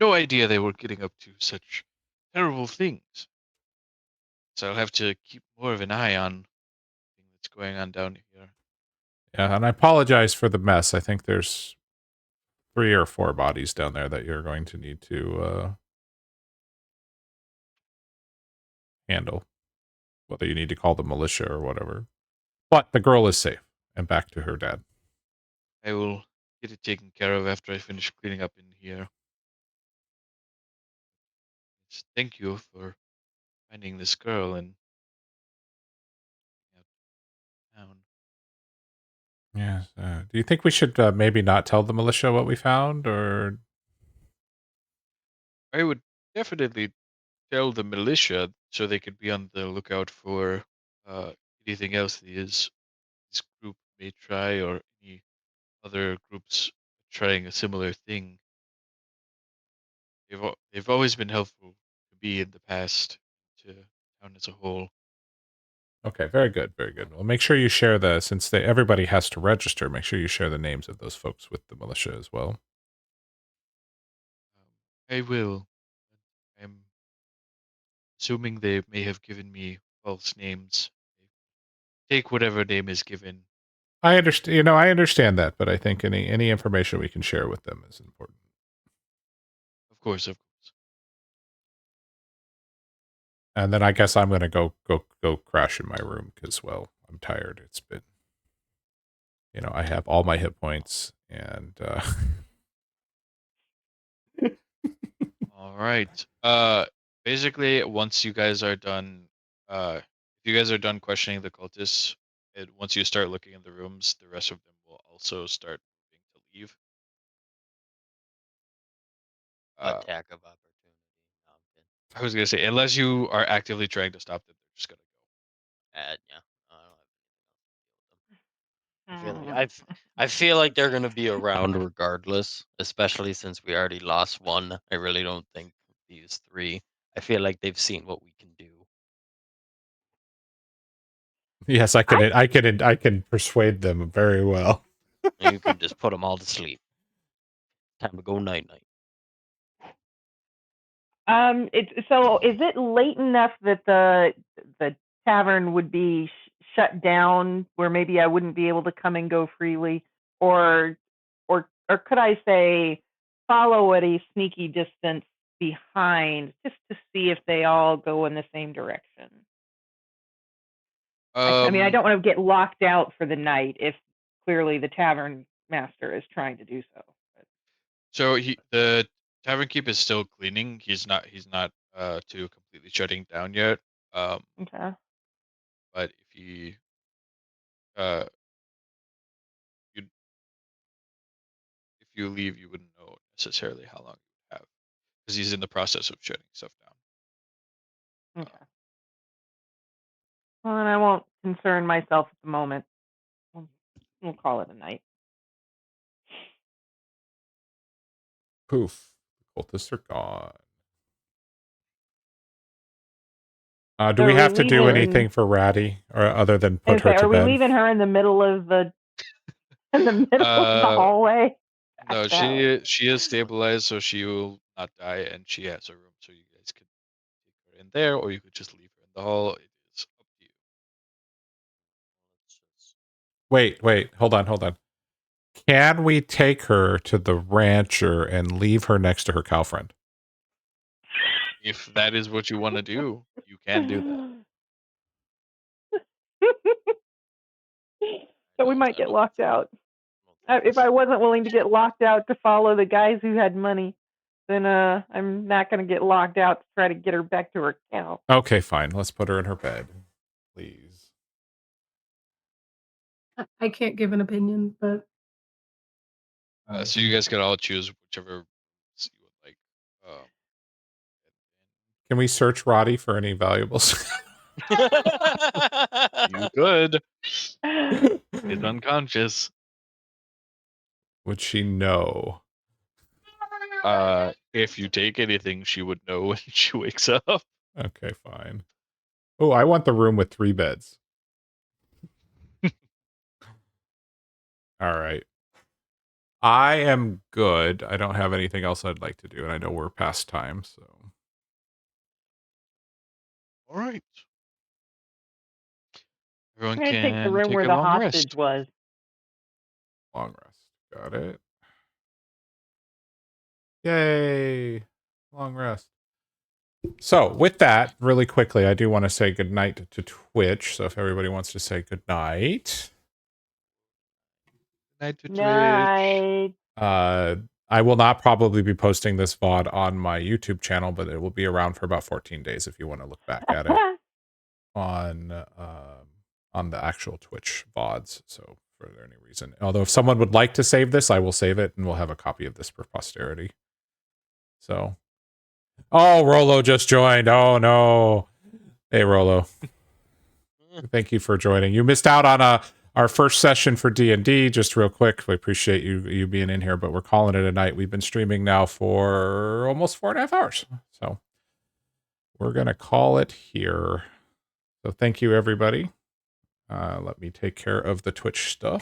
[SPEAKER 5] no idea they were getting up to such terrible things. So I'll have to keep more of an eye on everything that's going on down here.
[SPEAKER 1] Yeah, and I apologize for the mess. I think there's 3 or 4 bodies down there that you're going to need to handle, whether you need to call the militia or whatever. But the girl is safe and back to her dad.
[SPEAKER 5] I will get it taken care of after I finish cleaning up in here. Thank you for finding this girl and town.
[SPEAKER 1] Yes. Do you think we should maybe not tell the militia what we found, or
[SPEAKER 5] I would definitely tell the militia so they could be on the lookout for uh, anything else this group may try or any other groups trying a similar thing. They've always been helpful to me in the past to town as a whole.
[SPEAKER 1] okay? Very good, very good. Well, make sure you share since everybody has to register. Make sure you share the names of those folks with the militia as well.
[SPEAKER 5] I will. I'm assuming they may have given me false names. Take whatever name is given.
[SPEAKER 1] I understand. I understand that, but I think any information we can share with them is important.
[SPEAKER 5] Of course, of course.
[SPEAKER 1] And then I guess I'm gonna go crash in my room because, well, I'm tired. It's been, I have all my hit points, and
[SPEAKER 5] All right. Basically, once you guys are done, If you guys are done questioning the cultists, once you start looking in the rooms, the rest of them will also start moving to leave.
[SPEAKER 6] Attack of opportunity. No, I'm kidding.
[SPEAKER 5] I was gonna say, unless you are actively trying to stop them, they're just gonna go.
[SPEAKER 6] Yeah. I don't I feel like they're gonna be around regardless, especially since we already lost one. I really don't think these three. I feel like they've seen what we can do.
[SPEAKER 1] Yes, I can persuade them very well.
[SPEAKER 6] And you can just put them all to sleep. Time to go night night.
[SPEAKER 4] So is it late enough that the tavern would be shut down where maybe I wouldn't be able to come and go freely, or could I say follow at a sneaky distance behind just to see if they all go in the same direction? I mean, I don't want to get locked out for the night if clearly the tavern master is trying to do so.
[SPEAKER 5] So the tavern keep is still cleaning. He's not to completely shutting down yet.
[SPEAKER 4] Okay.
[SPEAKER 5] But if he if you leave, you wouldn't know necessarily how long you would have, because he's in the process of shutting stuff down.
[SPEAKER 4] Okay. Well, and I won't concern myself at the moment. We'll call it a night.
[SPEAKER 1] Poof. The cultists are gone. Do
[SPEAKER 4] So
[SPEAKER 1] we
[SPEAKER 4] are
[SPEAKER 1] have
[SPEAKER 4] we
[SPEAKER 1] to do
[SPEAKER 4] leaving-
[SPEAKER 1] anything for Ratty, or other than put her to
[SPEAKER 4] Are we
[SPEAKER 1] bed?
[SPEAKER 4] leaving her in the middle of the of the hallway?
[SPEAKER 5] No,
[SPEAKER 4] Passed
[SPEAKER 5] she is stabilized, so she will not die, and she has a room, so you guys could take her in there, or you could just leave her in the hall. It is up to you.
[SPEAKER 1] Wait, hold on. Can we take her to the rancher and leave her next to her cow friend?
[SPEAKER 5] If that is what you want to do, you can do that.
[SPEAKER 4] So we might get locked out. If I wasn't willing to get locked out to follow the guys who had money, then I'm not going to get locked out to try to get her back to her cow.
[SPEAKER 1] Okay, fine. Let's put her in her bed, please.
[SPEAKER 3] I can't give an opinion, but
[SPEAKER 5] So you guys could all choose whichever you would like.
[SPEAKER 1] Can we search Roddy for any valuables?
[SPEAKER 5] You could. He's unconscious.
[SPEAKER 1] Would she know?
[SPEAKER 5] If you take anything, she would know when she wakes up.
[SPEAKER 1] Okay, fine. Oh, I want the room with 3 beds. All right. I am good. I don't have anything else I'd like to do, and I know we're past time, so.
[SPEAKER 5] All right. Everyone
[SPEAKER 4] I'm going to take the
[SPEAKER 5] can
[SPEAKER 4] room
[SPEAKER 5] take
[SPEAKER 4] where
[SPEAKER 5] a
[SPEAKER 4] the
[SPEAKER 5] long
[SPEAKER 4] hostage
[SPEAKER 5] rest.
[SPEAKER 4] was.
[SPEAKER 1] Long rest. Got it. Yay. Long rest. So, with that, really quickly, I do want to say goodnight to Twitch. So, if everybody wants to say goodnight.
[SPEAKER 5] Night to Twitch.
[SPEAKER 4] Night.
[SPEAKER 1] I will not probably be posting this VOD on my YouTube channel, but it will be around for about 14 days if you want to look back at it on the actual Twitch VODs. So, for any reason. Although, if someone would like to save this, I will save it, and we'll have a copy of this for posterity. So. Oh, Rolo just joined. Oh, no. Hey, Rolo. Thank you for joining. You missed out on our first session for D&D. Just real quick, we appreciate you being in here, but we're calling it a night. We've been streaming now for almost 4.5 hours. So we're going to call it here. So thank you, everybody. Let me take care of the Twitch stuff.